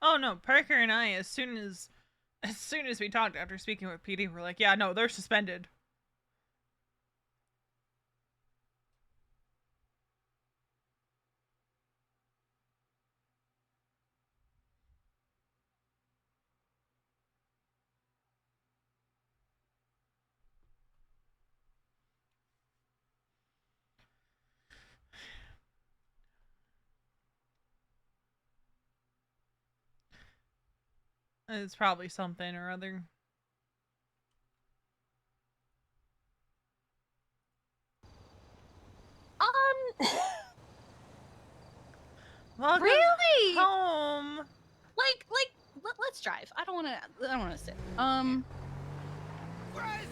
Oh no, Parker and I, as soon as we talked after speaking with PD, we're like, yeah, no, they're suspended. It's probably something or other. Welcome really? home. Let's drive. I don't want to sit.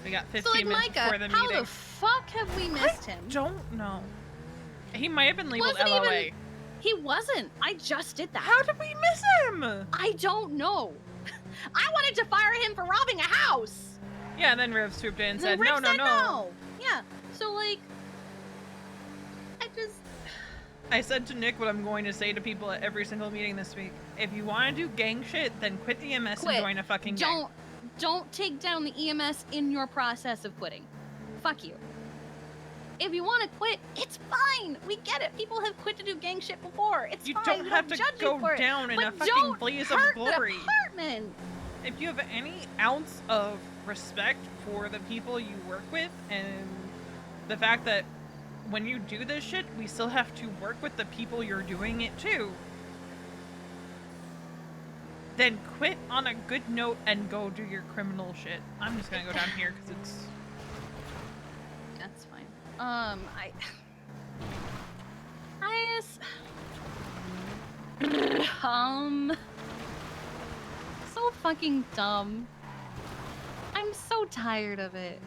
We got 15 so like minutes Micah, before the how meeting. the fuck have we missed him? Don't know. He might have been labeled Wasn't LOA. even- He wasn't. I just did that. How did we miss him? I don't know. I wanted to fire him for robbing a house. Yeah, and then Riv swooped in and said, Riv no. Yeah. So like, I said to Nick what I'm going to say to people at every single meeting this week. If you want to do gang shit, then quit the EMS and join a fucking gang. Don't take down the EMS in your process of quitting. Fuck you. If you want to quit, it's fine. We get it. People have quit to do gang shit before. It's you fine. Don't have to go down in a fucking blaze of glory. If you have any ounce of respect for the people you work with and the fact that when you do this shit, we still have to work with the people you're doing it to, then quit on a good note and go do your criminal shit. I'm just gonna go down here because it's... That's fine. I so fucking dumb. I'm so tired of it.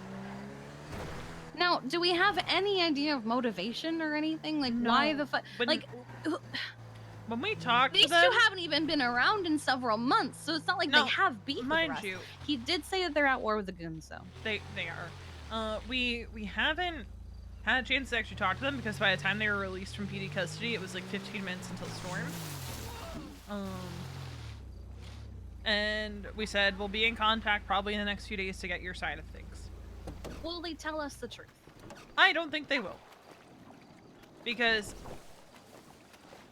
Now, do we have any idea of motivation or anything? Like, no, why the fuck? Like, when we talked these to them, two haven't even been around in several months, so it's not like they have beef with us. You, he did say that they're at war with the goons, though. They are. We haven't had a chance to actually talk to them because by the time they were released from PD custody, it was like 15 minutes until Storm. And we said we'll be in contact probably in the next few days to get your side of things. Will they tell us the truth? I don't think they will. Because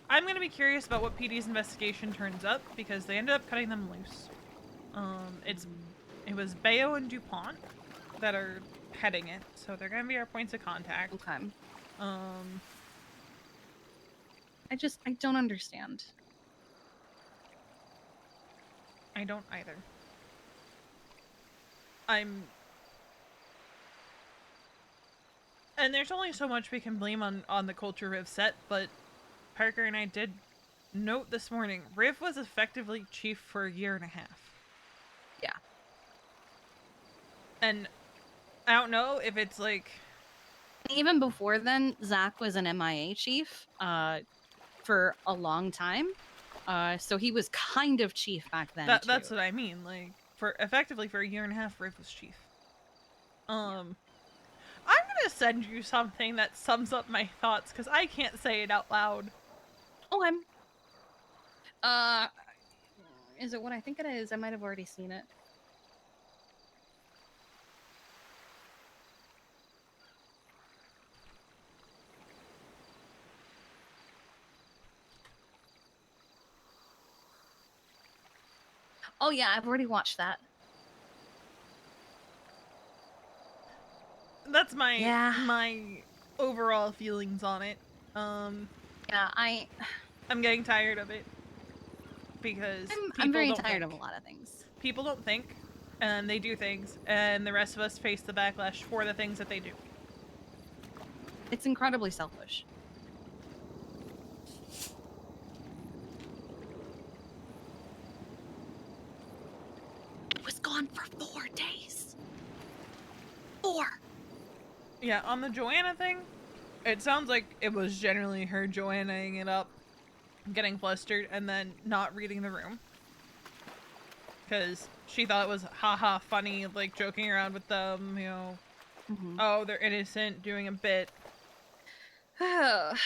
I'm going to be curious about what PD's investigation turns up, because they ended up cutting them loose. It was Bayo and DuPont that are heading it, so they're going to be our points of contact. Okay. I don't understand. I don't either. And there's only so much we can blame on the culture Riv set, but Parker and I did note this morning, Riv was effectively chief for 1.5 years. Yeah. And I don't know if it's like... Even before then, Zach was an MIA chief for a long time. So he was kind of chief back then. That's what I mean. Like, effectively for 1.5 years, Riv was chief. I'm gonna send you something that sums up my thoughts, because I can't say it out loud. Okay. Is it what I think it is? I might have already seen it. Oh yeah, I've already watched that. That's my overall feelings on it. Yeah, I'm getting tired of it, because I'm very tired of a lot of things. People don't think, and they do things, and the rest of us face the backlash for the things that they do. It's incredibly selfish. Was gone for 4 days. 4. Yeah, on the Joanna thing, it sounds like it was generally her Joanna-ing it up, getting flustered, and then not reading the room. Because she thought it was haha funny, like joking around with them, you know. Oh, they're innocent, doing a bit.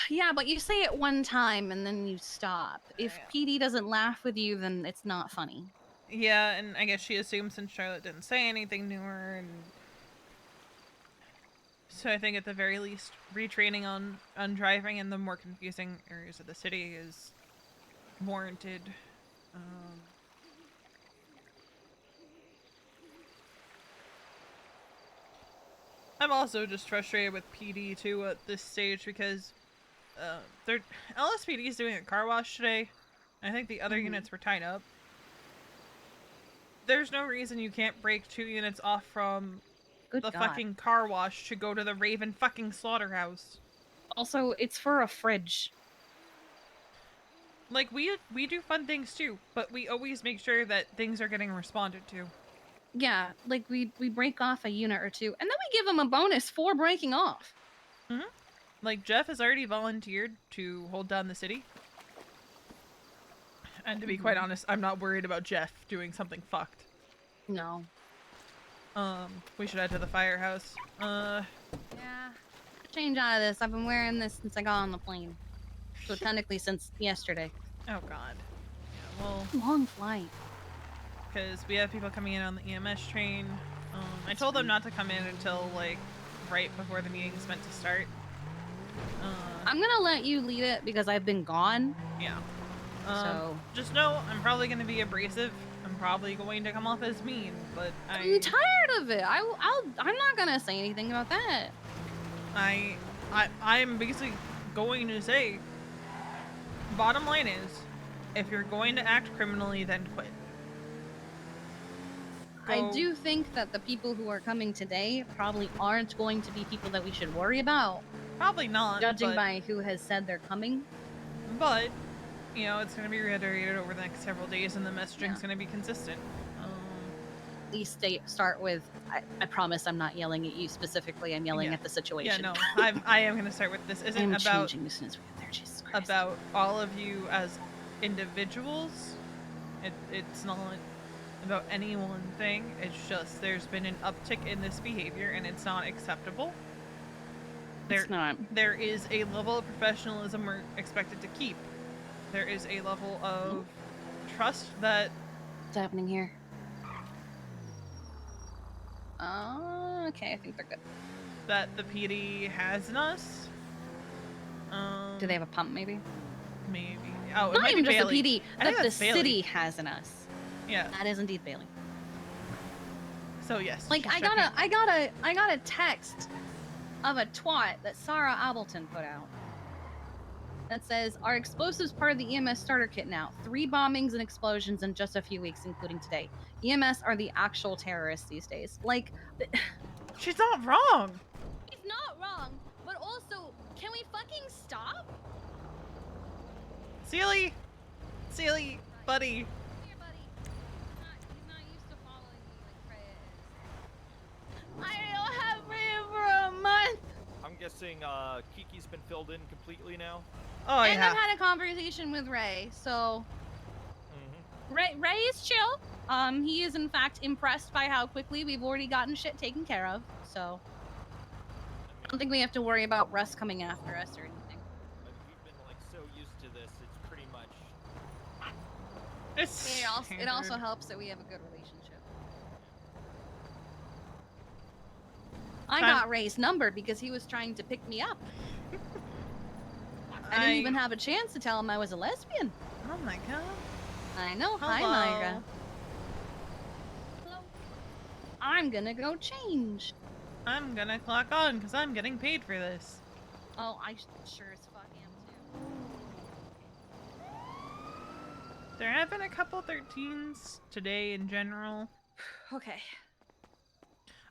Yeah, but you say it one time and then you stop. If PD doesn't laugh with you, then it's not funny. Yeah, and I guess she assumes since Charlotte didn't say anything to her, and so I think at the very least, retraining on driving in the more confusing areas of the city is warranted. I'm also just frustrated with PD too at this stage because they're LSPD is doing a car wash today. I think the other units were tied up. There's no reason you can't break 2 units off from the fucking car wash to go to the Raven fucking slaughterhouse. Also, it's for a fridge. Like, we do fun things too, but we always make sure that things are getting responded to. Yeah, like we break off a unit or two, and then we give them a bonus for breaking off. Like, Jeff has already volunteered to hold down the city. And to be quite honest, I'm not worried about Jeff doing something fucked. No. We should head to the firehouse. Yeah. Change out of this. I've been wearing this since I got on the plane. So technically since yesterday. Oh god. Yeah, well... Long flight. Because we have people coming in on the EMS train. I told them not to come in until, like, right before the meeting's meant to start. I'm gonna let you lead it because I've been gone. Yeah. So... Just know I'm probably going to be abrasive. I'm probably going to come off as mean, but I'm tired of it. I'm not gonna say anything about that. I'm basically going to say, bottom line is, if you're going to act criminally, then quit. I do think that the people who are coming today probably aren't going to be people that we should worry about. Probably not. Judging by who has said they're coming. But, you know, it's going to be reiterated over the next several days and the messaging's going to be consistent. At least they start with, I promise I'm not yelling at you specifically, I'm yelling at the situation. Yeah, no, I am going to start with this. Isn't about, changing as soon as we get there, Jesus Christ. About all of you as individuals. It's not about any one thing. It's just there's been an uptick in this behavior and it's not acceptable. It's not. There is a level of professionalism we're expected to keep. There is a level of trust that... What's happening here? Okay, I think they're good. That the PD has in us. Do they have a pump, maybe? Maybe. Oh, it not might even be just Bailey. the PD, that the city has in us. Yeah. That is indeed Bailey. So yes. Like I got a text of a twat that Sarah Appleton put out that says, "Our explosives part of the EMS starter kit now. 3 bombings and explosions in just a few weeks, including today. EMS are the actual terrorists these days." Like, she's not wrong. She's not wrong, but also, can we fucking stop? Sealy, buddy. Here, buddy. He's not used to following me like Ray is. I don't have Ray for a month. I'm guessing Kiki's been filled in completely now. Oh, and I've had a conversation with Ray, so Ray is chill. He is in fact impressed by how quickly we've already gotten shit taken care of. So I don't think we have to worry about Russ coming after us or anything. We've been like so used to this, it's pretty much. It also helps that we have a good relationship. I got Ray's number because he was trying to pick me up. I didn't even have a chance to tell him I was a lesbian. Oh my god. I know. Hello. Hi, Myra. Hello. I'm gonna go change. I'm gonna clock on because I'm getting paid for this. Oh, I sure as fuck am too. There have been a couple 13s today in general. Okay.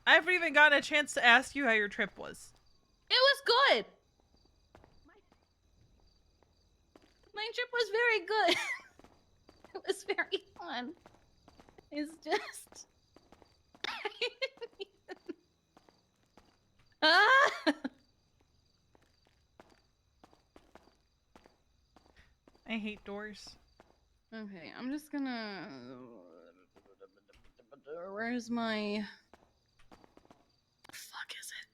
I haven't even gotten a chance to ask you how your trip was. It was good. My trip was very good. It was very fun. It's just... I hate doors. Okay, I'm just gonna... Where's my... The fuck is it?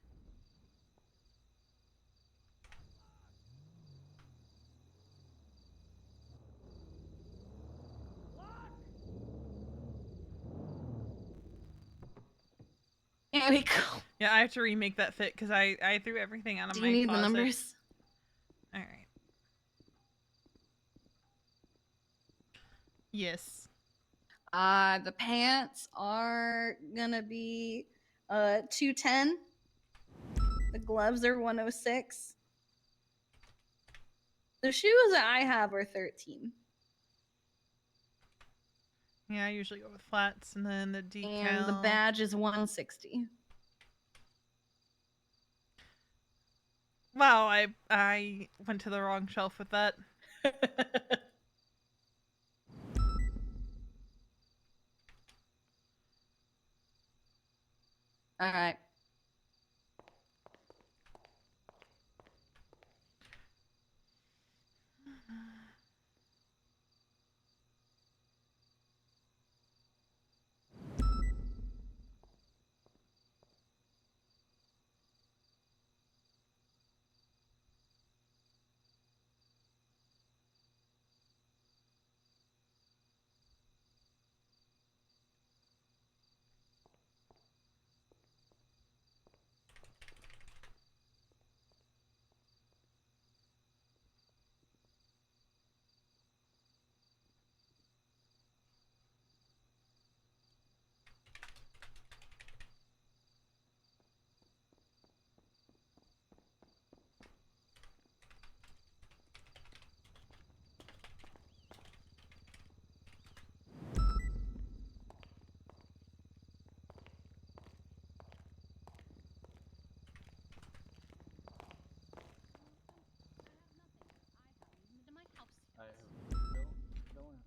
There we go. Yeah, I have to remake that fit because I threw everything out of my Do you need closet. the numbers? All right. Yes. The pants are gonna be 210. The gloves are 106. The shoes that I have are 13. Yeah, I usually go with flats and then the decal. And the badge is 160. Wow, I went to the wrong shelf with that. All right.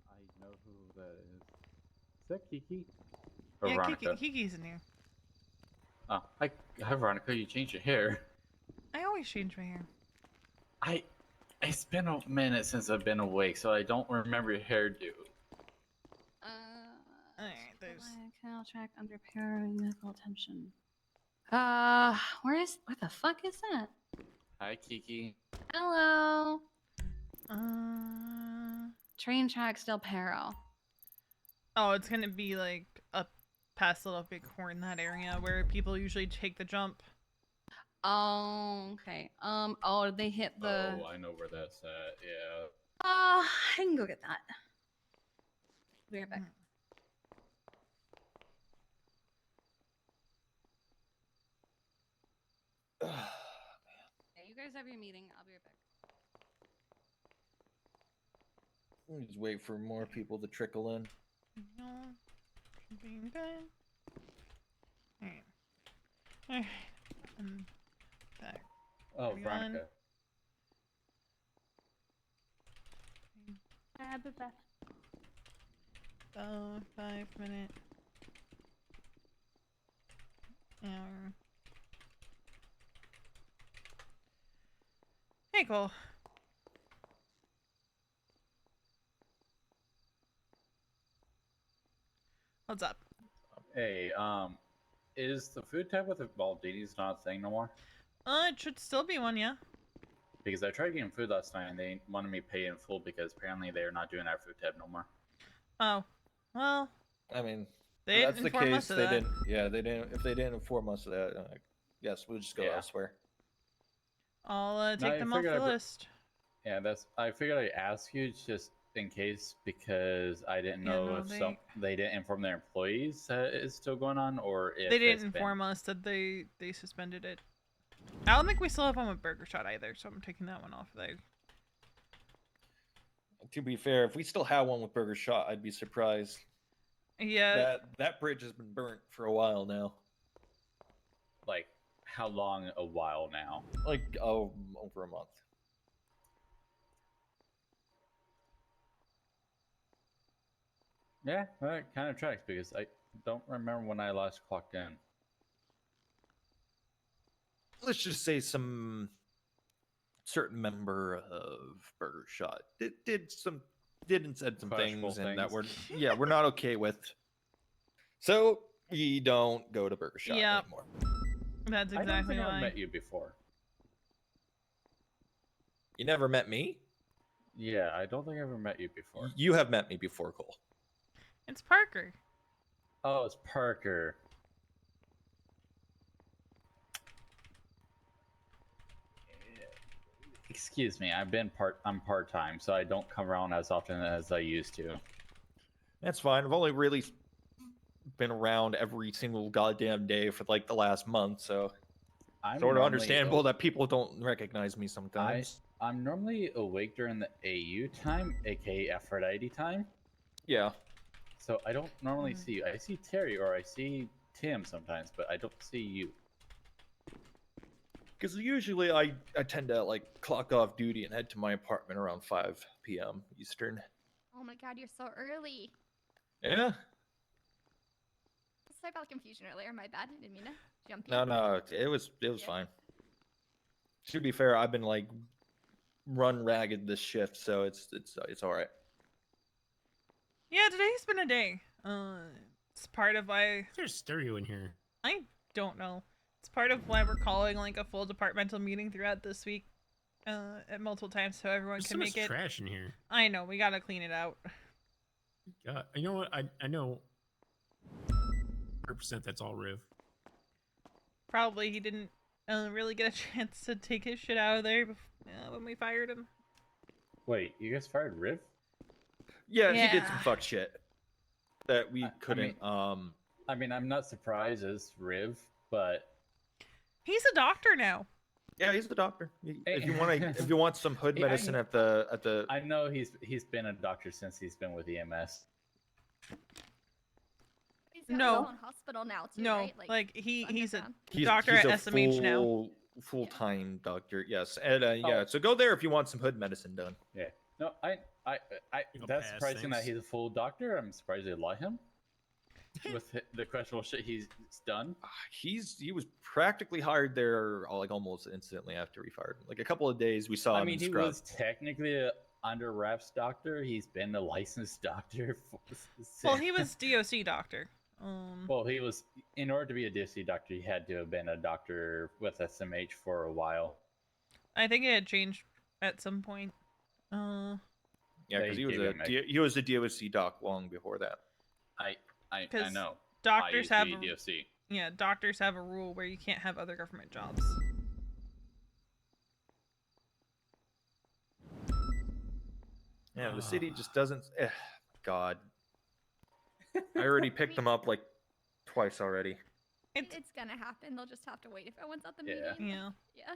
I know who that is. Is that Kiki? Yeah, Veronica. Kiki's in here. Oh, hi Veronica. You changed your hair. I always change my hair. It's been a minute since I've been awake, so I don't remember your hairdo. Alright, there's. Canal track under medical attention. Where the fuck is that? Hi Kiki. Hello. Uh. Train tracks Del Perro. Oh, it's gonna be like up past Little Bighorn, that area where people usually take the jump. Oh, okay. Oh, they hit the. Oh, I know where that's at. Yeah. I can go get that. Be right back. Yeah, you guys have your meeting. I'll be right back. Let me just wait for more people to trickle in. No, being good. Alright. Alright. Back. Oh, Everyone. Veronica. I'll be back. 5-minute hour. Hey, Cole. What's up? Hey, is the food tab with the Baldini's not a thing no more? It should still be one, yeah. Because I tried getting food last night and they wanted me to pay in full because apparently they're not doing our food tab no more. Oh, well. I mean, They that's didn't the inform case. us of They that. didn't. Yeah, they didn't. If they didn't inform us of that, yes, we'll just go elsewhere. I'll take them off the list. Yeah, I figured I'd ask you just in case because I didn't know if they didn't inform their employees that it's still going on or if they didn't inform us that they suspended it. I don't think we still have one with Burger Shot either, so I'm taking that one off there. To be fair, if we still have one with Burger Shot, I'd be surprised. Yeah. That bridge has been burnt for a while now. Like, how long a while now? Like, over a month. Yeah, that kind of tracks because I don't remember when I last clocked in. Let's just say some certain member of Burger Shot did and said some things and that we're not okay with. So we don't go to Burger Shot anymore. That's exactly I don't think why. I've met you before. You never met me? Yeah, I don't think I've ever met you before. You have met me before, Cole. It's Parker. Oh, it's Parker. Excuse me, I'm part-time, so I don't come around as often as I used to. That's fine. I've only really been around every single goddamn day for like the last month, so I'm sort of normally understandable that people don't recognize me sometimes. I'm normally awake during the AU time, aka Aphrodite time. Yeah. So I don't normally see you. I see Terry or I see Tim sometimes, but I don't see you. Because usually I tend to like clock off duty and head to my apartment around 5 p.m. Eastern. Oh my god, you're so early. Yeah. Sorry about the confusion earlier. My bad. I didn't mean to jump in. No, it was fine. To be fair, I've been like run ragged this shift, so it's all right. Yeah, today's been a day. It's part of why There's stereo in here. I don't know. It's part of why we're calling like a full departmental meeting throughout this week, at multiple times so everyone There's can so make much it. trash in here. I know, we gotta clean it out. You know what? I know 100% that's all Riv. Probably he didn't really get a chance to take his shit out of there when we fired him. Wait, you guys fired Riv? Yeah, he did Yeah. some fuck shit that we couldn't. I mean, I'm not surprised as Riv, but he's a doctor now. Yeah, he's the doctor. If you want some hood medicine at the. I know he's been a doctor since he's been with EMS. He's got No. his own hospital now too, No, right? like he's a underground. doctor he's at a SMH now. Full-time doctor, yes, and yeah. Oh. So go there if you want some hood medicine done. Yeah. No, I You'll that's pass surprising that things. he's a full doctor. I'm surprised they let him with the questionable shit he's done. He was practically hired there like almost instantly after we fired him. Like a couple of days we saw I him mean, in he scrub. was technically a under wraps doctor. He's been a licensed doctor. Well, he was DOC doctor. Well, he was, in order to be a DOC doctor, he had to have been a doctor with SMH for a while. I think it had changed at some point. Yeah, They because he gave was a DOC doc long before that. I 'Cause know. Doctors have DOC. Yeah, doctors have a rule where you can't have other government jobs. Yeah, the city just doesn't. God, I already picked them up like twice already. It's gonna happen. They'll just have to wait if everyone's at the meeting. Yeah. Yeah.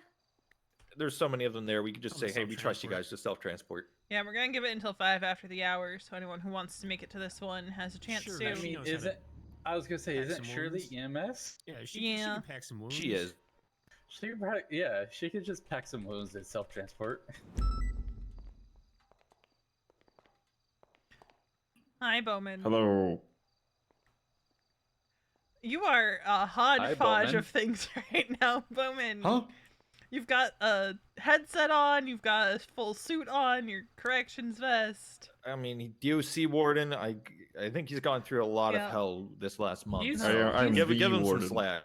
There's so many of them there. We could just Tell say, them "Hey, we trust you guys to self-transport." Yeah, we're gonna give it until 5 after the hour, so anyone who wants to make it to this one has a chance Sure, to. man. I She mean, knows how to isn't I was gonna say, pack isn't some Shirley wounds. EMS? Yeah, she Yeah. can pack some wounds. She is. She could probably, yeah, she could just pack some wounds and self-transport. Hi, Bowman. Hello. You are a hodgepodge Bowman. of things right now, Bowman. Huh? You've got a headset on, you've got a full suit on, your corrections vest. I mean, DOC warden. I think he's gone through a lot Yeah. of hell this last month. He's- so I'm give the him some warden. slack.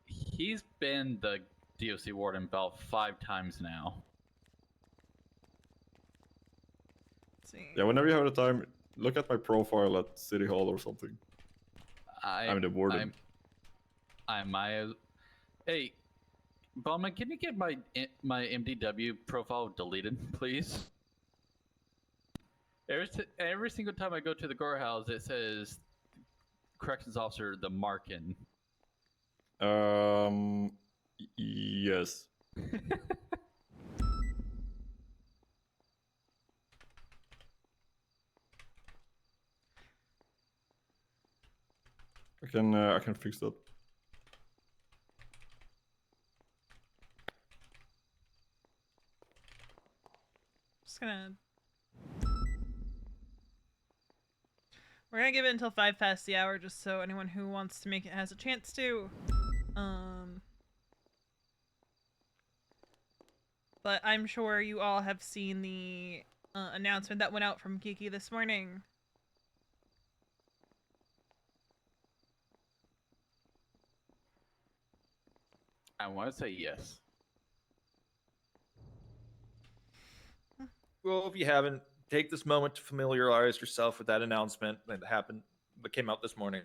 He's been the DOC warden about 5 times now. Let's see. Yeah, whenever you have the time, look at my profile at City Hall or something. I'm the warden. Hey, Bowman, can you get my MDW profile deleted, please? Every single time I go to the courthouse, it says corrections officer the Markin. Yes. I can fix that. Just gonna. We're gonna give it until 5 past the hour, just so anyone who wants to make it has a chance to. But I'm sure you all have seen the announcement that went out from Kiki this morning. I want to say yes. Well, if you haven't, take this moment to familiarize yourself with that announcement that came out this morning.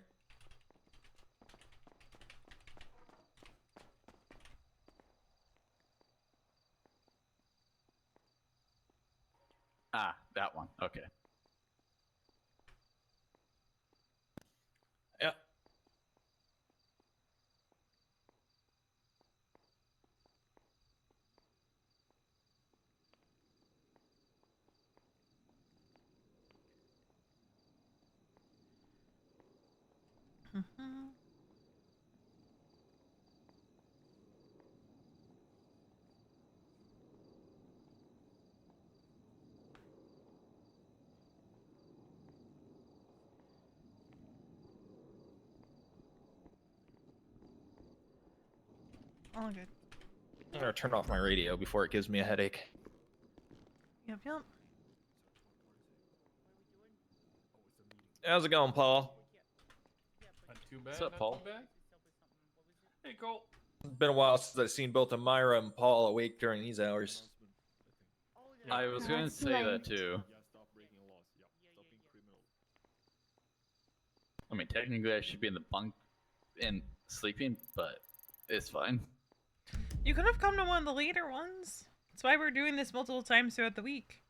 Ah, that one. Okay. Yeah. All good. I'm gonna turn off my radio before it gives me a headache. Yep. How's it going, Paul? Not too bad. What's up, not Paul? Too bad. Hey, Cole. It's been a while since I've seen both Amira and Paul awake during these hours. I was going to That's say that late. too. Yeah, stop breaking laws. Yeah, stop being criminals. I mean, technically, I should be in the bunk and sleeping, but it's fine. You could have come to one of the later ones. That's why we're doing this multiple times throughout the week.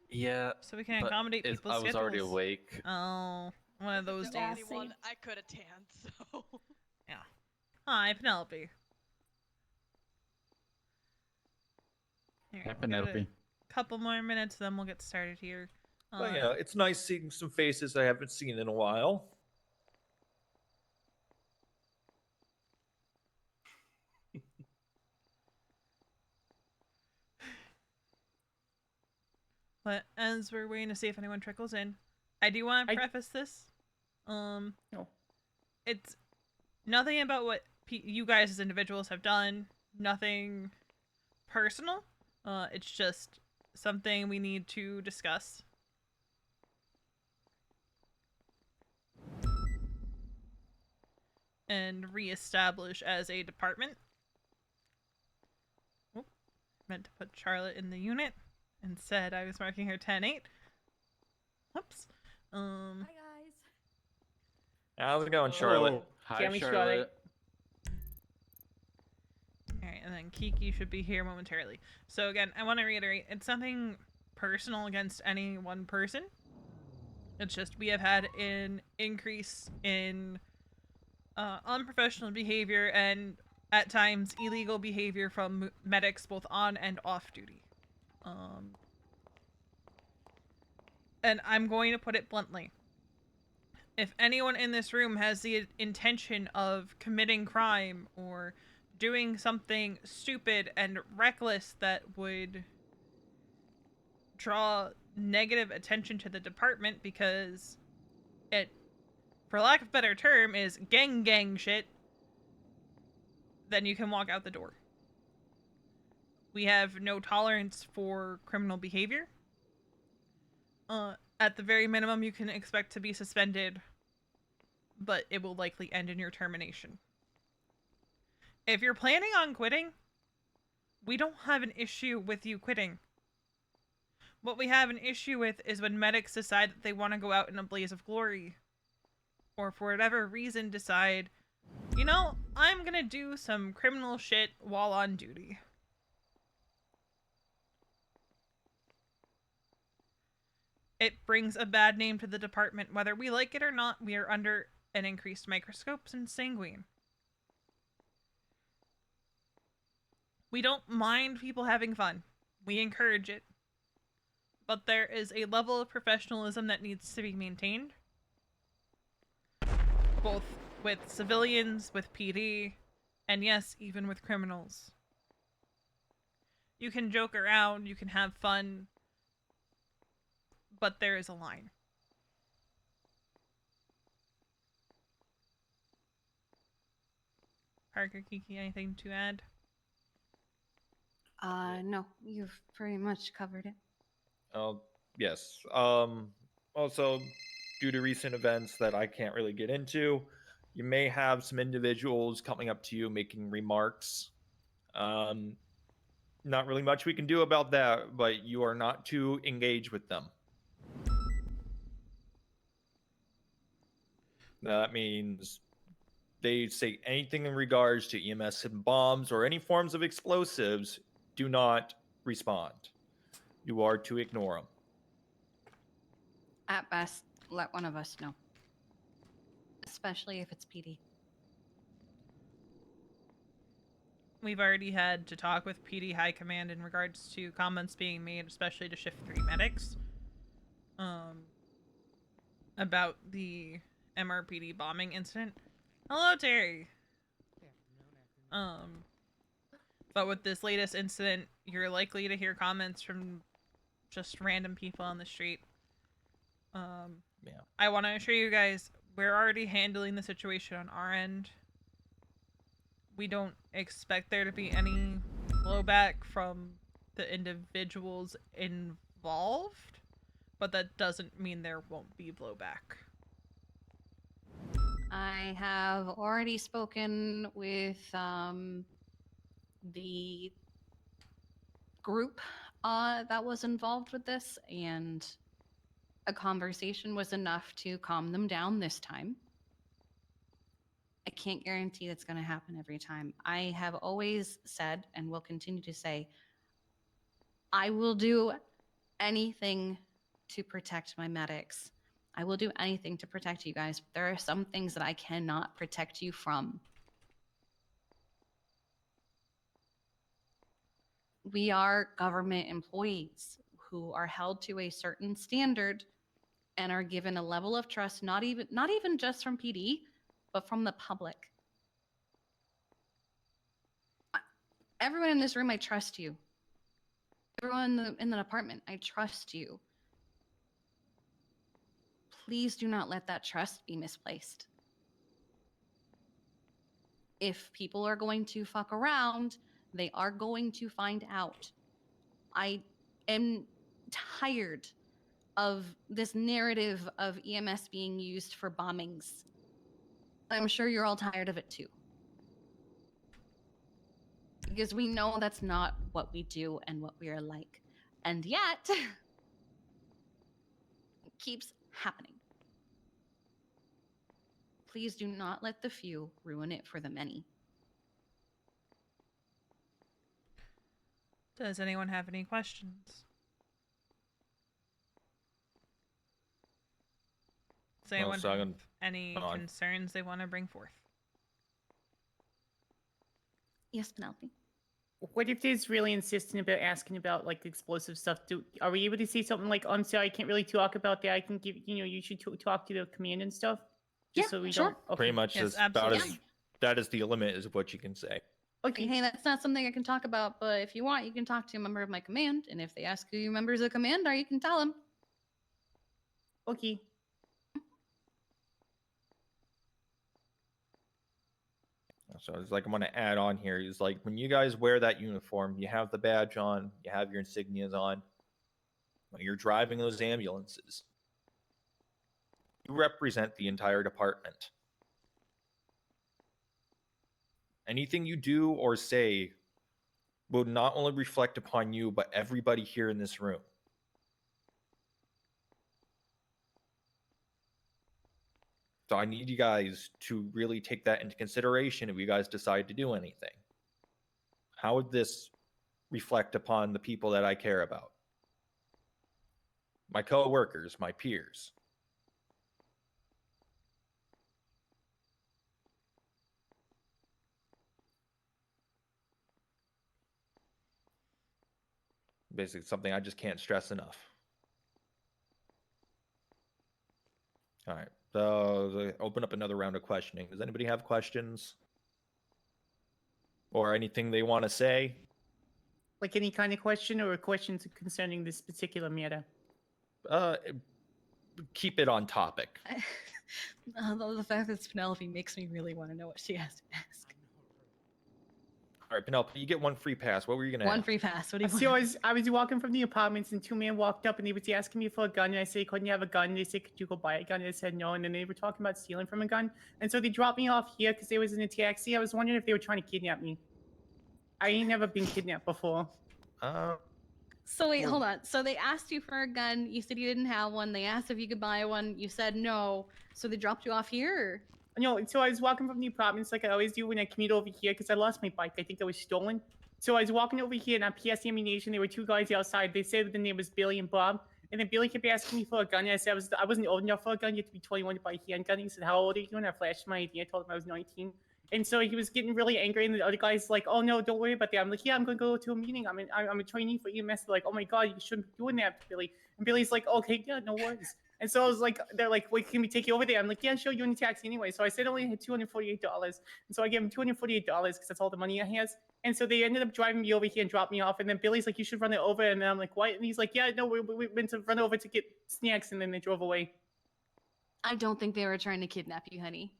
Yeah, So we can but accommodate people's I was schedules. already awake. Oh, one of those the only days. one I could attend, so. Yeah. Hi, Penelope. Here, Hi, give it Penelope. a couple more minutes, then we'll get started here. But yeah, it's nice seeing some faces I haven't seen in a while. But as we're waiting to see if anyone trickles in, I do want to preface this. No. It's nothing about what you guys as individuals have done. Nothing personal. It's just something we need to discuss. And reestablish as a department. Oop, meant to put Charlotte in the unit. Instead, I was marking her 10-8. Whoops. Hi, guys. How's it going, Charlotte? Hi, Charlotte. Alright, and then Kiki should be here momentarily. So again, I want to reiterate, it's nothing personal against any one person. It's just we have had an increase in unprofessional behavior and at times illegal behavior from medics both on and off duty. And I'm going to put it bluntly. If anyone in this room has the intention of committing crime or doing something stupid and reckless that would draw negative attention to the department because it, for lack of a better term, is gang shit, then you can walk out the door. We have no tolerance for criminal behavior. At the very minimum, you can expect to be suspended, but it will likely end in your termination. If you're planning on quitting, we don't have an issue with you quitting. What we have an issue with is when medics decide that they want to go out in a blaze of glory. Or for whatever reason decide, you know, I'm gonna do some criminal shit while on duty. It brings a bad name to the department. Whether we like it or not, we are under an increased microscope and sanguine. We don't mind people having fun. We encourage it. But there is a level of professionalism that needs to be maintained. Both with civilians, with PD, and yes, even with criminals. You can joke around, you can have fun, but there is a line. Parker, Kiki, anything to add? No, you've pretty much covered it. Yes. Also, due to recent events that I can't really get into, you may have some individuals coming up to you making remarks. Not really much we can do about that, but you are not to engage with them. That means they say anything in regards to EMS and bombs or any forms of explosives, do not respond. You are to ignore them. At best, let one of us know. Especially if it's PD. We've already had to talk with PD High Command in regards to comments being made, especially to Shift 3 medics, about the MRPD bombing incident. Hello, Terry. But with this latest incident, you're likely to hear comments from just random people on the street. Yeah. I want to assure you guys, we're already handling the situation on our end. We don't expect there to be any blowback from the individuals involved, but that doesn't mean there won't be blowback. I have already spoken with the group that was involved with this, and a conversation was enough to calm them down this time. I can't guarantee that's going to happen every time. I have always said, and will continue to say, I will do anything to protect my medics. I will do anything to protect you guys. But there are some things that I cannot protect you from. We are government employees who are held to a certain standard and are given a level of trust, not even just from PD, but from the public. Everyone in this room, I trust you. Everyone in the apartment, I trust you. Please do not let that trust be misplaced. If people are going to fuck around, they are going to find out. I am tired of this narrative of EMS being used for bombings. I'm sure you're all tired of it too. Because we know that's not what we do and what we are like. And yet, it keeps happening. Please do not let the few ruin it for the many. Does anyone have any questions? Does anyone have any concerns they want to bring forth? Yes, Penelope. What if there's really insistent about asking about like explosive stuff? Are we able to say something like, "I'm sorry, I can't really talk about that. I can give you should talk to the command and stuff." Just so we sure. don't. Okay. Pretty much Yes, that is the limit is what you can say. Okay, hey, that's not something I can talk about, but if you want, you can talk to a member of my command, and if they ask who your members of command are, you can tell them. Okay. So it's like I'm going to add on here is like when you guys wear that uniform, you have the badge on, you have your insignias on. When you're driving those ambulances, you represent the entire department. Anything you do or say will not only reflect upon you, but everybody here in this room. So I need you guys to really take that into consideration if you guys decide to do anything. How would this reflect upon the people that I care about? My co-workers, my peers. Basically, something I just can't stress enough. All right, so open up another round of questioning. Does anybody have questions? Or anything they want to say? Like any kind of question or questions concerning this particular matter? Keep it on topic. The fact that it's Penelope makes me really want to know what she has to ask. All right, Penelope, you get one free pass. What were you going to ask? One free pass. What do you So want? I was walking from the apartments and two men walked up and they was asking me for a gun and I said I couldn't have a gun. They said, "Could you go buy a gun?" And I said no. And then they were talking about stealing from a gun. And so they dropped me off here because they was in a taxi. I was wondering if they were trying to kidnap me. I ain't never been kidnapped before. So wait, hold on. So they asked you for a gun. You said you didn't have one. They asked if you could buy one. You said no. So they dropped you off here? No, so I was walking from the apartments like I always do when I commute over here because I lost my bike. I think it was stolen. So I was walking over here and on PS Ammunition, there were two guys outside. They said the name was Billy and Bob. And then Billy kept asking me for a gun. And I said I wasn't old enough for a gun. You have to be 21 to buy a handgun. He said, how old are you? And I flashed my ID. I told him I was 19. And so he was getting really angry. And the other guy's like, oh, no, don't worry about that. I'm like, yeah, I'm going to go to a meeting. I'm a trainee for EMS. They're like, oh, my God, you shouldn't be doing that, Billy. And Billy's like, okay, yeah, no worries. And so I was like, they're like, wait, can we take you over there? I'm like, yeah, sure, you're in a taxi anyway. So I said I only had $248. And so I gave him $248 because that's all the money I has. And so they ended up driving me over here and dropped me off. And then Billy's like, you should run it over. And then I'm like, what? And he's like, yeah, no, we went to run over to get snacks. And then they drove away. I don't think they were trying to kidnap you, honey.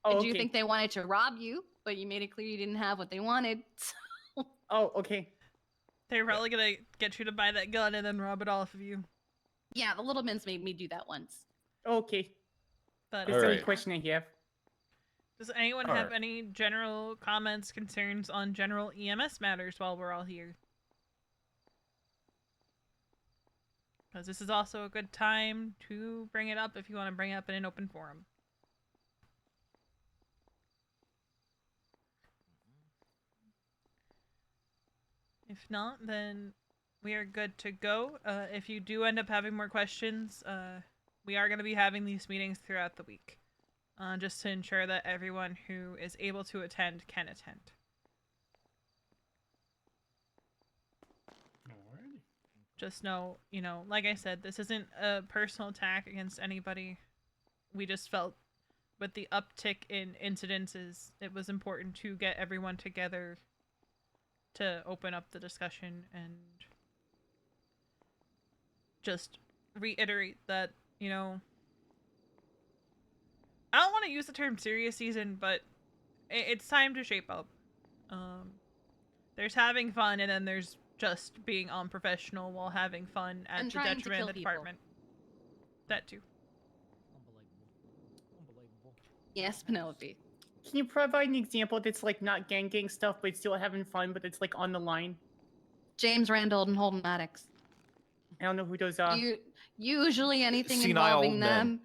Oh, I okay. do think they wanted to rob you, but you made it clear you didn't have what they wanted. So. Oh, okay. They're probably gonna get you to buy that gun and then rob it off of you. Yeah, the little men's made me do that once. Okay. But That's the only question I have. Does anyone have any general comments, concerns on general EMS matters while we're all here? Because this is also a good time to bring it up if you want to bring it up in an open forum. If not, then we are good to go. If you do end up having more questions, we are going to be having these meetings throughout the week. Just to ensure that everyone who is able to attend can attend. Alrighty. Just know, you know, like I said, this isn't a personal attack against anybody. We just felt with the uptick in incidences, it was important to get everyone together to open up the discussion and just reiterate that, you know, I don't want to use the term serious season, but it's time to shape up. There's having fun, and then there's just being unprofessional while having fun at the detriment of the department. That too. Yes, Penelope. Can you provide an example that's like not gang stuff, but still having fun, but it's like on the line? James Randall and Holden Maddox. I don't know who those are. Usually anything Senile involving them.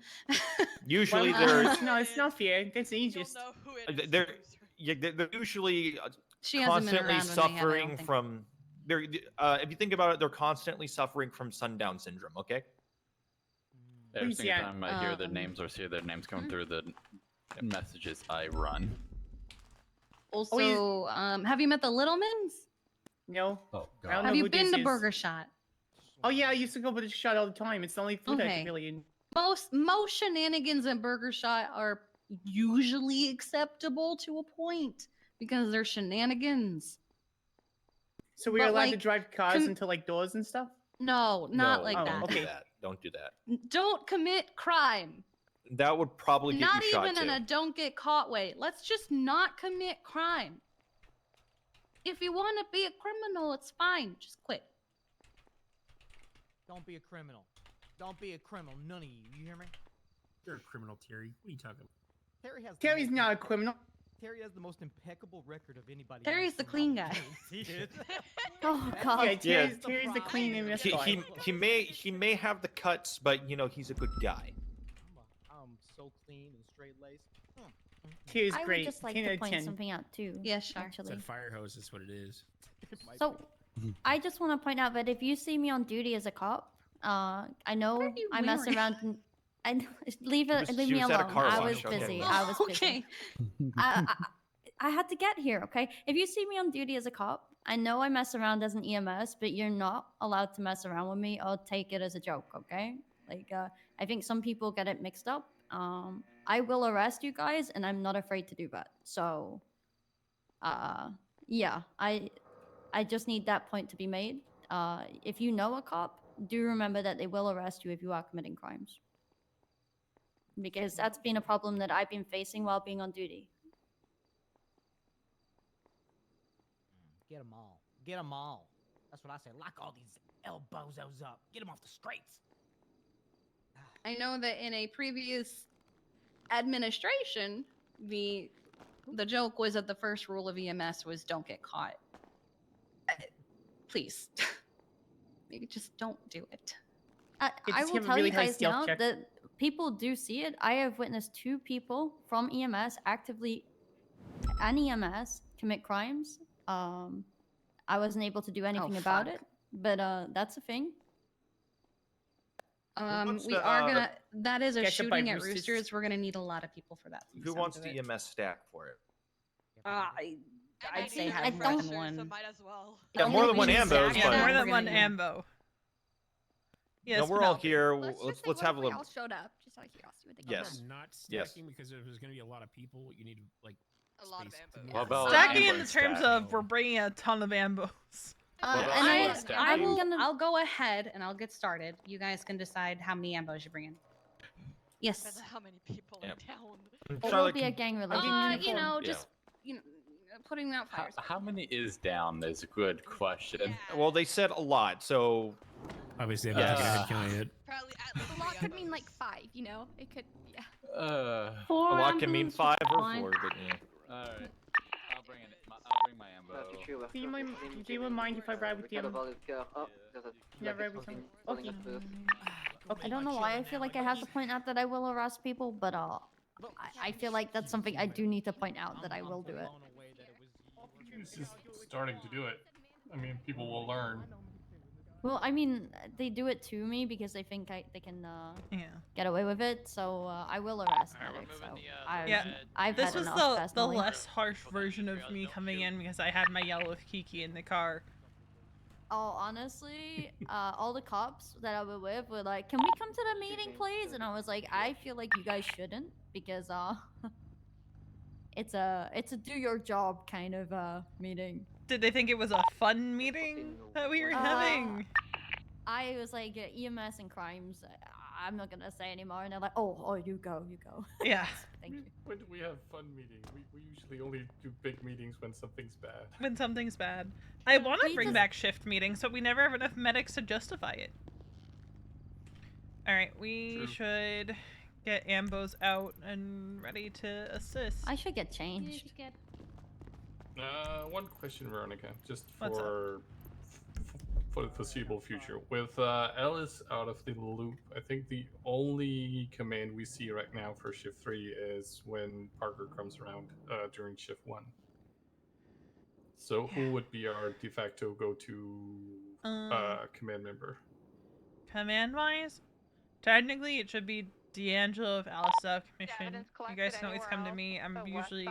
Usually well, they're no, it's not fair. That's ageist. they're usually She hasn't been constantly around when they had, I suffering don't think. from. They're if you think about it, they're constantly suffering from sundown syndrome. Okay. Every single time I hear their names or see their names come through the messages, I run. Also, have you met the Littlemans? No. Oh, I don't know Have you who been this to is. Burger Shot? Oh yeah, I used to go to the shot all the time. It's the only food I Okay. can really eat. Most shenanigans at Burger Shot are usually acceptable to a point because they're shenanigans. So we're But, allowed to like, drive cars into like doors and stuff? No, not No, like Oh, that. Don't okay. do that. Don't do that. Don't commit crime. That would probably get Not you shot even in too. a don't get caught way. Let's just not commit crime. If you want to be a criminal, it's fine. Just quit. Don't be a criminal. Don't be a criminal. None of you. You hear me? You're a criminal, Terry. What are you talking about? Terry has. Terry's not a criminal. Terry has the most impeccable record of anybody. Terry's the clean guy. He is. Oh God. Yeah, Terry's the clean in this guy. He may have the cuts, but you know he's a good guy. I'm so clean and straight laced. Terry's I great. would just like 10 out to of point 10. something out too. Yeah, sure. It's Actually. a fire hose is what it is. So, I just want to point out that if you see me on duty as a cop, I know What are you I mess wearing? around. And leave She me was at a alone. car I wash, was okay. busy. Oh, I was busy. okay. I had to get here, okay? If you see me on duty as a cop, I know I mess around as an EMS, but you're not allowed to mess around with me or take it as a joke, okay? Like, I think some people get it mixed up. I will arrest you guys, and I'm not afraid to do that. So, yeah, I just need that point to be made. If you know a cop, do remember that they will arrest you if you are committing crimes. Because that's been a problem that I've been facing while being on duty. Get them all. Get them all. That's what I say. Lock all these elbozos up. Get them off the streets. I know that in a previous administration, the joke was that the first rule of EMS was don't get caught. Please, maybe just don't do it. I just will have a tell really you high guys stealth now check. that people do see it. I have witnessed 2 people from EMS actively, an EMS, commit crimes. I wasn't able to do anything about fuck. it, but that's a thing. We are gonna. That is a Get it by shooting at Roosters. Roosters. We're gonna need a lot of people for that. from the Who sounds wants of the it. EMS stack for it? I'd say I have more don't- than So one. might as well. Yeah, more than one we ambos, stack but it More up, than we're one gonna need- ambo. Yes, no, we're all Penelope. here. Let's just say, Let's what have if a we little. all showed up, just out of curiosity. Would they come Yes. in? I'm not Yes. stacking because if there's going to be a lot of people, you need like A lot of space to ambos. move What around. about Stacking in ambo the terms stack? of we're bringing a ton of ambos. What about and ambo I stacking? will. I'll go ahead and I'll get started. You guys can decide how many ambos you bring in. Depends Yes. on how many people in town. It will be a gang relationship. You know, Yeah. just putting out fires. How many is down is a good question. Well, they said a lot, so Obviously, I'm Yes. not taking a head count yet. Probably at least a lot could mean like 5. You know, it could. Yeah. a lot can mean 5 or 4, but yeah. Alright. I'll bring my ambo. Do you mind if I ride with you? Yeah, ride with you. Okay. I don't know why I feel like I have to point out that I will harass people, but I feel like that's something I do need to point out that I will do it. It's just starting to do it. I mean, people will learn. Well, I mean, they do it to me because they think they can get away with it. So I will harass medics. So I've This had was enough the personally. less harsh version of me coming in because I had my yellow Kiki in the car. Oh, honestly, all the cops that I was with were like, "Can we come to the meeting, please?" And I was like, "I feel like you guys shouldn't because it's a do your job kind of meeting." Did they think it was a fun meeting that we were having? I was like, EMS and crimes. I'm not gonna say anymore. And they're like, "Oh, you go." Yeah. Thank you. When do we have fun meetings? We usually only do big meetings when something's bad. When something's bad. I want to We bring just- back shift meetings, but we never have enough medics to justify it. Alright, we should get ambos out and ready to assist. I should get changed. One question, Veronica, just What's up? for the foreseeable future. With Alice out of the loop, I think the only command we see right now for shift 3 is when Parker comes around during shift 1. So who would be our de facto go-to command member? Command-wise? Technically, it should be D'Angelo of Alice out of commission. You guys can always come to me. I'm usually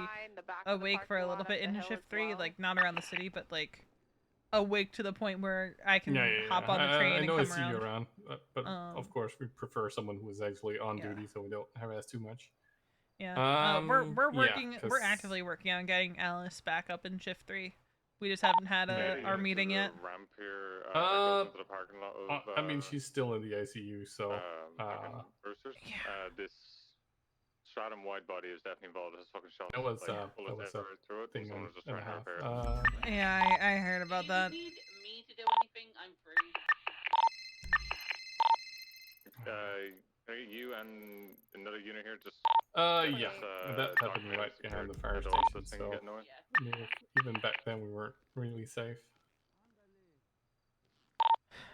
awake for a little bit in shift 3, like not around the city, but like awake to the point where I can hop on the train I know and I come see around. you around, but of course we prefer someone who is actually on duty, so we don't harass too much. Yeah, we're working. yeah, We're actively working on getting Alice back up in shift 3. We just haven't had our meeting yet. Ramp here, Uh, into the parking lot of, I mean, she's still in the ICU, so. Roosters. This stratum wide body is definitely involved. It's fucking shot. That was bullet a ever through it. thing Someone's just and a trying to half. repair. Yeah, I heard about that. Need me to do anything? I'm free. Are you and another unit here just? Yeah, that happened right behind the fire station, so I mean, even back then we weren't really safe.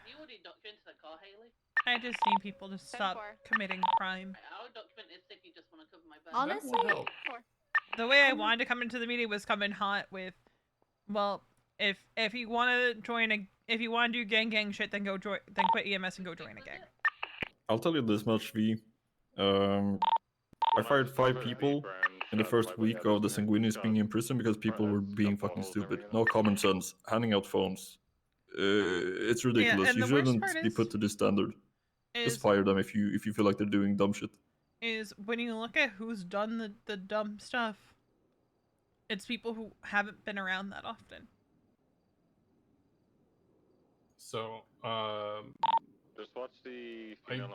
You already documented the car, Haley? I just need people to stop committing crime. I'll document it if you just want to cover my back. Honestly, The way I wanted to come into the meeting was come in hot with, well, if you want to join if you want to do gang shit, then go join, then quit EMS and go join a gang. I'll tell you this much, V. I fired 5 people in the first week of the Sanguinius being in prison because people were being fucking stupid. No common sense. Handing out phones. It's ridiculous. and You the worst shouldn't part be put to this standard. Just fire them if you feel like they're doing dumb shit. Is when you look at who's done the dumb stuff, it's people who haven't been around that often. So, Just watch the. I don't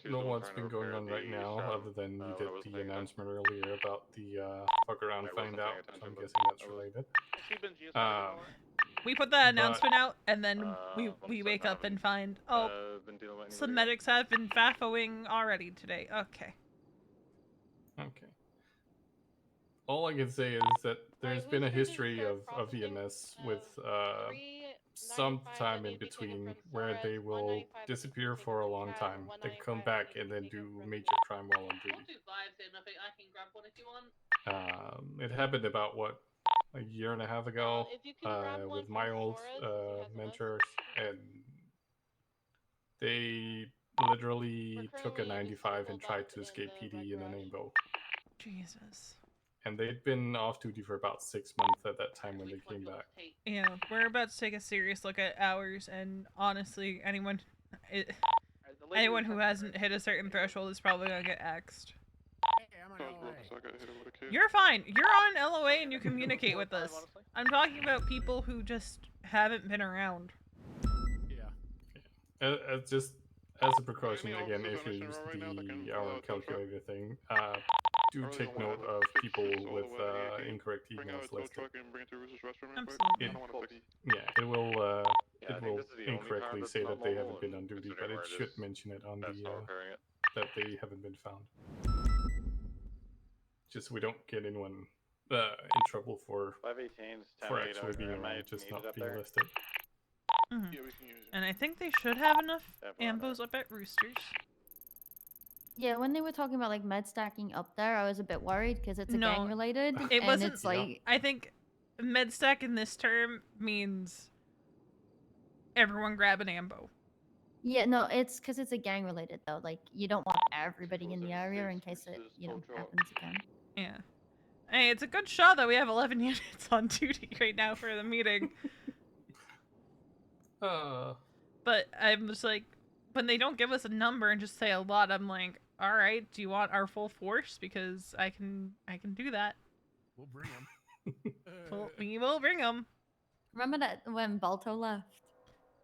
know what's been going on right now, other than we did the announcement earlier about the fuck around find out. So I'm guessing that's related. We put that announcement out, and then we wake up and find, oh, some medics have been FAFOing already today. Okay. Okay. All I can say is that there's been a history of EMS with some time in between where they will disappear for a long time, then come back and then do major crime while on duty. I can grab one if you want. It happened about, what, a year and a half ago if you can grab one with my from old Flores, who has a mentors, and they literally took a 95 and tried to escape PD in an AIMBO. Jesus. And they'd been off duty for about 6 months at that time when they came back. Yeah, we're about to take a serious look at ours, and honestly, anyone who hasn't hit a certain threshold is probably gonna get axed. You're fine. You're on LOA and you communicate with us. I'm talking about people who just haven't been around. Just as a precaution, again, if you use the hour calculator thing, do take note of people with incorrect emails listed. Absolutely. It will incorrectly say that they haven't been on duty, but it should mention it on the that they haven't been found. Just so we don't get anyone in trouble for actually being around, just not being listed. And I think they should have enough ambos up at Roosters. Yeah, when they were talking about like med stacking up there, I was a bit worried because it's No, gang related. It and wasn't. It's like I think med stack in this term means everyone grab an ambo. yeah, no, it's because it's a gang related though. Like you don't want everybody in the area in case it happens again. Yeah. Hey, it's a good shot that we have 11 units on duty right now for the meeting. But I'm just like, when they don't give us a number and just say a lot, I'm like, all right, do you want our full force? Because I can do that. We'll bring them. We will bring them. Remember that when Balto left?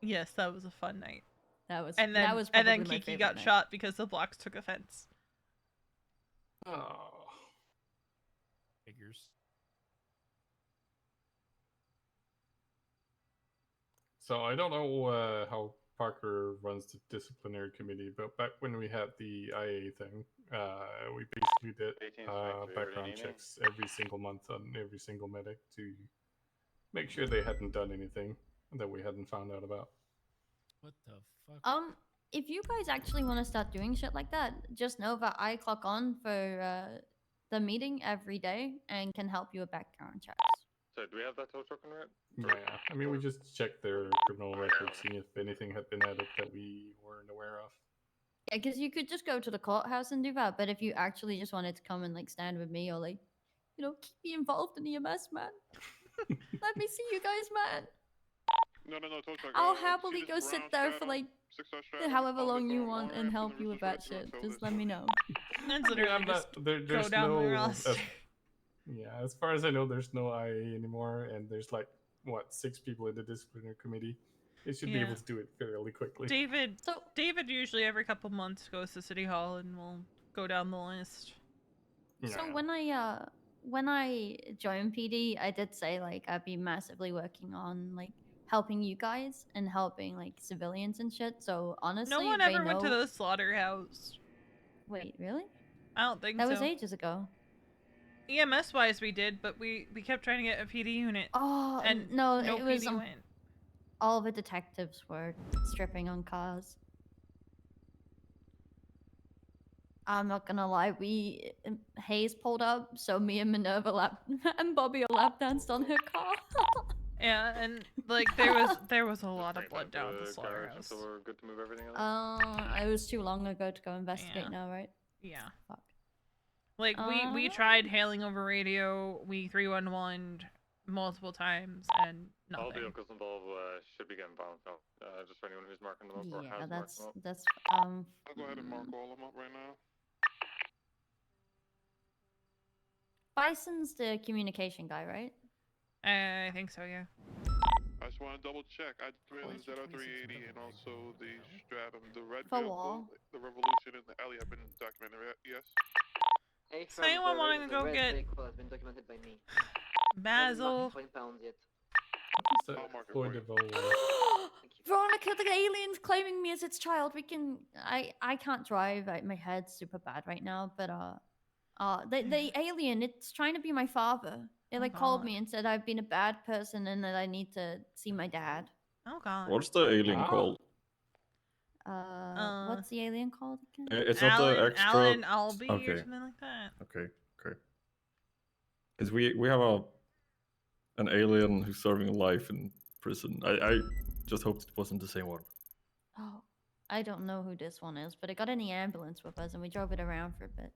Yes, that was a fun night. That was and then that was and probably then my Kiki favorite got night. shot because the blocks took offense. Oh. Figures. So I don't know how Parker runs the disciplinary committee, but back when we had the IA thing, we basically did background checks every single month on every single medic to make sure they hadn't done anything that we hadn't found out about. What the fuck? If you guys actually want to start doing shit like that, just know that I clock on for the meeting every day and can help you with background checks. So do we have that tow token right? Yeah, I mean, we just checked their criminal records, seeing if anything had been added that we weren't aware of. Yeah, because you could just go to the courthouse and do that, but if you actually just wanted to come and like stand with me or like, keep me involved in EMS, man. Let me see you guys, man. No, tow token. I'll happily go sit there for like however long you want and help you with that shit. Just let me know. That's literally just there's go down the roster. Yeah, as far as I know, there's no IA anymore, and there's like, 6 people in the disciplinary committee. They should be able to do it fairly quickly. David usually every couple months goes to City Hall and we'll go down the list. So when I joined PD, I did say like I'd be massively working on like helping you guys and helping like civilians and shit. So honestly, no one ever went to the slaughterhouse. Wait, really? I don't think that so. was ages ago. EMS wise, we did, but we kept trying to get a PD unit. Oh, and no, no it was PD went. All the detectives were stripping on cars. I'm not gonna lie, Hayes pulled up, so me and Minerva and Bobby lap danced on her car. Yeah, and like there was a lot of blood down at the slaughterhouse. So we're good to move everything else? It was too long ago to go investigate now, right? Yeah. Fuck. Like we tried hailing over radio, we 311'd multiple times and nothing. All vehicles involved should be getting bounced out. Just for anyone who's marking them up or has marked them up. That's I'll go ahead and mark all of them up right now. Bison's the communication guy, right? I think so, yeah. I just want to double check. I the ZR380 and also the Stratum, the red For vehicle, the Revolution, and the Alley have been documented. Yes. Hey, so anyone wanting to go get has been documented by me. Basil? Veronica, the alien's claiming me as its child. I can't drive. My head's super bad right now, but the alien, it's trying to be my father. It called me and said I've been a bad person and that I need to see my dad. Oh god. What's the alien called? What's the alien called again? It's not the extra. Alan Albee or something like that. Okay. Is we have a an alien who's serving life in prison. I just hoped it wasn't the same one. Oh, I don't know who this one is, but it got in the ambulance with us and we drove it around for a bit.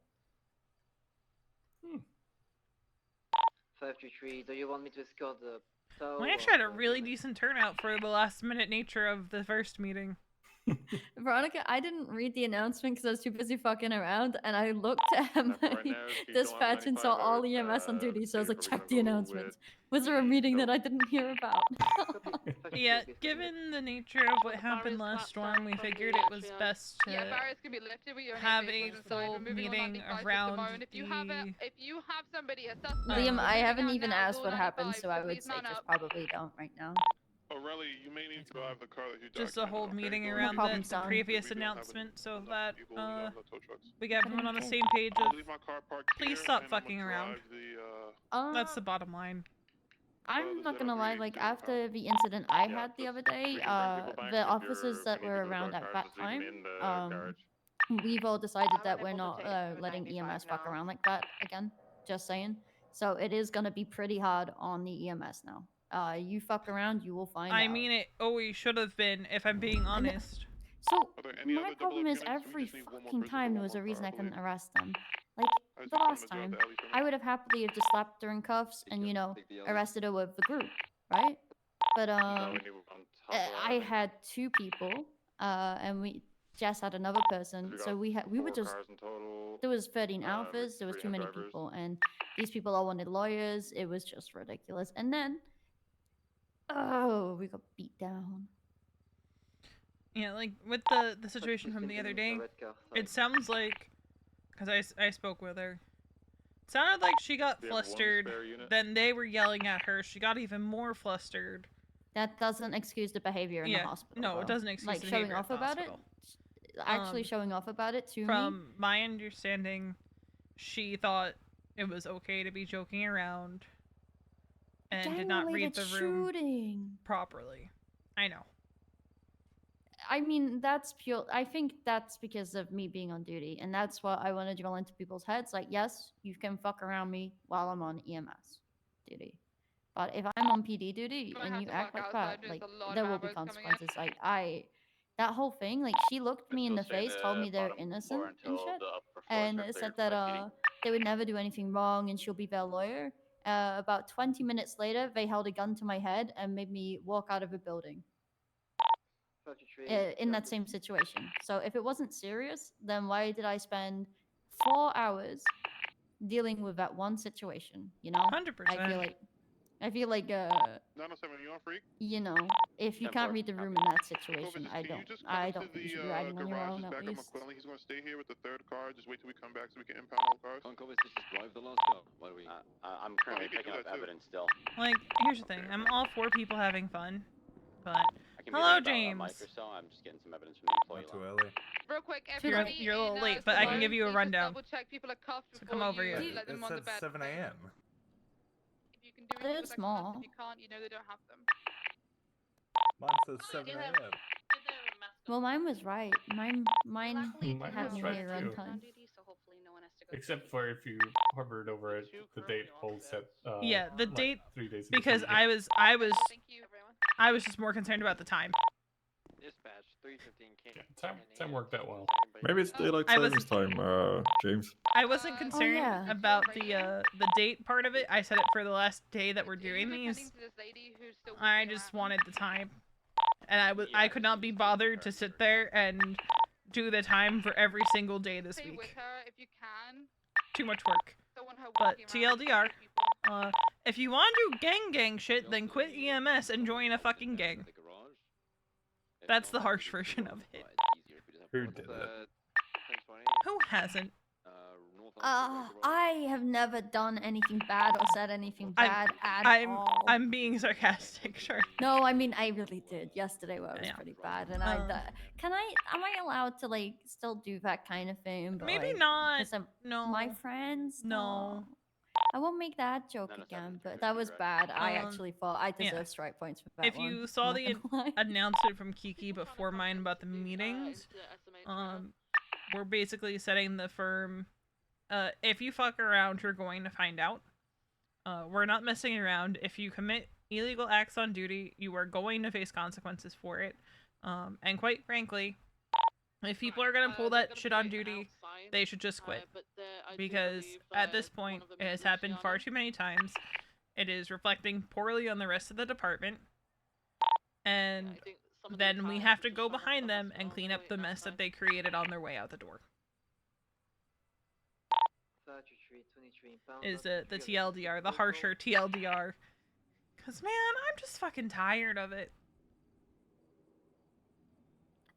523, do you want me to escort the tow? We actually had a really decent turnout for the last minute nature of the first meeting. Veronica, I didn't read the announcement because I was too busy fucking around, and I looked at my dispatch and saw all EMS on duty, so I was like, check the announcements. Was there a meeting that I didn't hear about? Yeah, given the nature of what happened last storm, we figured it was best to have a full meeting around Liam, I haven't even asked what happened, so I would say just probably don't right now. O'Reilly, you may need to drive the car that you just a whole meeting around the previous announcement so that we get everyone on the same page of please stop fucking around. That's the bottom line. I'm not gonna lie, like after the incident I had the other day, the officers that were around at that time, we've all decided that we're not letting EMS fuck around like that again. Just saying. So it is gonna be pretty hard on the EMS now. You fuck around, you will find out. I mean, it always should have been, if I'm being honest. So, my problem is every fucking time there was a reason I couldn't arrest them. Like, the last time, I would have happily have just slapped her in cuffs and, you know, arrested her with the group, right? But, I had 2 people, and Jess had another person, so we were just, there was 13 alphas, there was too many people, and these people all wanted lawyers, it was just ridiculous. And then, oh, we got beat down. Yeah, like, with the situation from the other day, it sounds like, because I spoke with her, it sounded like she got flustered, then they were yelling at her, she got even more flustered. That doesn't excuse the behavior in the hospital. No, it doesn't excuse the behavior showing off about it. Actually showing off about it to me. From my understanding, she thought it was okay to be joking around and did not read the room properly. I know. I mean, that's pure. I think that's because of me being on duty, and that's what I want to drill into people's heads. Like, yes, you can fuck around me while I'm on EMS duty, but if I'm on PD duty and you act like that, like there will be consequences. Like that whole thing, like she looked me in the face, told me they're innocent and shit, and said that they would never do anything wrong and she'll be their lawyer. About 20 minutes later, they held a gun to my head and made me walk out of a building. In that same situation. So if it wasn't serious, then why did I spend 4 hours dealing with that one situation? You know, 100%. I feel like you know, if you can't read the room in that situation, I don't think you should be riding on your own at least. He's going to stay here with the 3rd car. Just wait till we come back so we can impound all cars. I'm currently picking up evidence still. Like, here's the thing. I'm all for people having fun, but hello, James. I'm just getting some evidence from the employee. Not too early. Real quick, you're a little late, but I can give you a rundown. Double-check people are cuffed so come over here. It said 7 a.m. If you can do it, it's small. If you can't, you know they don't have them. Mine says 7 a.m. Well, mine was right. Mine had me here on time. Except for if you hovered over it, the date holds at yeah, the like date 3 days. because I was just more concerned about the time. Dispatch 3:15. Yeah, time worked out well. Maybe it's daylight savings time, James. I wasn't concerned about the date part of it. I said it for the last day that we're doing these. I just wanted the time, and I could not be bothered to sit there and do the time for every single day this week. Too much work. But TLDR, if you want to do gang shit, then quit EMS and join a fucking gang. That's the harsh version of it. Who did it? Who hasn't? I have never done anything bad or said anything bad at all. I'm being sarcastic, sure. No, I mean I really did. Yesterday was pretty bad, and am I allowed to like still do that kind of thing? But, maybe like, not. No. My friends. No. I won't make that joke again, but that was bad. I actually thought I deserve strike points for that. If you saw the announcement from Kiki before mine about the meetings, we're basically setting the firm. If you fuck around, you're going to find out. We're not messing around. If you commit illegal acts on duty, you are going to face consequences for it. And quite frankly, if people are gonna pull that shit on duty, they should just quit. Because at this point, it has happened far too many times. It is reflecting poorly on the rest of the department. And then we have to go behind them and clean up the mess that they created on their way out the door. Is the TLDR, the harsher TLDR. Cause man, I'm just fucking tired of it.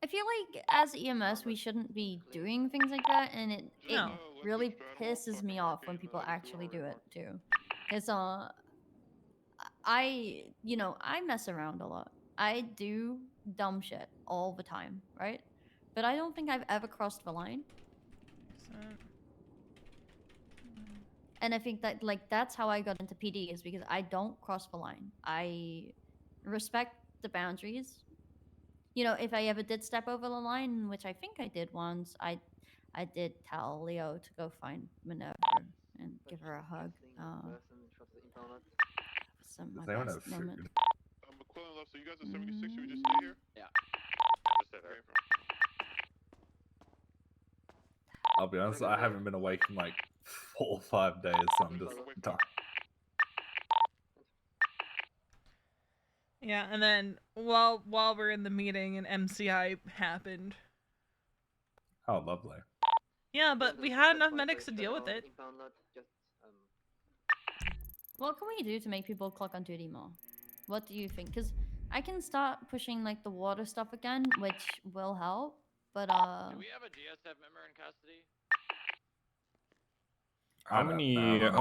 I feel like as EMS, we shouldn't be doing things like that, and it really pisses me off when people actually do it too. Cause I mess around a lot. I do dumb shit all the time, right? But I don't think I've ever crossed the line. And I think that that's how I got into PD, is because I don't cross the line. I respect the boundaries. You know, if I ever did step over the line, which I think I did once, I did tell Leo to go find Minerva and give her a hug. Some my best moment. McQuillan left, so you guys are 76, should we just stay here? Yeah. Just stay there. I'll be honest, I haven't been awake in like 4 or 5 days, so I'm just done. Yeah, and then while we're in the meeting, an MCI happened. Oh, lovely. Yeah, but we had enough medics to deal with it. What can we do to make people clock on duty more? What do you think? Because I can start pushing like the water stuff again, which will help. But Do we have a DSF member in custody? How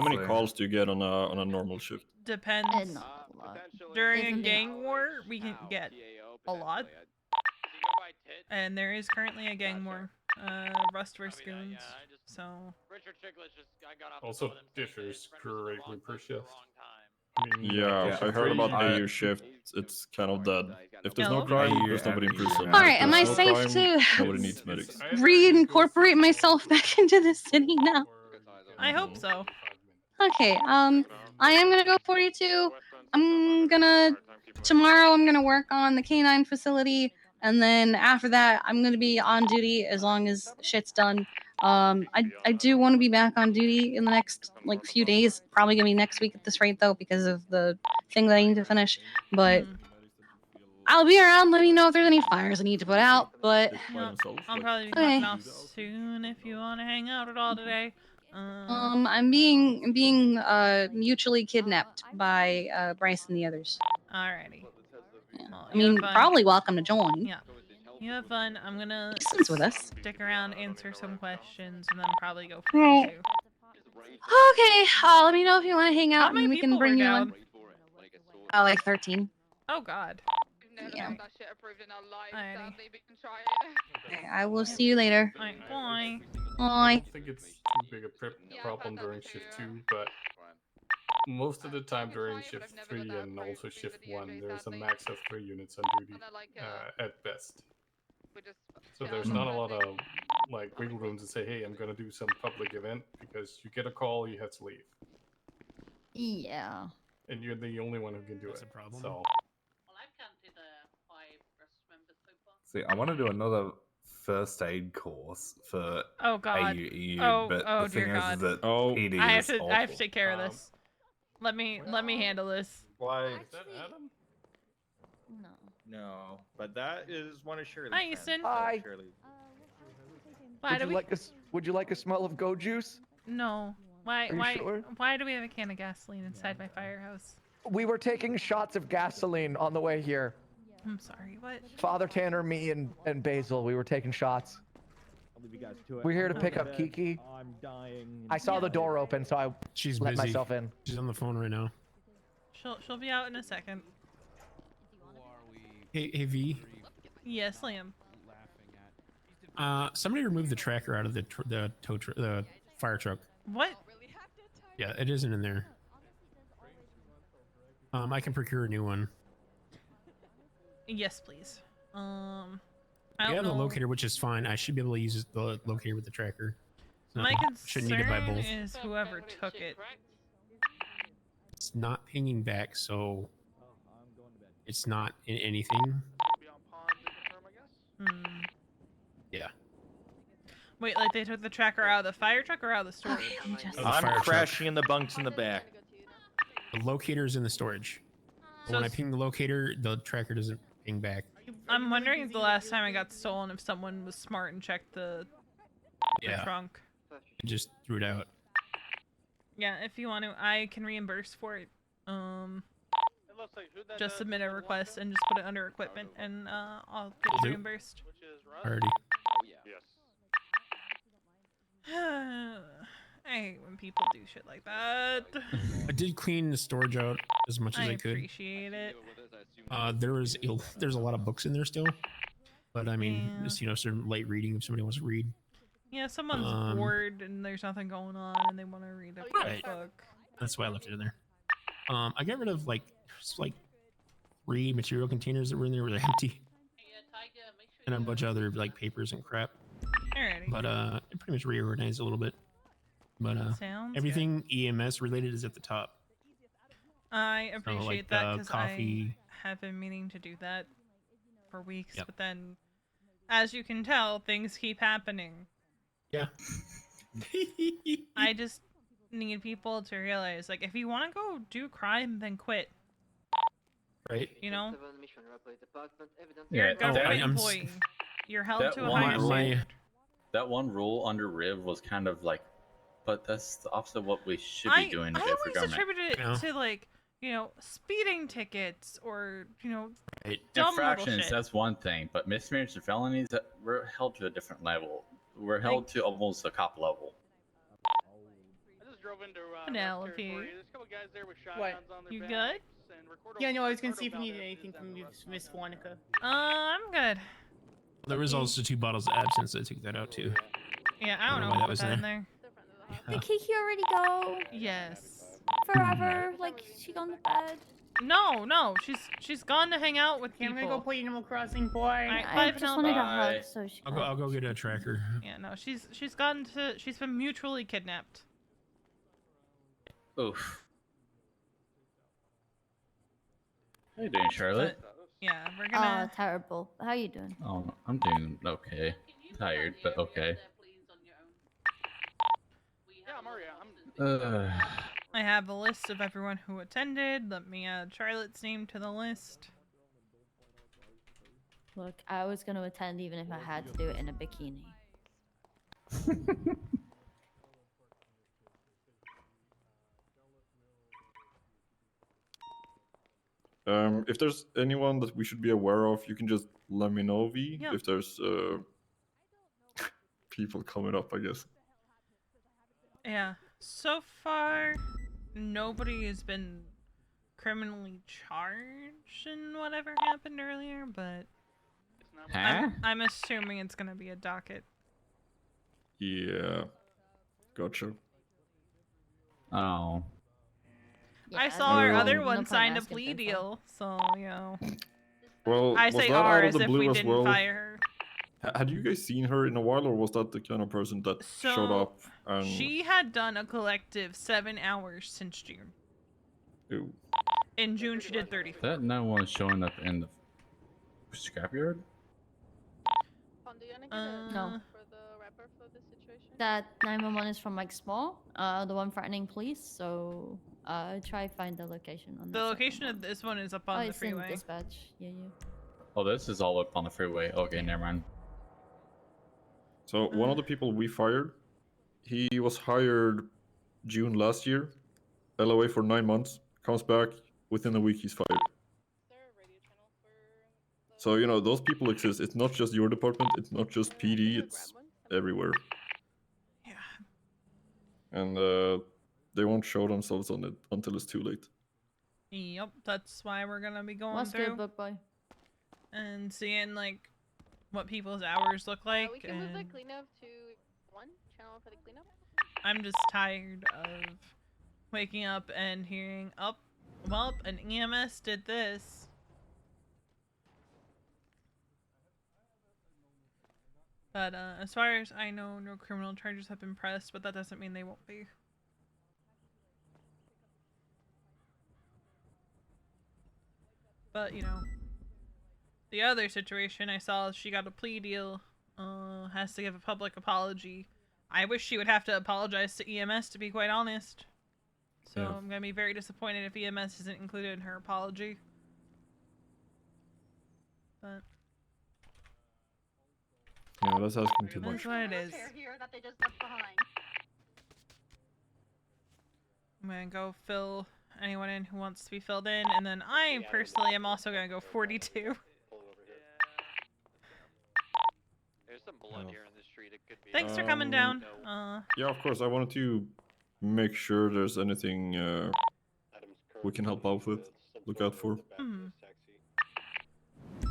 many calls do you get on a normal shift? Depends. During a gang war, we can get a lot. And there is currently a gang war. Rust vs. Goons. So. Also differs greatly per shift. Yeah, I heard about AU shift. It's kind of dead. If there's no crime, there's nobody in prison. Alright, am I If there's no safe crime, to nobody needs medics. reincorporate myself back into the city now? I hope so. Okay, I am gonna go 42. Tomorrow I'm gonna work on the K9 facility, and then after that I'm gonna be on duty as long as shit's done. I do want to be back on duty in the next few days. Probably gonna be next week at this rate though, because of the thing that I need to finish. But I'll be around. Let me know if there's any fires I need to put out. But I'll probably be popping off soon if you want to hang out at all today. I'm being mutually kidnapped by Bryce and the others. Alrighty. Yeah. Well, I mean, probably welcome to join. Yeah. You have fun. I'm gonna Distance with us. stick around, answer some questions, and then probably go for Right. you. Okay, let me know if you want to hang out, and we can bring you in. Like 13. Oh God. Yeah. Alrighty. Okay, I will see you later. Alright, bye. Bye. I think it's too big a problem during shift 2, but most of the time during shift 3 and also shift 1, there's a max of 3 units on duty at best. So there's not a lot of wiggle room to say, hey, I'm gonna do some public event, because you get a call, you have to leave. Yeah. And you're the only one who can do it. So. See, I want to do another first aid course for Oh God. AUE, but the thing is that PD I is awful. have to take care of this. Let me handle this. Why? Is that Adam? No. No, but that is one of Shirley's Hi, friends. Easton. Hi. Shirley. Would you like a smell of go juice? No. Why? Are you sure? Why do we have a can of gasoline inside my firehouse? We were taking shots of gasoline on the way here. I'm sorry. What? Father Tanner, me, and Basil. We were taking shots. I'll leave you guys to it. We're here to pick up Kiki. I'm dying. I saw the door open, so I She's let busy. myself in. She's on the phone right now. She'll be out in a second. Hey V. Yes, Liam. Somebody remove the tracker out of the fire truck. What? Yeah, it isn't in there. I can procure a new one. Yes, please. I I don't have the know. locator, which is fine. I should be able to use the locator with the tracker. So My shouldn't need to buy concern both. is whoever took it. It's not pinging back, so it's not in anything. Yeah. Wait, like they took the tracker out of the fire truck or out of the storage? Oh, the I'm fire crashing in the bunks in the back. The locator's in the storage. But when I ping the locator, the tracker doesn't ping back. I'm wondering if the last time I got stolen, if someone was smart and checked the trunk. I just threw it out. Yeah, if you want to, I can reimburse for it. Just submit a request and just put it under equipment, and I'll get Will do. reimbursed. Alrighty. Yes. I hate when people do shit like that. I did clean the storage out as much as I could. Appreciate it. There's a lot of books in there still, but I mean, just some light reading if somebody wants to read. Yeah, someone's bored and there's nothing going on and they want to read a Right. book. That's why I left it in there. I got rid of like 3 material containers that were in there were empty, and a bunch of other like papers and crap. Alrighty. But it pretty much reorganized a little bit. But Sounds everything EMS related is at the top. I appreciate that because coffee. I have been meaning to do that for weeks, but then, as you can tell, things keep happening. Yeah. I just need people to realize, like, if you want to go do crime, then quit. Right. You know? Yeah, You're a government employee. You're held to a higher standard. That one rule under Riv was kind of like, but that's the opposite of what we should be doing I for always government. attributed it to, like, speeding tickets or, dumb Infractions, little shit. that's one thing, but misdemeanors and felonies, we're held to a different level. We're held to almost a cop level. I just drove into Penelope. There's a couple guys there with What? shotguns on their You backs good? and Ricardo- Yeah, no, I was gonna see if you needed anything from you, Miss Veronica. I'm good. There was also 2 bottles of absinthe. I took that out too. Yeah, I don't know why what that was in there. there. Did Kiki already go? Yes. Forever? Like, she gone to bed? No, she's gone to hang out with I'm people. gonna go play Animal Crossing, boy. I just wanted a hug, so she I'll go get a tracker. Yeah, no, she's been mutually kidnapped. Oof. How you doing, Charlotte? Yeah, we're gonna. Oh, terrible. How you doing? Oh, I'm doing okay. Tired, but okay. I have a list of everyone who attended. Let me add Charlotte's name to the list. Look, I was going to attend even if I had to do it in a bikini. If there's anyone that we should be aware of, you can just let me know, V. Yeah. If there's people coming up, I guess. Yeah. So far, nobody has been criminally charged in whatever happened earlier, but I'm assuming it's gonna be a docket. Yeah. Gotcha. Oh. I saw our other one signed a plea deal, so Well, I was say that out R of as the if blue we as didn't well? fire her. Had you guys seen her in a while, or was that the kind of person that showed up and... She had done a collective 7 hours since June. Ew. In June, she did 30. Is that no one showing up in the scrapyard? No. That 911 is from Mike Small, the one threatening police, so try find the location on The location of this one is up on the it's in freeway. dispatch. Yeah. Oh, this is all up on the freeway. Okay, never mind. So one of the people we fired, he was hired June last year, LOA for 9 months, comes back, within a week he's fired. So, those people exist. It's not just your department, it's not just PD, it's everywhere. Yeah. And they won't show themselves on it until it's too late. Yep, that's why we're gonna be going What's through good, book boy? and seeing like what people's hours look like. We can move the and cleanup to 1 channel for the cleanup. I'm just tired of waking up and hearing, well, an EMS did this. But as far as I know, no criminal charges have been pressed, but that doesn't mean they won't be. But, you know, the other situation I saw, she got a plea deal, has to give a public apology. I wish she would have to apologize to EMS, to be quite honest. So Yeah. I'm going to be very disappointed if EMS isn't included in her apology. But Yeah, that's asking too that's much. what it is. Here that they just left behind. I'm going to go fill anyone in who wants to be filled in, and then I personally am also going to go 42. There's some blood here in the street. It could be. Thanks for coming down. Yeah, of course. I wanted to make sure there's anything we can help out with. Look out for.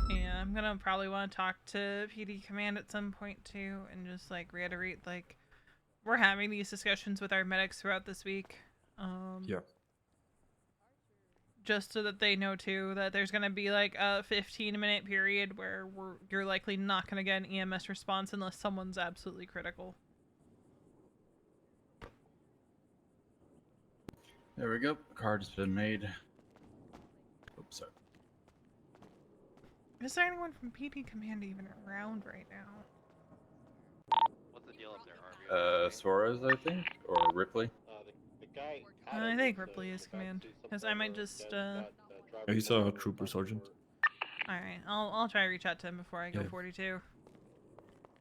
Yeah, I'm gonna probably want to talk to PD Command at some point too, and just like reiterate, like, we're having these discussions with our medics throughout this week. Yeah. Just so that they know too that there's gonna be like a 15-minute period where you're likely not gonna get an EMS response unless someone's absolutely critical. There we go. Card's been made. Oops, sorry. Is there anyone from PD Command even around right now? What's the deal up there, Harvey? Suarez, I think, or Ripley. The guy. I think Ripley is command, because I might just He's a trooper sergeant. All right, I'll try to reach out to him before I go Yeah. 42.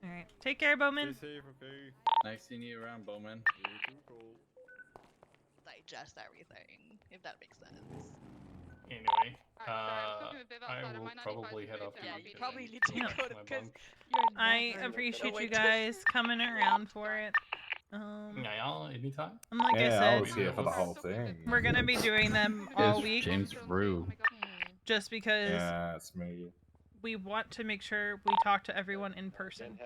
All right, take care, Bowman. Stay safe, okay? Nice seeing you around, Bowman. Digest everything, if that makes sense. Anyway, I will probably head off. Yeah, you probably need to Yeah. go to because I appreciate you guys coming around for it. Yeah, anytime. And like I I said, was here for the whole thing. we're gonna be doing them all It's week, James Rue. just because Yeah, it's me. we want to make sure we talk to everyone in person.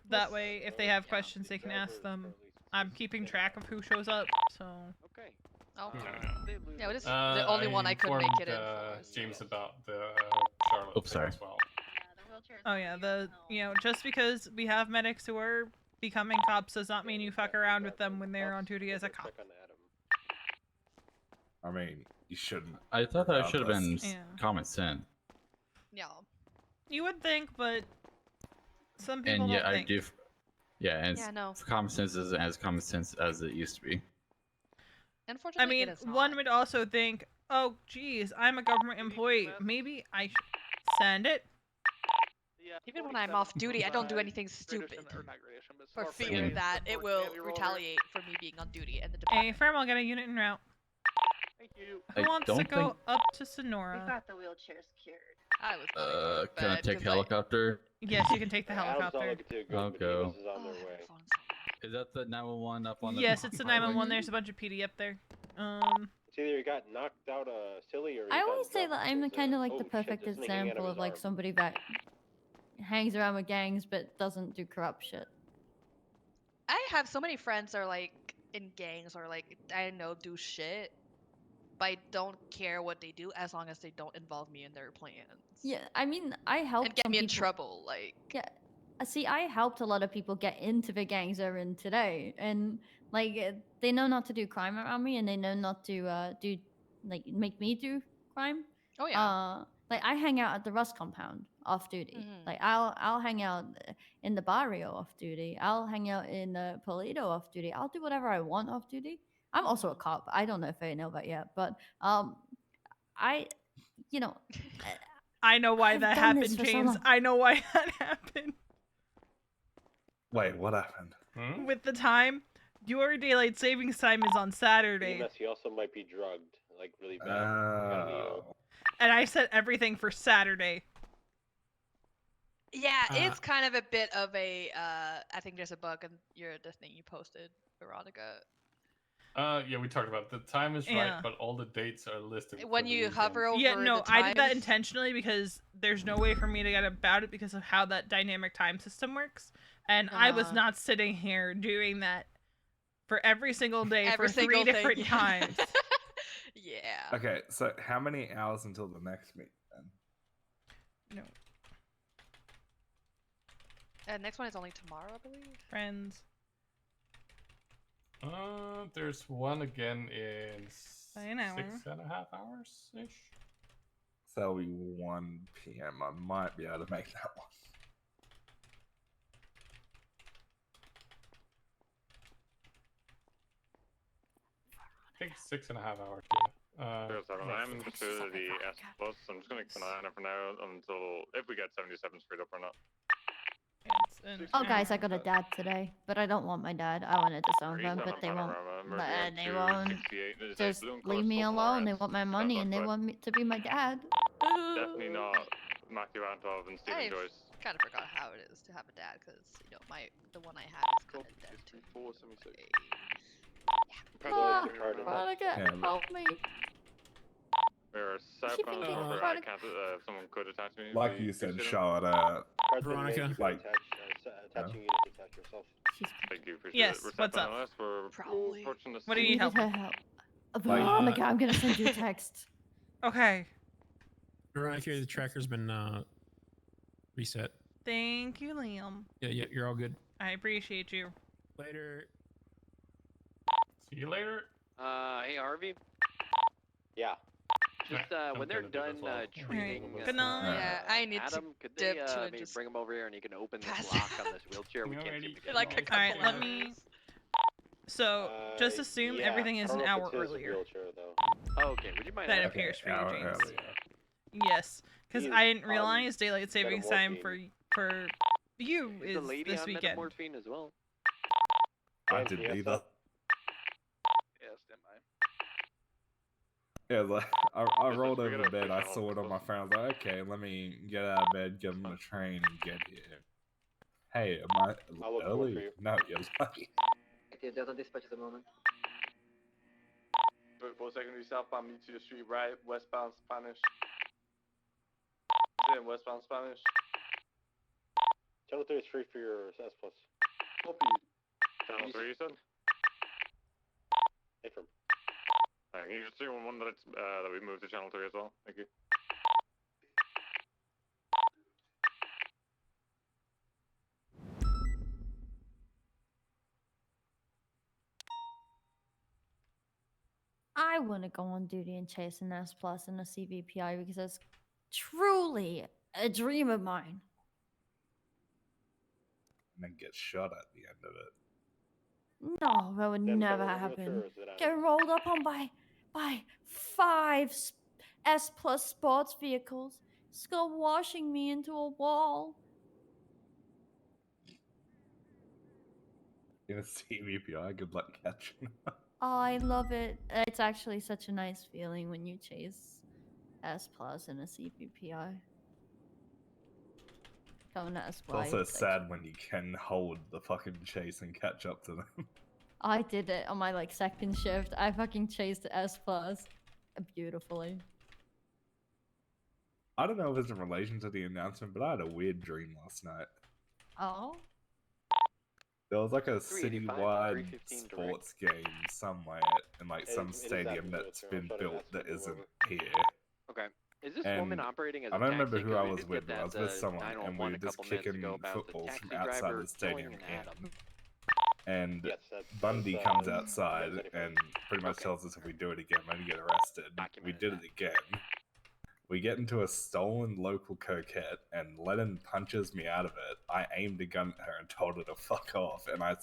That way, if they have questions, they can ask them. I'm keeping track of who shows up, so. Okay. Oh, yeah, this is the only one I could make it in. informed, For, so James yeah. about the Charlotte Oops, thing sorry. as well. Oh yeah, just because we have medics who are becoming cops does not mean you fuck around with them when they're on duty as a cop. I mean, you shouldn't. I thought that should have been regardless. common sense. Yeah. You would think, but some people And yeah, don't I think. do. Yeah, and Yeah, no. common sense isn't as common sense as it used to be. Unfortunately, I mean, it is not. one would also think, oh, geez, I'm a government employee. Maybe I should send it. Even when I'm off duty, I don't do anything stupid. For fear Mm. that it will retaliate for me being on duty and the Hey, department. firm, I'll get a unit en route. Thank you. Who I wants to don't go think- up to Sonora? We got the wheelchair secured. I was Can I bed take 'cause I- helicopter? Yes, you can take the helicopter. I'll go. Oh, my phone's Is that the 911 up on the? Yes, it's the highway? 911. There's a bunch of PD up there. It's either you got knocked out silly or. I always say that I'm kind of like the perfect example of like somebody that hangs around with gangs but doesn't do corrupt shit. I have so many friends that are like in gangs or like I know do shit, but I don't care what they do as long as they don't involve me in their plans. Yeah, I mean, I helped And get some me in people- trouble, like. Yeah, see, I helped a lot of people get into the gangs they're in today, and like they know not to do crime around me, and they know not to do like make me do crime. Oh yeah. Like I hang out at the Rust compound off duty. Mhm. Like I'll hang out in the barrio off duty. I'll hang out in Polito off duty. I'll do whatever I want off duty. I'm also a cop. I don't know if they know that yet, but I, you know. I know why I've that done this happened, for so James. long. I know why that happened. Wait, what happened? With the time, your daylight savings time is on Saturday, EMS, he also might be drugged, like really bad. Gotta be, and I set everything for Saturday. Yeah, it's kind of a bit of a. I think there's a bug in the thing you posted, Veronica. Yeah, we talked about it. The time is Yeah. right, but all the dates are listed. When for the you weekend. hover over Yeah, no, the I did that times- intentionally because there's no way for me to get about it because of how that dynamic time system works. And I was not sitting here doing that for every single day Every for single 3 thing, different yeah. times. Yeah. Okay, so how many hours until the next meet then? No. Next one is only tomorrow, I believe. Friends. There's one again in By an hour. 6.5 hours ish. that'll be 1 p.m. I might be able to make that one. I think 6.5 hours. I'm just through the S plus. I'm just gonna keep an eye on it for now until if we get 77 straight up or not. Oh, guys, I got a dad today, but I don't want my dad. I want to disown them, but they won't. But they won't just leave me alone. They want my money, and they want me to be my dad. Definitely not Matthew Antov and Stephen I Joyce. kind of forgot how it is to have a dad, because you know the one I have is kind of dead too. Veronica, help me. We're Keeping southbound me over. I Veronica. can't. Someone could attach me. Like you said, Charlotte. Veronica. Like, attaching you to attach yourself. Thank you. Appreciate Yes, it. We're what's up? southbound west. We're approaching the. What do you need help? Veronica, I'm gonna send you a text. Okay. Veronica, the tracker's been reset. Thank you, Liam. Yeah, you're all good. I appreciate you. Later. See you later. Hey Harvey. Yeah. Just when they're done treating Good night. Yeah, I need Adam, to could dip they to and maybe just bring him over here and he can open pass this lock on this wheelchair? We can't seem to get like a it. couple Alright, let hours. me. So, just assume Yeah, everything I is don't an know if hour it's his earlier. wheelchair, though. Okay, would you mind That asking? appears for you, hour James. earlier. Yes, because I didn't He's realize daylight savings time morphine. for you Is the is lady this on weekend. metamorphine as well? I didn't either. Yeah, stand by. Yeah, like, I rolled over to bed, I saw it on my phone, I was like, okay, let me get out of bed, give him a train, and get here. Hey, am I I'll look forward early? for you. No, you're lucky. Okay, there's a dispatch at the moment. 34 secondary southbound, meet to your street right, westbound Spanish. Then westbound Spanish. Channel 3 is free for your S plus. Copy. Channel 3, you said? Affirm. Can you just see one that it's that we moved to channel 3 as well? Thank you. I want to go on duty and chase an S plus and a CVPI because that's truly a dream of mine. And then get shot at the end of it. No, that would never happen. Get rolled up on by 5 S plus sports vehicles, skull washing me into a wall. In a CVPI, good luck catching. I love it. It's actually such a nice feeling when you chase S plus in a CVPI. Going at It's also sad when you can hold the fucking chase and catch up to them. I did it on my like second shift. I fucking chased S plus beautifully. I don't know if it's in relation to the announcement, but I had a weird dream last night. Oh? There was like a 385, citywide 315 sports game somewhere in like some It is stadium that that's wheelchair. been I'll try to built ask that you isn't over. here. Okay. Is this And woman operating as a I don't remember taxi? who 'Cause I we was did with, get but I was that, with someone, and we 911 were a just couple minutes kicking ago about the footballs from taxi outside driver the stadium killing an Adam. in. And Yes, that's Bundy comes outside and pretty much tells us if we do it again, we're going to get arrested. We did it again. We get into a stolen local coquette, and Lennon punches me out of it. I aimed a gun at her and told her to fuck off, and I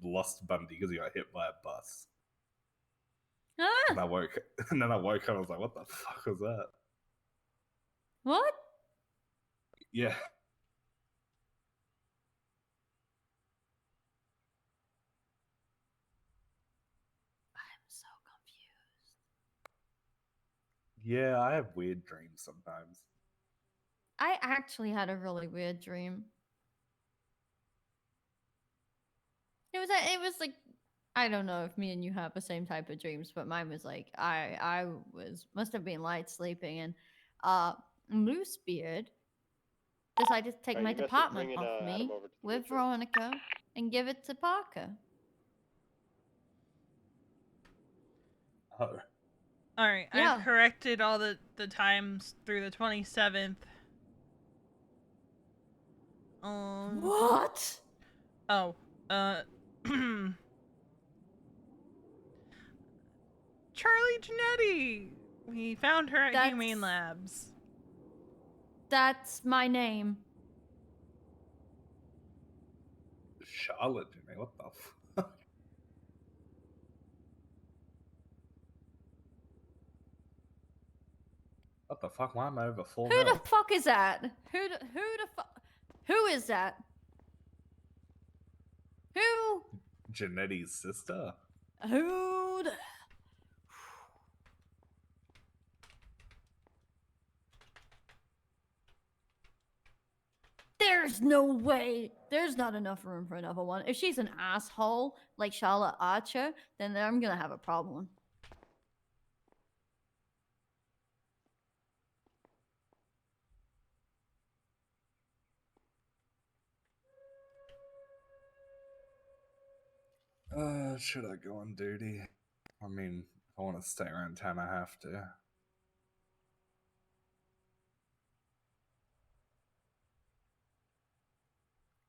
lost Bundy because he got hit by a bus. And I woke, and then I woke up and I was like, what the fuck was that? What? Yeah. I'm so confused. Yeah, I have weird dreams sometimes. I actually had a really weird dream. It was like I don't know if me and you have the same type of dreams, but mine was like I must have been light sleeping and Moosebeard decided to take Alright, my you guys keep department bringing, off Adam me over to the with wheelchair. Veronica and give it to Parker. Oh. Alright, Yeah. I've corrected all the times through the 27th. What? Oh, Charlie Janetti! We found her at Humane Labs. That's my name. Charlotte, Jimmy, what the fuck? What the fuck? Why am I over 4 Who mil? the fuck is that? Who the fuck? Who is that? Who? Janetti's sister? Who the... There's no way. There's not enough room for another one. If she's an asshole like Charlotte Archer, then I'm gonna have a problem. Should I go on duty? I mean, if I want to stay around town, I have to.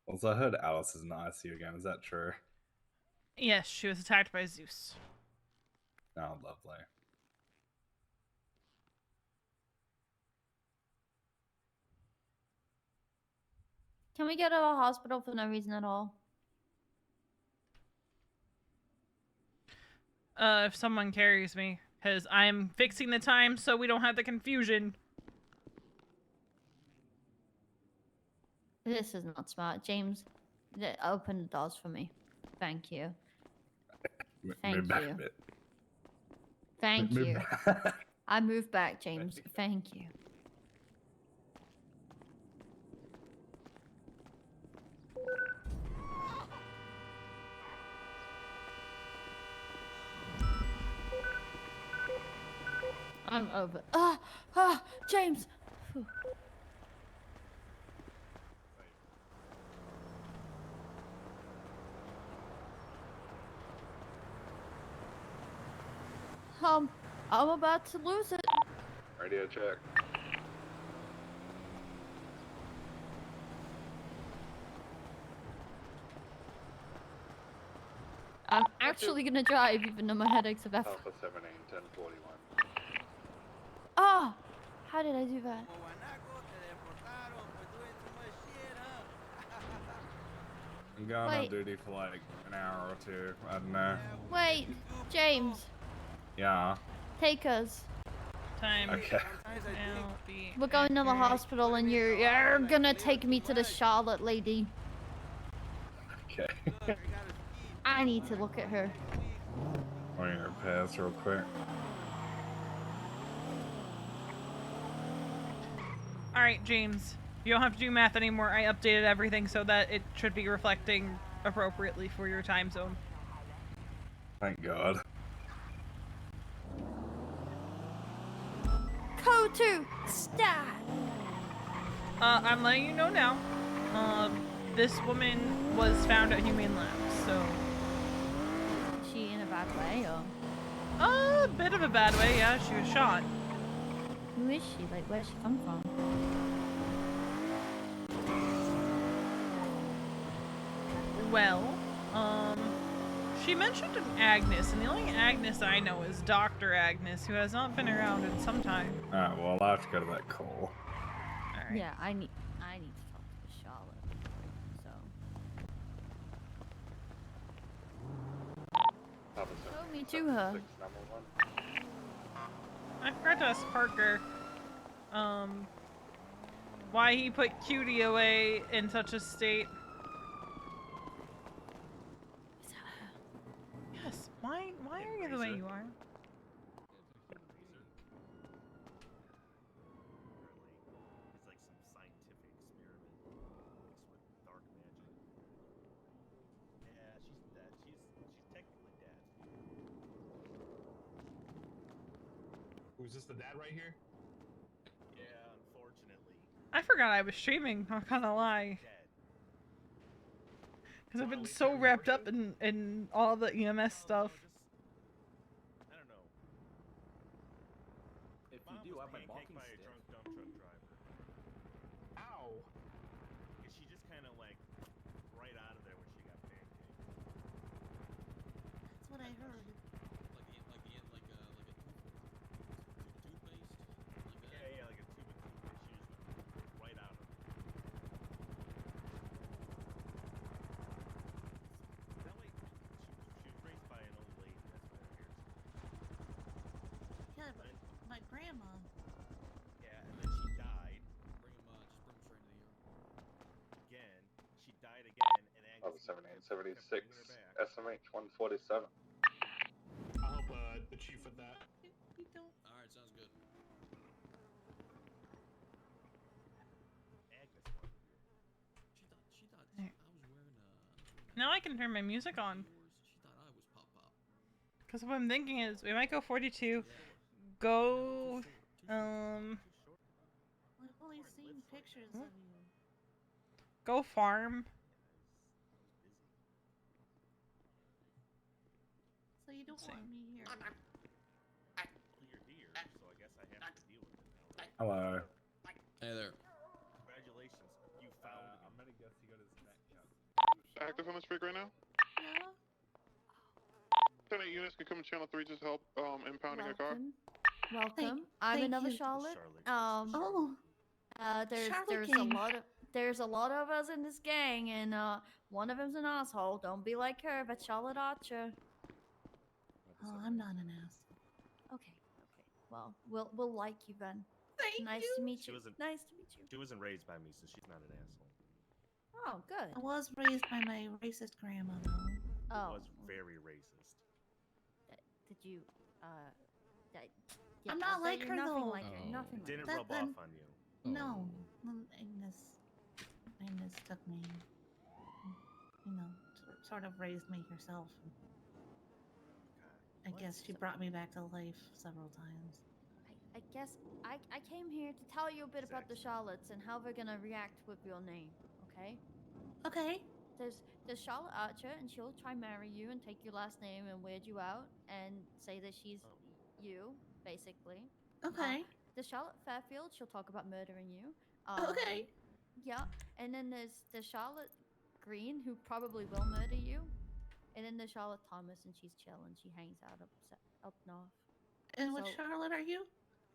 Also, I heard Alice is in the ICU again. Is that true? Yes, she was attacked by Zeus. Oh, lovely. Can we go to a hospital for no reason at all? If someone carries me, because I'm fixing the time so we don't have the confusion. This is not smart. James, open the doors for me. Thank you. Thank Move back you. a bit. Thank Move you. back. I moved back, James. Thank you. I'm over. James. Whew. I'm about to lose it. Radio check. I'm actually gonna drive even though my headaches have Alpha 17, 1041. Oh! How did I do that? I'm going on Wait. duty for like an hour or two. I don't know. Wait, James, Yeah. take us. Time. Okay. We're going to the hospital and you're gonna take me to the Charlotte lady. Okay. I need to look at her. I'm gonna pass real quick. Alright, James. You don't have to do math anymore. I updated everything so that it should be reflecting appropriately for your time zone. Thank God. Code 2, stat! I'm letting you know now. This woman was found at Humane Labs, so... Is she in a bad way, or...? A bit of a bad way, yeah. She was shot. Who is she? Like, where'd she come from? Well, she mentioned an Agnes, and the only Agnes I know is Dr. Agnes, who has not been around in some time. Alright, well, I'll have to go to that call. Alright. Yeah, I need to talk to Charlotte. So... Show me to her. I forgot to ask Parker, why he put Cutie away in such a state. Yes, why are you the way you are? It's like some scientific experiment mixed with dark magic. Yeah, she's dead. She's technically dead. Who's this, the dad right here? Yeah, unfortunately. I forgot I was streaming, not gonna lie. Because I've been so wrapped up in all the EMS stuff. I don't know. If you do, I have my walking by a stick. drunk dump truck driver. Ow! Because she just kind of like right out of there when she got pancaked. That's what I heard. Yeah, like a tube of toothpaste. She just 7876, SMH 147. I'll help the chief with that. Alright, sounds good. She thought I was wearing Now I can turn my music on. She thought I was Pop Pop. Because what I'm thinking is we might go 42, go, I've only seen pictures of you. go farm. So you don't want me here. Well, you're here, so I guess I have to deal with it now. Hello. Hey there. Congratulations, you found me. I'm gonna guess he got his neck cut. Active on this rig right now? Yeah. 10-8 units can come in channel 3, just help impounding a car. Welcome. I'm thank another you. Charlotte. Oh. There's a lot of us in this gang, and one of them's an asshole. Don't be like her, but Charlotte Archer. Oh, I'm not an asshole. Okay. Well, we'll like you then. Nice to meet you. Nice to meet you. She wasn't raised by me, so she's not an asshole. Oh, good. I was raised by my racist grandma, though. Oh. Was very racist. Did you? I'm not like her, nothing though. like her. Nothing like Didn't her. rub off on you. No. Agnes took me, sort of raised me herself. I guess she brought me back to life several times. I guess I came here to tell you a bit about the Charlottes and how they're gonna react with your name. Okay. Okay. There's Charlotte Archer, and she'll try marry you and take your last name and weird you out and say that she's you, basically. Okay. There's Charlotte Fairfield. She'll talk about murdering you. Okay. Yeah. And then there's Charlotte Green, who probably will murder you. And then there's Charlotte Thomas, and she's chill and she hangs out up north. And which Charlotte are you?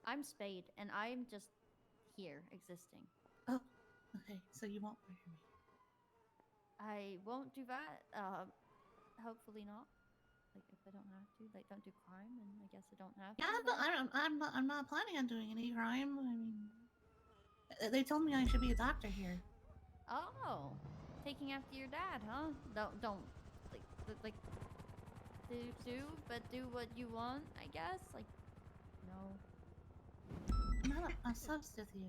I'm Spade, and I'm just here existing. Oh, okay. So you won't murder me. I won't do that. Hopefully not. Like if I don't have to, like don't do crime, and I guess I don't have to. Yeah, but I'm not planning on doing any crime. I mean, they told me I should be a doctor here. Oh, taking after your dad, huh? Don't like do what you want, I guess. Like, no. I'm not obsessed with you.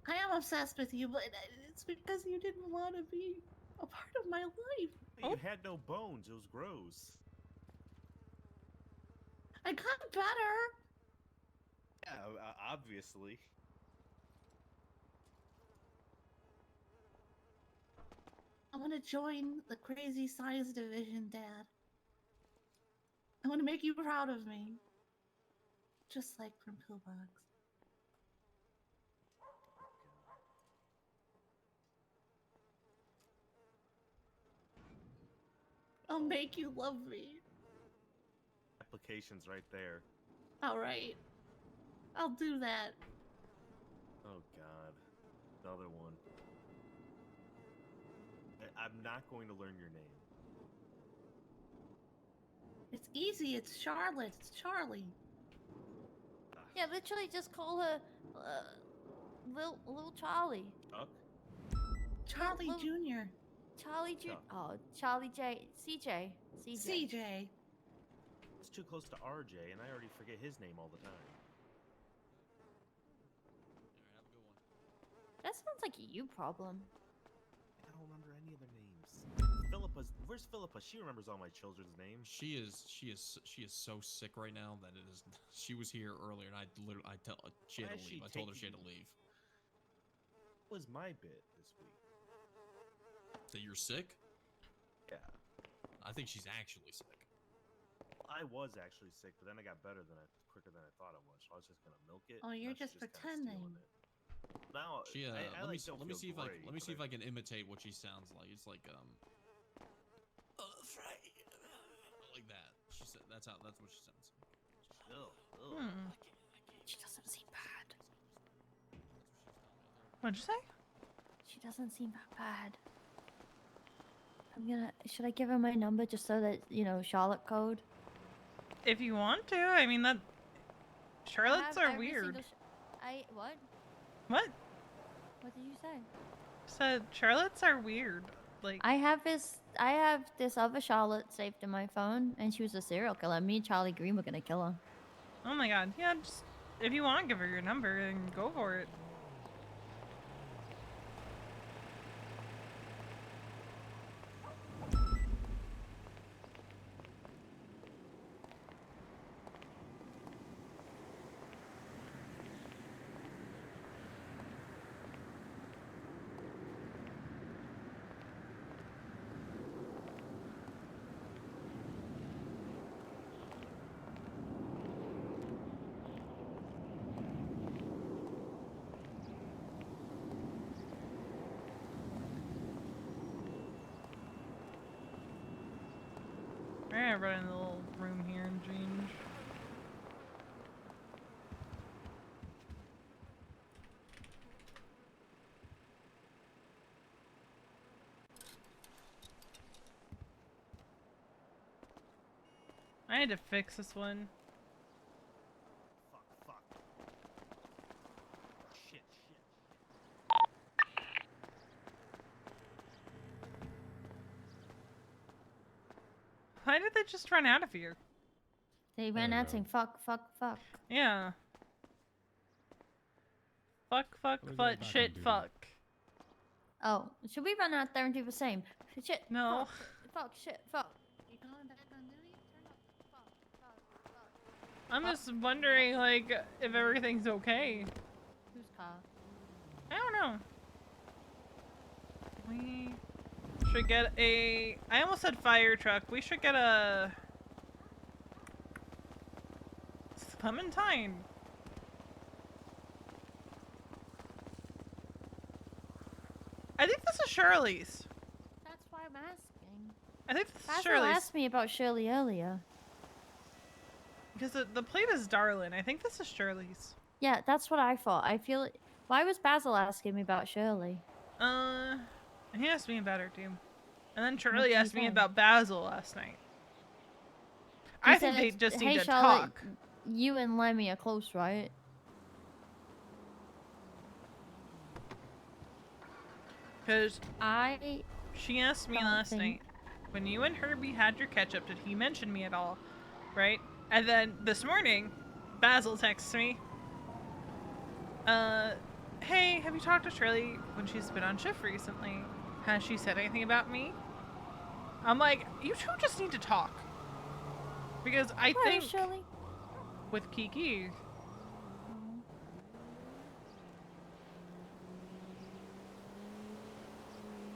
I am obsessed with you, but it's because you didn't want to be a part of my life. You had no bones. It was gross. I got better. Yeah, obviously. I want to join the crazy science division, Dad. I want to make you proud of me. Just like from Pillbox. I'll make you love me. Application's right there. Alright. I'll do that. Oh god. The other one. I'm not going to learn your name. It's easy. It's Charlotte. It's Charlie. Yeah, literally just call her little Charlie. Chuck? Charlie Jr. Charlie Jr. Oh, Charlie J. CJ. CJ. It's too close to RJ, and I already forget his name all the time. That sounds like a you problem. I don't remember any of their names. Where's Philippa? She remembers all my children's names. She is so sick right now that it is. She was here earlier, and she had to leave. I told her she had to leave. What was my bit this week? That you're sick? Yeah. I think she's actually sick. I was actually sick, but then I got better quicker than I thought I was. So I was just gonna milk it. Oh, you're and just pretending. Now, She I let me don't see feel let me great, see if but I can imitate what she sounds like. It's like like that. That's what she sounds like. She doesn't seem bad. What'd you say? She doesn't seem that bad. Should I give her my number just so that, Charlotte code? If you want to, I mean that. Charlottes are weird. What? What? What did you say? said Charlottes are weird. Like I have this other Charlotte saved in my phone, and she was a serial killer. Me and Charlie Green were gonna kill her. oh my god, yeah. Just if you want, give her your number and go for it. We're gonna run in the little room here and change. I had to fix this one. Fuck. Shit. Why did they just run out of here? They ran out saying fuck. Yeah. Fuck, shit, fuck. Oh, should we run out there and do the same? Shit. No. Fuck, shit, fuck. You going back on duty? Turn up. Fuck. I'm just wondering, like, if everything's okay. Whose car? I don't know. We should get a... I almost said fire truck. We should get a... Clementine. I think this is Shirley's. That's why I'm asking. I think this is Basil Shirley's. asked me about Shirley earlier. Because the plate is Darlin. I think this is Shirley's. Yeah, that's what I thought. I feel it. Why was Basil asking me about Shirley? He asked me about her too. And then Shirley did he asked me say? about Basil last night. He I said think they it's- just hey, need to Charlotte, talk. You and Lemmy are close, right? Because I she asked me don't last think- night, when you and Herbie had your ketchup, did he mention me at all? Right? And then this morning, Basil texts me, hey, have you talked to Shirley when she's been on shift recently? Has she said anything about me? I'm like, you two just need to talk. Because I Where think is Shirley? with Kiki,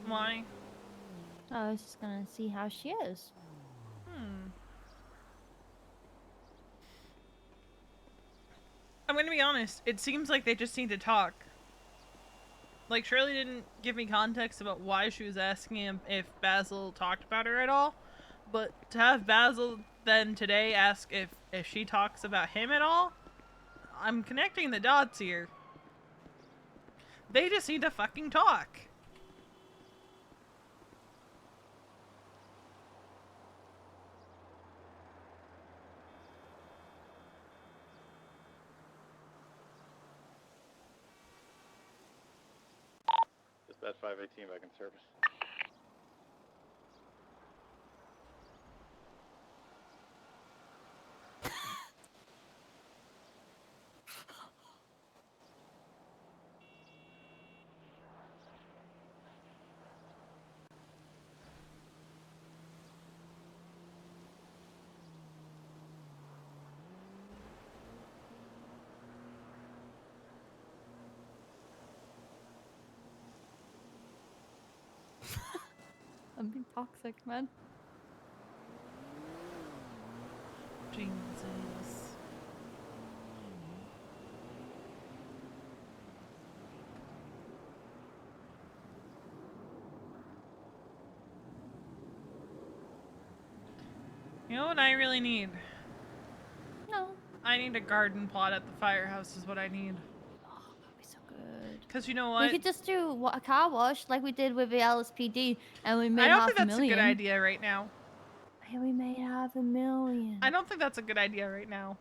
why? I was just gonna see how she is. I'm gonna be honest, it seems like they just need to talk. Like, Shirley didn't give me context about why she was asking him if Basil talked about her at all. But to have Basil then today ask if she talks about him at all, I'm connecting the dots here. They just need to fucking talk. Dispatch 518 back in service. I'm being toxic, man. Jesus. You know what I really need? No. I need a garden plot at the firehouse is what I need. Oh, that'd be so good. Because you know We what? could just do a car wash like we did with the LSPD, and we made I don't half think a that's million. a good idea right now. Hey, we made $500,000. I don't think that's a good idea right now.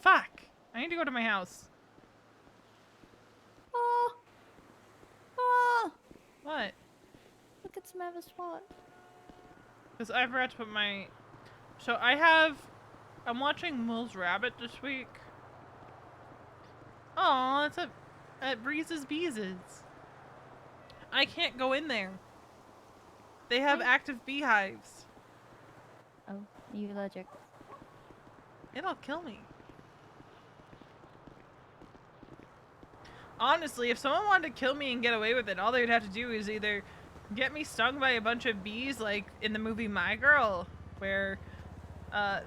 Fuck. I need to go to my house. Oh. Oh! What? Look at Samantha's spot. Because I forgot to put my... So I'm watching Mole's Rabbit this week. Oh, it's at Breeze's Beeses. I can't go in there. They have active beehives. Oh, are you allergic? It'll kill me. Honestly, if someone wanted to kill me and get away with it, all they'd have to do is either get me stung by a bunch of bees, like in the movie My Girl, where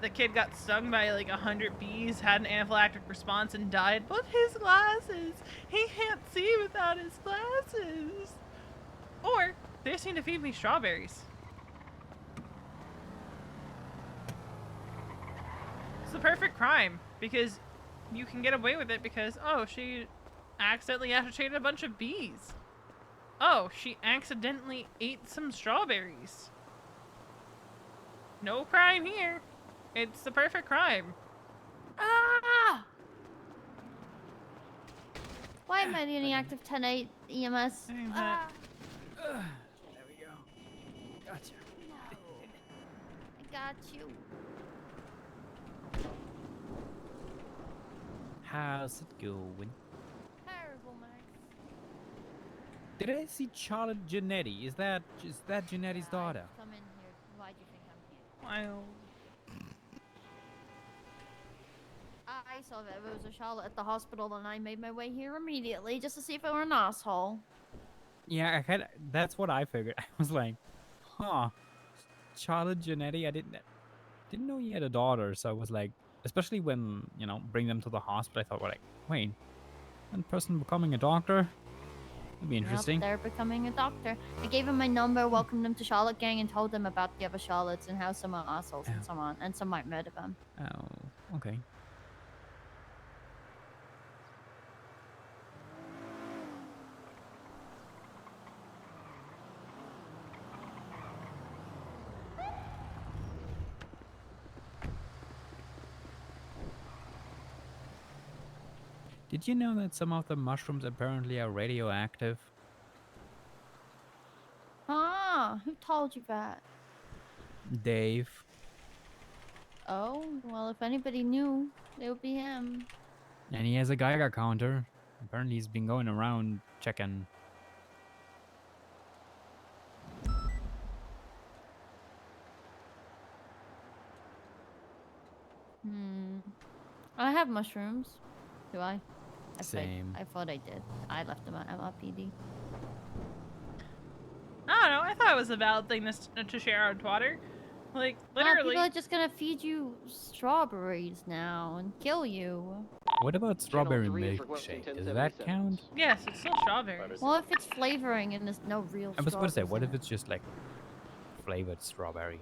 the kid got stung by like 100 bees, had an anaphylactic response, and died. But his glasses! He can't see without his glasses! Or they just need to feed me strawberries. It's the perfect crime, because you can get away with it because, oh, she accidentally agitated a bunch of bees. Oh, she accidentally ate some strawberries. No crime here. It's the perfect crime. Ah! Why am I needing active 10-8 EMS? Ah! There we go. Gotcha. I got you. How's it going? Terrible, Max. Did I see Charlotte Janetti? Is that Janetti's daughter? Come in here. Why do you think I'm here? Wow. I saw that there was a Charlotte at the hospital, and I made my way here immediately just to see if I were an asshole. Yeah, that's what I figured. I was like, huh, Charlotte Janetti. I didn't know he had a daughter, so I was like, especially when bring them to the hospital. I thought, well, like, wait, one person becoming a doctor. That'd be interesting. Yep, they're becoming a doctor. I gave him my number, welcomed them to Charlotte Gang, and told them about the other Charlottes and how some are assholes and some might murder them. Oh, okay. Did you know that some of the mushrooms apparently are radioactive? Ah, who told you that? Dave. Oh, well, if anybody knew, it would be him. And he has a Geiger counter. Apparently he's been going around checking. I have mushrooms. Do I? Same. I thought I did. I left them at MRPD. I don't know. I thought it was a valid thing to share on Twitter. Like, literally. People are just gonna feed you strawberries now and kill you. What about strawberry milkshake? Does that count? Yes, it's still strawberry. Well, if it's flavoring and there's no real I was about to say, strawberries what in if it's just like flavored strawberry?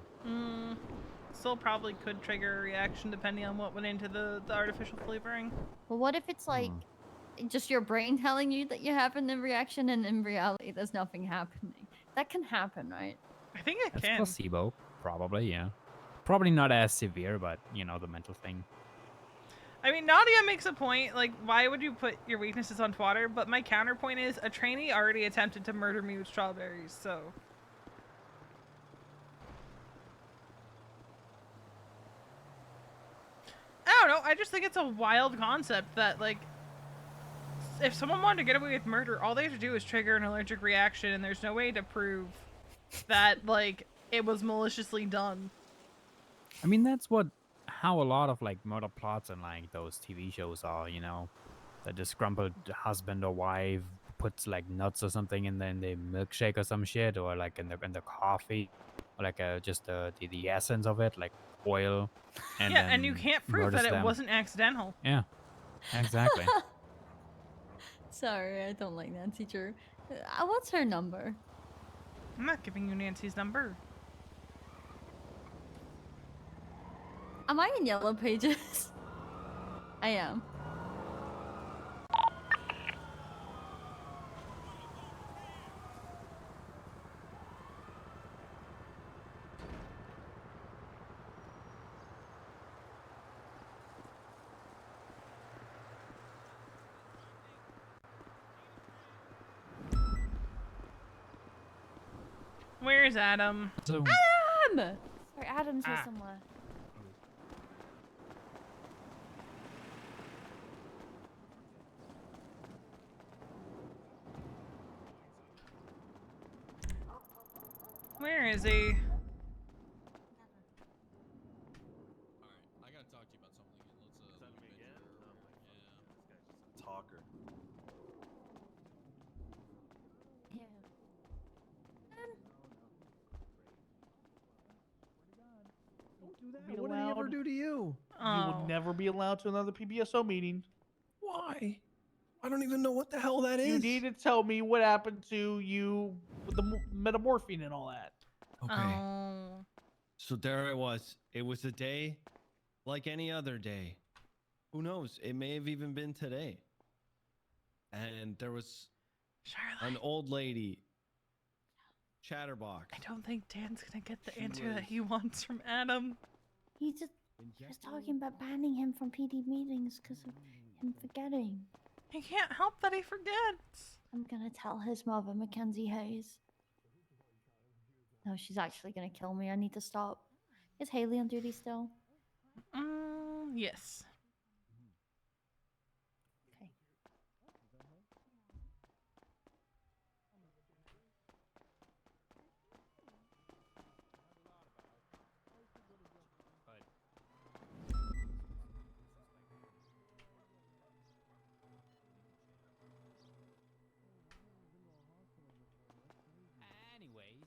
Still probably could trigger a reaction depending on what went into the artificial flavoring. Well, what if it's like just your brain telling you that you're having a reaction and in reality there's nothing happening? That can happen, right? I think it That's can. placebo, probably, yeah. Probably not as severe, but the mental thing. I mean, Nadia makes a point, like, why would you put your weaknesses on Twitter? But my counterpoint is, a trainee already attempted to murder me with strawberries, so... I don't know, I just think it's a wild concept that, like, if someone wanted to get away with murder, all they have to do is trigger an allergic reaction, and there's no way to prove that, like, it was maliciously done. I mean, that's how a lot of like murder plots and like those TV shows are, the disgruntled husband or wife puts like nuts or something in the milkshake or some shit, or like in the coffee, or like just the essence of it, like oil. And yeah, and you can't prove that it wasn't accidental. Yeah, exactly. Sorry, I don't like Nancy Drew. What's her number? I'm not giving you Nancy's number. Am I in Yellow Pages? I am. Where's Adam? Adam! Sorry, Adam's here somewhere. Where is he? Alright, I gotta talk to you about something again. Let's Is that me again? Oh my god. This guy's just a talker. Yeah. What did he ever do to you? Oh. You will never be allowed to another PBSO meeting. Why? I don't even know what the hell that is. You need to tell me what happened to you with the metamorphine and all that. Okay. Oh. So there I was. It was a day like any other day. Who knows? It may have even been today. And there was an old lady, Chatterbox. I don't think Dan's gonna get the answer that he wants from Adam. He was talking about banning him from PD meetings because of him forgetting. He can't help that he forgets. I'm gonna tell his mother, Mackenzie Hayes. No, she's actually gonna kill me. I need to stop. Is Haley on duty still? Yes. Okay.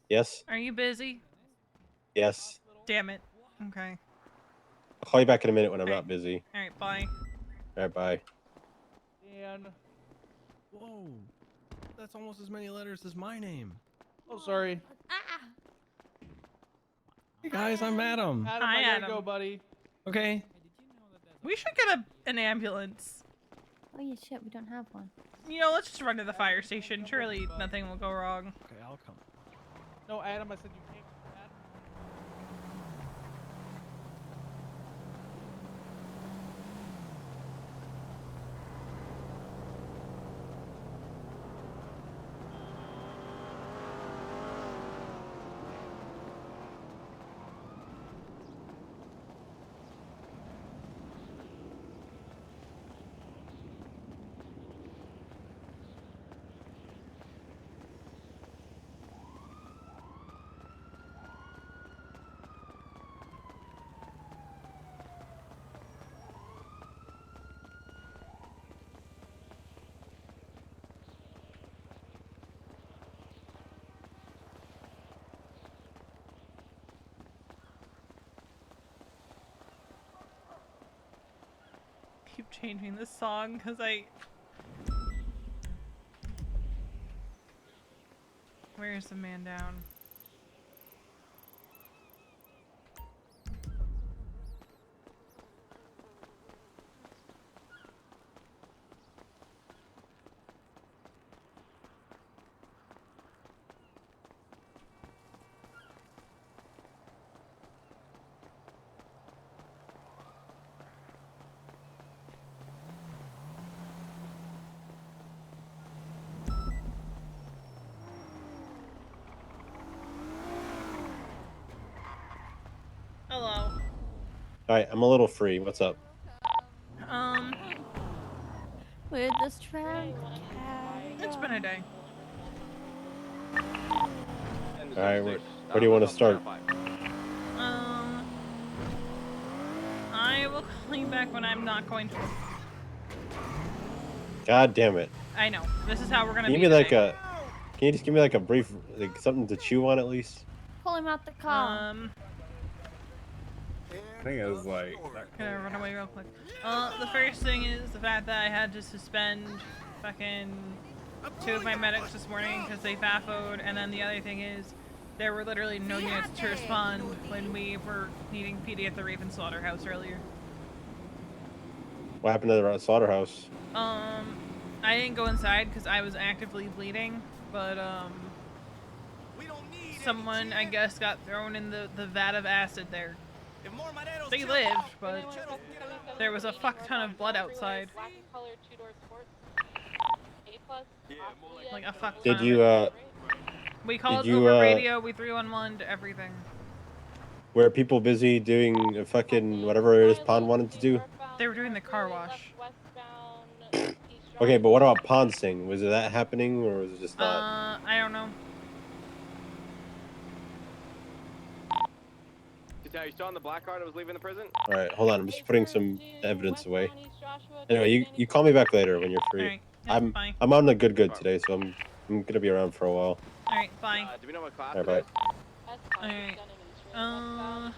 Yes. Are you busy? Yes. Damn it. Okay. I'll call you back in a minute when I'm not busy. All right. Bye. All right, bye. Dan. Whoa. That's almost as many letters as my name. Oh, sorry. Hey guys, I'm Adam. Adam, Hi, I gotta Adam. go, buddy. Okay. We should get an ambulance. Oh yeah, shit, we don't have one. You know, let's just run to the fire station. Surely nothing will go wrong. Okay, I'll come. No, Adam, I said you can't. Adam. Keep changing this song because Where's the man down? Hello. All right, I'm a little free. What's up? With this track. It's been a day. All right, where do you want to start? I will call you back when I'm not going to. God damn it! I know. This is how we're gonna Can you be give me like today. Can you just give me like a brief, like something to chew on at least? Pull him out the car. I think it was like. Can I run away real quick? The first thing is the fact that I had to suspend fucking 2 of my medics this morning because they FAFO'd, and then the other thing is there were literally no units to respond when we were needing PD at the Raven Slaughterhouse earlier. What happened to the slaughterhouse? I didn't go inside because I was actively bleeding, but someone I guess got thrown in the vat of acid there. They lived, but there was a fuck ton of blood outside. Like a fuck ton. Did you We called you, over radio. We 311'd everything. Were people busy doing a fucking whatever it is Pond wanted to do? They were doing the car wash. Okay, but what about Pond's thing? Was it that happening, or was it just not? I don't know. You still on the black card that was leaving the prison? All right, hold on. I'm just putting some evidence away. Anyway, you call me back later when you're free. All right. Yep, bye. I'm on the good today, so I'm gonna be around for a while. All right, bye. Do we know what class All right, it bye. All right.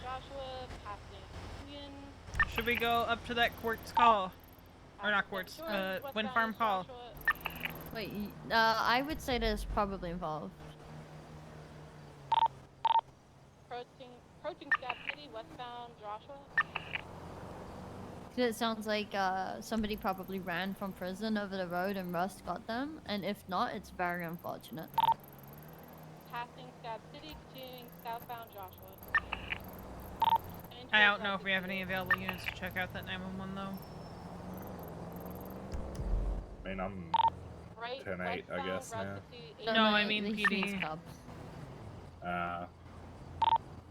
Should we go up to that quartz call? Or not quartz, wind farm call? Wait, I would say there's probably involved. Approaching Scab City, westbound Joshua. It sounds like somebody probably ran from prison over the road and Rust got them, and if not, it's very unfortunate. Passing Scab City, continuing southbound Joshua. I don't know if we have any available units to check out that 911 though. I mean, I'm 10-8, I guess, now. No, I mean PD.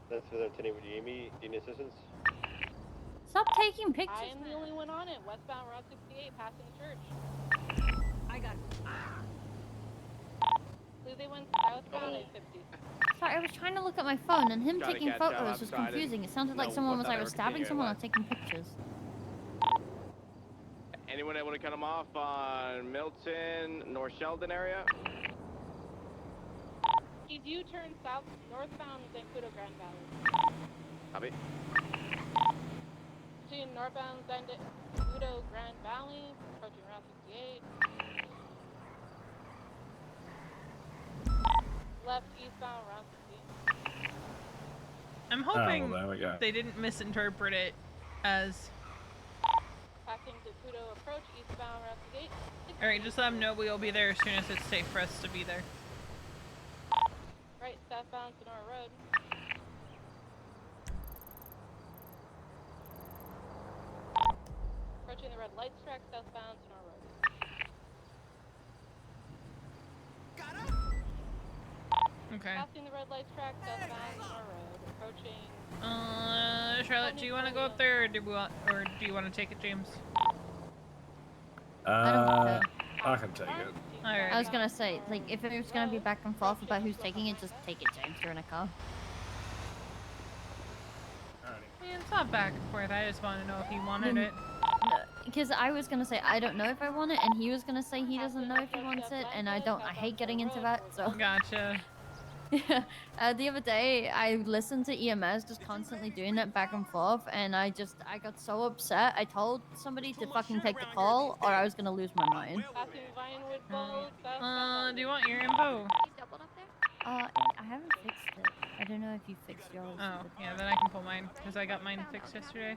That's Lieutenant Amy. Do you need assistance? Stop taking pictures. I am the only one on it. Westbound Route 68, passing the church. I got it. Believe they went southbound at 50. Sorry, I was trying to look at my phone, and him Trying to taking catch up, photos I'm was sorry, I confusing. It didn't sounded like know someone what was that either were stabbing continuing someone or with. taking pictures. Anyone able to cut them off on Milton, North Sheldon area? He's U-turn south, northbound Zancudo Grand Valley. Copy. Between northbound Zancudo Grand Valley, approaching Route 68. Left eastbound Route 68. I'm hoping well, there we go. they didn't misinterpret it as. Passing Zancudo approach eastbound Route 68. Alright, just let them know we'll be there as soon as it's safe for us to be there. Right, southbound Sonora Road. Approaching the red lights track, southbound Sonora Road. Okay. Passing the red lights track, southbound Sonora Road. Approaching. Charlotte, do you want to go up there, or do you want to take it, James? I can take it. Alright. I was gonna say, like, if it was gonna be back and forth about who's taking it, just take it, James. You're in a car. I mean, it's not back and forth. I just want to know if he wanted it. Because I was gonna say I don't know if I want it, and he was gonna say he doesn't know if he wants it, and I hate getting into that. So. Gotcha. The other day, I listened to EMS just constantly doing that back and forth, and I got so upset. I told somebody to fucking take the call, or I was gonna lose my mind. Passing Vinewood Road, Do you want your info? I haven't fixed it. I don't know if you fixed yours. Oh, yeah, then I can pull mine, because I got mine fixed yesterday.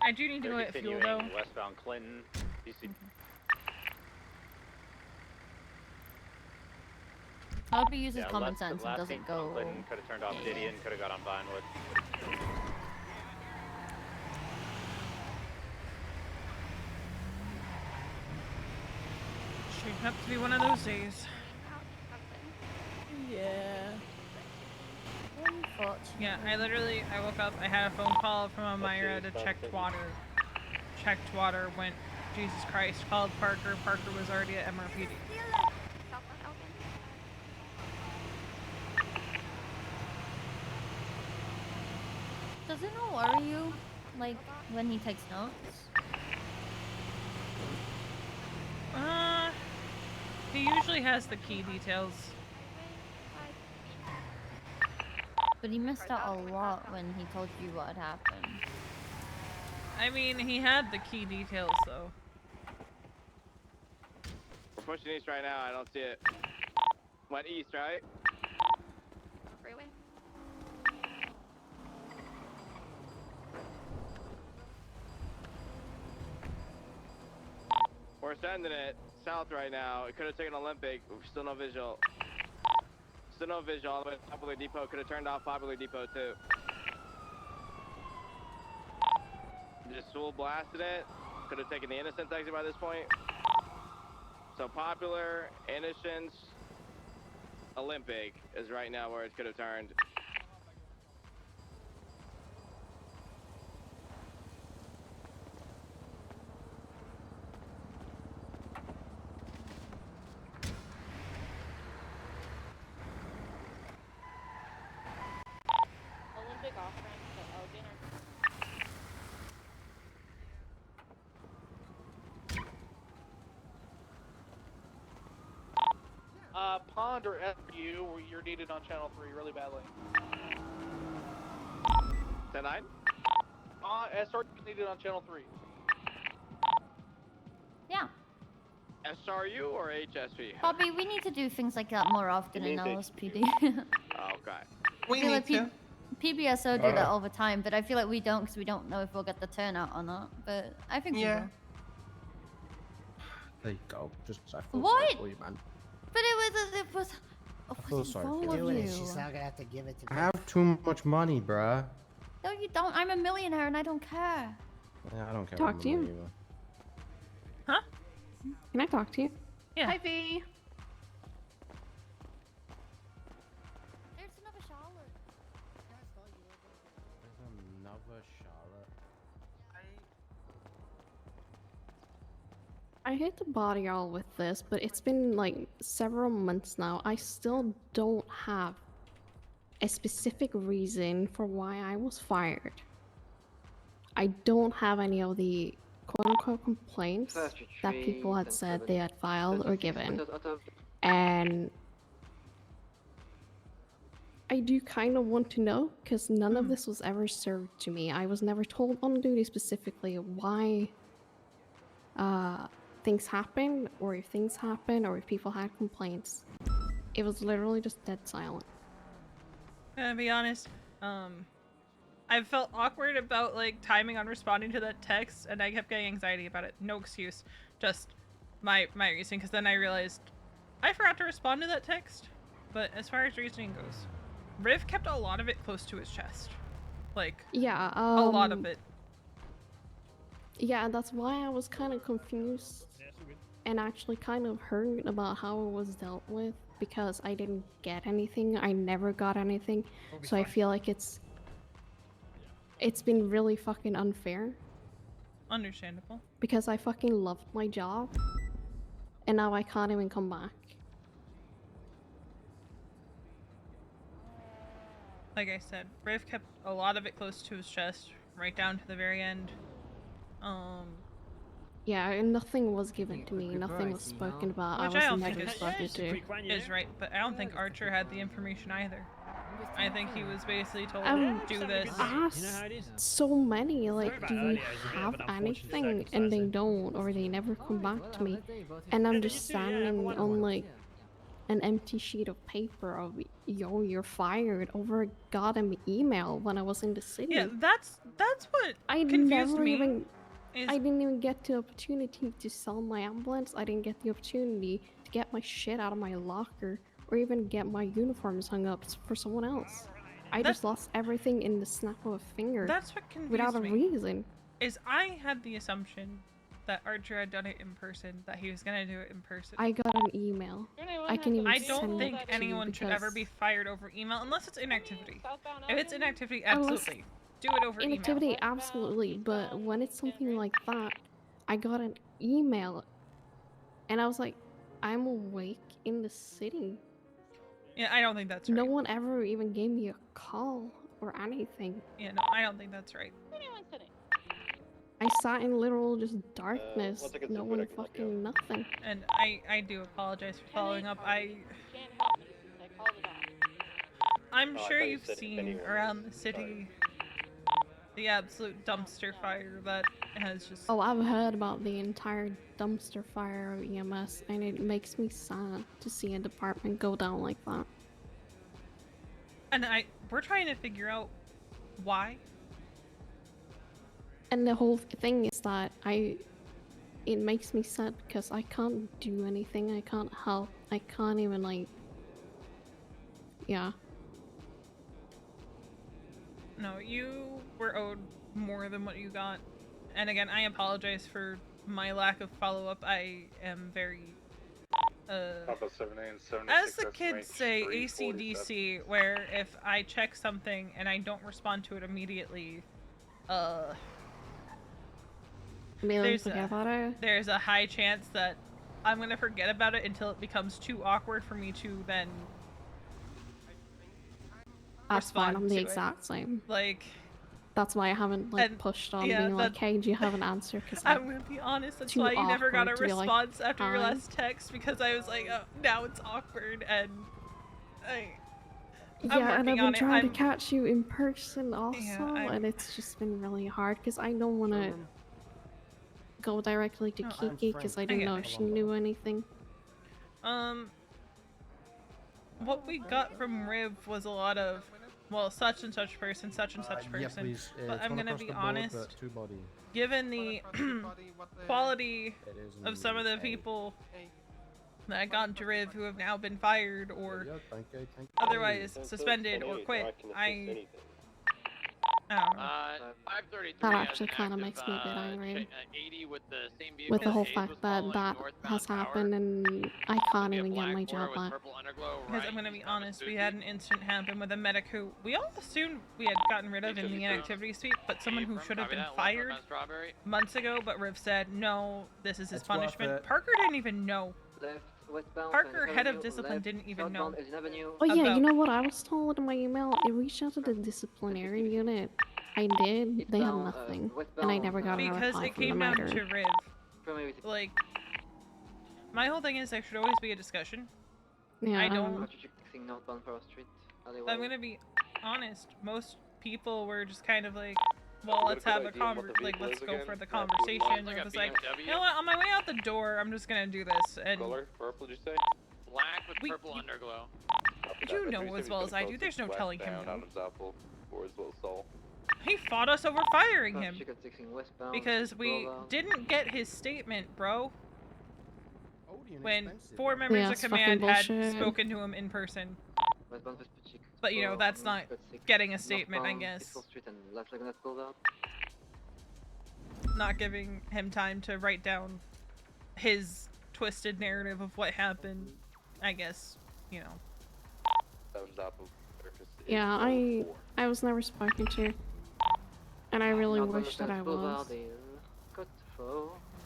I do need to go get fuel, though. Westbound Clinton, DC. I hope he uses common sense and doesn't go. Clinton could have turned off Didion, could have got on Vinewood. Shaping up to be one of those days. Yeah. Yeah, I woke up, I had a phone call from Amira to checked water. Checked water, went, Jesus Christ, called Parker. Parker was already at MRPD. Does it not worry you, like, when he takes notes? He usually has the key details. But he missed out a lot when he told you what had happened. I mean, he had the key details, though. We're pushing east right now, I don't see it. Went east, right? Freeway. We're sending it south right now. It could have taken Olympic. Still no visual. Still no visual all the way to Popular Depot. Could have turned off Popular Depot too. Just full blasted it. Could have taken the Innocence exit by this point. So Popular, Innocence, Olympic is right now where it could have turned. Olympic off ramp to Elgin or Pond or FU, where you're needed on channel 3 really badly. 10-9? SR is needed on channel 3. Yeah. SRU or HSV? Bobby, we need to do things like that more often in LSPD. Okay. I feel like PBSO do that all the time, but I feel like we don't because we don't know if we'll get the turnout or not. But I think we will. There you go. Just I feel What? sorry for you, man. But it was. Oh, I feel sorry for wrong you. with you? She's not gonna have to give it to I me. have too much money, bruh. No, you don't. I'm a millionaire and I don't care. Yeah, I don't care. Talk about to you. money either. Huh? Can I talk to you? Yeah. Hi, V. There's another Charlotte. There's another Charlotte. I hate to bother y'all with this, but it's been like several months now. I still don't have a specific reason for why I was fired. I don't have any of the quote-unquote complaints that people had said they had filed or given. And I do kind of want to know, because none of this was ever served to me. I was never told on duty specifically why things happen, or if things happen, or if people had complaints. It was literally just dead silent. To be honest, I felt awkward about like timing on responding to that text, and I kept getting anxiety about it. No excuse, just my reasoning. Because then I realized I forgot to respond to that text. But as far as reasoning goes, Riv kept a lot of it close to his chest, like Yeah, a lot of it. Yeah, that's why I was kind of confused and actually kind of hurt about how it was dealt with, because I didn't get anything. I never got anything. So I feel like it's been really fucking unfair, Understandable. because I fucking loved my job and now I can't even come back. Like I said, Riv kept a lot of it close to his chest, right down to the very end. Yeah, and nothing was given to me, nothing was spoken about. Which I I don't was think never spoken to. is right, but I don't think Archer had the information either. I think he was basically told, do this. Asked so many, like, do you have anything? And they don't, or they never come back to me. And I'm just standing on, like, an empty sheet of paper of, yo, you're fired, over a goddamn email when I was in the city. Yeah, that's what I confused never me. even, I didn't even get the opportunity to sell my ambulance. I didn't get the opportunity to get my shit out of my locker, or even get my uniforms hung up for someone else. I just lost everything in the snap of a finger. That's what confused without a me. reason. Is I had the assumption that Archer had done it in person, that he was gonna do it in person. I got an email. I can even I send don't think it to you anyone should ever because be fired over email unless it's inactivity. If it's inactivity, absolutely. Do it over inactivity, email. absolutely. But when it's something like that, I got an email, and I was like, I'm awake in the city. Yeah, I don't think that's right. No one ever even gave me a call or anything. Yeah, no, I don't think that's right. I sat in literal just darkness. No one fucking nothing. And I do apologize for following up. I'm sure you've seen around the city the absolute dumpster fire that has just... Oh, I've heard about the entire dumpster fire of EMS, and it makes me sad to see a department go down like that. And we're trying to figure out why. And the whole thing is that it makes me sad because I can't do anything, I can't help, I can't even, like, yeah. No, you were owed more than what you got. And again, I apologize for my lack of follow-up. I am very, Papa 78 76 as the kids say, ACDC, where if I check something and I don't respond to it immediately, there's a high chance that I'm gonna forget about it until it becomes too awkward for me to then That's fine. I'm the to it. exact same. Like, that's why I haven't pushed on being like, hey, do you have an answer? Because I'm gonna be honest, that's why you never got a response after your last text, because I was like, oh, now it's awkward, and I'm yeah, and I've working on been it. trying to catch you in person also, Yeah, and it's just been really hard because I don't want to go directly to Kiki because I didn't know if she knew anything. What we got from Riv was a lot of, well, such and such person, such and such person. Yeah, please. But I'm gonna be honest, but 2 body. given the quality of some of the people that got into Riv who have now been fired or otherwise suspended or quit, I don't know. That actually kind of makes me a bit angry. With the whole fact that that has happened and I can't even get my job back. Because I'm gonna be honest, we had an incident happen with a medic who we all assumed we had gotten rid of in the inactivity sweep, but someone who should have been fired months ago, but Riv said, no, this is his punishment. Parker didn't even know. Parker, head of discipline, didn't even know. Oh yeah, you know what I was told in my email? I reached out to the disciplinary unit. I did. They had nothing, and I never got a reply because it from the came down matter. to Riv. Like, my whole thing is there should always be a discussion. Yeah, I I don't. know. I'm gonna be honest. Most people were just kind of like, well, let's have a let's go for the conversation. It was like, you know what? On my way out the door, I'm just gonna do this. And Color? Purple, did you say? Black with purple underglow. You know as well as I do. There's no telling him no. Soul. He fought us over firing him because we didn't get his statement, bro. When 4 members of command had spoken to him in person. But you know, that's not getting a statement, I guess. Not giving him time to write down his twisted narrative of what happened, I guess, you know. Yeah, I was never spoken to, and I really wish that I was.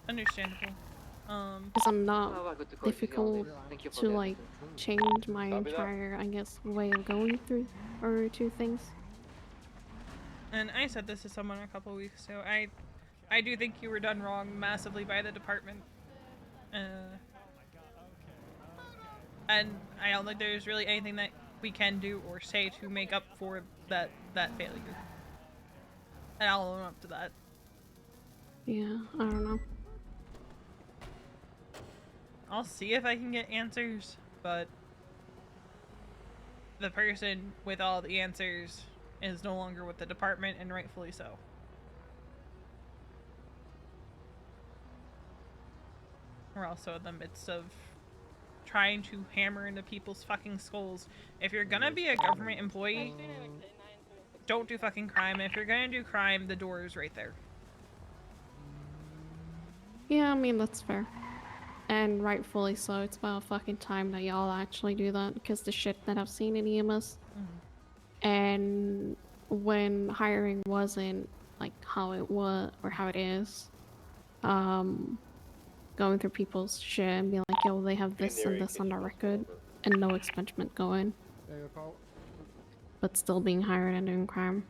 Understandable. Because I'm not difficult to like change my entire, I guess, way of going through or to things. And I said this to someone a couple weeks ago. I do think you were done wrong massively by the department. And I don't think there's really anything that we can do or say to make up for that failure. And I'll own up to that. Yeah, I don't know. I'll see if I can get answers, but the person with all the answers is no longer with the department, and rightfully so. We're also in the midst of trying to hammer into people's fucking skulls. If you're gonna be a government employee, don't do fucking crime. If you're gonna do crime, the door is right there. Yeah, I mean, that's fair. And rightfully so. It's about fucking time that y'all actually do that, because the shit that I've seen in EMS and when hiring wasn't like how it was or how it is, going through people's shit and being like, yo, they have this and this on their record and no expungement going, but still being hired and doing crime.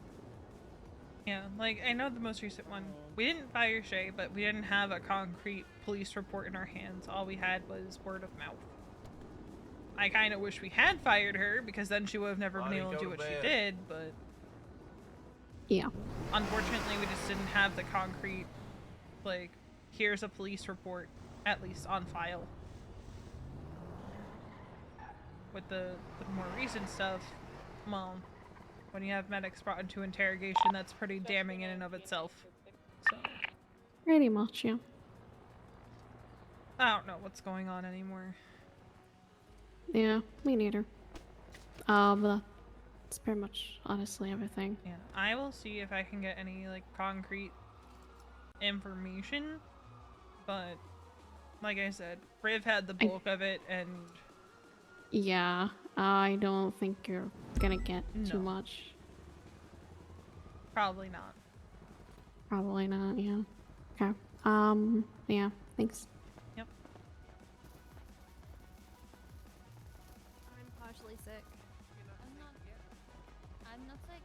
Yeah, like, I know the most recent one, we didn't fire Shay, but we didn't have a concrete police report in our hands. All we had was word of mouth. I kind of wish we had fired her, because then she would have never been able to do what she did, but... Yeah. Unfortunately, we just didn't have the concrete, like, here's a police report, at least on file. With the more recent stuff, well, when you have medics brought into interrogation, that's pretty damning in and of itself. So. Pretty much, yeah. I don't know what's going on anymore. Yeah, me neither. But that's pretty much honestly everything. Yeah, I will see if I can get any like concrete information, but like I said, Riv had the bulk of it, and Yeah, I don't think you're gonna get too much. probably not. Probably not, yeah. Okay. Yeah, thanks. Yep. I'm partially sick. I'm not sick.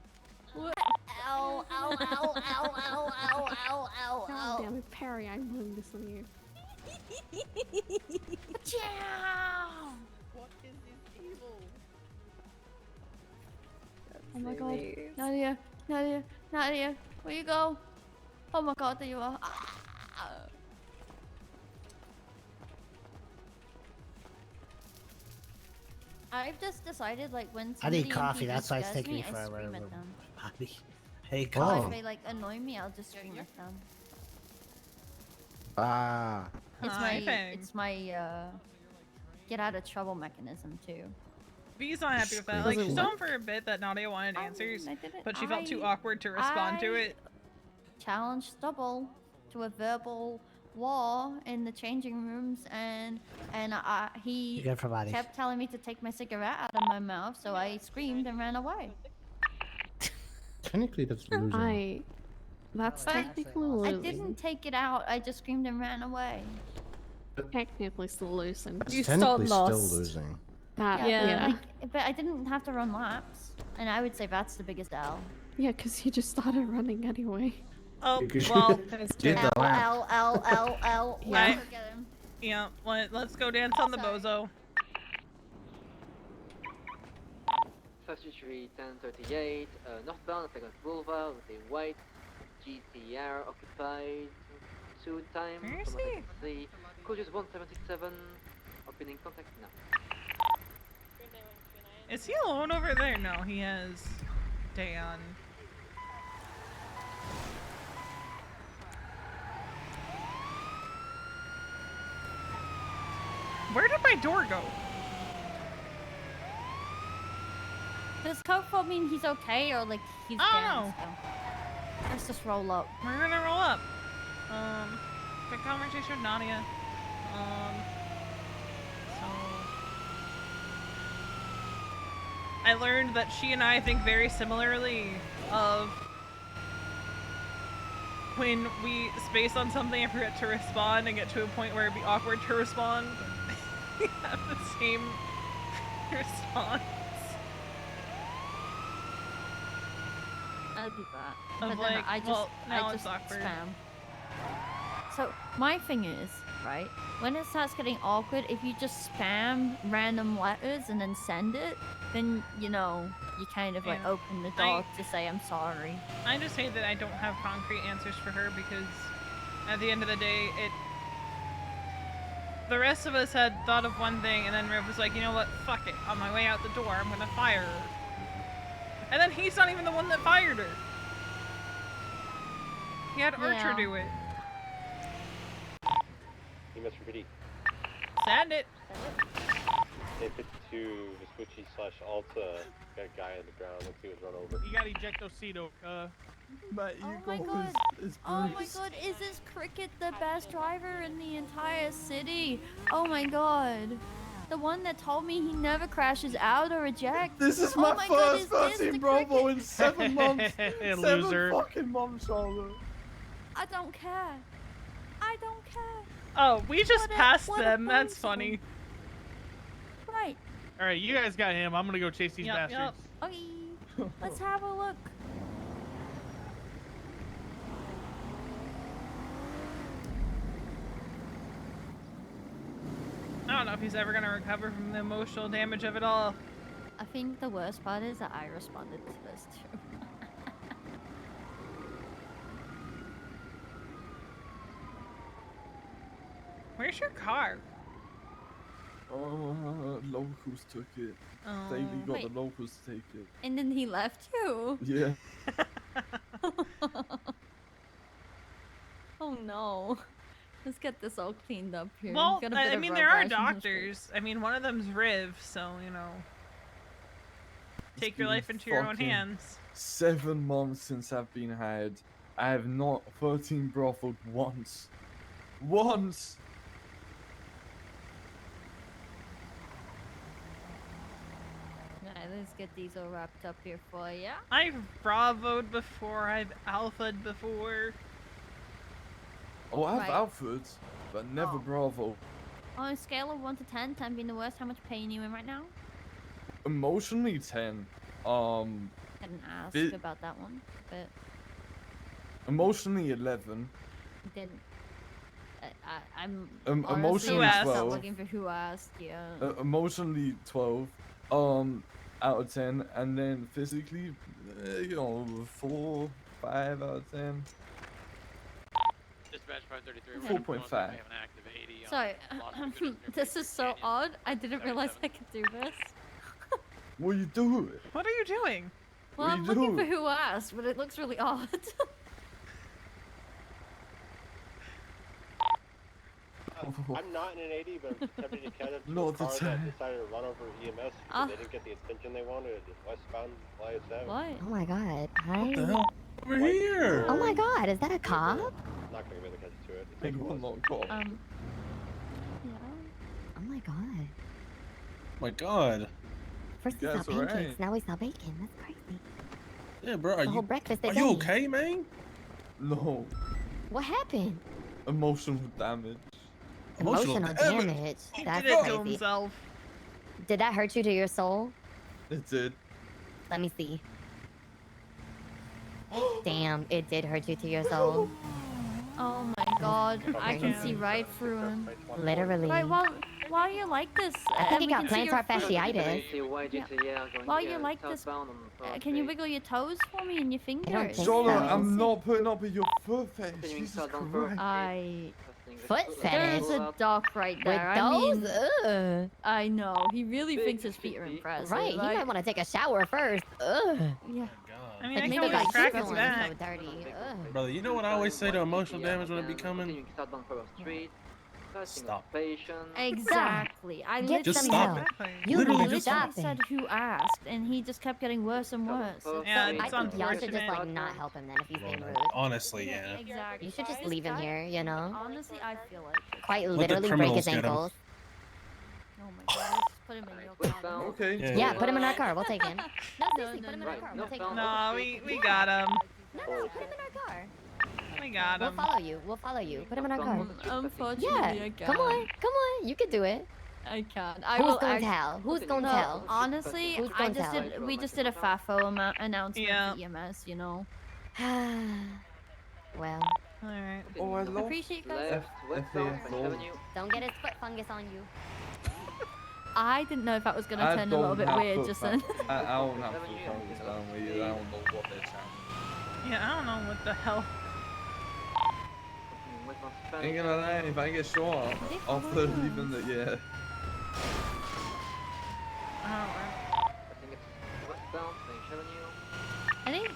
Ow, ow, ow, ow, ow, ow, ow, ow, God damn it, Perry, I blame this on you. What is this evil? Oh my god. Nadia, Nadia, Nadia, where you go? Oh my god, there you are. I've just decided, like, when I need somebody coffee, in that's why it's scares taking me I forever. scream at them. Hey, Or coffee. if they, like, annoy me, I'll just scream at them. Ah. It's my get out of trouble mechanism too. V's not happy with that. Like, she's known for a bit that Nadia wanted answers, but she felt too awkward to respond to it. Challenged Double to a verbal war in the changing rooms, and he Good for body. kept telling me to take my cigarette out of my mouth, so I screamed and ran away. Technically, that's losing. That's But technically I losing. didn't take it out. I just screamed and ran away. Technically still losing. It's technically still losing. Yeah. But I didn't have to run laps, and I would say that's the biggest L. Yeah, because you just started running anyway. Oh, well, Did the lap. L. Right. Yeah, let's go dance on the bozo. 53 1038, northbound 2nd Boulevard with a white GTR occupied. Two time. Where is he? The code is 177. Opening contact now. Is he alone over there? No, he has Dan. Where did my door go? Does Coco mean he's okay or like he's dead? Let's just roll up. We're gonna roll up. Good conversation with Nadia. So I learned that she and I think very similarly of when we space on something and forget to respond and get to a point where it'd be awkward to respond. We have the same response. I'd be that. Of But then like, I just, well, now I it's just awkward. spam. So my thing is, right, when it starts getting awkward, if you just spam random letters and then send it, then, you know, you kind of like Yeah. open the door to say I'm sorry. I just hate that I don't have concrete answers for her because at the end of the day, the rest of us had thought of one thing and then Riv was like, you know what, fuck it. On my way out the door, I'm gonna fire her. And then he's not even the one that fired her. He had Archer do it. EMS for PD. Send it. A52 Vespucci / Alta. Got a guy on the ground. Let's see what's run over. You got ejectocito, But Oh my god! Oh my god! Is this Cricket the best driver in the entire city? Oh my god! The one that told me he never crashes out or ejects. This is Oh my my god, is first this 13 the Bravo Cricket? in 7 months. Loser. 7 fucking months, Charlotte. I don't care. I don't care. Oh, we just passed what a them. That's bozo. funny. Right. All right, you guys got him. I'm gonna go chase these Yup, bastards. Okay. Let's have a look. I don't know if he's ever gonna recover from the emotional damage of it all. I think the worst part is that I responded to this too. Where's your car? Locals took it. Oh. Daily got Wait. the locals to take it. And then he left you. Yeah. Oh no. Let's get this all cleaned up here. Well, Got a bit I of mean, road there are rash in history. doctors. I mean, one of them's Riv, so, you know. Take your been life into your own fucking hands. 7 months since I've been hired. I have not 13 brothel once. Once! Alright, let's get these all wrapped up here for ya. I've bravoed before, I've alpha'd before. Oh, I've Right. outfits, but never bravo. On a scale of 1 to 10, 10 being the worst, how much pain are you in right now? Emotionally 10. I didn't ask Bit- about that one, but Emotionally 11. didn't. I'm Emotionally honestly not 12. looking for who asked. Yeah. Emotionally 12. Out of 10, and then physically, 4, 5 out of 10. Dispatch 533. 4.5. We have an active 80 on Sorry, Los Angeles this is so odd. I didn't realize I could do this. What are you doing? What are you doing? Well, I'm looking for who asked, but it looks really odd. I'm not in an 80, but I'm attempting to catch up to Not a the car that time. decided to run over EMS because they didn't get the attention they wanted westbound YSF. What? Oh my god. Hi. What the hell? We're here! Oh my god, is that a cop? Not gonna be able to catch to it. Big one, not cop. Yeah. Oh my god. My god. First we Guys, saw pancakes, alright. now we saw bacon. That's crazy. Yeah, bro, The whole breakfast are at you Denny's. okay, man? No. What happened? Emotional damage. Emotional damage. He That's did it to crazy. himself. Did that hurt you to your soul? It did. Let me see. Damn, it did hurt you to your soul. Oh my god, I can see right through him. Literally. Right, while you're like this, I think he we got can see your plantar foot. fasciitis. While you're like this, can you wiggle your toes for me and your fingers? Charlotte, I'm not putting up with your foot fetish. Jesus Christ. Foot There's fetish? a dock right With there. those? Ugh. I know. He really thinks his feet are impressive. Right, he might want to take a shower first. Ugh. Yeah. I mean, Like, I maybe can always like crack his his one's back. so dirty. Ugh. Brother, you know what I always say to emotional damage when it be coming? Stop. Exactly. I Get Just literally stop help. it. You Literally need just to stop stop said it. who asked, and he just kept getting worse and worse. Yeah, I it's think y'all should just unfortunate. like not help him then if he's being rude. Honestly, yeah. Exactly. You should just leave him here, you know? Honestly, I feel like it. Quite Let the literally break his criminals get him. ankles. Oh my god, let's just put him in your car. Okay. Yeah, put him in our car. We'll take him. No, seriously, put him in our Right, car. We'll take him. No, we got him. No, put him in our car. We got We'll him. follow you. We'll follow you. Put him in our car. Unfortunately, Yeah. I can't. Come on. Come on. You can do it. I can't. I Who's will gonna act- tell? Who's gonna No, tell? honestly, Who's I gonna just tell? did. We just did a FAFO announcement Yeah. for EMS. You know. Well, Alright. Oh, I love Appreciate you guys. don't get his foot fungus on you. I didn't know if that was gonna I turn a little don't bit have weird foot just fun- then. I don't have foot fungus down with you. I don't know what they're saying. Yeah, I don't know what the hell. Ain't gonna lie, if I get shot, after leaving the yeah. I think.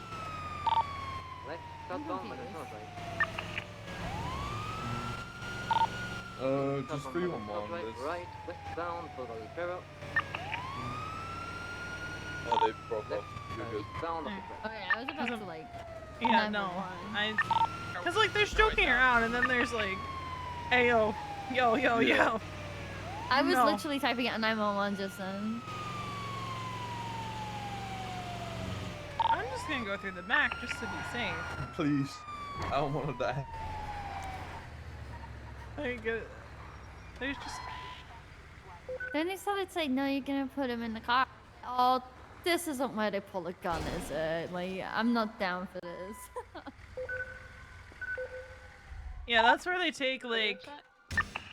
Just 311 this. Right, westbound for the Rivera. Oh, they broke up. You're good. Eastbound of the Okay, I was about to like. Yeah, no. Cause like they're joking around and then there's like, hey yo, yo, yo, yo. I was No. literally typing at 911 just then. I'm just gonna go through the back just to be safe. Please. I don't want to die. Like, there's just. Then he started saying, "No, you're gonna put him in the car." Oh, this isn't where they pull a gun, is it? Like, I'm not down for this. Yeah, that's where they take like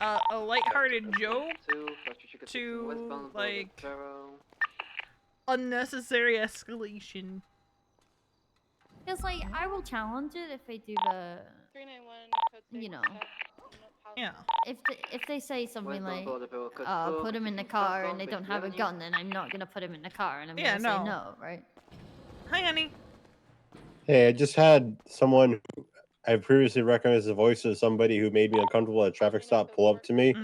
a lighthearted joke to like unnecessary escalation. It's like I will challenge it if they do the, 391 you know, Yeah. if they say something like, put him in the car and they don't have a gun, then I'm not gonna put him in the car and I'm Yeah, gonna say no. no, right? Hi, honey. Hey, I just had someone I previously recognized the voice of somebody who made me uncomfortable at a traffic stop pull up to me.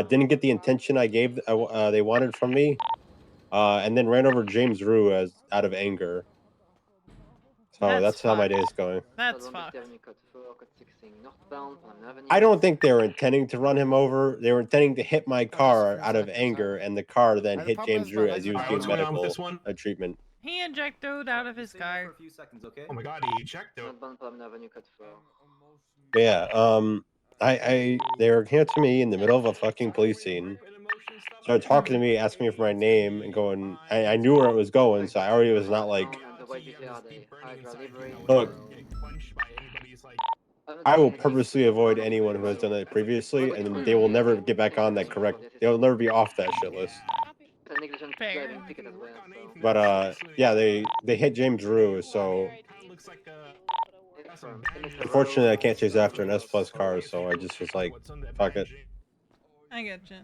Didn't get the intention I gave they wanted from me, and then ran over James Rue as out of anger. So that's how my day is going. That's Code 1 fucked. Avenue, code 4, code 16 northbound, Palm Avenue. I don't think they were intending to run him over. They were intending to hit my car out of anger, and the car then hit James Drew as he was getting medical treatment. He ejected out of his car. For a few seconds, okay? Oh my god, he ejected. Northbound Palm Avenue, code 4. Yeah, they were here to me in the middle of a fucking police scene. Started talking to me, asking me for my name, and going. I knew where it was going, so I already was not like. And the white GTR, the Hydra livery. Look, Punched by anybody's like. I will purposely avoid anyone who has done that previously, and they will never get back on that correct. They'll never be off that shit list. The negligent driving ticket as well. So. But yeah, they hit James Drew, so Looks like a. unfortunately I can't chase after an S Plus car, so I just was like, fuck it. I get you.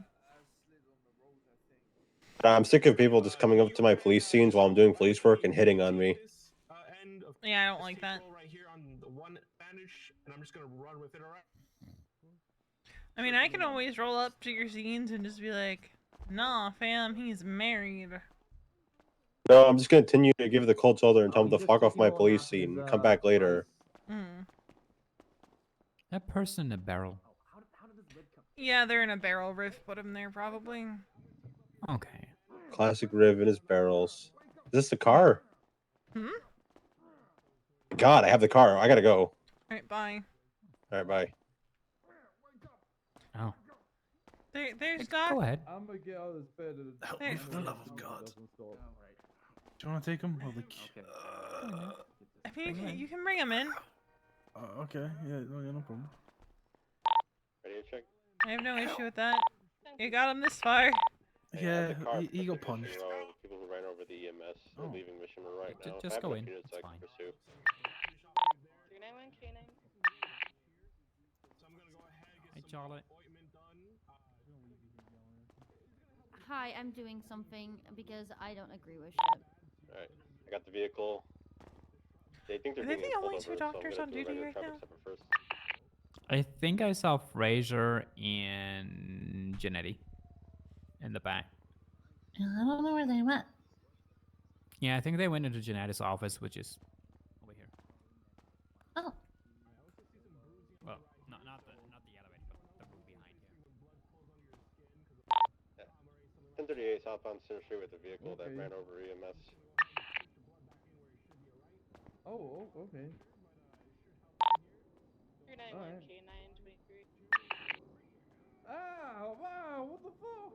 I'm sick of people just coming up to my police scenes while I'm doing police work and hitting on me. Yeah, I don't like that. Right here on the one advantage, and I'm just gonna run with it around. I mean, I can always roll up to your scenes and just be like, nah, fam, he's married. No, I'm just gonna continue to give the cold shoulder and tell them to fuck off my police scene. Come back later. That person in a barrel. Yeah, they're in a barrel. Riff put him there, probably. Okay. Classic Riv in his barrels. Is this the car? God, I have the car. I gotta go. Alright, bye. Alright, bye. Oh. There's not. Go ahead. I'm gonna get out of this bed. Help me for the love of God. Do you want to take him? I mean, you can bring him in. Okay. Yeah, no problem. Ready to check? I have no issue with that. You got him this far. Yeah, he got punched. People who ran over the EMS are leaving Mission right now. Just go in. It's I fine. can pursue. 391 K9. Hey, Charlotte. Hi, I'm doing something because I don't agree with shit. Alright, I got the vehicle. They think they're Are they being the only pulled two over, so I'm doctors gonna on do a duty regular right traffic now? stop first. I think I saw Fraser and Janetti in the back. I don't know where they went. Yeah, I think they went into Janetti's office, which is over here. Oh. Well, not the elevator, but the room behind here. 1038 southbound Center Street with a vehicle that ran over EMS. Oh, okay. 391 K9 23. Ah, wow, what the fuck?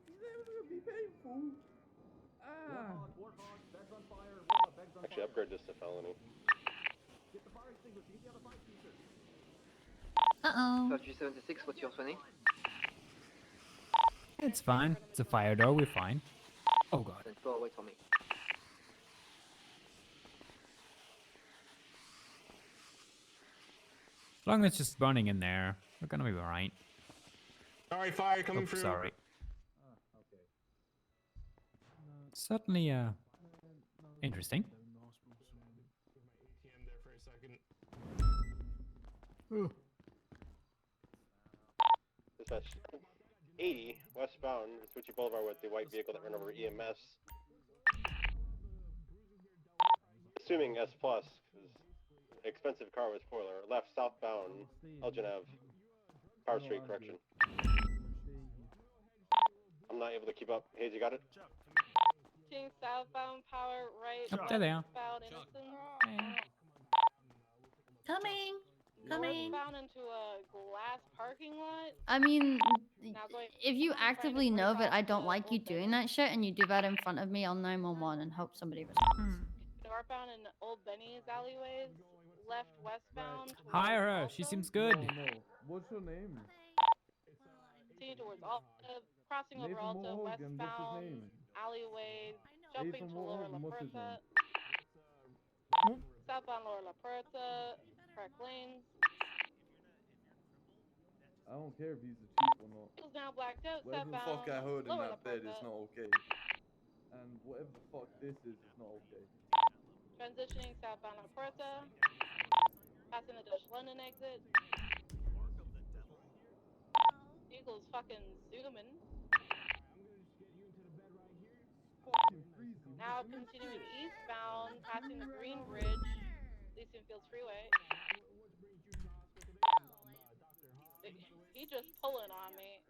This is gonna be painful. Ah. Warthog, bag's on fire. Bag's on Actually, upgrade this to felony. Get the fire extinguisher. Get the other fire extinguisher. Uh-oh. 5G76, what's your 20? It's fine. It's a fire door. We're fine. Oh god. 10-4, wait for me. As long as it's just burning in there, we're gonna be alright. Sorry, fire coming through. Sorry. Okay. Certainly, interesting. There for a second. Dispatch 80 westbound Switchy Boulevard with the white vehicle that ran over EMS. Assuming S plus, expensive car with spoiler. Left southbound Elgin Ave, Power Street, correction. I'm not able to keep up. Hayes, you got it? King southbound power right. Oh, there they are. Southbound Innocence. Coming. Northbound into a glass parking lot. I mean, Now going if you actively know that I don't like you doing that shit and you do that in front of me, I'll 911 and hope somebody responds. northbound in Old Benny's alleyways. Left westbound. Hire her. She seems good. No. What's your name? Continue towards Alta, crossing over Nathan Alta, Morgan, what's his westbound name? alleyways, jumping Nathan to Lower La Morgan, what's his Puerta. name? Southbound Lower La Puerta, correct lanes. I don't care if he's a chief or not. Wheels now blacked out, Whatever the southbound fuck I heard in Lower La that bed is Puerta. not okay. And whatever the fuck this is not okay. Transitioning southbound La Puerta. Passing the Dutch London exit. Eagles fucking zooming. Now continuing eastbound, passing the Green Bridge, Leeson Fields Freeway. He just pulling on me.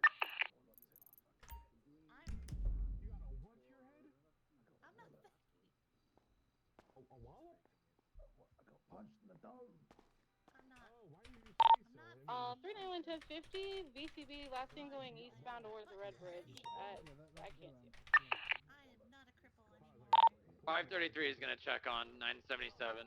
I'm not. 391 1050, VCB, last thing going eastbound towards the Red Bridge. I can't see him. I am not a cripple anymore. 533 is gonna check on 977.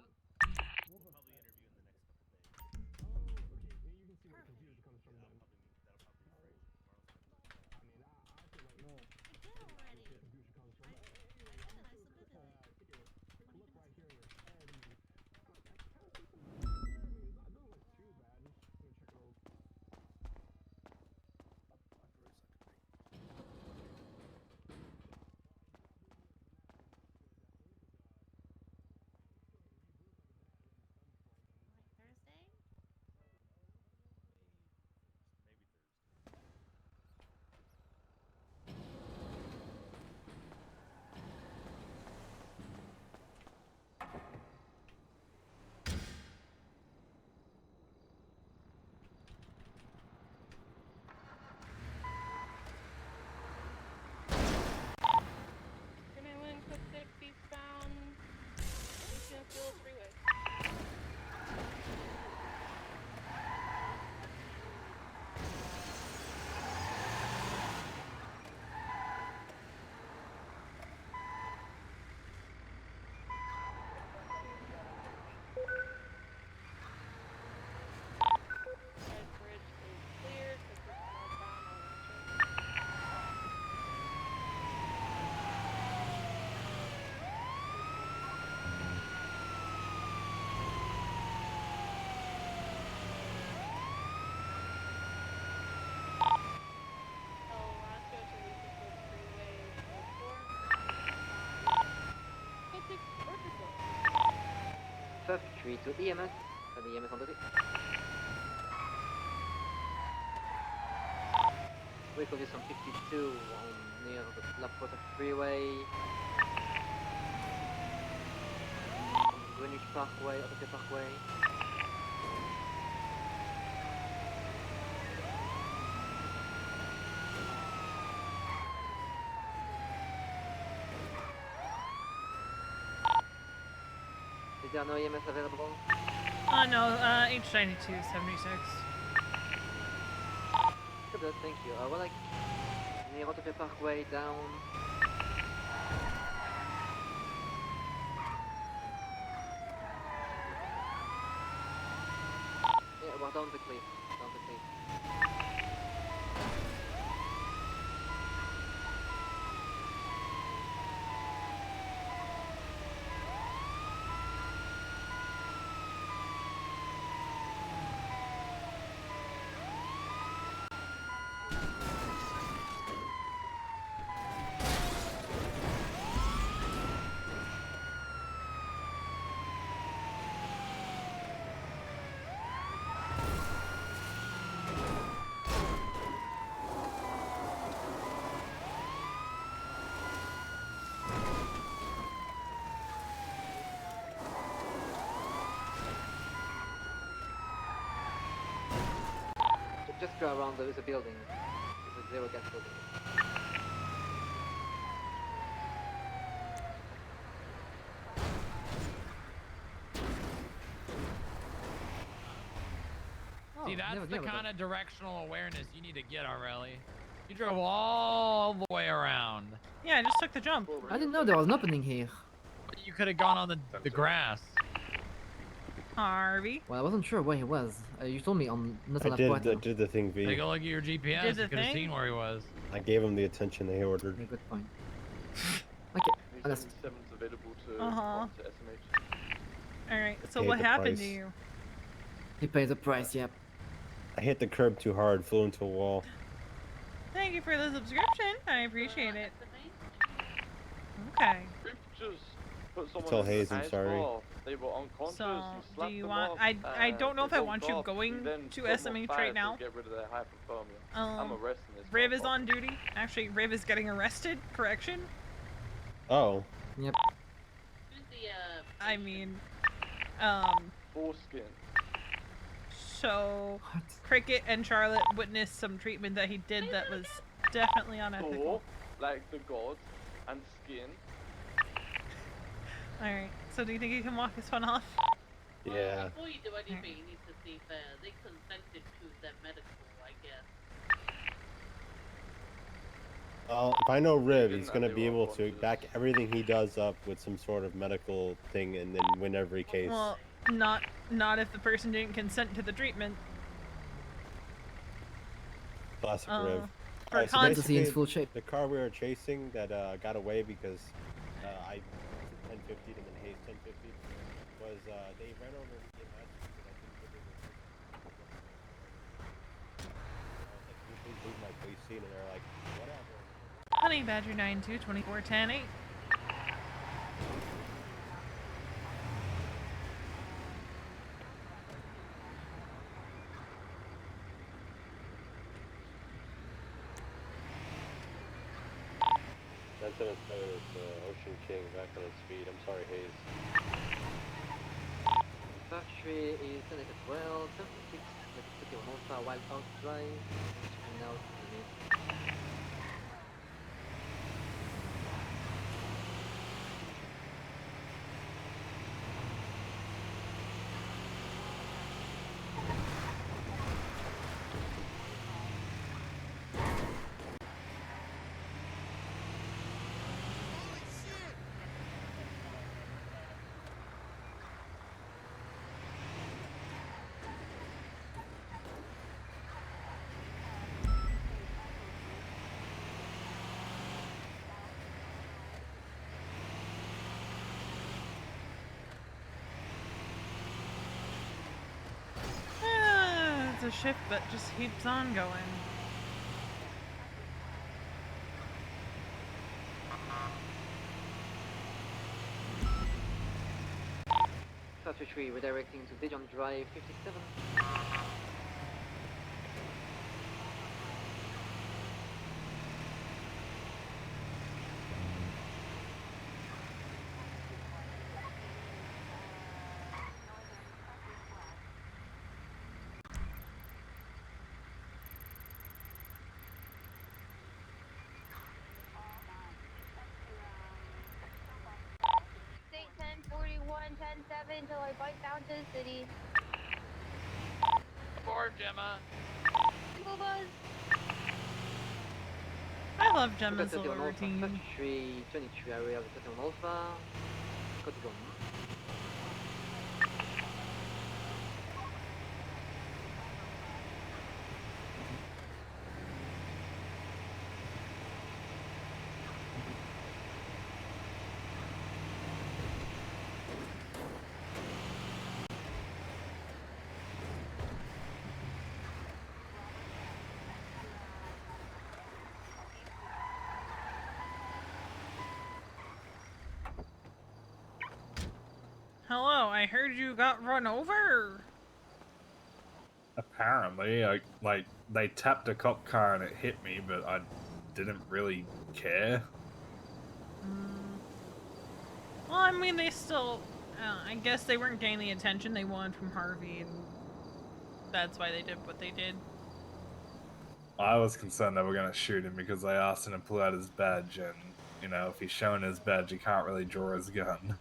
Tree to EMS, and the EMS on duty. Vehicle is on 52 near the La Porta Freeway. On Greenwich Parkway, Ottawa Parkway. Is there no EMS available? No, H92 76. Good, thank you. Well, like, near Ottawa Parkway down. Yeah, we're down the cliff. Down the cliff. Just go around, there is a building. It's a zero gas building. See, that's the kind of directional awareness you need to get, Aureli. You drove all the way around. Yeah, I just took the jump. I didn't know there was an opening here. But you could have gone on the grass. Harvey. Well, I wasn't sure where he was. You told me on not I enough did, Puerto. did the thing, V. Take a look at your GPS. Did the You could have thing? seen where he was. I gave him the attention they ordered. Okay, good point. Okay, let's. Available to SMH. Alright, so Paid what the happened price. to you? He pays the price, yep. I hit the curb too hard, flew into a wall. Thank you for the subscription. I appreciate it. Okay. Tell Hayes I'm sorry. They were unconscious. So, You do slapped you them want... off, I don't know if they I woke want you up, going then to put them on SMH fire right now. To get rid of their hypothermia. I'm arresting this Riv is motherfucker. on duty. Actually, Riv is getting arrested. Correction. Oh. Yep. Who's the I mean, Foreskin. so Cricket and Charlotte witnessed some treatment that he did that was definitely unethical. Like the god, and skin. Alright, so do you think you can walk this one off? Yeah. Before you do anything, you need to see if they consented to their medical, I guess. Well, if I know Riv, he's gonna be able to back everything he does up with some sort of medical thing and then win every case. Well, not if the person didn't consent to the treatment. Classic Riv. For Alright, so context, basically, the car we were chasing that got away because I 1050'd and then Hayes 1050'd was they ran over an EMS because I think they were. I was like, can you please leave my police scene? And they're like, whatever. Honey Badger 922410-8. That's an Ocean King back on its feet. I'm sorry, Hayes. Factory is connected as well. 76, let's put your Alpha while out drive. And now it's It's a ship that just keeps on going. Factory redirecting to Dijon Drive 57. State 1041, 10-7 till I bike down to the city. Aboard, Gemma. Single buzz. I love Gemma's little routine. Factory 23 area of the Alpha. Got to go. Hello, I heard you got run over. Apparently, they tapped a cop car and it hit me, but I didn't really care. Well, I mean, they still... I guess they weren't getting the attention they wanted from Harvey, and that's why they did what they did. I was concerned they were going to shoot him because they asked him to pull out his badge, and, you know, if he's showing his badge, he can't really draw his gun.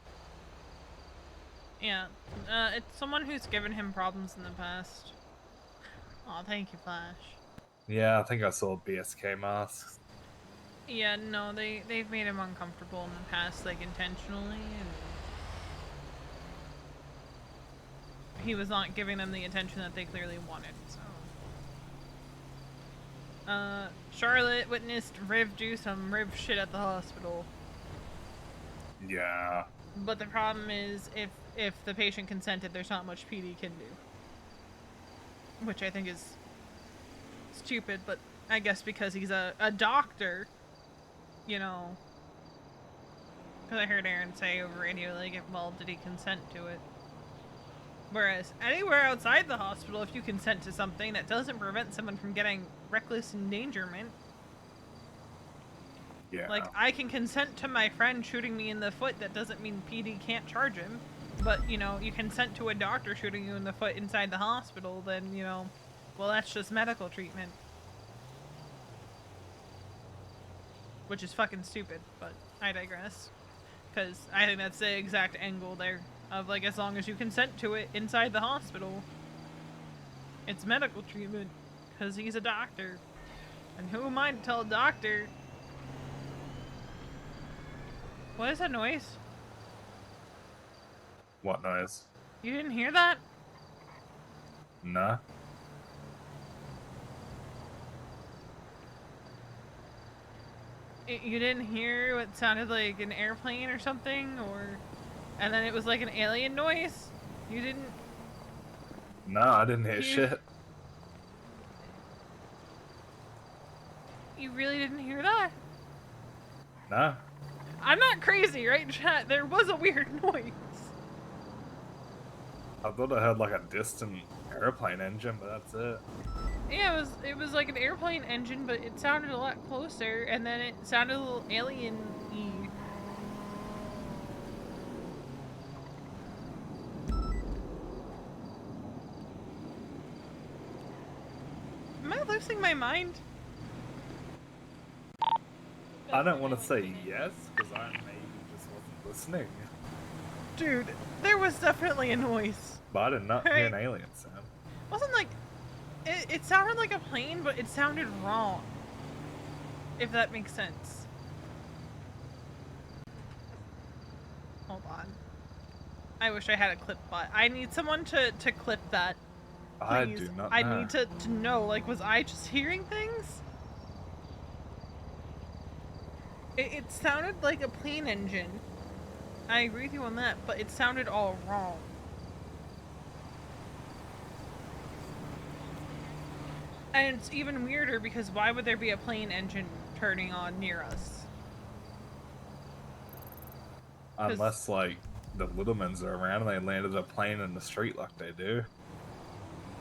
Yeah, it's someone who's given him problems in the past. Aw, thank you, Flash. Yeah, I think I saw BSK masks. Yeah, no, they've made him uncomfortable in the past, like, intentionally, and... he was not giving them the attention that they clearly wanted, so... Charlotte witnessed Riv do some Riv shit at the hospital. Yeah. But the problem is, if the patient consented, there's not much PD can do. Which I think is stupid, but I guess because he's a doctor, you know. Because I heard Aaron say over radio, like, well, did he consent to it? Whereas anywhere outside the hospital, if you consent to something, that doesn't prevent someone from getting reckless endangerment. Yeah. Like, I can consent to my friend shooting me in the foot. That doesn't mean PD can't charge him. But, you know, you consent to a doctor shooting you in the foot inside the hospital, then, you know, well, that's just medical treatment. Which is fucking stupid, but I digress. Because I think that's the exact angle there. Of, like, as long as you consent to it inside the hospital, it's medical treatment. Because he's a doctor. And who am I to tell a doctor? What is that noise? What noise? You didn't hear that? Nah. You didn't hear what sounded like an airplane or something? Or... And then it was like an alien noise? You didn't... No, I didn't hear shit. You really didn't hear that? No. I'm not crazy, right, chat? There was a weird noise. I thought I heard like a distant airplane engine, but that's it. Yeah, it was like an airplane engine, but it sounded a lot closer, and then it sounded a little alien-y. Am I losing my mind? I don't want to say yes, because I maybe just wasn't listening. Dude, there was definitely a noise. But I did not hear an alien sound. Wasn't like... It sounded like a plane, but it sounded wrong. If that makes sense. Hold on. I wish I had a clip bot. I need someone to clip that. Please. I do not know. I need to know, like, was I just hearing things? It sounded like a plane engine. I agree with you on that, but it sounded all wrong. And it's even weirder because why would there be a plane engine turning on near us? Unless, like, the Littlemans are around and they landed a plane in the street like they do.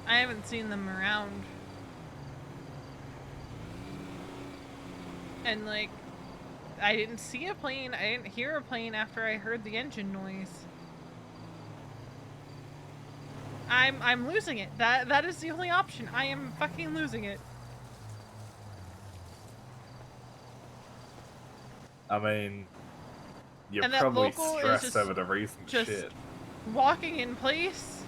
I haven't seen them around. And, like, I didn't see a plane, I didn't hear a plane after I heard the engine noise. I'm losing it. That is the only option. I am fucking losing it. I mean, you're And that probably local is stressed just- over the recent just shit. Walking in place?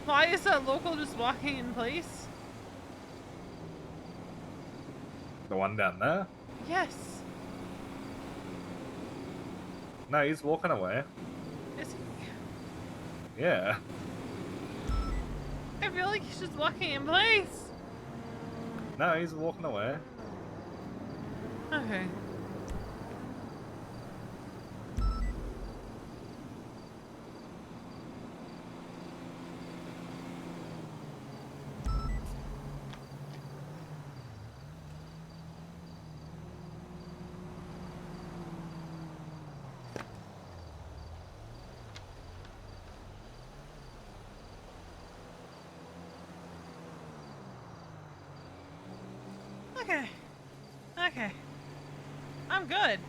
Why is that local just walking in place? The one down there? Yes. No, he's walking away. Is he? Yeah. I feel like he's just walking in place. No, he's walking away. Okay. Okay. Okay. I'm good.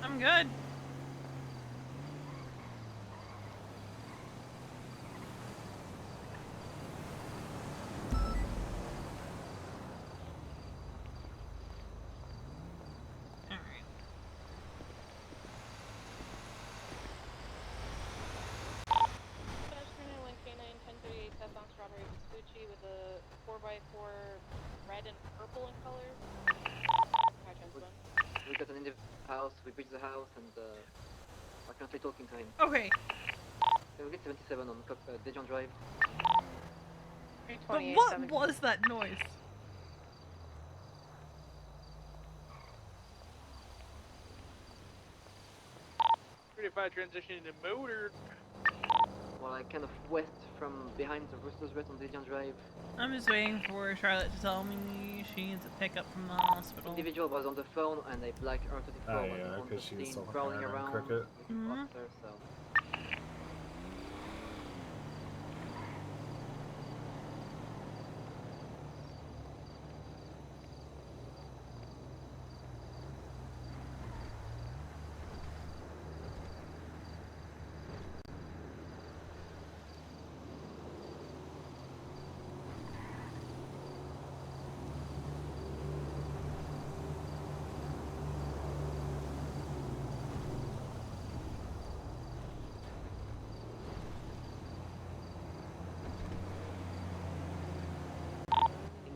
I'm good. Alright. Pedestrian Link K9 1038 southbound Strawberry Vespucci with a 4x4 red and purple in color. Hi, Transman. We got an in the house, we breached the house, and we're currently talking to him. Okay. So we get 77 on Dejon Drive. But what was that noise? 35 transitioning to motor. Well, I kind of west from behind the Roosters Rest on Dejon Drive. I'm just waiting for Charlotte to tell me she needs a pickup from the hospital. Individual was on the phone and a black R34 Oh, was yeah, on the 'cause she was scene, talking crawling around around cricket. with the officer, so...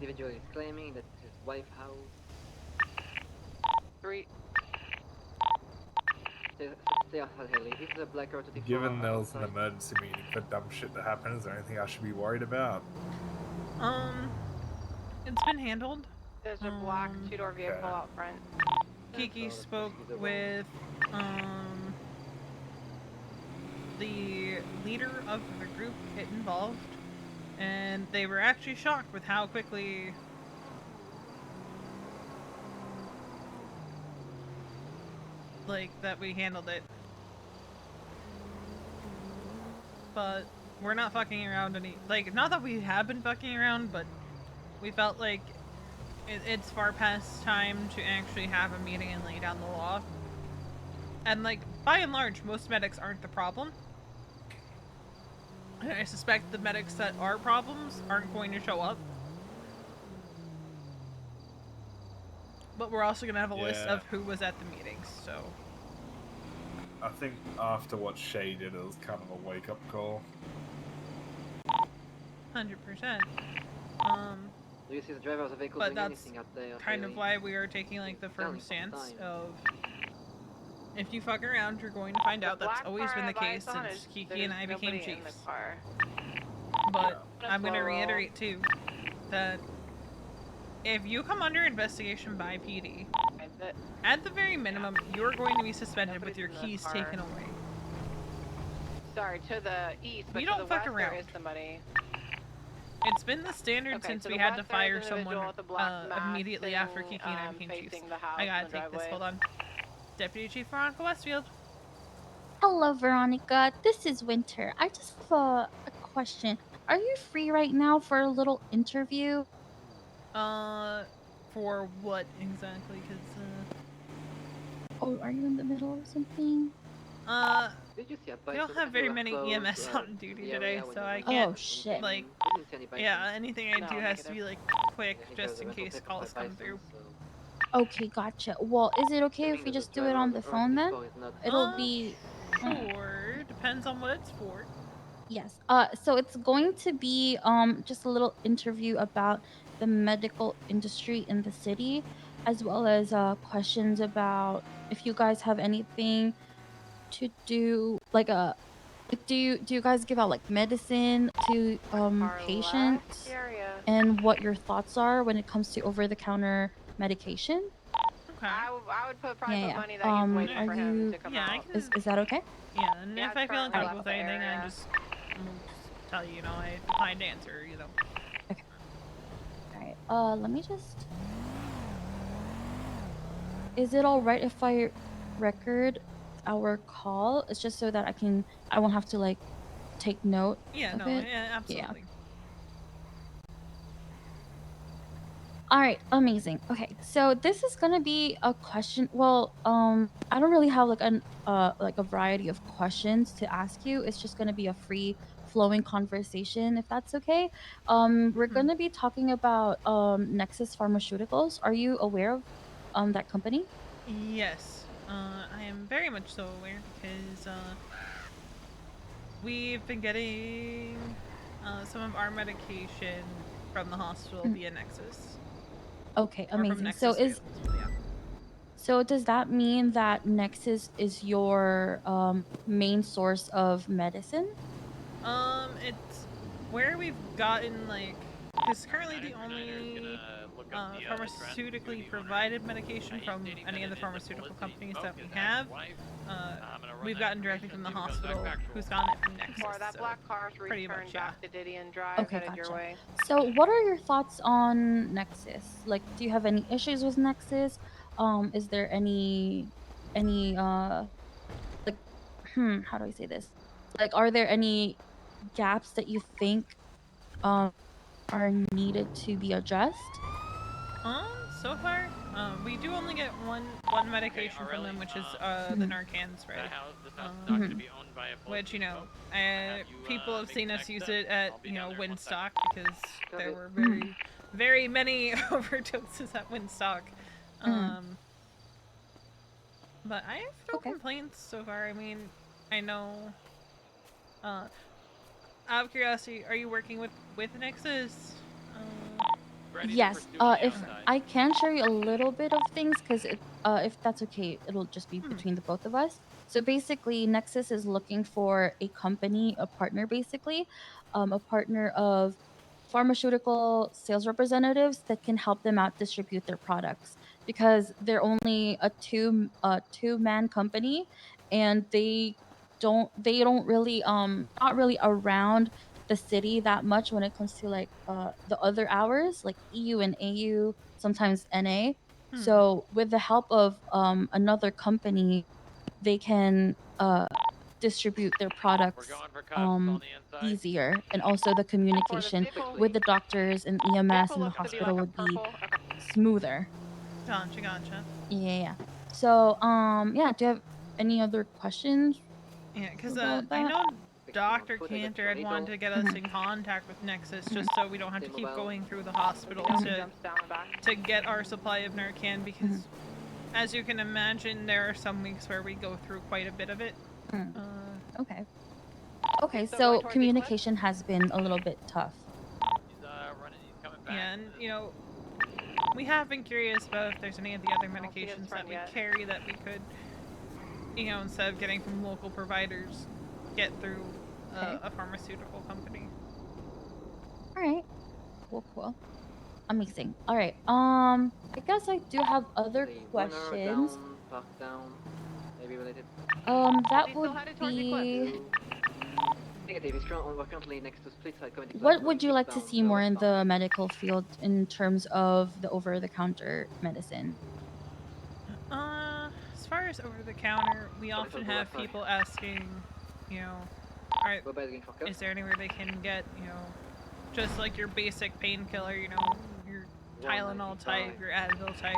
individual is claiming that it's his wife's house. 3. Stay off Haley. This is a black car 24 Given there was an outside. emergency meeting for dumb shit to happen, is there anything I should be worried about? It's been handled. There's a black 2-door vehicle out front. Kiki spoke with the leader of the group get involved, and they were actually shocked with how quickly that we handled it. But we're not fucking around any, not that we have been fucking around, but we felt like it's far past time to actually have a meeting and lay down the law. And by and large, most medics aren't the problem. And I suspect the medics that are problems aren't going to show up. But we're also going to have a list of who was at the meetings, so... I think after what Shay did, it was kind of a wake-up call. 100%. Do you see the driver of the vehicle But doing that's anything up there? kind of why we are taking the firm stance of... If you fuck around, you're going to find out. That's always been the case since Kiki and I became chiefs. But I'm going to reiterate too that if you come under investigation by PD, at the very minimum, you're going to be suspended with your keys taken away. Sorry, to the east, but you to don't the fuck west around. there is somebody. It's been the standard since to we the had to west, there's fire an someone individual with a black mask immediately after Kiki and I became chiefs. I gotta take this. Hold on. Deputy Chief Veronica Westfield. Hello, Veronica. This is Winter. I just have a question. Are you free right now for a little interview? For what exactly? Oh, are you in the middle of something? Did you see a we don't have very many EMS on duty today, so I can't. Oh shit. Yeah, anything I do has to be quick, just in case calls come through. Okay, gotcha. Well, is it okay if we just do it on the phone then? It'll be... Sure, depends on what it's for. Yes. So it's going to be just a little interview about the medical industry in the city, as well as questions about if you guys have anything to do, do you guys give out medicine to patients, and what your thoughts are when it comes to over-the-counter medication? Okay. I would probably put money that Are he's waiting for him to come yeah, out. Is that okay? Yeah, and if I feel currently uncomfortable with left the anything, area. I just tell you, I declined to answer, Okay. Alright, let me just... Is it alright if I record our call? It's just so that I won't have to, take note Yeah, of no, it? yeah, absolutely. Alright, amazing. Okay, so this is gonna be a question. Well, I don't really have a variety of questions to ask you. It's just gonna be a free flowing conversation, if that's okay. We're gonna be talking about Nexus Pharmaceuticals. Are you aware of that company? Yes, I am very much so aware because we've been getting some of our medication from the hospital via Nexus. Okay, Or from amazing. Nexus So does that mean that Nexus is your main source of medicine? It's where we've gotten because currently the only pharmaceutically provided medication from any of the pharmaceutical companies that we have, we've gotten directly from the hospital, who's gotten it from Nexus. Or that so black car's pretty returned much, yeah. back to Didion Drive, Okay, headed your gotcha. way. So what are your thoughts on Nexus? Do you have any issues with Nexus? Is there any how do I say this? Are there any gaps that you think are needed to be addressed? So far, we do only get one medication from them, which is the Narcan spray. Which people have seen us use it at Windstock because there were very many overdoses at Windstock. But I have no complaints so far. I mean, I know. Out of curiosity, are you working with Nexus? ready Yes, for Stucci if outside. I can share you a little bit of things, because if that's okay, it'll just be Hmm. between the both of us. So basically, Nexus is looking for a company, a partner, basically, a partner of pharmaceutical sales representatives that can help them out distribute their products, because they're only a two-man company, and they don't really not really around the city that much when it comes to like the other hours, like EU and AU, sometimes NA. So with the help of another company, they can distribute their products easier, and also the communication with the doctors and EMS and the hospital would be smoother. Gotcha. Yeah. So yeah, do you have any other questions? Yeah, because about I that? know Dr. Cantor had wanted to get us in contact with Nexus just so we don't have to keep going through the hospital to get our supply of Narcan, because as you can imagine, there are some weeks where we go through quite a bit of it. Okay. Okay, so communication has been a little bit tough. He's coming back. Yeah, and you know, we have been curious about if there's any of the other medications that we carry that we could, you know, instead of getting from local providers, get through a pharmaceutical company. All right. Cool. Amazing. All right. I guess I do have other questions. Down, park down, maybe related. That would be. Negative. We're currently next to split side community. What would you like to see more in the medical field in terms of the over-the-counter medicine? As far as over-the-counter, we often have people asking, you know, is there anywhere they can get, you know, just like your basic painkiller, you know, your Tylenol type, your Advil type,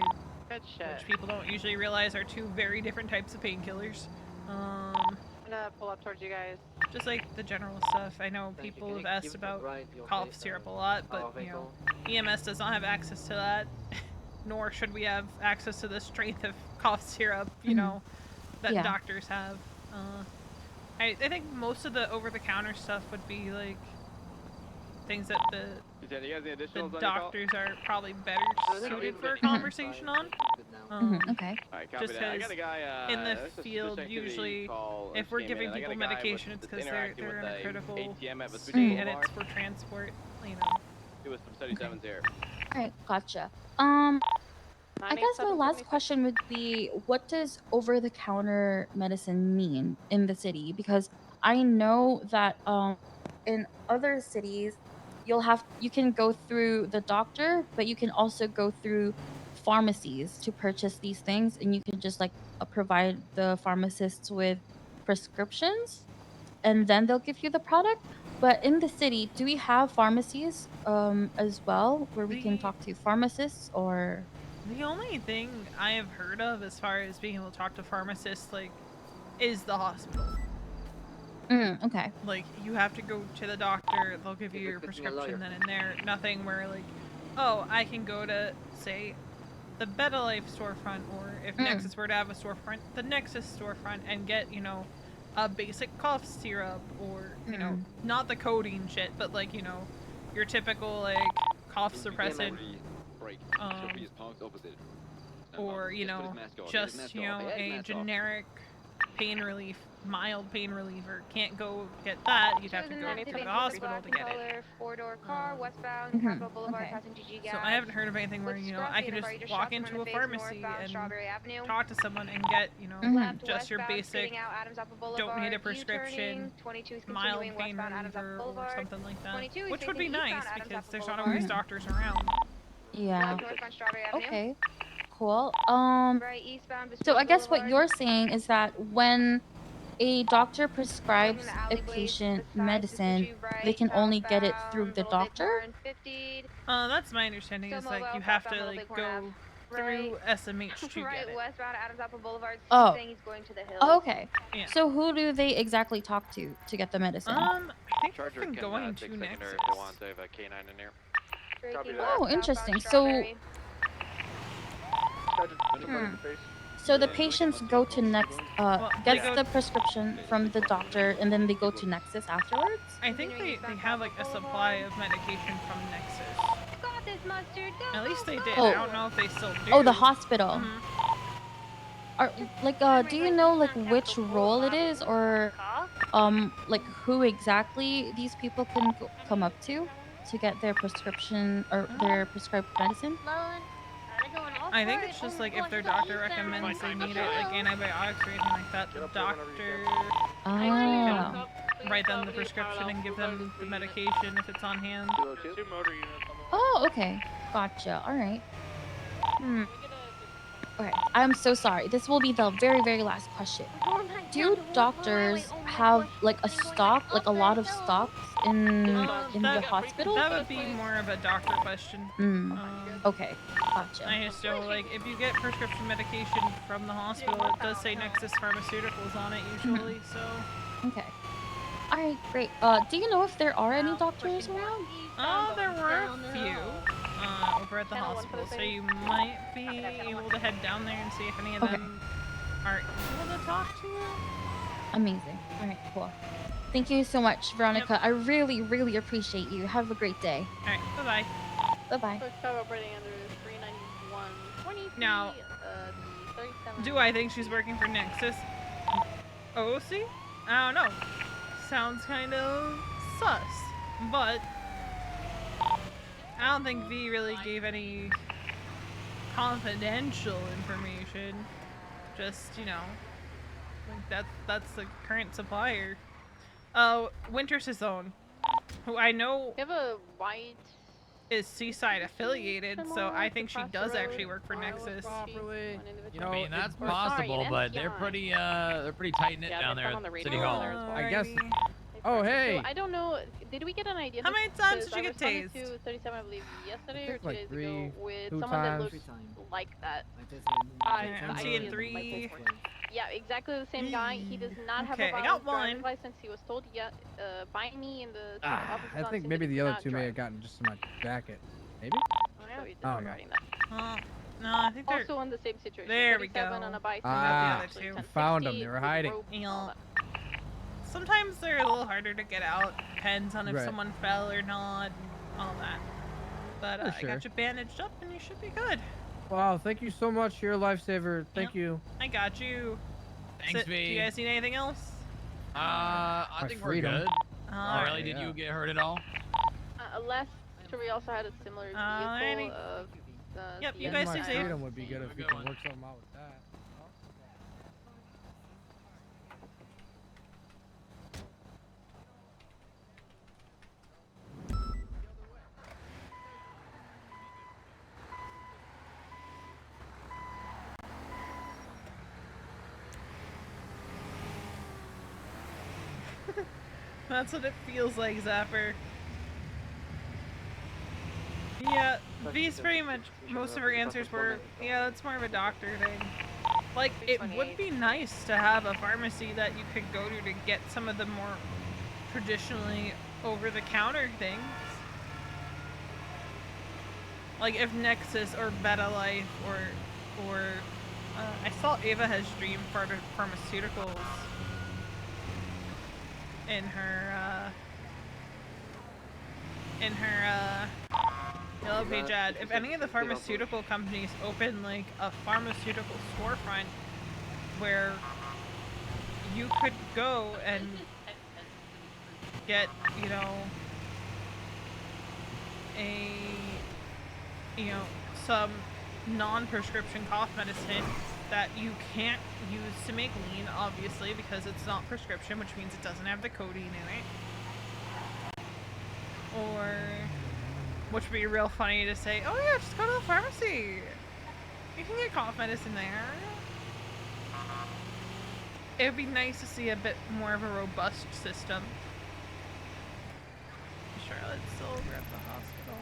which people don't usually realize are two very different types of painkillers. I'm gonna pull up towards you guys. Just like the general stuff. I know people have asked about cough syrup a lot, but you know, EMS does not have access to that, nor should we have access to the strength of cough syrup, you know, that doctors have. I think most of the over-the-counter stuff would be like things that the doctors are probably better suited for a conversation on. Okay. Just because in the field, usually, if we're giving people medication, it's because they're in a critical state and it's for transport, you know. It was from 37's here. Alright, gotcha. I guess my last question would be, what does over-the-counter medicine mean in the city? Because I know that in other cities, you can go through the doctor, but you can also go through pharmacies to purchase these things, and you can just like provide the pharmacists with prescriptions, and then they'll give you the product. But in the city, do we have pharmacies as well where we can talk to pharmacists? Or the only thing I have heard of as far as being able to talk to pharmacists, like, is the hospital. Okay. Like, you have to go to the doctor, they'll give you your prescription then and there. Nothing where, like, oh, I can go to, say, the Beta Life storefront, or if Nexus were to have a storefront, the Nexus storefront, and get, you know, a basic cough syrup, or, you know, not the codeine shit, but, like, you know, your typical, like, cough suppressant. Or, you know, just, you know, a generic pain relief, mild pain reliever. Can't go get that, you'd have to go to the hospital to get it. 4-door car, westbound, Capitol Boulevard, passing GG gas. So I haven't heard of anything where, you know, I can just walk into a pharmacy and talk to someone and get, you know, just your basic, don't need a prescription, mild pain reliever or something like that. Which would be nice because there's not always doctors around. yeah. Okay. Cool. So I guess what you're saying is that when a doctor prescribes a patient medicine, they can only get it through the doctor? That's my understanding, is like you have to like go through SMH to get it. Westbound Adams Apple Boulevard, Oh. saying he's going to the hills. Oh, okay. Yeah. So who do they exactly talk to get the medicine? I think we've been going to Nexus. If they want to have a canine in here. Oh, interesting. So so the patients go to gets the prescription from the doctor, and then they go to Nexus afterwards? I think they have like a supply of medication from Nexus. mustard. Go, At least they go, did. go. I don't know if they still do. Oh, the hospital. Mhm. Are like do you know like which role it is, or like who exactly these people can come up to get their prescription or their prescribed medicine? I think it's just like if their doctor recommends they need it, like antibiotics or anything like that, the doctor Ah. can write them the prescription and give them the medication if it's on hand. Oh, okay. Gotcha. All right. Hmm. Okay. I'm so sorry. This will be the very, very last question. Do doctors have like a stock, like a lot of stocks in the hospital? That would be more of a doctor question. Okay. Gotcha. I just know, like, if you get prescription medication from the hospital, it does say Nexus Pharmaceuticals on it usually, so... Okay. All right, great. Do you know if there are any doctors around? There were a few over at the hospital, so you might be able to head down there and see if any of them are able to talk to you. Amazing. All right, cool. Thank you so much, Veronica. I really, really appreciate you. Have a great day. All right, bye-bye. Bye-bye. Operating under 391.20. Now, do I think she's working for Nexus? OC? I don't know. Sounds kind of sus, but I don't think V really gave any confidential information. Just, you know, like that's the current supplier. Winter Saison, who I know We have a white is Seaside affiliated, so I think she does actually work for Nexus. You know, I mean, that's possible, but they're pretty tight knit down there at City Hall. I guess. Oh, hey. So I don't know. Did we get an idea? How many times did you get tased? tased? To 37, I believe, yesterday or 2 like days three, ago with 2 someone that times. looks like that. I'm seeing 3. Yeah, exactly the same guy. He does not have Okay, a I valid got 1. driver's license. He was told, by me in the office. I think maybe the other 2 may have gotten just in my jacket. Maybe? So he's Oh, no. disregarding that. No, I think they're Also in the same situation. There we 37 go. on a bike. Ah, the other two. found them. They were hiding. Yeah. Sometimes they're a little harder to get out. Depends on if Right. someone fell or not, and all that. But For I sure. got you bandaged up, and you should be good. Wow, thank you so much. You're a lifesaver. Thank you. I got you. Thanks, Do V. you guys need anything else? I My think freedom. we're good. Alright. Really? Did you get hurt at all? Last year we also had a similar vehicle Alrighty. of Yep, you CS guys My stay safe. freedom would be good if we could work something out with that. That's what it feels like, Zapper. Yeah, V's pretty much, most of her answers were, yeah, that's more of a doctor thing. Like, it would be nice to have a pharmacy that you could go to get some of the more traditionally over-the-counter things. Like if Nexus or Beta Life or I saw Ava has Dream Pharmaceuticals in her Yellow Page ad. If any of the pharmaceutical companies open like a pharmaceutical storefront where you could go and get, you know, some non-prescription cough medicine that you can't use to make lean, obviously, because it's not prescription, which means it doesn't have the codeine in it. Or, which would be real funny to say, oh yeah, just go to the pharmacy. You can get cough medicine there. It would be nice to see a bit more of a robust system. Charlotte's still over at the hospital.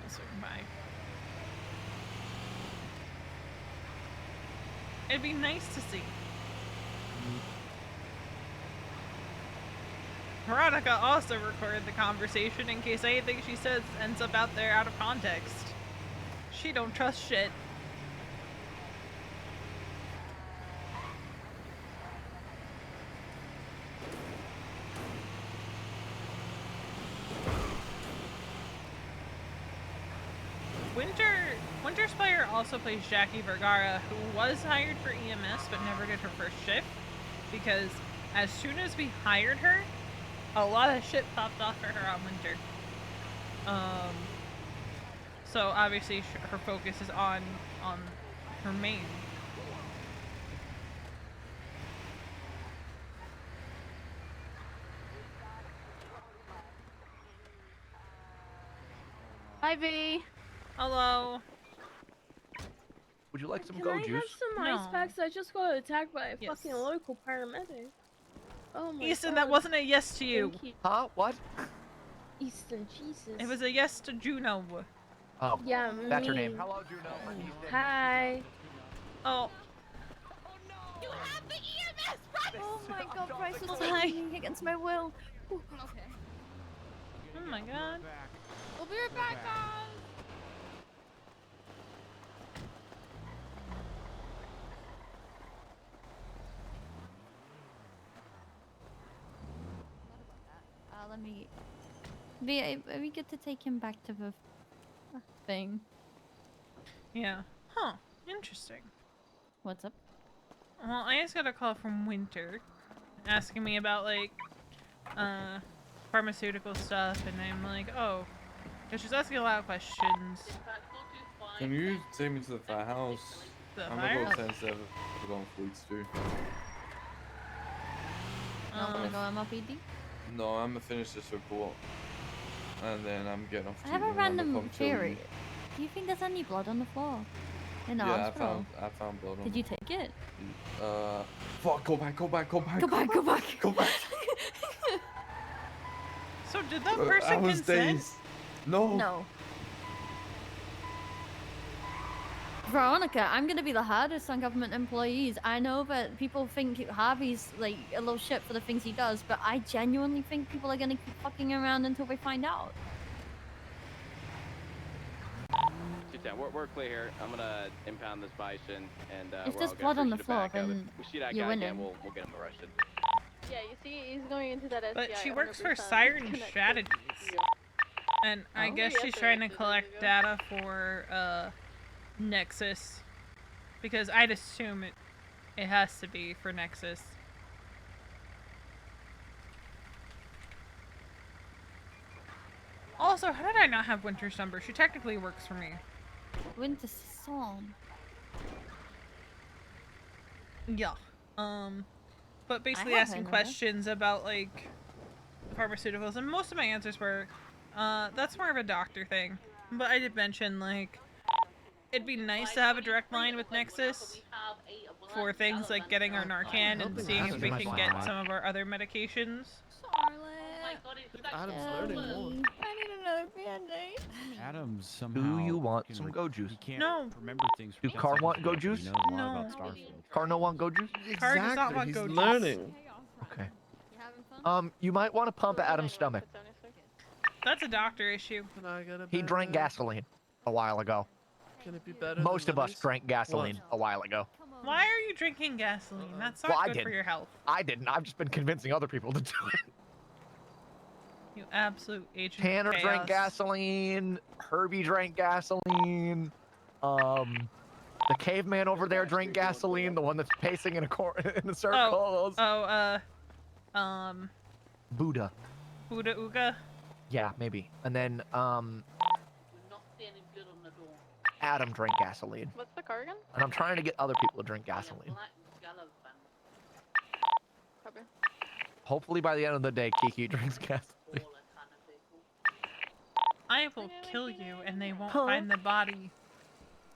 I'll swing by. It'd be nice to see. Veronica also recorded the conversation in case anything she says ends up out there out of context. She don't trust shit. Winter Spire also plays Jackie Vergara, who was hired for EMS but never did her first shift, because as soon as we hired her, a lot of shit popped off for her on Winter. So obviously her focus is on her main. Hi, V. Hello. Would you like some Can go I juice? have some ice packs? I just got attacked by a fucking local paramedic. Oh my Easton, god. that wasn't a yes to you. Thank you. Huh? What? Easton, Jesus. It was a yes to Juno. Oh, yeah, that's her name. me. Hello, Juno. I'm Easton. Hi. Oh. You have the EMS, Bryce! Oh my god, Bryce was taking me against my will. Ooh. Okay. Oh my god. We'll be right back, guys. Let me... We get to take him back to the thing. Yeah. Huh. Interesting. What's up? Well, I just got a call from Winter asking me about, like, pharmaceutical stuff, and I'm like, oh. And she's asking a lot of questions. Can you take me to the firehouse? The I'm firehouse? about 10-7. I'm going Fleet Street. Not gonna go MLPD? No, I'm gonna finish this report. And then I'm getting off I have a random theory. Do you think there's any blood on the floor? In the hospital? I found blood on Did you take it? Fuck, go back. Go back. So did that person I was consent? dazed. No. No. Veronica, I'm gonna be the hardest on government employees. I know that people think Harvey's like a little shit for the things he does, but I genuinely think people are gonna keep fucking around until they find out. We're clear here. I'm gonna impound this bison, and If there's blood on the floor, then if we see that you're guy winning. again, we'll get him arrested. Yeah, you see, he's going into that SCI. But she works for 100% Siren connected. Strategies. And I guess she's trying to collect data for, Nexus. Because I'd assume it has to be for Nexus. Also, how did I not have Winter's number? She technically works for me. Winter's song. Yeah. But basically have asking her number. questions about, like, pharmaceuticals, and most of my answers were, that's more of a doctor thing. But I did mention, like, it'd be nice to have a direct line with Nexus for things like getting our Narcan and seeing if we can get some of our other medications. Adam's learning more. I need another band-aid. Adam's somehow. Do you want some go juice? He can't No. remember things. Do from Car such want a go shit, but juice? He knows a lot No. about Starfield. Car no want go juice? Car does not want He's go juice. learning. Okay. You might want to pump Adam's stomach. That's a doctor issue. He drank gasoline a while ago. Can it be better? Most of us drank gasoline a while ago. Why are you drinking gasoline? That's not Well, I good for didn't. your health. I didn't. I've just been convincing other people to do it. You absolute agent Tanner of chaos. drank gasoline. Herbie drank gasoline. The caveman over there drank gasoline. The one that's pacing in a circles. Buddha. Buddha Uga. Yeah, maybe. And then Adam drank gasoline. What's the car again? And I'm trying to get other people to drink gasoline. Copy. Hopefully by the end of the day, Kiki drinks gasoline. I will kill you and they won't find the body.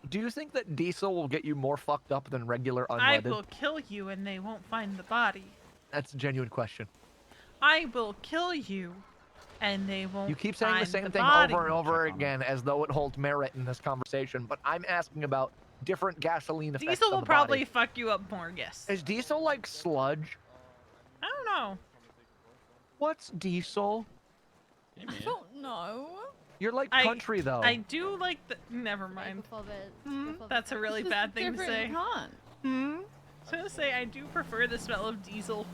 Do you think that diesel will get you more fucked up than regular I unleaded? will kill you and they won't find the body. That's a genuine question. I will kill you and they won't You keep saying the find same the thing body. over and over again as though it holds merit in this conversation, but I'm asking about different gasoline effects Diesel on will the probably body. fuck you up more, yes. Is diesel like sludge? I don't know. What's diesel? I don't know. You're like country though. I do like the. Never mind. That's a really bad thing to say. I was gonna say I do prefer the smell of diesel.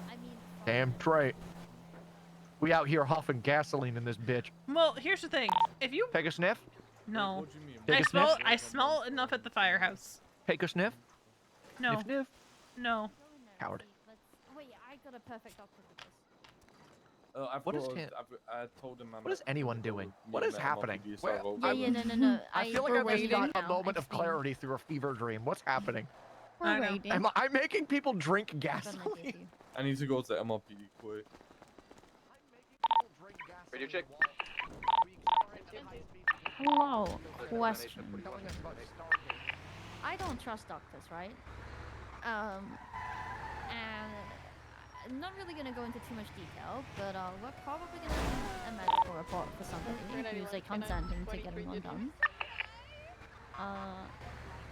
Damn straight. We out here huffing gasoline in this bitch. Well, here's the thing. If you Take a sniff? No. What do you mean? Take I a smell. sniff? I smell enough at the firehouse. Take a sniff. No. Sniff, sniff. No. Coward. Wait, I got a perfect octopus. What is I told him. What is anyone doing? What is happening? Where- No. I feel like we're I'm just waiting. got a moment of clarity through a fever dream. What's happening? We're waiting. Am I making people drink gasoline? I need to go to MLPD quick. Radio check. Hello. Question. I don't trust doctors, right? And I'm not really gonna go into too much detail, but we're probably gonna need a medical report for somebody who's like consenting to getting one done.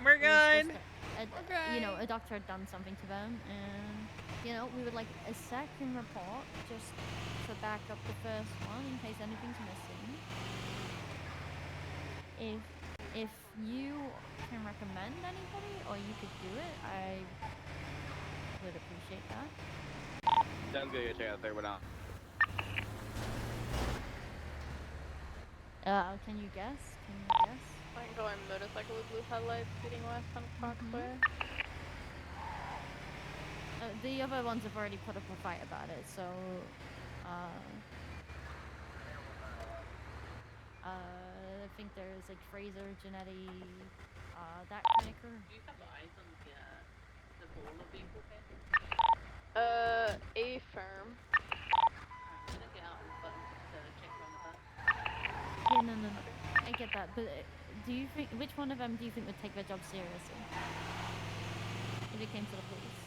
We're good. You know, a doctor had done something to them, and you know, we would like a second report just to back up the first one in case anything's missing. If you can recommend anybody, or you could do it, I would appreciate that. Sounds good. Check out the third one out. Can you guess? I can go on motorcycle with blue headlights speeding west on Fox Way. The other ones have already put up a fight about it, so I think there's like Fraser, Janetti, that kind of crew. Do you have eyes on the bowler vehicle here? A firm. I'm gonna get out and check around the back. Yeah, no. I get that, but do you think, which one of them do you think would take their job seriously? If it came to the police?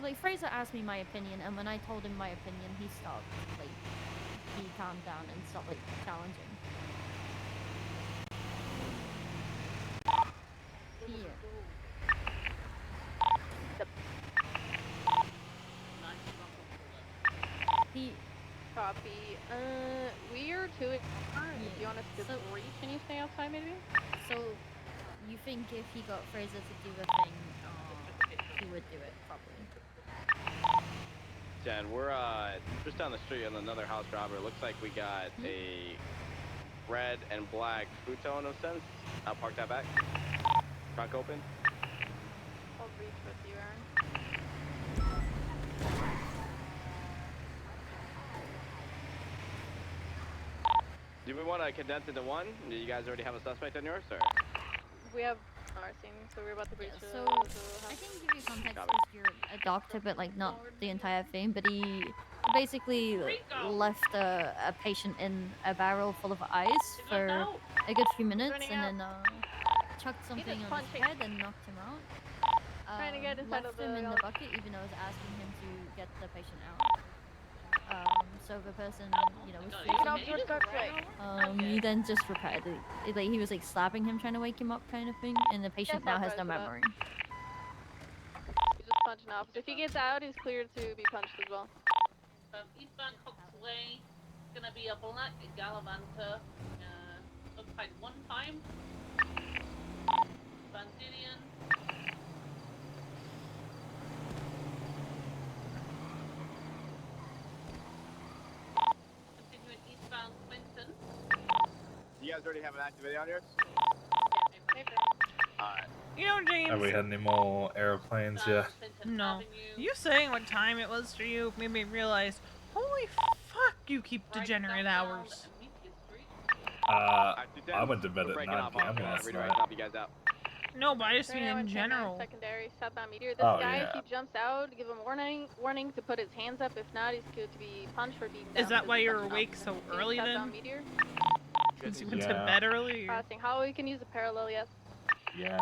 Like, Fraser asked me my opinion, and when I told him my opinion, he stopped, like, he calmed down and stopped, like, challenging. Here. He... Copy. We are two. If you want us to breach, can you stay outside maybe? So, you think if he got Fraser to do a thing, he would do it probably? Jen, we're just down the street on another house robbery. Looks like we got a red and black futon of sense. I'll park that back. Trunk open. I'll breach with you, Aaron. Do we want to condense into one? Do you guys already have a suspect on yours, or? We have our scene, so we're about to breach So, the I can give you context because you're a doctor, but like not the entire thing, but he basically left a patient in a barrel full of ice for a good few minutes and then chucked something on his head and knocked him out. Trying to get inside of left him in the the bucket even though I was asking him to get the patient out. So the person, you know, was he then just repaired it. Like, he was like slapping him, trying to wake him up kind of thing, and the patient now has no memory. He's just punching off. If he gets out, he's cleared to be punched as well. Eastbound Cox Way, gonna be a black Galavanta, occupied one time. Bandinian. Continuing eastbound Quinton. You guys already have an activity on yours? Alright. You know, James. Have we had any more airplanes yet? No. You saying what time it was for you made me realize, holy fuck, you keep degenerate hours. I went to bed at 9 p.m. last night. You guys out. No, but I just mean in general. Secondary southbound meteor. This Oh, guy, yeah. if he jumps out, give him warning to put his hands up. If not, he's good to be punched or beaten down. Is that why you're punching awake off. so early then? Southbound meteor. Since you went to bed early? Crossing. How we can use a parallel, yes. Yeah,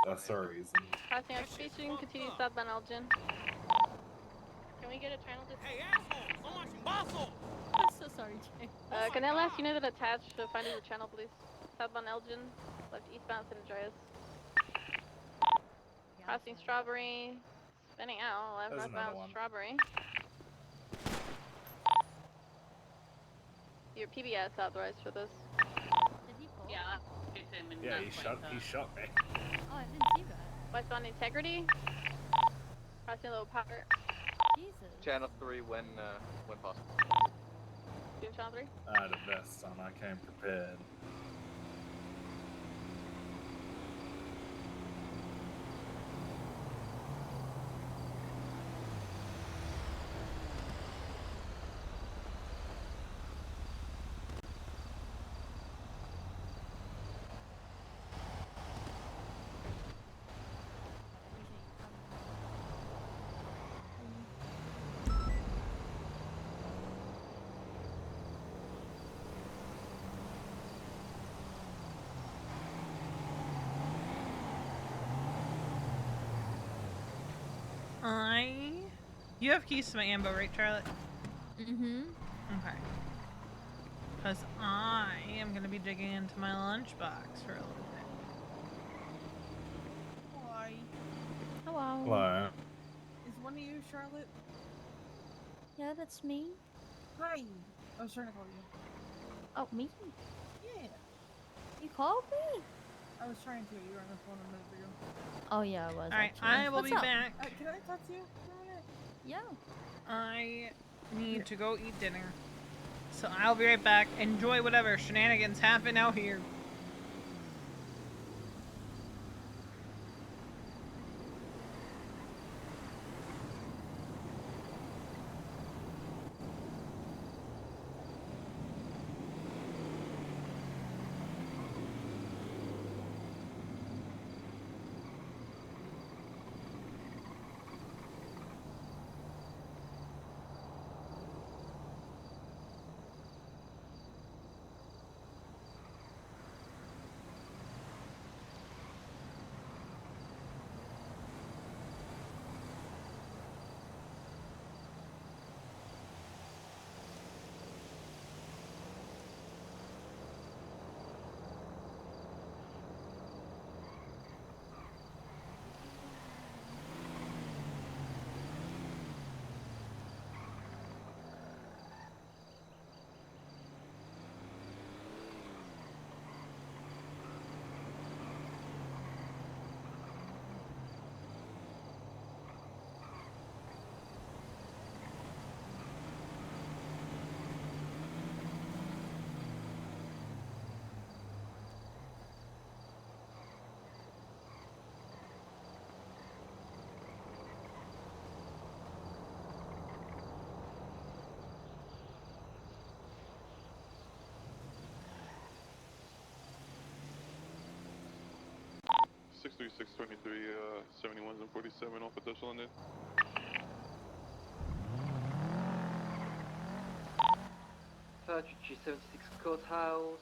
that's the reason. Crossing execution, continue southbound Elgin. Can we get a channel to... Hey, asshole! I'm so sorry, Jay. Can that last unit attached to find the channel, please? Southbound Elgin, left eastbound San Andreas. Crossing Strawberry, spinning out, left There's another northbound one. Strawberry. Your PBS authorized for this. Yeah, hit him in Yeah, that he shot me. Oh, I didn't see that. Westbound Integrity. Crossing Low Power. Jesus. Channel 3 when possible. Doing 2 Channel 3. I had a vest on, I came prepared. You have keys to my ambo, right, Charlotte? Mm-hmm. Okay. Because I am going to be digging into my lunchbox for a little bit. Hi. Hello. Hello. Is one of you Charlotte? Yeah, that's me. Hi. I was trying to call you. Oh, me? Yeah. You called me? I was trying to. You were on the phone a minute ago. Oh yeah, I was. Alright, Actually. I will What's be up? back. Can I talk to you for a minute? Yeah. I need to go eat dinner. So I'll be right back. Enjoy whatever shenanigans happen out here. Six 23, 71s and 47 on potential London. G76 courthouse.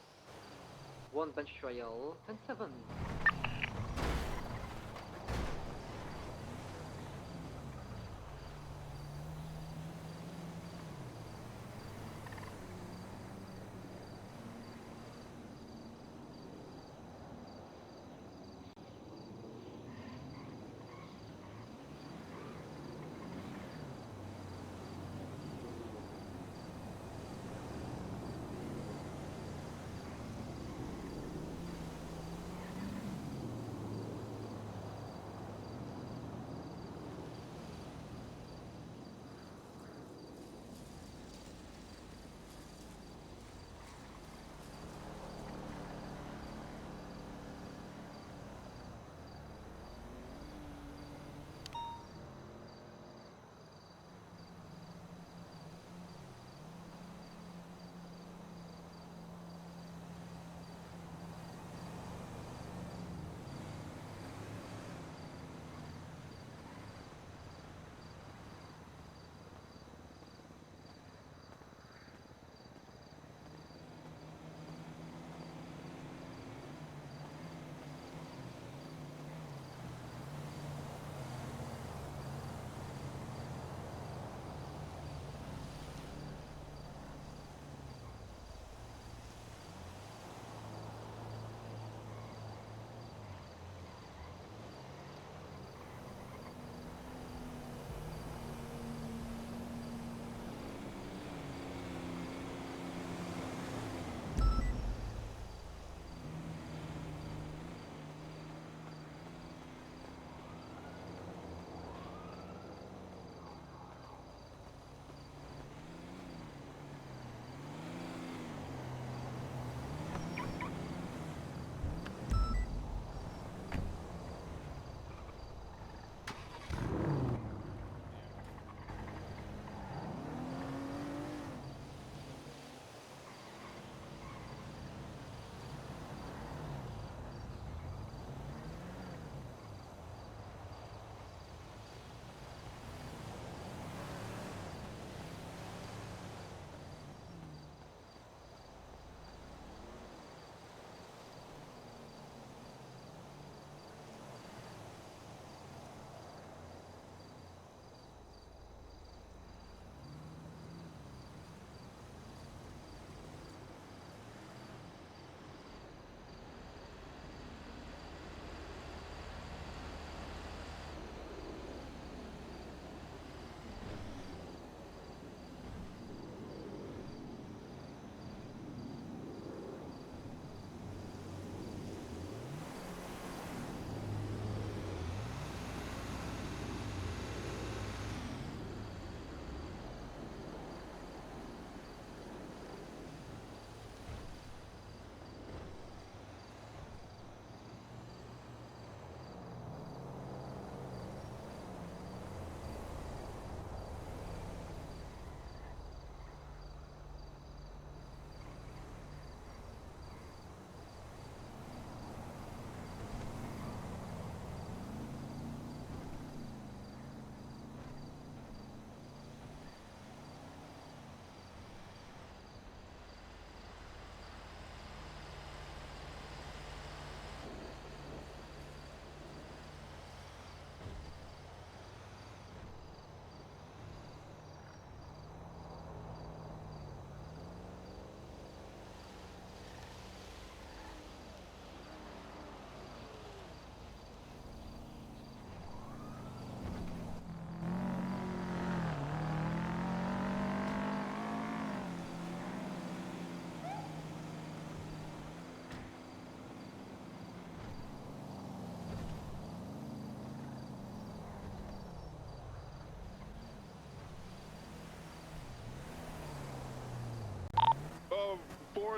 1 bench trial. 10-7.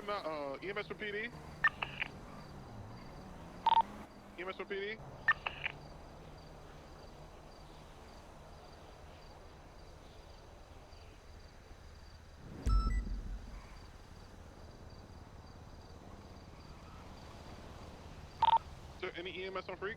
for EMS for PD. EMS for PD. Is there any EMS on Freak?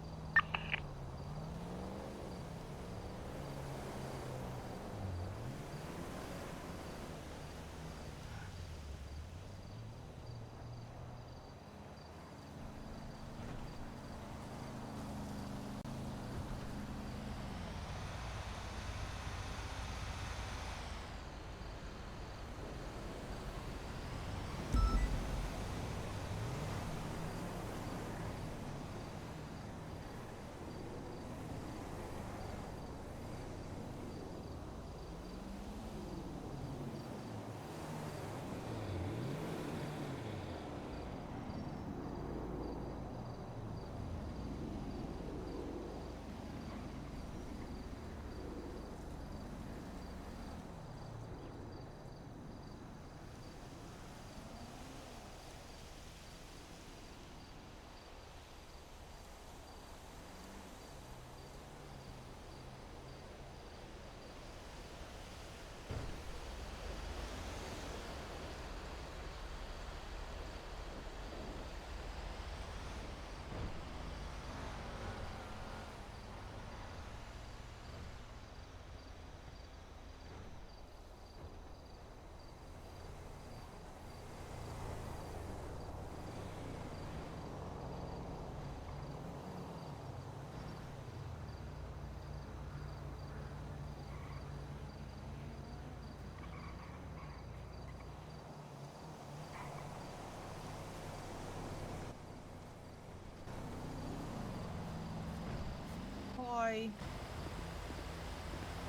Boy.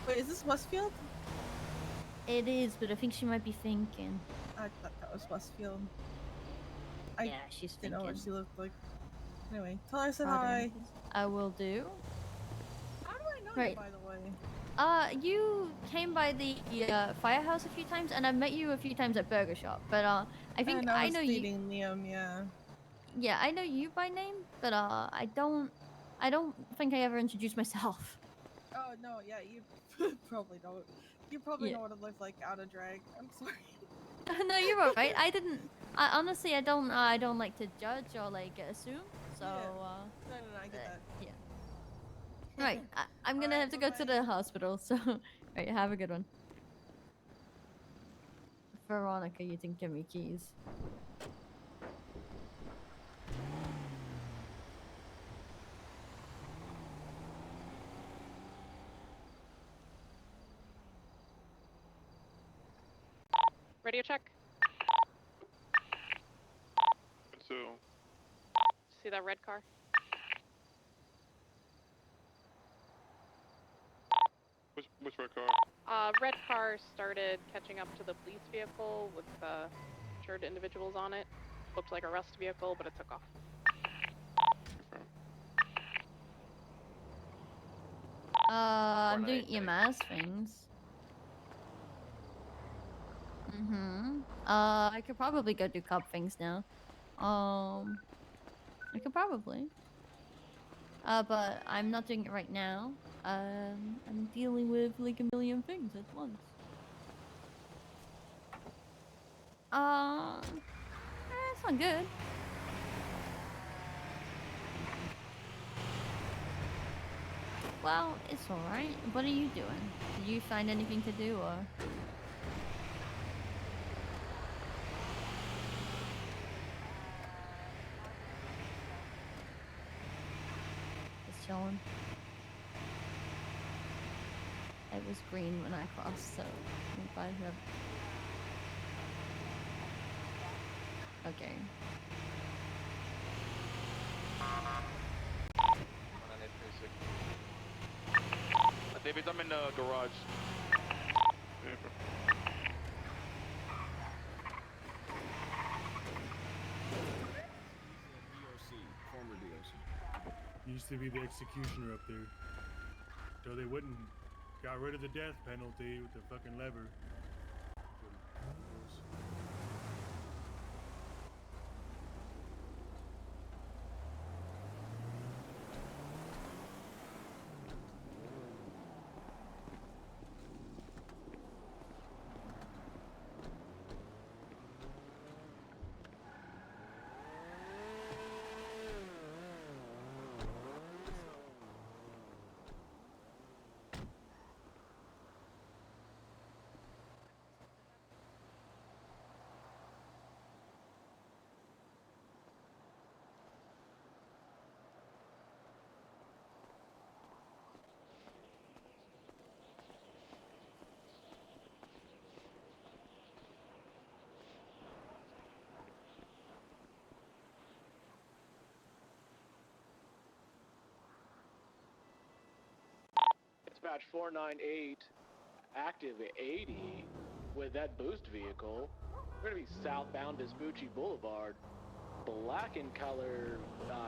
Wait, is this Westfield? It is, but I think she might be thinking. I thought that was Westfield. Yeah, she's didn't know what thinking. she looked like. Anyway, tell her I said Pardon, hi. please. I will do. How do I know Right. you, by the way? You came by the firehouse a few times, and I met you a few times at Burger Shop. But I think And I I was know you. dating Liam, yeah. Yeah, I know you by name, but I don't think I ever introduced myself. Oh no, yeah, you probably don't. You probably know what it looked like out of drag. I'm sorry. No, you're all right. I didn't. Honestly, I don't like to judge or like assume. So. No, I get that. Yeah. Right, I'm gonna have to go to the hospital. So, right, have a good one. Veronica, you didn't give me keys. Radio check. So, See that red car? which red car? Red car started catching up to the police vehicle with insured individuals on it. Looked like a arrest vehicle, but it took off. I'm doing EMS things. I could probably go do cop things now. I could probably. But I'm not doing it right now. I'm dealing with like a million things at once. It's not good. Well, it's alright. What are you doing? Did you find anything to do or? Just chilling. It was green when I crossed, so I'm glad you have. Okay. David, I'm in the garage. Former DOC. Used to be the executioner up there. So they wouldn't. Got rid of the death penalty with the fucking lever. dispatch 498 active 80 with that boost vehicle. We're going to be southbound Vespucci Boulevard. Black in color,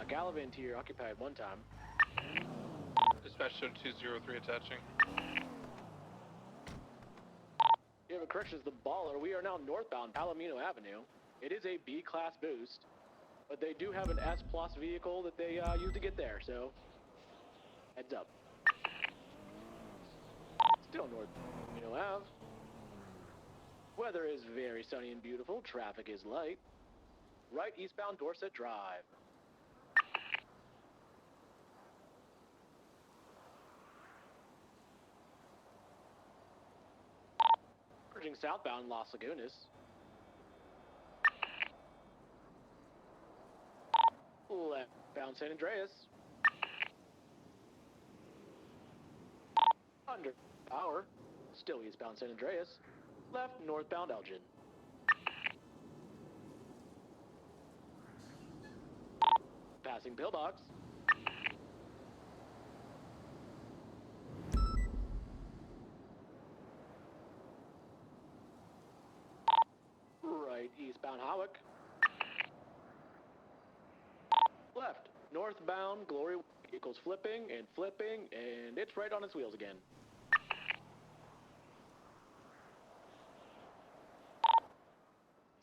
Gallivant here, occupied one time. Dispatch 203 attaching. You have a correction, the baller. We are now northbound Palomino Avenue. It is a B-class boost, but they do have an S-plus vehicle that they use to get there, so heads up. Still north Palomino Ave. Weather is very sunny and beautiful. Traffic is light. Right eastbound Dorset Drive. Merging southbound Las Lagunas. Leftbound San Andreas. Under power. Still eastbound San Andreas. Left northbound Elgin. Passing pillbox. Right eastbound Howick. Left northbound Glory. Vehicles flipping, and it's right on its wheels again.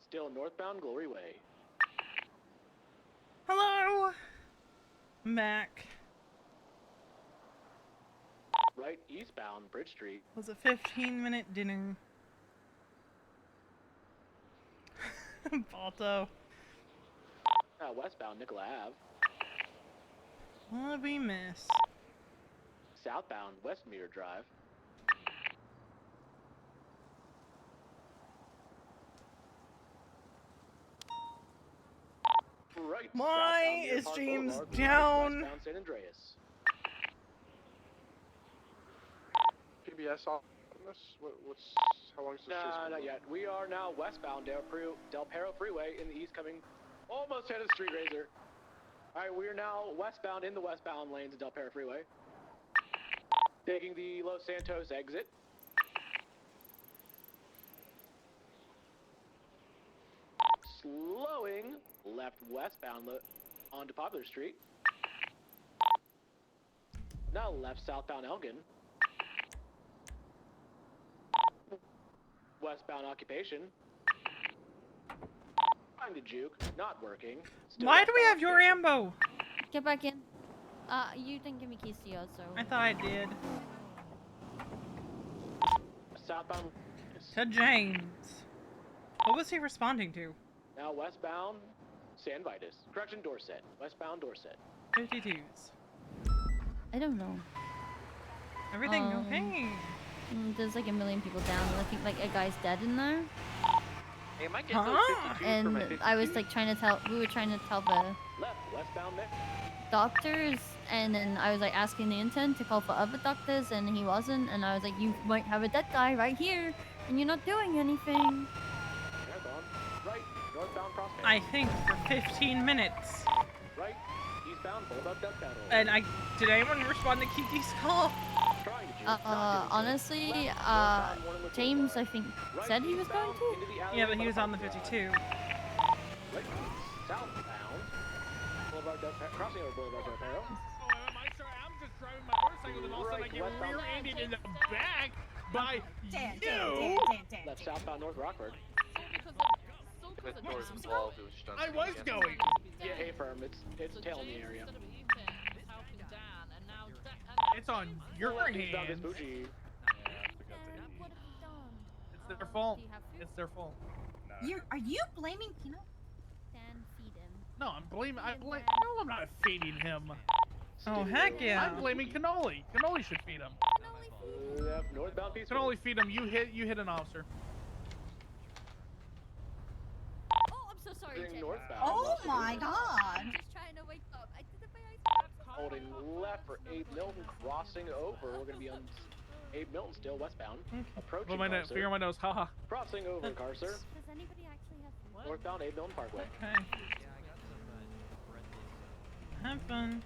Still northbound Glory Way. Hello, Mac. Right eastbound Bridge Street. Was a 15-minute dinner. Balto. Westbound Nicola Ave. What did we miss? Southbound Westmere Drive. Right. Why is James down? Westbound San Andreas. PBS on this? How long is this chase Nah, going not on? yet. We are now westbound Del Perro Freeway in the east, coming almost headed Street Razor. All right, we are now westbound in the westbound lanes of Del Perro Freeway. Taking the Los Santos exit. Slowing left westbound onto Popular Street. Now left southbound Elgin. Westbound Occupation. Trying to juke, not working. Still Why do we have your Occupation. ambo? Get back in. You didn't give me keys to yours, so. I thought I did. Southbound. To James. What was he responding to? Now westbound San Vitus. Correction, Dorset. Westbound Dorset. 52s. I don't know. Everything okay? There's like a million people down, and I think like a guy's dead in there. Hey, am I getting those 52s for my And 52s? I was like trying to tell, we were trying to tell the Left westbound there. doctors, and then I was like asking the intern to call for other doctors, and he wasn't, and I was like, you might have a dead guy right here, and you're not doing anything. Marathon. Right. Northbound Prospect. I think for 15 minutes. Right. Eastbound Bulldog Duck Battle. And did anyone respond to Kiki's call? Trying to juke. Honestly, James, I think, said he was going to. Yeah, but he was on the 52. Right. Southbound. Boulevard Del Perro. Crossing over Boulevard Del Perro. I'm just driving my motorcycle and all of a sudden I get rear-ended in the back by you. Left southbound North Rockford. I was going. Yeah, hey firm. It's tail in the area. It's on your Eastbound hands. Vespucci. It's their fault. It's their fault. Are you blaming Pino? Dan, feed him. No, No, I'm not feeding him. Oh, heck yeah. I'm blaming Cannoli. Cannoli should feed him. Left northbound Peaceful. Cannoli feed him. You hit an officer. Oh, I'm so sorry, Heading Jay. northbound. Oh my god! I'm just trying to wake up. I did it by ice. Holding left for Abe Milton, crossing over. We're gonna be on Abe Milton still westbound. Approaching Carcer. Finger on my nose. Haha. Crossing over Carcer. Does anybody actually have Northbound Abe Milton Parkway. Okay. Have fun.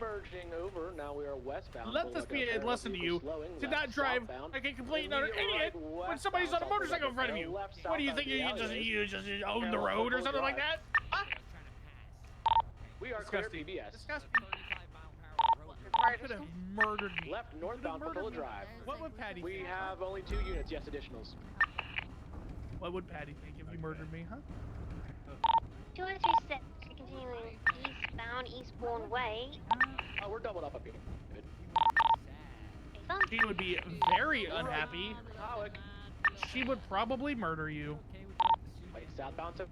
merging over. Now we are westbound. Let this be a lesson to you. Do not drive like a complete and utter idiot when somebody's on a motorcycle in front of you. What do you think? You just own the road or something like that? Huh? We are Disgusting. clear PBS. Disgusting. You could have murdered me. Left northbound Papilla Drive. What would Patty We think? have only 2 units, yes, additionals. What would Patty think if you murdered me, huh? 226 continuing eastbound, Eastbourne Way. We're doubled up here. Good. She would be very unhappy. She would probably murder you. Wait, southbound to...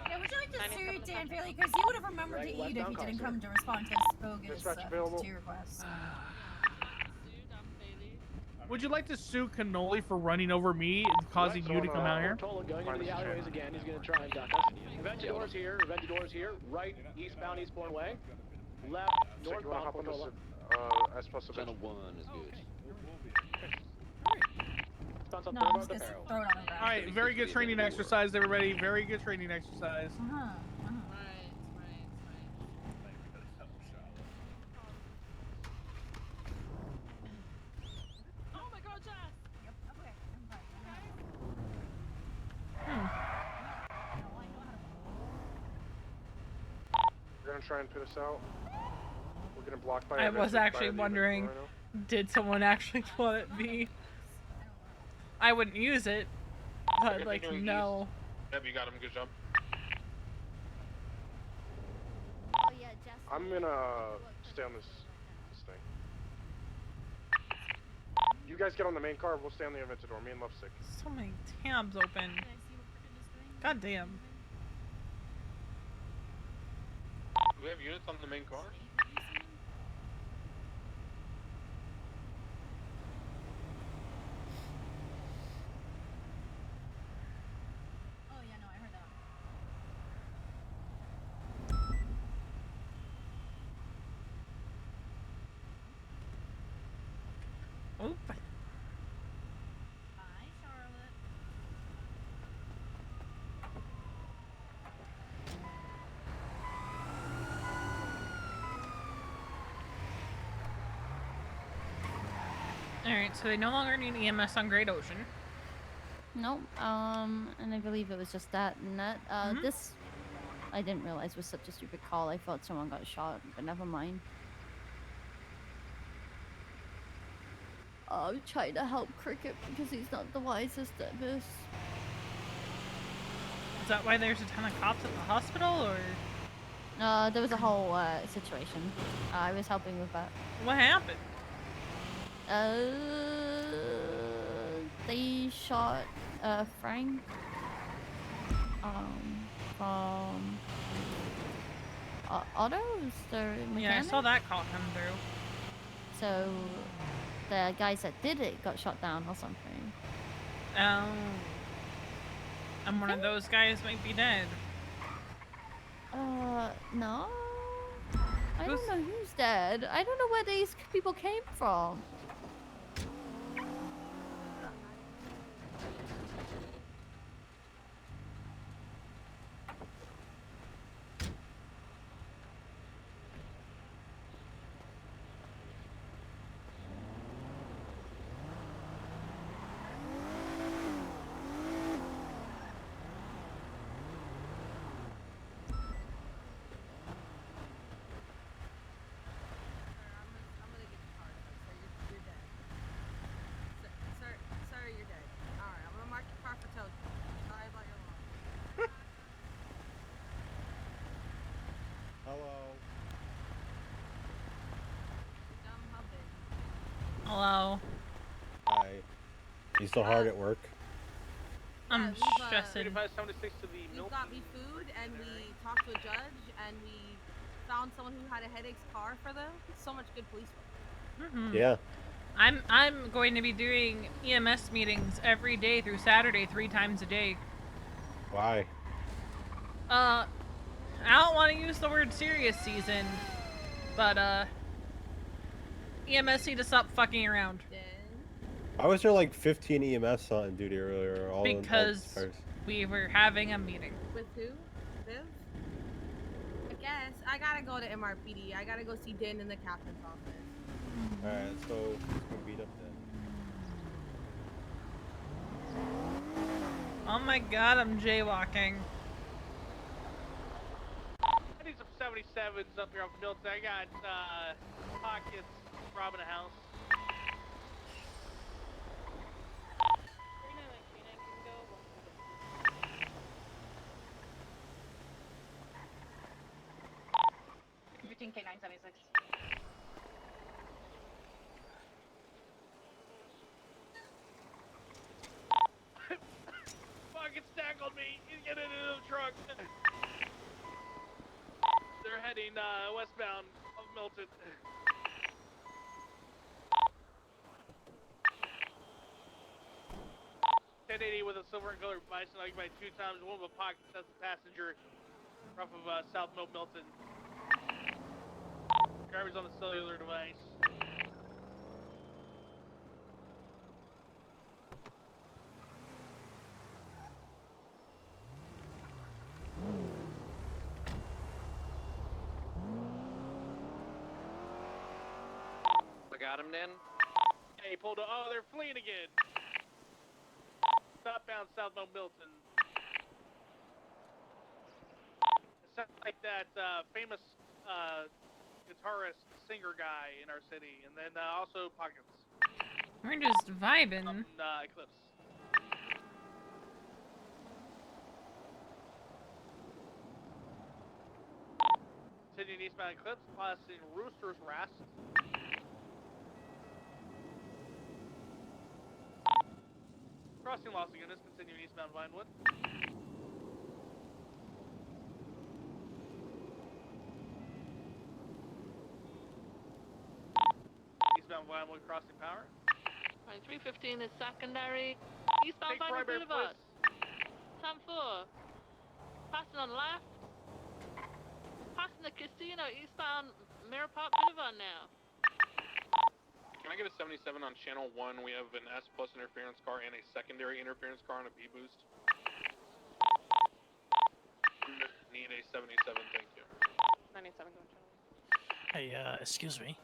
Yeah, would you like to sue Dan Bailey? Because he would have remembered to eat if he didn't come to respond to his bogus to request. Would you like to sue Cannoli for running over me and causing you to come out here? Going into the alleyways again. He's going to try and duck us. Aventador's here. Aventador's here. Right, eastbound, Eastbourne Way. Left, northbound, Portola. Channel 1 is good. No, I'm just gonna throw it on the ground. All right, very good training exercise, everybody. Very good training exercise. Oh my god, Jess! Yep, okay. They're gonna try and put us out. We're getting blocked by. I was actually wondering, did someone actually want it be? I wouldn't use it, but like no. Yep, you got him. Good job. Oh yeah, Jess. I'm gonna stay on this thing. You guys get on the main car. We'll stay on the Aventador. Me and Lovesick. So many tabs open. God damn. Do we have units on the main car? Oh yeah, no, I heard that. Oop. Hi, Charlotte. Alright, so they no longer need EMS on Great Ocean. Nope. And I believe it was just that and that. This I didn't realize was such a stupid call. I thought someone got shot, but never mind. I'm trying to help Cricket because he's not the wisest at this. Is that why there's a ton of cops at the hospital, or? There was a whole situation. I was helping with that. What happened? They shot Frank from Otto's, the mechanic. Yeah, I saw that call come through. So the guys that did it got shot down or something. And one of those guys might be dead. No. I don't know who's dead. I don't know where these people came from. Sorry, you're dead. Alright, I'm gonna mark your car for tow. Sorry about your loss. Hello. Hello. Hi. You still hard at work? I'm stressing. We've got me food, and we talked to a judge, and we found someone who had a headache's car for them. So much good police work. Yeah. I'm going to be doing EMS meetings every day through Saturday, 3 times a day. Why? I don't want to use the word serious season, but EMS need to stop fucking around. Why was there like 15 EMS on duty earlier? All Because we were having a meeting. With who? Viv? guess. I gotta go to MRPD. I gotta go see Dan in the captain's office. Alright, let's go beat up then. Oh my god, I'm jaywalking. I need some 77s up here off Milton. I got pockets robbing a house. K976. Pockets tackled me. He's getting into the truck. They're heading westbound of Milton. .1080 with a silver and colored bison occupied 2 times. One of the pockets has the passenger off of South Milton. Driver's on the cellular device. I got him then. Hey, he pulled a, oh, they're fleeing again. Southbound South Milton. It sounds like that famous guitarist, singer guy in our city, and then also Pockets. We're just vibing. Eclipse. Continuing eastbound Eclipse, passing Rooster's Rest. Crossing Los Lagunas, continuing eastbound Vinewood. Eastbound Vinewood, crossing Power. 315 is secondary. Eastbound Take Vinewood primary, Boulevard. 10-4. Passing on left. Passing the casino, eastbound Mirror Park Boulevard now. Can I get a 77 on channel 1? We have an S plus interference car and a secondary interference car on a B boost. Need a 77, thank you. 97 going channel. Hey, excuse me.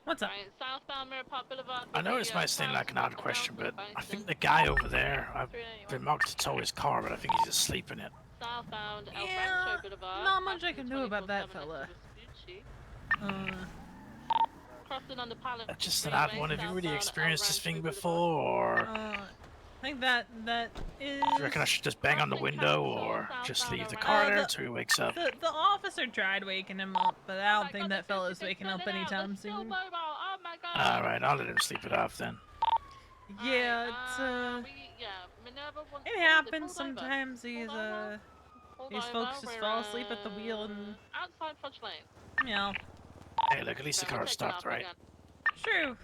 What's up? Right, southbound Mirror Park Boulevard. I know this might seem like an odd question, but I think the guy over there, I've been marked to tow his car, but I think he's asleep in it. Southbound El Yeah, Rancho Boulevard. not much I can do about that fella. Crossing on the Palace. That's just an odd one. Have you really experienced this thing before, or I think that is... do you reckon I should just bang on the window, or just leave the car there until he wakes up? The officer tried waking him up, but I don't think that fella's waking up anytime soon. Alright, I'll let him sleep it off then. Yeah, it happens sometimes. These folks just fall asleep at the wheel and... Outside Fudge Lane. Yeah. Hey, look, at least the car's stopped, right? True.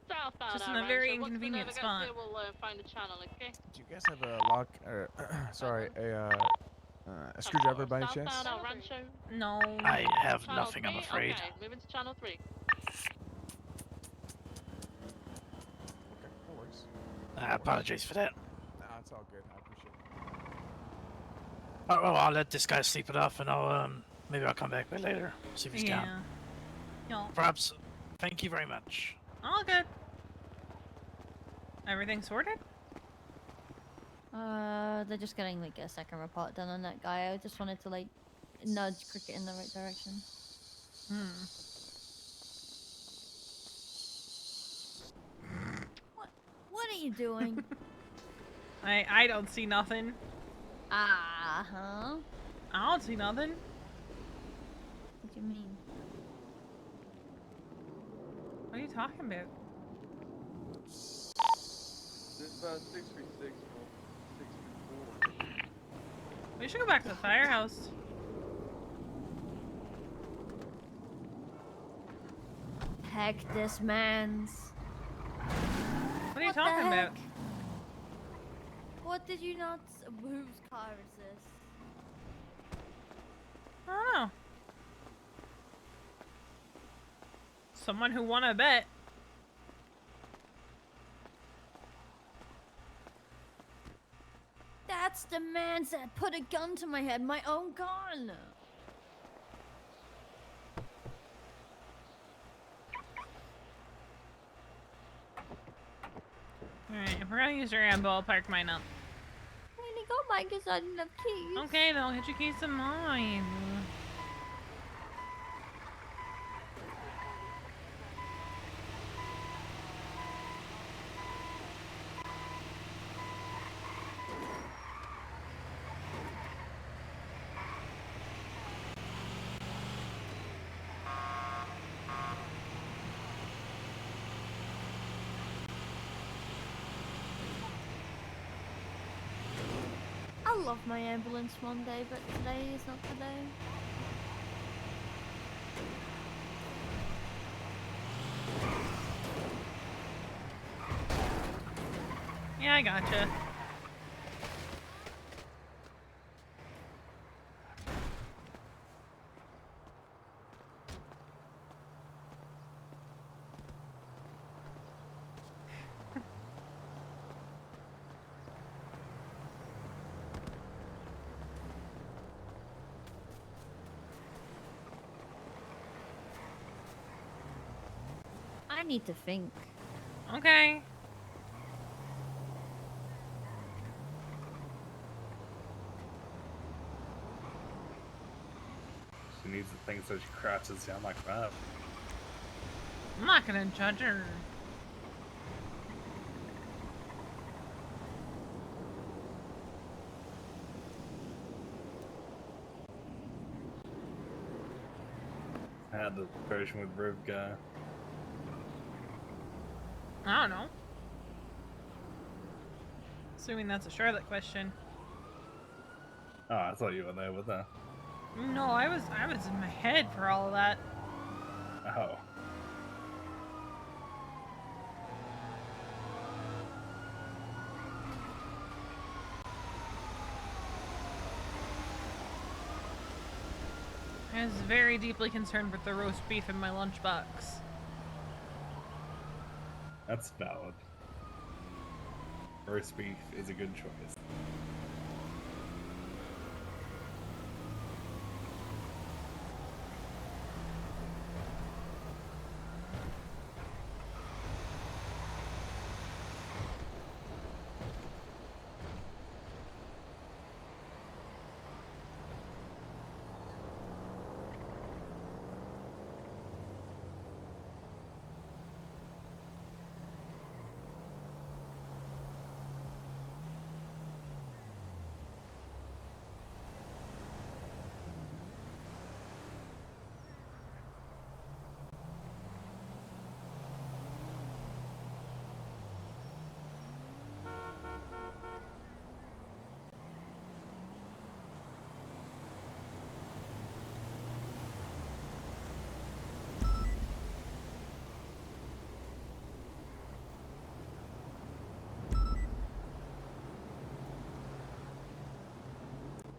Southbound Just in a very inconvenient spot. We'll find the channel, okay? Do you guys have a lock, or, sorry, a screwdriver by any chance? Southbound El Rancho. No. I have nothing, I'm afraid. Okay, moving to channel 3. Okay, that works. I apologize for that. Nah, it's all good. I appreciate it. Oh, well, I'll let this guy sleep it off, and I'll, maybe I'll come back by later, see if he's down. No. Perhaps. Thank you very much. All good. Everything sorted? They're just getting like a second report done on that guy. I just wanted to like nudge Cricket in the right direction. What are you doing? I don't see nothing. I don't see nothing. What do you mean? What are you talking about? There's about 636, 634. We should go back to the firehouse. Heck, this man's. What are you talking about? What did you not? Whose car is this? I don't know. Someone who won a bet. That's the man that put a gun to my head, my own gun. Alright, if we're gonna use your ambo, I'll park mine up. I only got mine because I didn't have keys. Okay, then I'll get you keys to mine. I love my ambulance one day, but today is not the day. Yeah, I gotcha. I need to think. Okay. She needs to think so she crouches down like that. I'm not gonna judge her. I had the version with Riv guy. I don't know. Assuming that's a Charlotte question. Oh, I thought you were there with her. No, I was in my head for all of that. Oh. I was very deeply concerned with the roast beef in my lunchbox. That's valid. Roast beef is a good choice.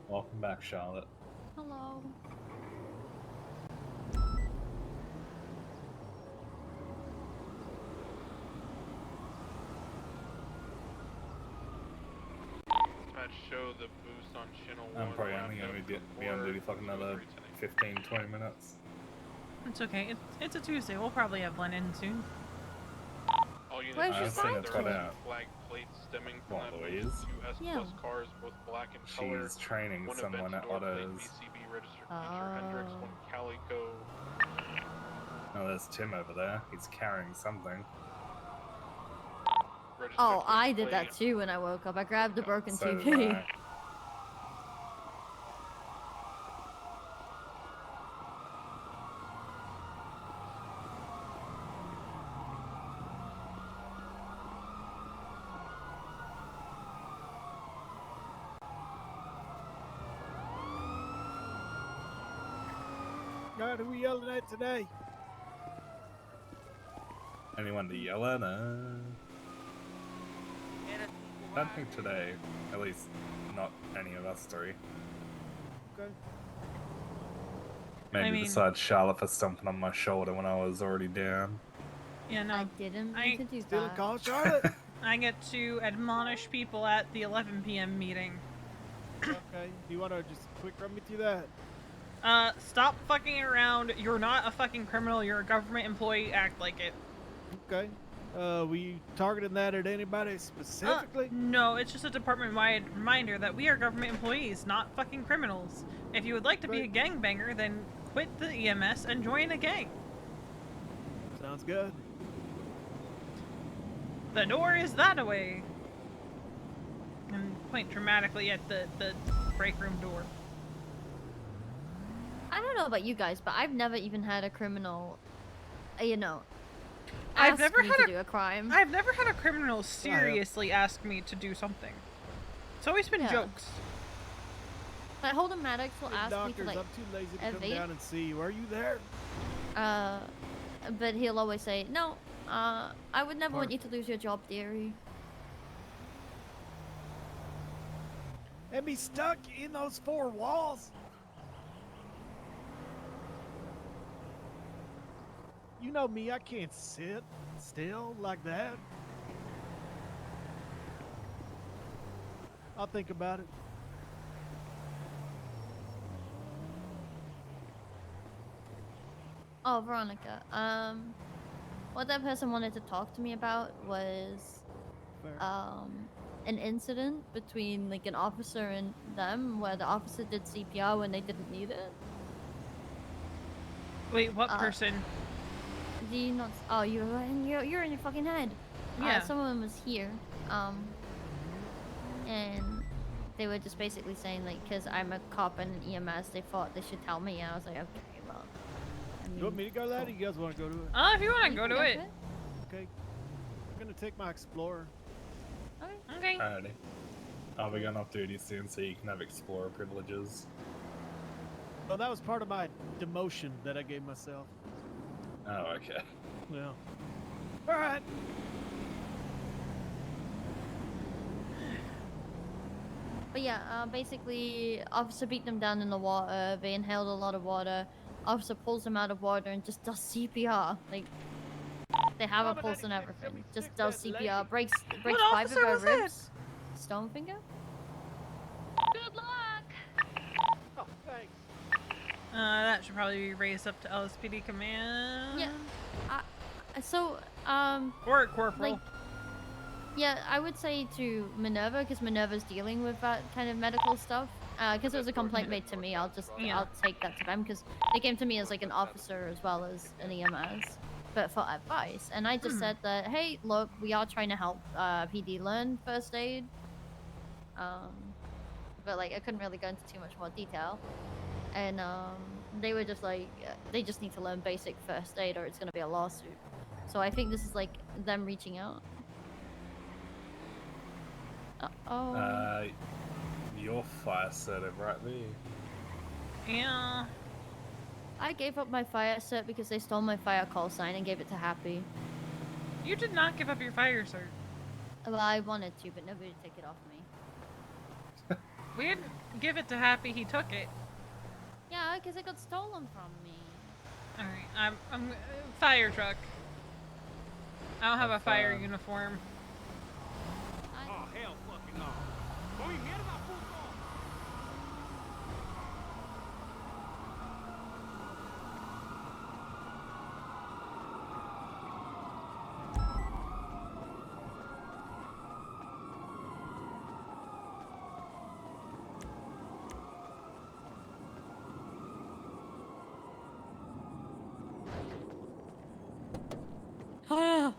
Welcome back, Charlotte. Hello. I'd show the boost on channel 1. I'm probably only going to be on duty for another 15-20 minutes. It's okay. It's a Tuesday. We'll probably have Lennon soon. All units Where's your there sidekick? are flag plates stemming from What, that Louise? boost. 2 S Yeah. plus cars, both black and color. She's training One someone event at door plate Otto's. BCB registered feature Hendrix, one Calico. Oh, there's Tim over there. He's carrying something. Registered Oh, I plate. did that too when I woke up. I grabbed the broken So did TV. I. God, who we yelling at today? Anyone to yell at? I don't think today. At least, not any of us three. Okay. Maybe besides Charlotte for stomping on my shoulder when I was already down. Yeah, no. I didn't mean to do Still that. call Charlotte? I get to admonish people at the 11 p.m. meeting. Okay. Do you want to just quick run me through that? Stop fucking around. You're not a fucking criminal. You're a government employee. Act like it. Okay. Were you targeting that at anybody specifically? No, it's just a department-wide reminder that we are government employees, not fucking criminals. If you would like to be a gangbanger, then quit the EMS and join a gang. Sounds good. The door is that way. And point dramatically at the break room door. I don't know about you guys, but I've never even had a criminal, you know, I've ask never me had to do a crime. I've never had a criminal seriously ask me to do something. It's always been jokes. Like Holden Maddox will Hey, ask doctors, me to like I'm too lazy to come evade. down and see you. Are you there? But he'll always say, no, I would never want you to lose your job, dearie. And be stuck in those four walls? You know me, I can't sit still like that. I'll think about it. Oh, Veronica, what that person wanted to talk to me about was, an incident between like an officer and them where the officer did CPR when they didn't need it. Wait, what person? Do you not? Oh, you're in your fucking head. Yeah. Someone was here, and they were just basically saying like, because I'm a cop and an EMS, they thought they should tell me, and I was like, okay, well. I mean, You want me to go to that, or you guys want to go to it? If you want to go to it. Okay. I'm gonna take my Explorer. Okay. Alrighty. I'll be going off duty soon, so you can have Explorer privileges. Well, that was part of my demotion that I gave myself. Oh, okay. Yeah. All right. But yeah, basically, officer beat them down in the water. They inhaled a lot of water. Officer pulls them out of water and just does CPR. Like, they have a pulse and everything. Just does CPR. Breaks 5 of her ribs. Stonefinger? Good luck! Oh, thanks. That should probably be raised up to LSPD command. Yeah. Or corporal. Like, yeah, I would say to Minerva, because Minerva's dealing with that kind of medical stuff. Because it was a complaint made to me, I'll take that to them, because they came to me as like an officer as well as an EMS, but for advice. And I just said that, hey, look, we are trying to help PD learn first aid. But like, I couldn't really go into too much more detail. And they were just like, they just need to learn basic first aid or it's going to be a lawsuit. So I think this is like them reaching out. Uh-oh. Your fire cert, right there. Yeah. I gave up my fire cert because they stole my fire call sign and gave it to Happy. You did not give up your fire cert. Well, I wanted to, but nobody would take it off me. We didn't give it to Happy, he took it. Yeah, because it got stolen from me. Alright, I'm fire truck. I don't have a fire uniform. Oh, hell fucking no. Voy mierda, puto! Ah!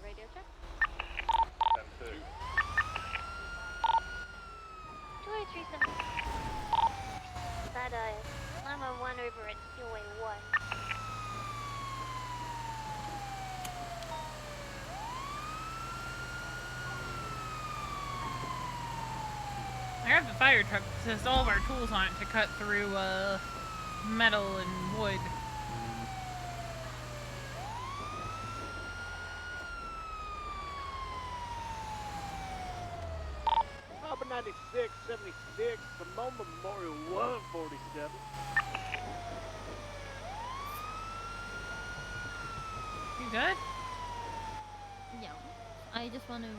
Radio check. 10-2. 2837. Is that 911 over at QA 1? I have the fire truck that says all of our tools on it to cut through metal and wood. Harbor 96, 76, Simone Memorial 147. You good? Yeah. I just want to,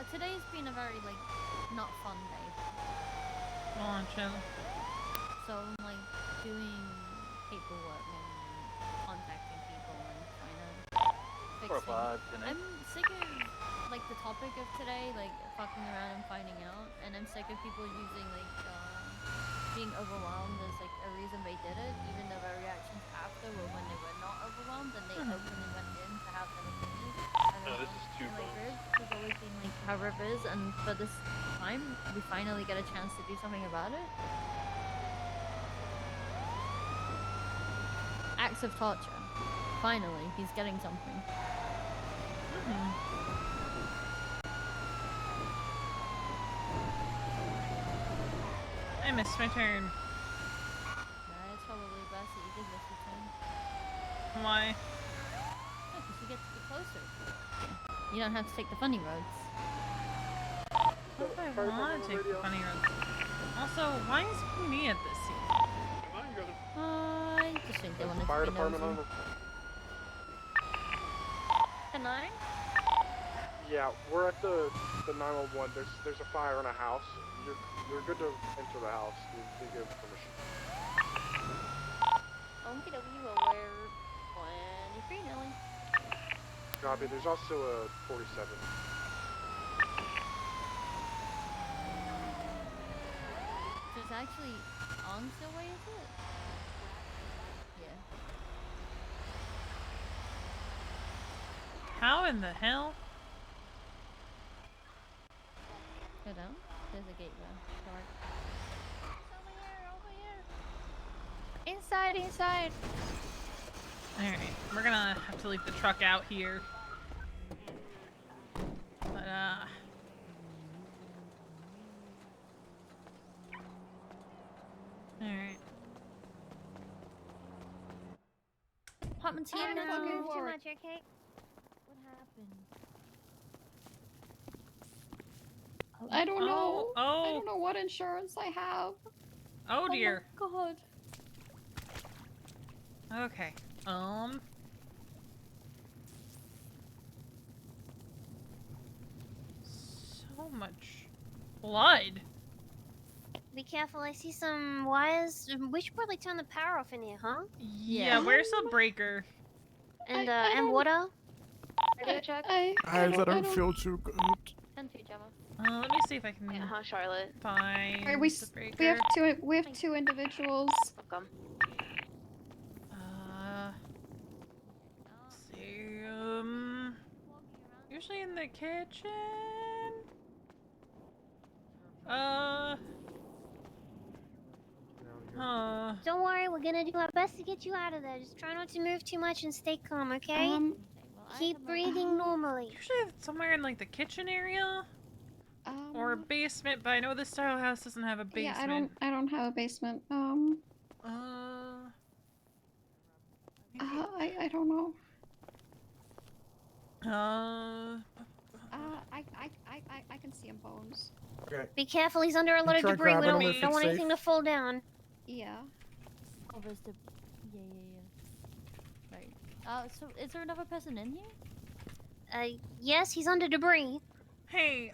today's been a very, like, not fun day. Come on, chill. So I'm, like, doing paperwork and contacting people and trying to fix things. I'm sick of, like, the topic of today, like, fucking around and finding out, and I'm sick of people using, like, being overwhelmed as, like, a reason they did it, even though their reactions after were when they were not overwhelmed and they openly went in to have their opinion. No, this is too Like, close. Ribs has always been, like, how Rib is, and for this time, we finally get a chance to do something about it. Acts of torture. Finally, he's getting something. I missed my turn. It's probably best that you did miss your turn. Why? Because you get to be closer. You don't have to take the funny roads. What if I want to take the funny roads? Also, why is me at this scene? I just think they wanted Fire to be department on nosy. the... The 9? Yeah, we're at the 911. There's a fire in a house. You're good to enter the house. You give permission. Okie dokie, well, we're 23 Nelly. Copy. There's also a 47. So it's actually on Stillway, is it? Yeah. How in the hell? Go down. There's a gate there. Dark. Inside, inside. Alright, we're gonna have to leave the truck out here. But, alright. Apartment's here Not now. to move too much, okay? What happened? I don't know. Oh. I don't know what insurance I have. Oh dear. Oh my god. Okay. So much blood. Be careful, I see some wires. We should probably turn the power off in here, huh? Yeah, where's the breaker? And, and water? I don't feel too good. Let me see if I can Charlotte. find Alright, we the breaker. we have two individuals. Welcome. Let's see, usually in the kitchen. Don't worry, we're gonna do our best to get you out of there. Just try not to move too much and stay calm, okay? Keep breathing normally. Usually it's somewhere in like the kitchen area. Or a basement, but I know this style house doesn't have a basement. Yeah, I don't have a basement. I don't know. I can see him bones. Okay. Be careful, he's under a lot of debris. We don't want anything to fall down. Yeah. Oh, there's the... Yeah. Right. So is there another person in here? Yes, he's under debris. Hey,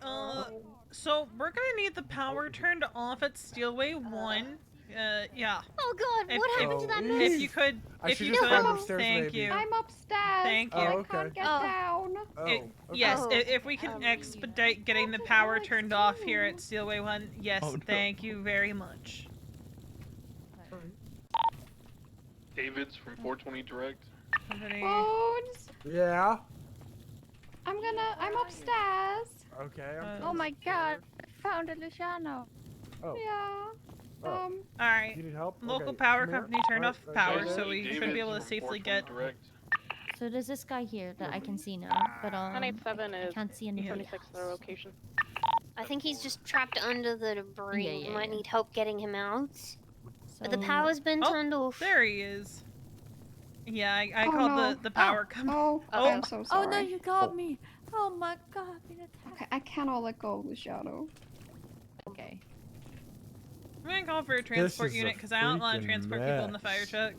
so we're gonna need the power turned off at Steelway 1. Yeah. Oh god, what happened to that mess? If you could, thank you. I'm upstairs. Thank you. I can't get down. Yes, if we can expedite getting the power turned off here at Steelway 1, yes, thank you very much. David's from 420 Direct. Bones. Yeah. I'm upstairs. Okay. Oh my god, I found a Luciano. Oh. Yeah. Alright. You need help? Local Okay, power come here. company turned off power, so we David should be able to from safely 420 get. Direct. So there's this guy here that I can see now, but I can't see anything. 26 the location. I think he's just trapped under the debris. Yeah, We might need help getting him out. But the So- power's been turned off. There he is. Yeah, I Oh, called no. the power company. I'm so sorry. Oh no, you got me! Oh my god, been attacked. Okay, I cannot let go of Luciano. Okay. I'm gonna call for a transport is a unit because I don't want to freaking transport people in the fire mess. truck.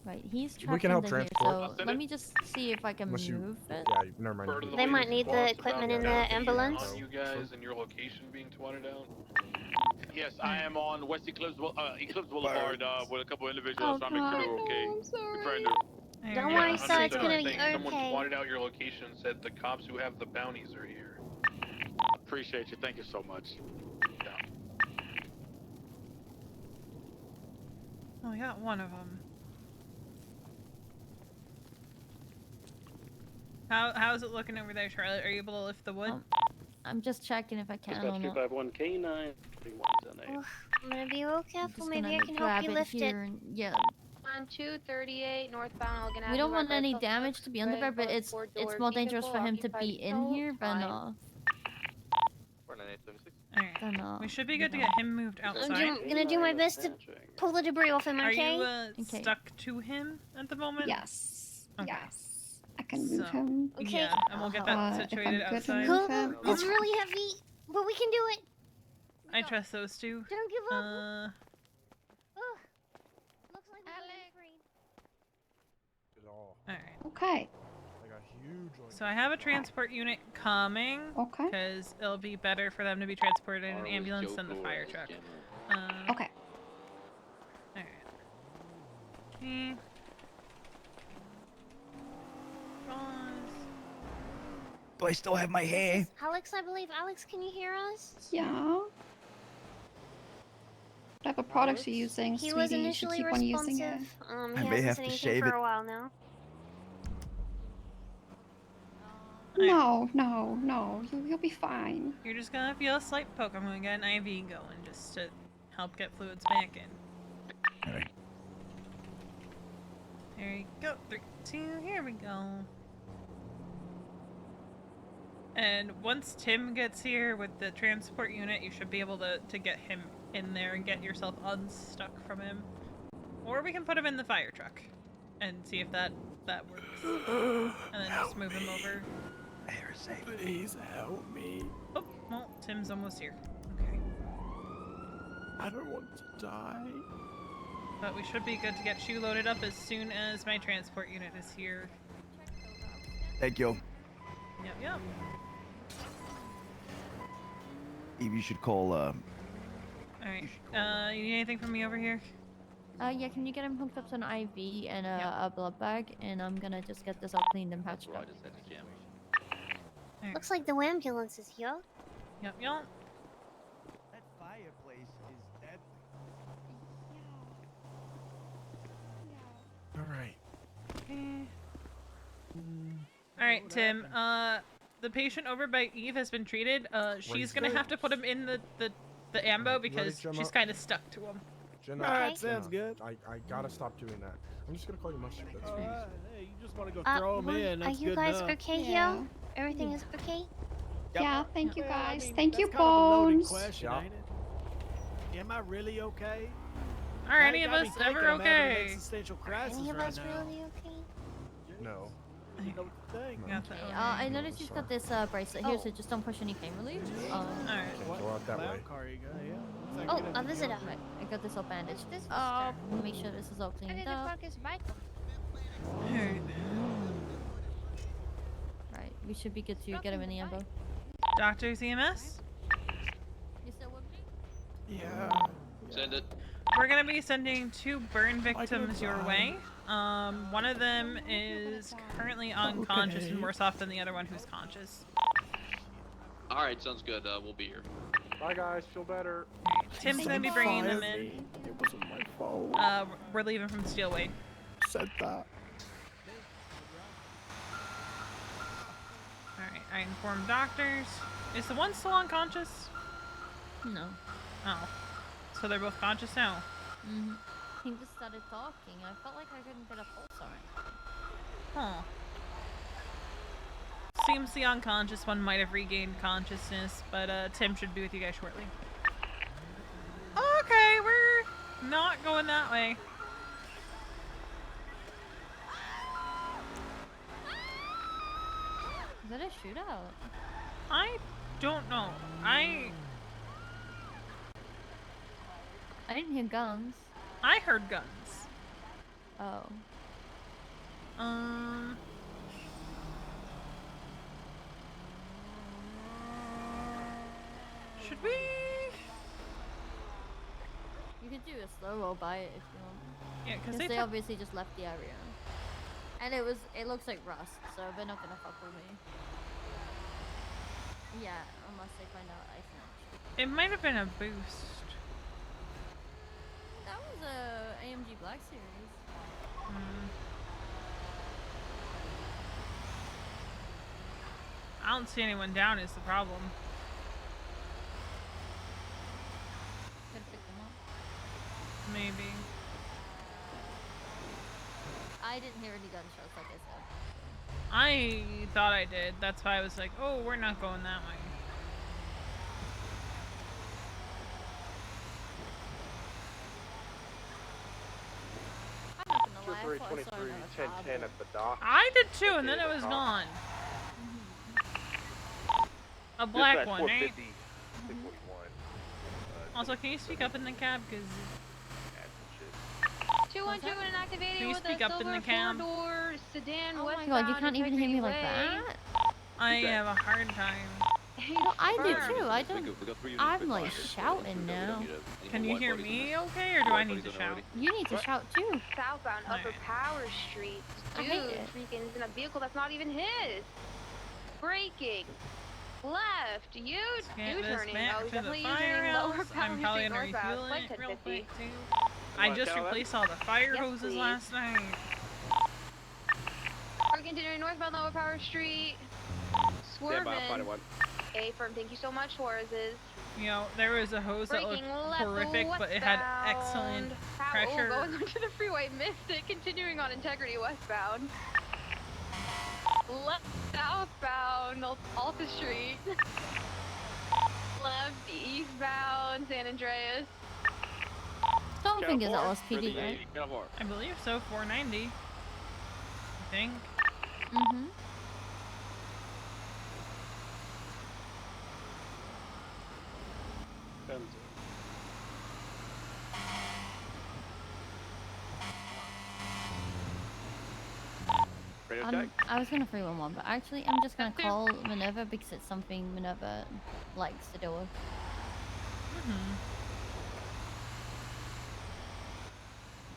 Right, he's We trapped can help into here, transport. so let me just see if I can Unless you, move it. yeah, never mind. Further the They might latest need the reports equipment about in the bounty ambulance. on you guys and your location being twatted out. Yes, I am on West Eclipse Boulevard with a couple individuals. Oh trying to make sure God, they're okay. no, I'm sorry. Befriend her. Don't worry, I'm sir, it's just gonna be saying someone okay. twatted out your location and said the cops who have the bounties are here. Appreciate you. Thank you so much. Yeah. Oh, we got one of them. How's it looking over there, Charlotte? Are you able to lift the wood? I'm just checking if I can Dispatch or not. 251 K9 3110. I'm gonna be real careful. Just Maybe gonna I can help grab you it lift it. here and- yeah. On 238 northbound Elgin We don't Avenue, want any Margaret damage to be on the bed, but it's more dangerous for him to be in here than Alright. We should be good to get him moved outside. I'm gonna do my best to pull the debris off him, okay? Are you stuck to him at the moment? Yes. Okay. Yes. I can move him. Okay. Yeah, and we'll get that situated if I'm good to outside. move him. It's really heavy, but we can do it. I trust those two. Don't give up. Looks like Alright. Okay. So I have a transport unit coming. Okay. Because it'll be better for them to be transported in an ambulance than the fire truck. Okay. Alright. Okay. Do I still have my hair? Alex, I believe. Alex, can you hear us? Yeah. What type of products are you using, He sweetie? was You should initially keep on using it. responsive. I He may hasn't have said to anything shave for it. a while now. No, no, no. You'll be fine. You're just gonna feel a slight poke. I'm gonna get an IV going just to help get fluids back in. Alright. There you go. 3, 2, here we go. And once Tim gets here with the transport unit, you should be able to get him in there and get yourself unstuck from him. Or we can put him in the fire truck and see if that works. And then just move him over. Please help me. Oh, well, Tim's almost here. Okay. I don't want to die. But we should be good to get you loaded up as soon as my transport unit is here. Thank you. Yep. Eve, you should call, Alright. You need anything from me over here? Yeah, can you get him hooked up to an IV and a blood bag? And I'm gonna just get this all cleaned and patched up. Looks like the ambulance is here. Yep. That fireplace is deadly. Alright. Alright, Tim. The patient over by Eve has been treated. She's gonna have to put him in the ambo because she's kind of stuck to him. Jenna, Alright, sounds good. I gotta stop doing that. I'm just gonna call you Mustard. That's fine. Hey, you just want to go throw him in. Are That's you good guys enough. okay Yeah. here? Everything is okay? Yeah, thank you Well, I guys. mean, Thank you, that's kind of a loaded Bones. question, ain't it? Am I really okay? Are any of us ever okay? Existential crisis Any of right us now. really okay? No. You know what to think. Got that. I noticed you've got this bracelet here, so just don't push any pain relief. Alright. Go out that way. Car you go, yeah. Oh, a visitor. Right, I got this all bandaged. Make sure this is all cleaned up. Alright. Right, we should be good to get him in the ambo. Doctors, EMS? You still with me? Yeah. Send it. We're gonna be sending 2 burn victims your way. One of them is currently unconscious and worse off than the other one who's conscious. Alright, sounds good. We'll be here. Bye, guys. Feel better. Tim's gonna be bringing them in. It wasn't my fault. We're leaving from Steelway. Said that. Alright, I informed doctors. Is the one still unconscious? No. Oh. So they're both conscious now? Mm-hmm. He just started talking. I felt like I couldn't get a pulse on it. Huh. Seems the unconscious one might have regained consciousness, but Tim should be with you guys shortly. Okay, we're not going that way. Is that a shootout? I don't know. I didn't hear guns. I heard guns. Oh. Should we? You could do a slow roll by it if you want. Yeah, because they obviously just left the area. And it looks like rust, so they're not gonna fuck with me. Yeah, unless they find out I snatched. It might have been a boost. That was a AMG Black Series. I don't see anyone down is the problem. Could pick them up. Maybe. I didn't hear any gunshots, like I said. I thought I did. That's why I was like, oh, we're not going that way. I'm not gonna lie, I thought I saw 1010 at the dock. I did too, and then it was gone. A black one, right? 641. Also, can you speak up in the cab? Because 212 and activated Can you with speak a up in the silver cam? four-door sedan. Oh my god, you can't even hear me like that? I have a hard time. No, I do too. I don't. I'm like shouting now. Can you hear me okay, or do I need to shout? You need to shout too. Southbound Upper Power Street. I Dude, hate it. freaking is in a vehicle that's not even his. Braking. Left. Get this U-turning. back Oh, he's to the definitely using firehouse. lower Power I'm probably Street gonna northbound. refuel Like it real 1050. quick too. I just replaced all the fire Yes, hoses please. last night. We're continuing northbound Lower Power Street. Swerving. A firm, thank you so much, Suarez's. You know, there was a hose that looked Braking left, horrific, but it had excellent pressure. Oh, going onto the freeway, missed it. Continuing on Integrity westbound. Left southbound, Alta Street. Left eastbound, San Andreas. Don't think it's LSPD, right? I believe so, 490. I think. Mm-hmm. I was gonna 311, but actually I'm just gonna call Minerva because it's something Minerva likes to do with.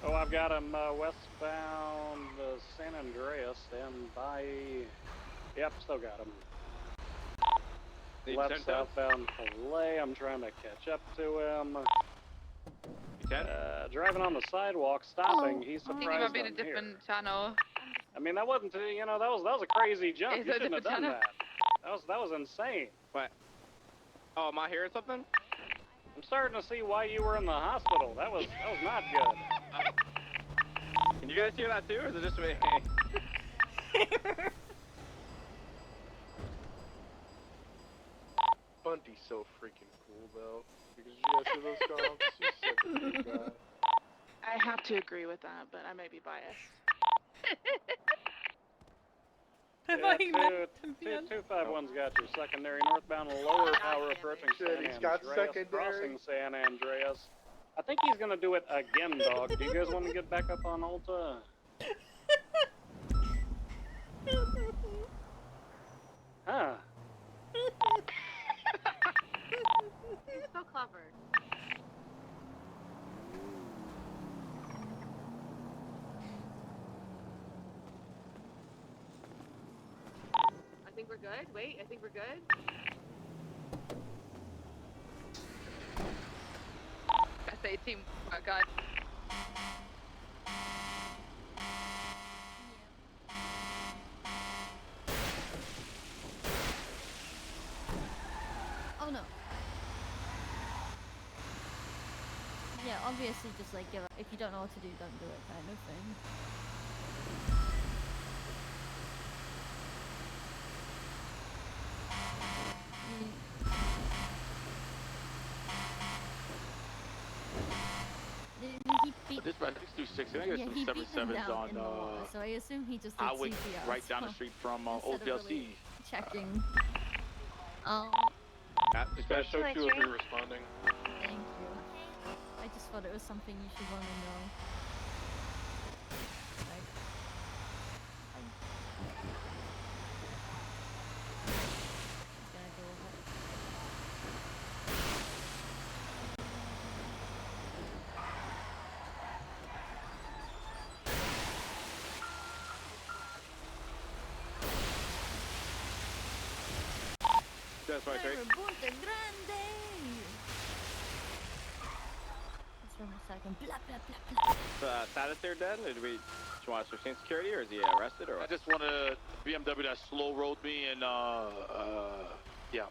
Oh, I've got him westbound San Andreas and by... Yep, still got him. Left southbound Filet, I'm trying to catch up to him. Driving on the sidewalk, stopping, he's surprised I'm here. Channel. I mean, that wasn't, you know, that was a crazy jump. You shouldn't have done that. That was insane. What? Oh, am I hearing something? I'm starting to see why you were in the hospital. That was not good. Can you guys hear that too, or is it just me? Bunty's so freaking cool though. Because you guys see those cops? He's such a good guy. I have to agree with that, but I may be biased. I thought he meant to be 251's got your secondary northbound Lower Power approaching San Andreas, He's got secondary. crossing San Andreas. I think he's gonna do it again, dog. Do you guys want to get back up on Alta? Huh. You're so clever. I think we're good. Wait, I think we're good. SA team, oh god. Oh no. Yeah, obviously just like give up. If you don't know what to do, don't do it kind of thing. This man 626, can I get some he beat them 77s down on in the law, so I assume he just did highway CPR, right down the so street from instead Old of PLC? really checking. This guy's show 2 or 3 responding. Thank you. I just thought it was something you should want to know. 27, 23. Just one second. Blah, blah, blah, blah. Status there, Den? Did you want us to retain security, or is he arrested, or I what? just want a BMW that slow rolled me and yeah.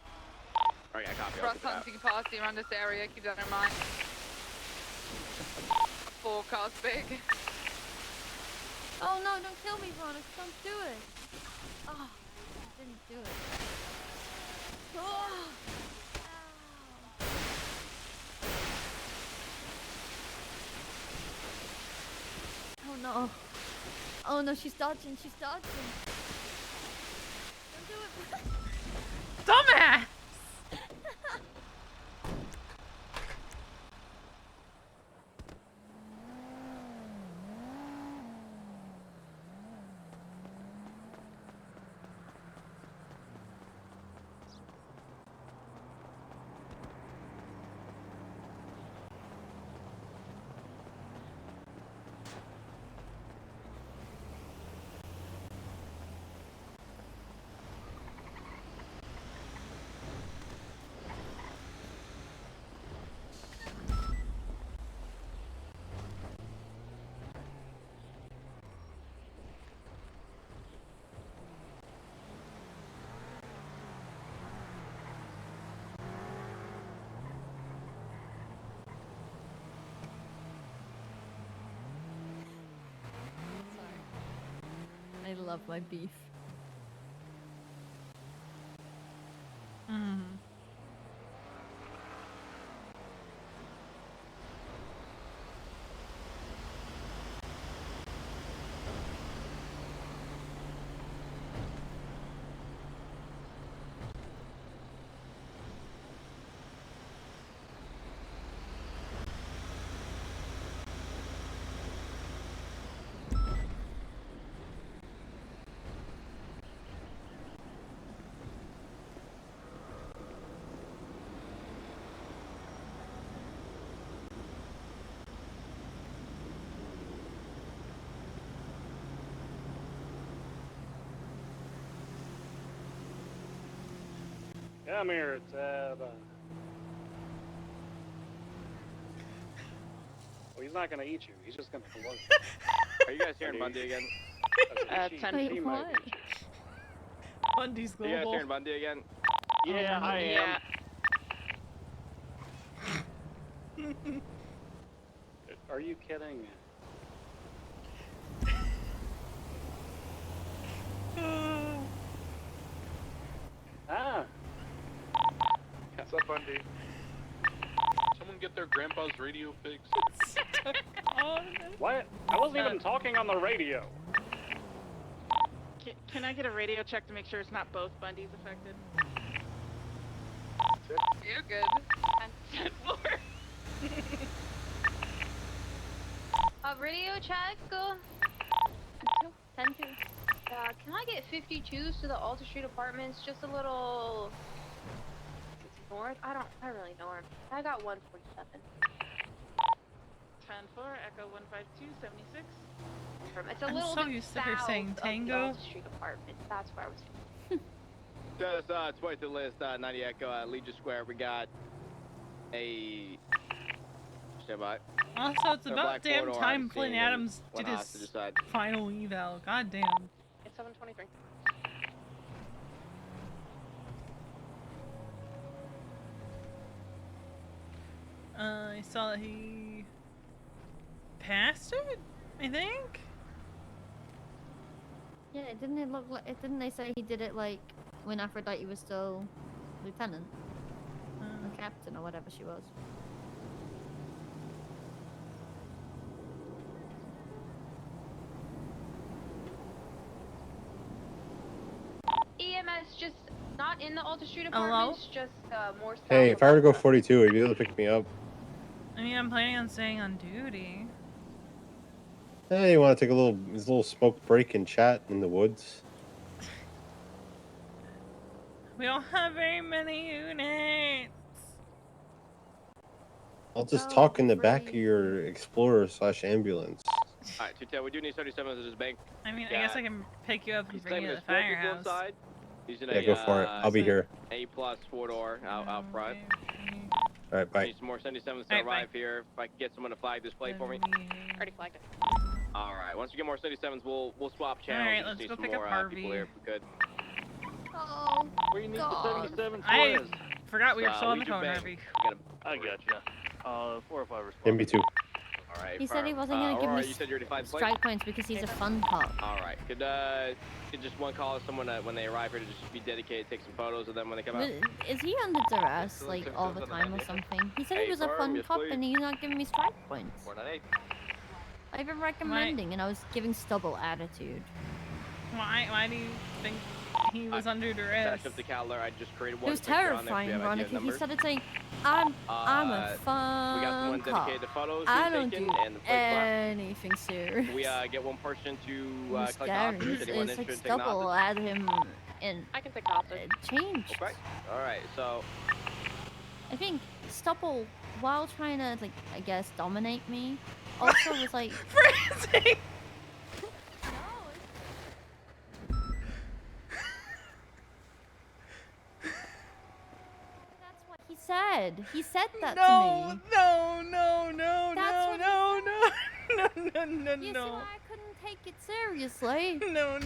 Alright, copy. Cross hunting party around this area, keep that in mind. 4 cars big. Oh no, don't kill me, Veronica. Don't do it. Oh, I didn't do it. Oh. Oh no. Oh no, she's dodging. She's dodging. Don't do it. Dumbass! I love my beef. Come here, Tab. Well, he's not gonna eat you. He's just gonna float. Are you guys hearing Bundy again? 10 feet. Bundy's Are you guys global. hearing Bundy again? Yeah, I am. Yeah. Are you kidding? Ah. What's up, Bundy? Someone get their grandpa's radio fixed. What? I wasn't even talking on the radio. Can I get a radio check to make sure it's not both Bundys affected? You're good. And 10-4. Radio check. 10-2. Can I get 52s to the Alta Street Apartments? Just a little north. I really know where. I got 147. 10-4. Echo 152 76. It's a I'm little so bit used to her south saying of the tango. Alta Street Apartments. That's where I was. Just 22 list, 90 Echo, Legion Square. We got a stand by. Also, it's A about black damn four-door time on Clint scene Adams and did one his hostage aside. final eval. God damn. It's 723. I saw that he passed it, I think. Yeah, didn't it look like? Didn't they say he did it like when Aphrodite was still lieutenant, or captain, or whatever she was? EMS just not in the Alta Street Hello? Apartments, just more south. Hey, if I were to go 42, would you be able to pick me up? I mean, I'm planning on staying on duty. Hey, you want to take a little smoke break and chat in the woods? We don't have very many units. I'll just talk in the back of your Explorer/ambulance. Alright, 210, we do need 77 to this bank. I mean, I guess I can pick you up and He's bring you claiming to the there's 4 people firehouse. inside. Using Yeah, go for it. I'll be here. A+ 4-door out front. All right, bye. Need some more 77s to arrive here. If I can get someone to flag this plate for me. Already flagged it. All right. Once we get more 77s, we'll swap channels. All right, We just let's need go some pick up more Harvey. people here if we could. Oh, Where you need God. the 77 I was? forgot we were still on the Legion phone, Bank. Harvey. I gotcha. 4 or 5 responses. MB2. All right. He said he wasn't gonna give Aurora, me you said you already flagged the plate? strike points because he's a fun cop. All right. Could just one call someone when they arrive here to just be dedicated, take some photos of them when they come out? But is he under duress like all the time or something? He said he was a firm, fun yes, cop please. and he's not giving me strike points. 498. I've been recommending and I was giving stubble attitude. Why do you think he was under duress? Dash up the Cowler. I just created It one. was picture on there if terrifying, we have Veronica. idea He numbers. started saying, I'm a fun We got someone cop. dedicated to photos I being don't taken, do and the plate's left. anything serious. We get one person to It's collect scary. hostage. Anyone It's like interested in taking stubble hostage? at him and I can take hostage. changed. Okay. All right. So I think Stubble, while trying to, like, I guess, dominate me, also was like... Francie! That's what he said. He said that to No, me. no, That's what no, no, You see why I couldn't take it seriously? No.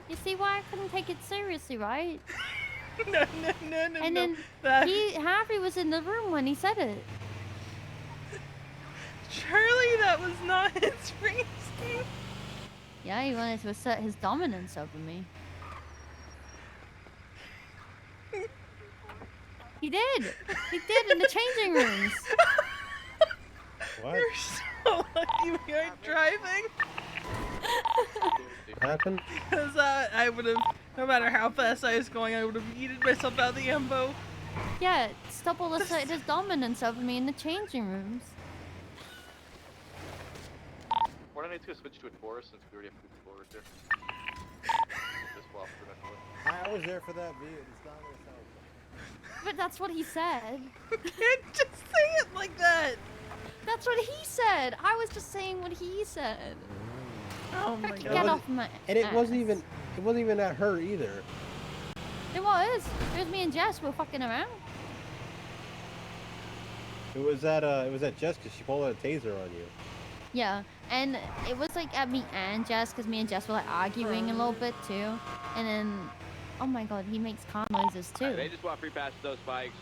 You see why I couldn't take it seriously, right? No. And then Harvey was in the room when he said it. Charlie, that was not his reason. Yeah, he wanted to assert his dominance over me. He did. He did in the changing rooms. What? You're so lucky we aren't driving. What happened? Because I would have, no matter how fast I was going, I would have yeeted myself out of the Embo. Yeah, Stubble asserted his dominance over me in the changing rooms. We're gonna need to switch to a Taurus since we already have 2 people right there. Just swap for next one. I was there for that view. It's not what it sounds like. But that's what he said. You can't just say it like that. That's what he said. I was just saying what he said. Oh my Get god. off my And it ass. wasn't even at her either. It was. It was me and Jess. We were fucking around. It was at Jess because she pulled out a taser on you. Yeah, and it was like at me and Jess, because me and Jess were like arguing a little bit too. And then, oh my god, he makes car noises too. They just want free pass to those spikes.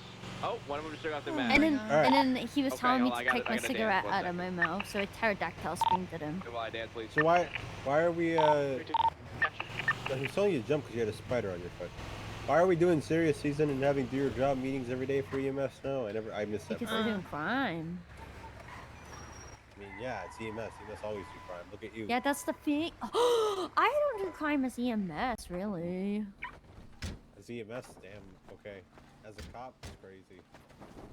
Oh, one of them just took off their mask. And then he was Okay, telling me hold on, to I take my gotta dance cigarette one out of my mouth, so I pterodactyl screamed at him. While I dance, please. So why are we He's telling you to jump because you had a spider on your foot. Why are we doing serious season and having do your job meetings every day for EMS? No, I missed that. Because part. they're doing crime. I mean, yeah, it's EMS. EMS always do crime. Look at you. Yeah, that's the thing. I don't do crime as EMS, really. As EMS, damn. Okay. As a cop, it's crazy.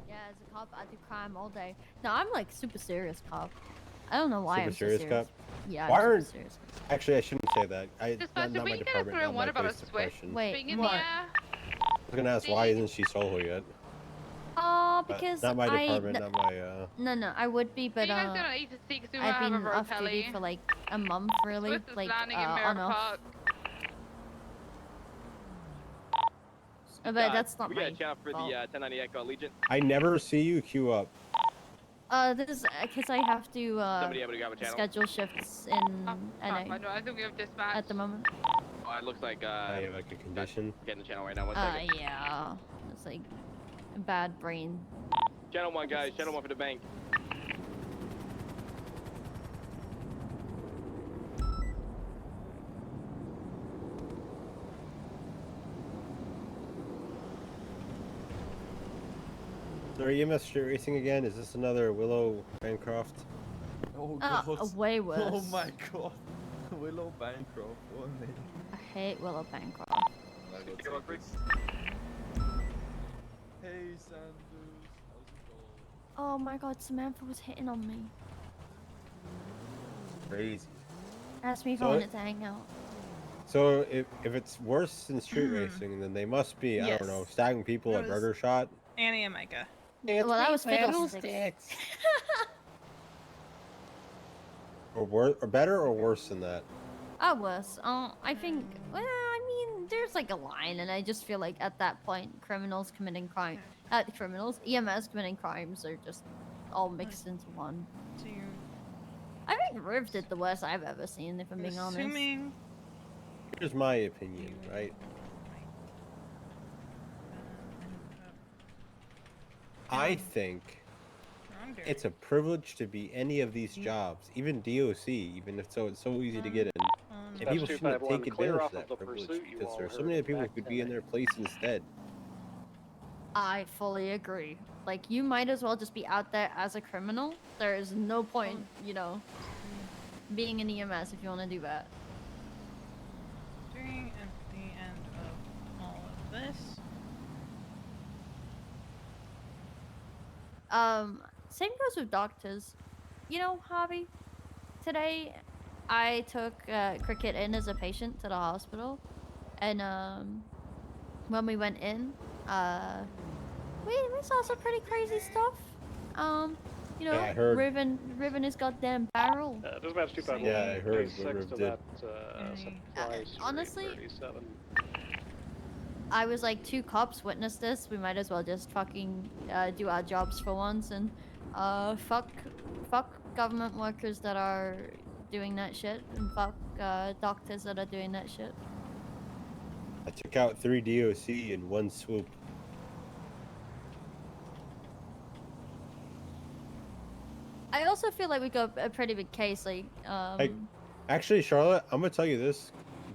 Yeah, as a cop, I do crime all day. No, I'm like super serious cop. I don't know why Super I'm so serious serious. cop? Yeah, Why I'm super aren't? serious. Actually, I shouldn't say that. Not my we can department. throw Not one my about a place of Swift question. Wait, thing in what? the I was gonna ask why isn't she solo yet? Because not my department. Not my. No, I would be, but you guys don't need to see because we I've have a been road off duty tally. for like a month, really, Swift is like landing in on Merritt off. Park. But that's not we my got a channel for fault. the 1090 Echo Legion. I never see you queue up. This is because I have to Somebody able to grab a channel? schedule shifts in NA I think we have dispatch. at the moment. Oh, it looks like I have like a condition. Getting the channel right now. One second. Yeah, it's like a bad brain. Channel 1, guys. Channel 1 for the bank. So are EMS street racing again? Is this another Willow Bancroft? Oh god. Way worse. Oh my god. Willow Bancroft. Oh no. I hate Willow Bancroft. I got take this. Hey Sanders, how's it going? Oh my god, Samantha was hitting on me. Crazy. Asked me if I So- wanted to hang out. So if it's worse than street racing, then they must be, I Yes. don't know, stabbing people It at was- Burger Shot. Annie and Micah. Well, that was fiddlesticks. Or better or worse than that? Worse. I think. Well, I mean, there's there's like a line, and I just feel like at that point, criminals committing crime, EMS committing crimes are just all mixed into one. I think Riv did the worst I've ever seen, if I'm being honest. Assuming. Here's my opinion, right? I think it's a privilege to be any of these jobs, even DOC, even if it's so easy to get in. And people shouldn't take advantage of that privilege because there are so many people who could be in their place instead. I fully agree. Like, you might as well just be out there as a criminal. There is no point, you know, being an EMS if you want to do that. During at the end of all of this. Same goes with doctors. You know, Harvey, today I took Cricket in as a patient to the hospital, and when we went in, we saw some pretty crazy stuff. You know, Yeah, I heard. Riven his goddamn barrel. Dispatch 251. Yeah, I heard what 96 Riv to did. that supply street, Honestly, 37. I was like, 2 cops witnessed this. We might as well just fucking do our jobs for once and fuck government workers that are doing that shit, and fuck doctors that are doing that shit. I took out 3 DOC in one swoop. I also feel like we got a pretty big case, like Hey, actually, Charlotte, I'm gonna tell you this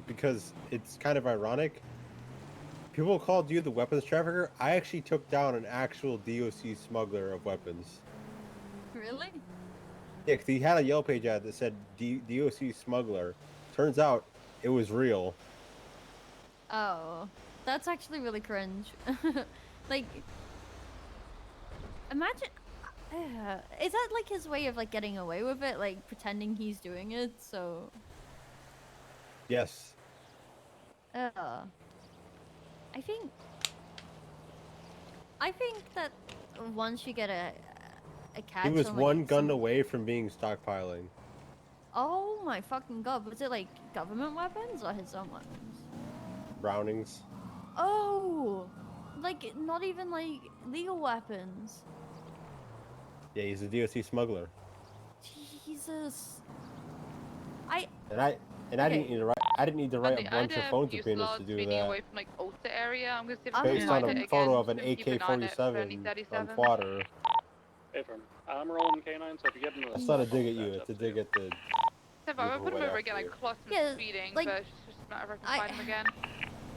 because it's kind of ironic. People called you the weapons trafficker. I actually took down an actual DOC smuggler of weapons. Really? Yeah, 'cause he had a Yellow Page ad that said DOC smuggler. Turns out it was real. Oh, that's actually really cringe. Like, imagine. Is that like his way of like getting away with it, like pretending he's doing it? So. Yes. I think that once you get a catch. He was on, one like, gun away from being stockpiling. Oh my fucking god! Was it like government weapons or his own weapons? Brownings. Oh, like not even like legal weapons. Yeah, he's a DOC smuggler. Jesus. And I didn't need to write. I didn't need to write a bunch of phone subpoenas to do that. Away from like Ulster area. I'm gonna see if Based on find a it photo again. of an Keep an eye on it for any AK-47 on 37. Fodder. Hey, firm. I'm rolling K9, so if you get into the... That's not a dig at you. It's a dig at the. If I put him over again, I crossed him speeding, like, but it's just a matter of if I can find him again.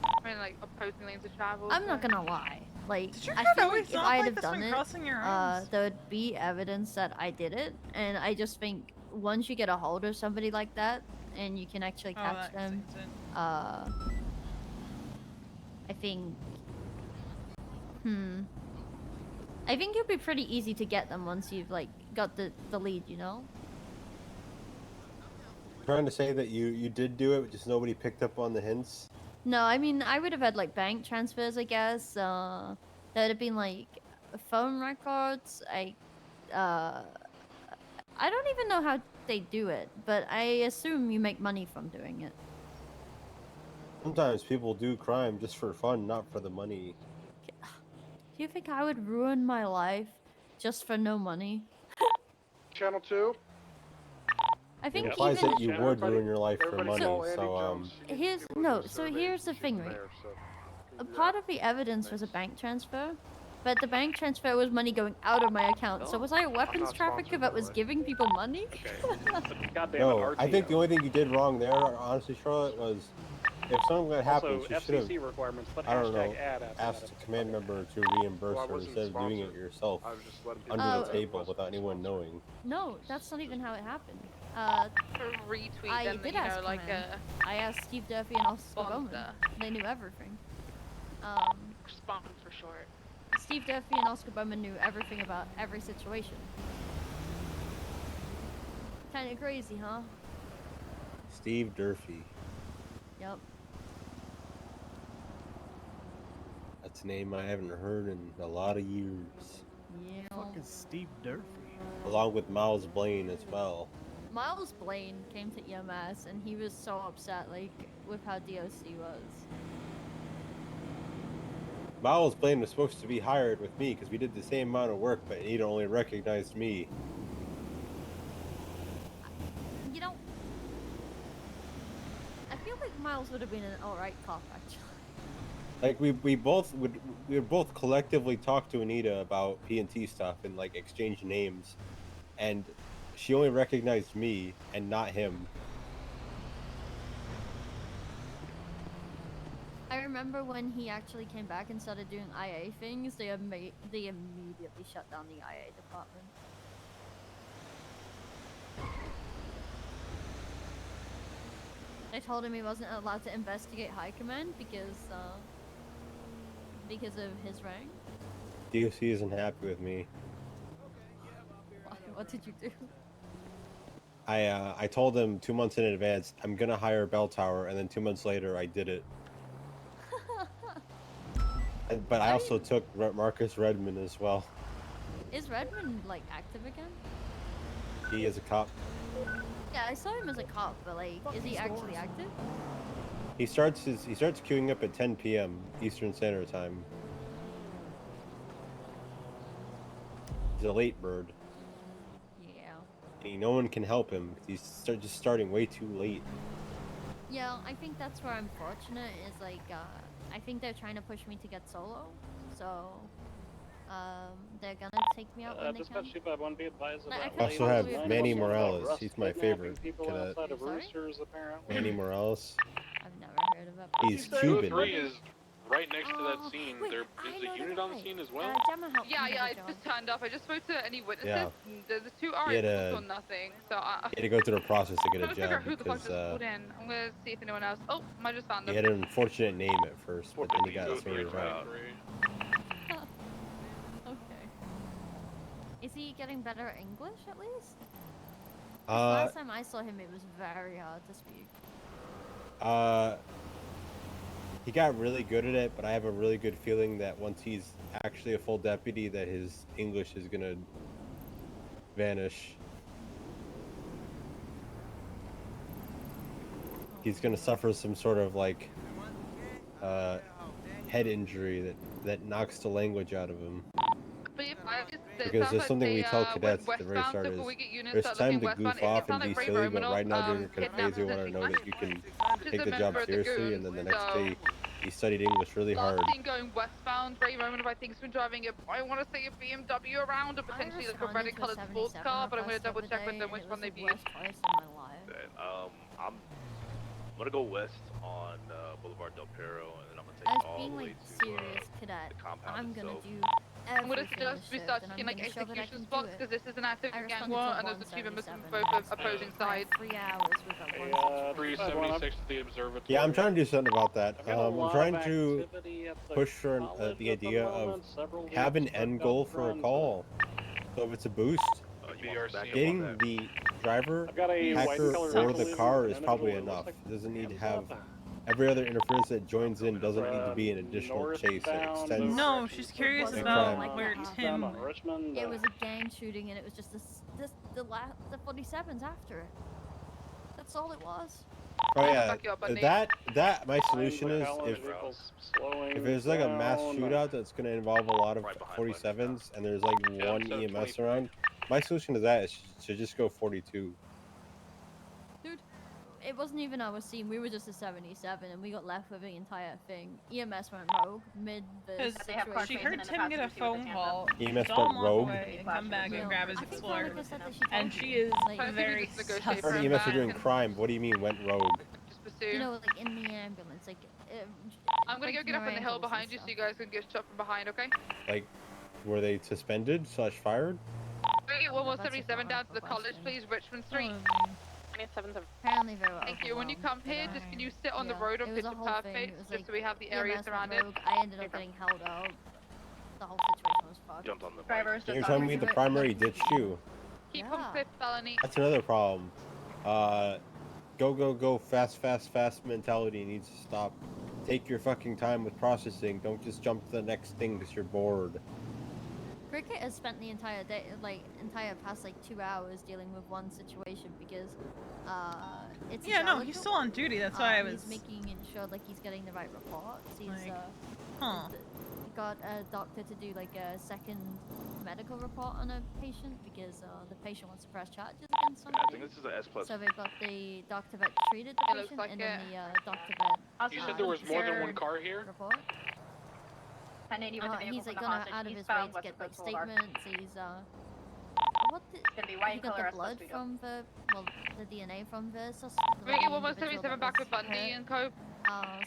I mean, like opposing lanes of travel. I'm not gonna lie. Like, Did your I car feel always like if not I'd like have this done when it, crossing your arms? there would be evidence that I did it, and I just think once you get a hold of somebody like that, and you can actually catch them, I think, I think it'd be pretty easy to get them once you've like got the lead, you know? Trying to say that you did do it, but just nobody picked up on the hints. No, I mean, I would have had like bank transfers, I guess. There would have been like phone records. I don't even know how they do it, but I assume you make money from doing it. Sometimes people do crime just for fun, not for the money. Do you think I would ruin my life just for no money? Channel 2? I think it implies even that you would ruin your life for money, so here's the thing, right? A part of the evidence was a bank transfer, but the bank transfer was money going out of my account. So was I a weapons trafficker that was giving people money? No, I think the only thing you did wrong there, honestly, Charlotte, was if something that happens, you should have, requirements, put I don't know, ad asked a command member to reimburse her instead of doing it yourself under the table without anyone knowing. No, that's not even how it happened. For retweet, I then, did you ask know, like command. I asked Steve Duffy and Oscar Bowman. They knew everything. Respond for short. Steve Duffy and Oscar Bowman knew everything about every situation. Kinda crazy, huh? Steve Durfee. Yep. That's a name I haven't heard in a lot of years. Yeah. Fucking Steve Durfee. Along with Miles Blaine as well. Miles Blaine came to EMS and he was so upset, like, with how DOC was. Miles Blaine was supposed to be hired with me because we did the same amount of work, but he only recognized me. You know, I feel like Miles would have been an alright cop, actually. Like we would both collectively talk to Anita about P&T stuff and like exchange names, and she only recognized me and not him. I remember when he actually came back and started doing IA things, they immediately shut down the IA department. They told him he wasn't allowed to investigate High Command because of his rank. DOC isn't happy with me. What did you do? I told him 2 months in advance I'm gonna hire Bell Tower, and then 2 months later I did it. But I also took Marcus Redmond as well. Is Redmond like active again? He is a cop. Yeah, I saw him as a cop, but like, is he actually active? He starts queuing up at 10 p.m. Eastern Standard Time. He's a late bird. Yeah. And no one can help him because he's just starting way too late. Yeah, I think that's where I'm fortunate. Is like, I think they're trying to push me to get solo, so they're gonna take me out when they can. I also have Manny Morales. He's my favorite cadet. Manny Morales. I've never heard of it. He's Cuban. 203 is right next to that scene. There is a unit on the scene as well. Yeah, I just turned up. I just spoke to any witnesses. Yeah. The two He had RAs a- or nothing. So I He had to go through the process to get I'm a trying to figure out job who the fuck because just pulled in. I'm gonna see if anyone else. Oh, I just found he them. had an unfortunate name at first, but then he got sorted out. Okay. Is he getting better English at least? 'Cause Uh, last time I saw him, it was very hard to speak. He got really good at it, but I have a really good feeling that once he's actually a full deputy, that his English is gonna vanish. He's gonna suffer some sort of like head injury that knocks the language out of him. But if I just, Because there's something we tell cadets at the very start is there's time to goof off and be silly, but right now during your cadet phase, we want to know that you can take the job seriously, and then the next day he studied English really hard. Last scene going westbound, Ray Roman, I think, has been driving I want to say a BMW around, or potentially like a red colored sports car, but I'm going to double check with them which one they've used. I'm gonna go west on Boulevard Del Perro, and then I'm gonna take As all being the way like to serious cadet, the compound I'm gonna itself. do I'm going to everything suggest we shift, start and taking I'm like gonna show that I execution can spots do it. because this is an active I gang responded war to and there's a two members from 177, both and I spent opposing like sides. 3 hours with that one situation. 376 to the observatory. Yeah, I'm trying to do something about that. I'm trying to push for the idea of have an end goal for a call. So if it's a boost, getting the driver, hacker, or the car is probably enough. It doesn't need to have every other interference that joins in. Doesn't need to be an additional chase that extends. No, she's curious the about crime. where Tim. It was a gang shooting, and it was just the 47s after it. That's all it was. Oh yeah, that my solution is if there's like a mass shootout that's gonna involve a lot of 47s and there's like one EMS around, my solution to that is to just go 42. Dude, it wasn't even our scene. We were just a 77, and we got left with the entire thing. EMS went rogue mid the Because situation. she heard Tim get a phone call, EMS don't went walk rogue? away and come back and grab his I think Explorer. Veronica said that she And told she you. is Like, very I've heard EMS are doing crime. What do you mean went rogue? you know, like in the ambulance, like. I'm gonna go get up on the hill behind you so you guys can get shot from behind, okay? Like, were they suspended / fired? Can we get 177 down to the college, please, Richmond Street? Apparently they were Thank you. When you come here, just can you sit on the road on it was a picture whole thing. perfect, It was just like so we have the area EMS went surrounded? rogue. I ended up getting held out. The whole situation was fucked. Jumped on the Drivers You're telling me the primary ditched you? Keep on cliff, felony. That's another problem. Go, fast mentality needs to stop. Take your fucking time with processing. Don't just jump to the next thing because you're bored. Cricket has spent the entire day, entire past 2 hours dealing with one situation because, it's. Yeah, no, he's still on duty. That's why I was. He's making sure he's getting the right reports. He's huh. got a doctor to do like a second medical report on a patient because the patient wants to press charges against somebody. I think this is an S+. So they've got the doctor that treated the It looks patient like and then it. the doctor that. You said there was more than one car here? Report. 1080 with the vehicle He's from like the gonna hostage, out of his way eastbound, to west get of like Coast Boulevard. statements. He's what the? It's gonna be white He in got color, the as blood supposed to be. from the the DNA from the sus. Ricky 177 back with Bundy and Cope.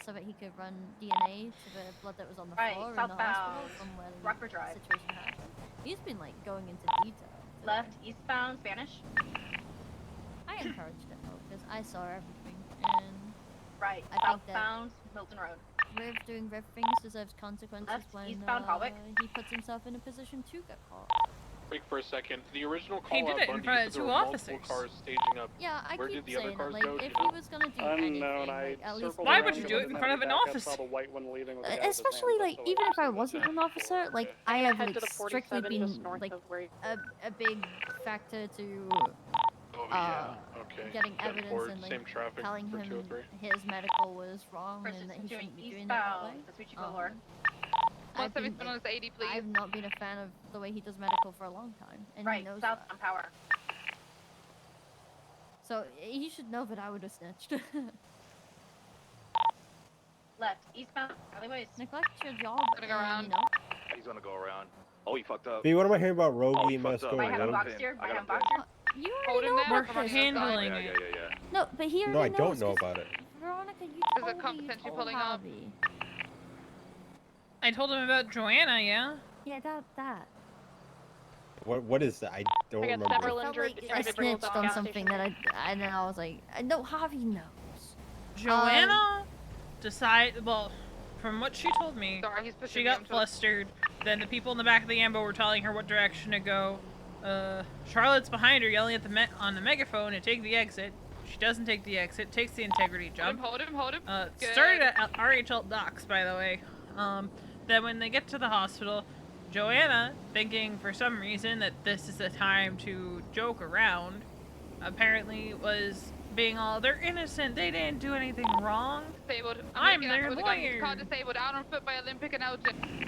So that he could run DNA to the blood that was on the Right, floor in the hospital southbound, from where the Rockford Drive. situation happened. He's been like going into detail. Left, eastbound, Spanish. I encouraged it though because I saw everything and Right, I think that southbound, Milton Road. Riv doing Riv things deserves consequences Left, when eastbound, Hawick. he puts himself in a position to get caught. Break for a second. The original He call did out it in Bundy front said of there two were officers. multiple cars staging up. Yeah, I Where keep did the other saying cars it. Like, go? Do if you he know? was gonna do Unknown. anything, I like, at least circled Why around would you him do it and in then front of an back up, officer? saw the white one leaving with the guy with his especially hands like up, so even if I it was wasn't an officer, like I have Head like to the strictly 47 been just north like of where. a big factor to Oh yeah. Okay. getting 10 evidence forward, and like same traffic telling for him 203. his medical was wrong and that he Persistent shouldn't be doing it doing that way. eastbound, Vespucci Boulevard. I've been, 177 on his 80, please. I've not been a fan of the way he does medical for a long time, and Right, he knows southbound that. Power. So he should know that I would have snitched. Left, eastbound, alleyways. Neglect your job. Gonna go around. You know? He's gonna go around. Oh, he fucked up. B, what am I hearing about rogue Oh, he EMS fucked up. going Might have a rogue? box here, might I have a got box here. You Hold already him know there. about We're this. handling Yeah, it. yeah, yeah, yeah. No, but he already No, I don't knows, know 'cause about it. Veronica, you There's a told cop me, you potentially told pulling up. Harvey. I told him about Joanna, yeah? Yeah, that. What is that? I don't I got remember. several Felt injured. like tried I to bring snitched the on gas something station. that and then I was like, no, Harvey knows. Joanna well, from what she told me, Sorry, he's pushing she me, got I'm so- flustered. Then the people in the back of the ambo were telling her what direction to go. Charlotte's behind her yelling at on the megaphone to take the exit. She doesn't take the exit, takes the integrity jump. Hold him. Good. Started at RHL docks, by the way. Then when they get to the hospital, Joanna, thinking for some reason that this is the time to joke around, apparently was being all, they're innocent, they didn't do anything wrong. Disabled. I'm looking their at the guy. He's lawyer. caught disabled, out on foot by Olympic and Elgin.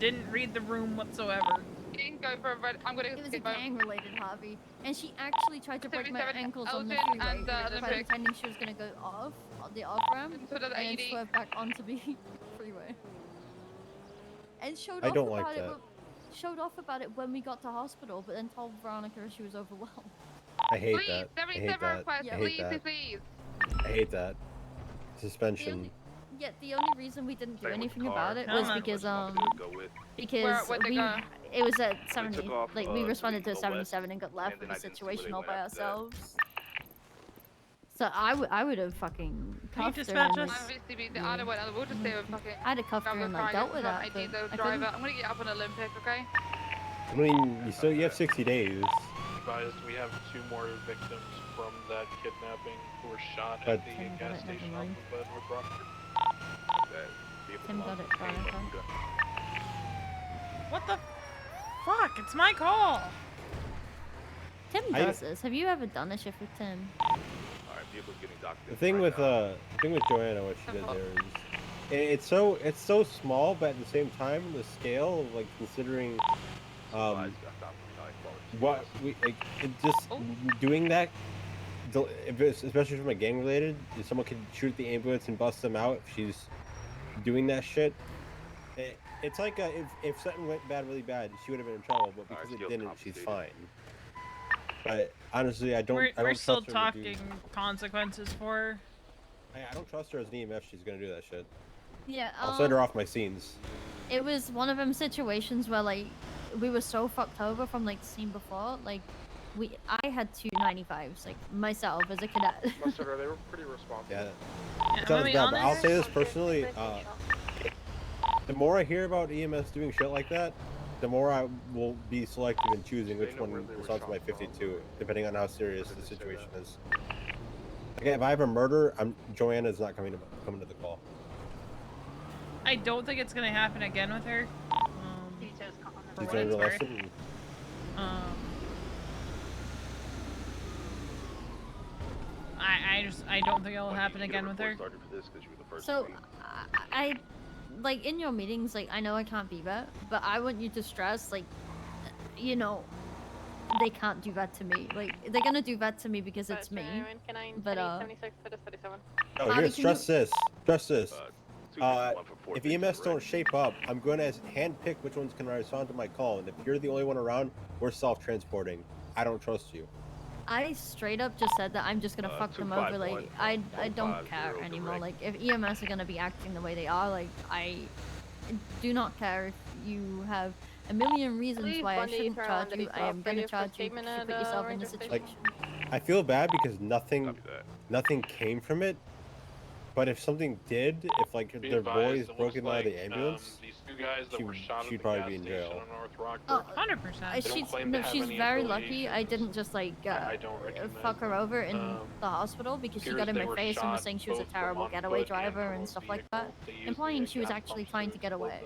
Didn't read the room whatsoever. Didn't go for a red. I'm gonna It was a skip over. gang-related Harvey, and she actually tried to break my 77 ankles on the Elgin freeway and, by Olympic. pretending she was gonna go off on the off ramp So does and 80. swerve back onto the freeway. And showed I off don't about like it. that. Showed off about it when we got to hospital, but then told Veronica she was overwhelmed. I hate Please, that. I hate 77 that. request, I hate that. please. I hate that. Suspension. Yeah, the only reason we didn't do Same with anything the car. about it No, was no. because Go with. because Where'd they we go? it was at 70 took off, like we responded to a to go west, 77 and got left and then with the I didn't see where they situation all went by after that. ourselves. So I would have fucking cuffed her dispatch and us? like, Obviously, be the other one. We'll just stay with fucking. I'd have cuffed her and like dealt with that, but ID the I driver. couldn't. I'm gonna get up on Olympic, okay? I mean, you have 60 days. Advised, we have 2 more victims from that kidnapping who were shot But- at the Tim got gas it, never station off mind. of North Rockford. Tim got it, Veronica. What the fuck? It's my call! Tim I- does this. Have you ever done a shift with Tim? Alright, vehicle's getting docked. The thing with Joanna, what she did there is, it's so small, but at the same time, the scale, like considering, what we like, it just doing that, if it's, especially from a gang related, if someone could shoot the ambulance and bust them out if she's doing that shit. It's like if something went bad, really bad, she would have been in trouble, but because it didn't, she's fine. But honestly, I don't. I don't We're still trust her to do- talking consequences for her. I don't trust her as an EMF. She's gonna do that shit. Yeah. I'll send her off my scenes. It was one of them situations where like we were so fucked over from like the scene before. Like I had 2 95s, like myself as a cadet. They were pretty responsible. Yeah. I'm It gonna sounds be bad, but I'll honest. say this personally. The more I hear about EMS doing shit like that, the more I will be selective in choosing which one responds to my 52, depending on how serious the situation is. Again, if I have a murder, Joanna's not coming to the call. I don't think it's gonna happen again with her. For She's what learned it's a worth. lesson. I don't think it'll happen again with her. So like in your meetings, like I know I can't be there, but I want you to stress, like, you know, they can't do that to me. Like they're gonna do that to me because it's me. But 76 to 37. Oh, Bobby, here, can you- stress this. Stress this. If EMS don't shape up, I'm going to handpick which ones can respond to my call, and if you're the only one around, we're self-transporting. I don't trust you. I straight up just said that I'm just gonna fuck them over. Like I don't care anymore. Like if EMS are gonna be acting the way they are, like I do not care if you have a million reasons why I shouldn't charge you. I am gonna charge you to put yourself in the situation. I feel bad because nothing came from it. But if something did, if like Be their advised, boys it broke looks in out of the like, ambulance, these two guys that were shot at she'd the probably gas be in station jail. on North Rockford. Oh, 100%. She's very lucky. I didn't just like fuck her over in the hospital because she got in my face and was saying she was a terrible getaway driver and stuff like that, implying she was actually trying to get away.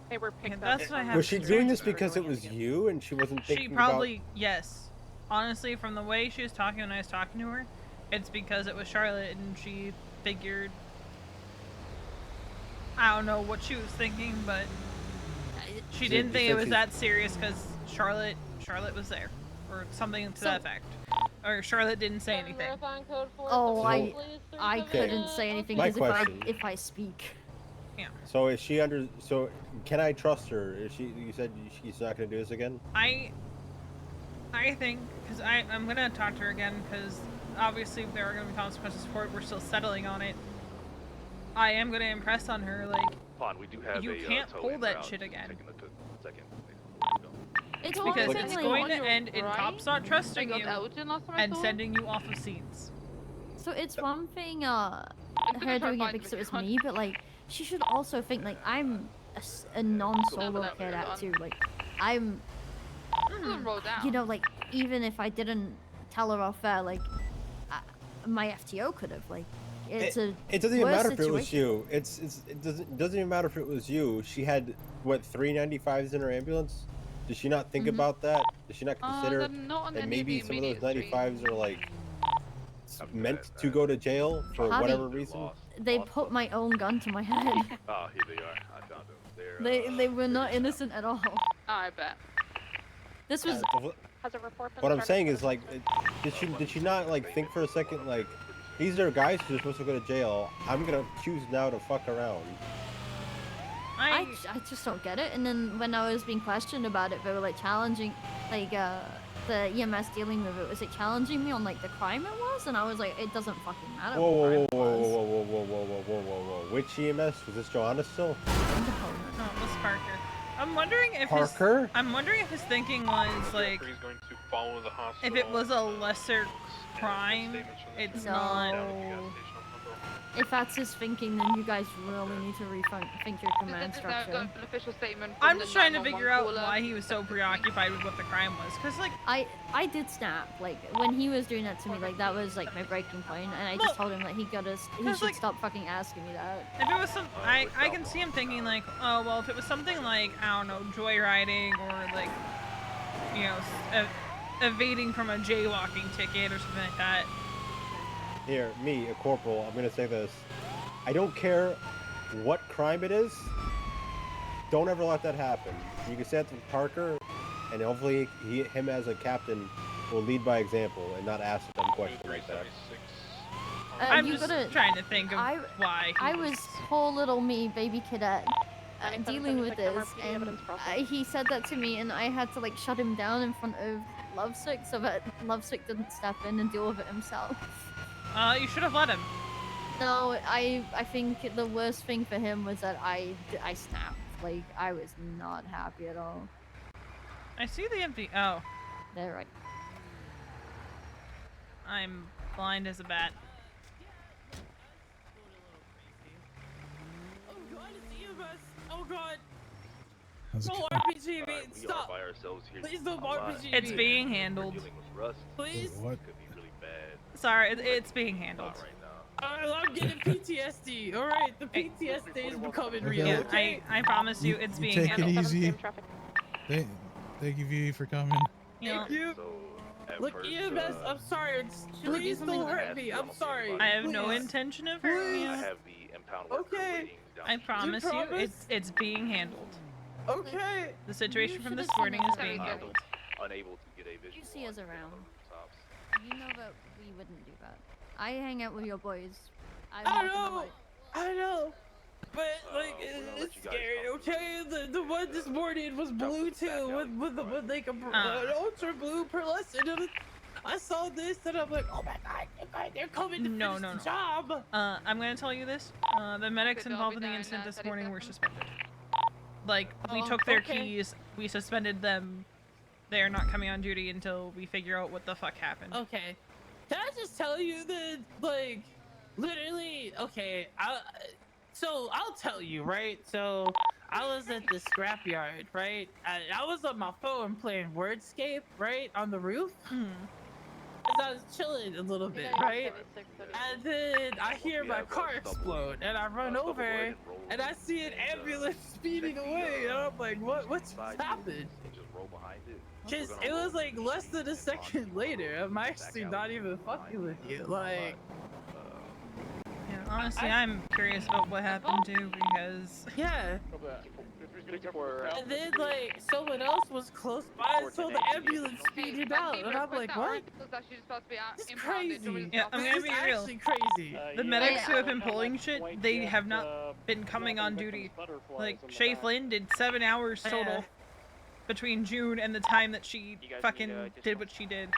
They were picked that's up. what I have. Was she doing this because it was you and she wasn't thinking She probably, yes. Honestly, from the way she was talking when I was talking to her, it's because it was Charlotte and she figured... I don't know what she was thinking, but she didn't think it was that serious because Charlotte was there. Or something to that effect. Or Charlotte didn't say anything. Oh, I couldn't say anything My because question. if I speak. Yeah. So is she under? So can I trust her? Is she? You said she's not going to do this again. I think because I'm gonna talk to her again because obviously if there are gonna be consequences for it, we're still settling on it. I am gonna impress on her like We do have you can't pull that shit again. It's because one it's thing, going like, to end in cops not trusting you and door? sending you off of scenes. So it's one thing, her doing it because it was me, but like, she should also think like I'm a non-solo cadet too. Like, I'm, you know, like even if I didn't tell her off air, like my FTO could have. Like, it doesn't even matter if it was you. It doesn't even matter if it was you. She had what 3 95s in her ambulance. Did she not think about that? Did she not consider that maybe some of those 95s are like meant to go to jail for Javi, whatever reason? They put my own gun to my head. Oh, here they are. I found them. They were not innocent at all. I bet. This was. Has a report been What I'm started? saying is like, did she not like think for a second like, these are guys who are supposed to go to jail. I'm gonna choose now to fuck around. I just don't get it. And then when I was being questioned about it, they were like challenging, like the EMS dealing with it was like challenging me on like the crime it was, and I was like, it doesn't fucking matter. Whoa, whoa. Which EMS was this? Joanna still? No, it was Parker. I'm wondering if Parker? I'm wondering if his thinking was like, He's going to follow the hospital. if it was a lesser crime, it's not. If that's his thinking, then you guys really need to rethink your command structure. An official statement. I'm just trying to figure out why he was so preoccupied with what the crime was, cause like I did snap like when he was doing that to me, like that was like my breaking point, and I just told him that he should like, stop fucking asking me that. if it was some, I can see him thinking like, oh well, if it was something like I don't know, joyriding or like, you know, evading from a jaywalking ticket or something like that. Here, me, a corporal, I'm gonna say this. I don't care what crime it is, don't ever let that happen. You can say that to Parker, and hopefully him as a captain will lead by example and not ask a dumb question like that. I'm just trying to think of why. I was poor little me, baby cadet, dealing with this, and he said that to me, and I had to like shut him down in front of Lovesick so that Lovesick didn't step in and deal with it himself. You should have let him. No, I think the worst thing for him was that I snapped. Like, I was not happy at all. I see the empty. Oh. They're right. I'm blind as a bat. Oh god, it's EMS! Oh god! How's it No going? RPG me! We Stop! are by ourselves here. Please don't RPG me! It's being handled. We're dealing with Rust. Please? What? Could be really bad. Sorry, it's being handled. I'm getting PTSD. All right, the PTSD is becoming real. Yeah, Okay? I promise you, it's being Take handled. it easy. Thank you, V, for coming. Thank you. Look, EMS, I'm sorry. Please don't hurt me. I'm sorry. I have no Please. intention of hurting you. I have the impound worker waiting down I promise you, it's being handled. Okay. The situation from this should've morning sent is us being around. handled. unable to get a visual. You see us on around. rooftops. You know that we wouldn't do that. I hang out with your boys. I'm I not gonna know. lie. I know. But like we're gonna let it's you guys scary, come through okay? The one this morning was blue too, with like an ultra blue pearlescent. And I saw this and I'm like, oh my god, they're coming to finish the job. I'm gonna tell you this. The medics involved in the incident this morning were suspended. Like, we took their keys, we suspended them. They are not coming on duty until we figure out what the fuck happened. Okay. Can I just tell you that, like, literally, okay, so I'll tell you, right? So I was at the scrapyard, right? I was on my phone playing Wordscape, right? On the roof. As I was chilling a little bit, right? And then I hear my car explode, and I run over, and I see an ambulance speeding away, and I'm like, what's happened? Because it was like less than a second later. I'm actually not even fucking with you. Like, yeah, honestly, I'm curious about what happened too, because yeah. And then like someone else was close by and saw the ambulance speeding out, and I'm like, what? It's crazy. Yeah, I'm gonna be real. Actually crazy. The medics who have been pulling shit, they have not been coming on duty. Like, Shay Flynn did 7 hours total between June and the time that she fucking did what she did.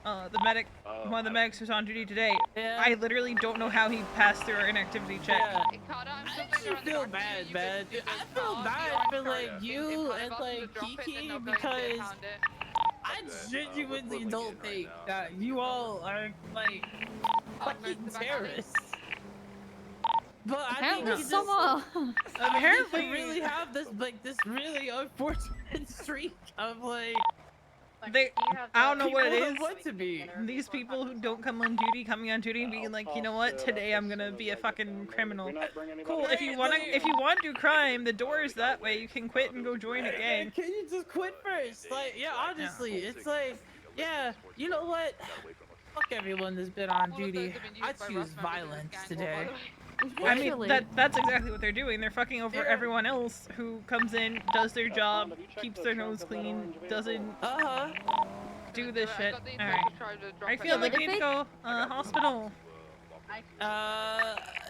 One of the medics who's on duty today, I literally don't know how he passed through our inactivity check. I actually feel bad, man. I feel bad for like you and like Kiki because I genuinely don't think that you all are like fucking terrorists. But I think you just apparently really have this like this really unfortunate streak of like. I don't know what it people is. that want to be. These people who don't come on duty, coming on duty and being like, you know what, today I'm gonna be a fucking criminal. Cool, if you want to do crime, the door is that way. You can quit and go join a gang. Can you just quit first? Like, yeah, honestly, it's like, yeah, you know what? Fuck everyone that's been on duty. I choose violence today. I mean, that's exactly what they're doing. They're fucking over everyone else who comes in, does their job, keeps their nose clean, doesn't do this shit. Alright. I feel like we need to go hospital.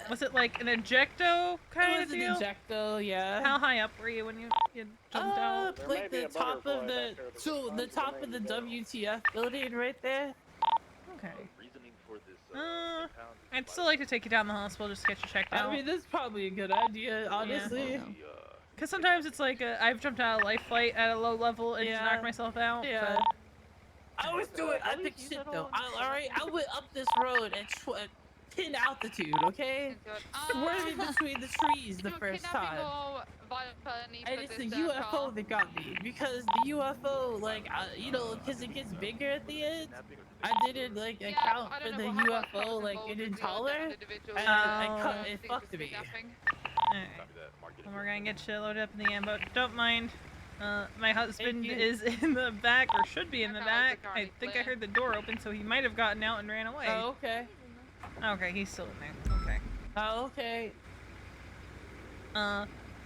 Was it like an ejecto kind of deal? It was an ejecto, yeah. How high up were you when you jumped out? Like the top of the top of the WTF building right there. Okay. I'd still like to take you down to the hospital just to get you checked out. I mean, that's probably a good idea, honestly. Because sometimes it's like I've jumped out of life flight at a low level and just knocked myself out. Yeah. But... I always do it epic shit though. Alright, I went up this road at 10 altitude, okay? Swerving between the trees the first time. And it's the UFO that got me. Because the UFO, like, you know, because it gets bigger at the end. I didn't, like, account for the UFO, like, getting taller. And it fucked me. Alright. Well, we're gonna get you loaded up in the ambo. Don't mind. My husband is in the back, or should be in the back. I think I heard the door open, so he might have gotten out and ran away. Oh, okay. Okay, he's still in there. Okay. Oh, okay.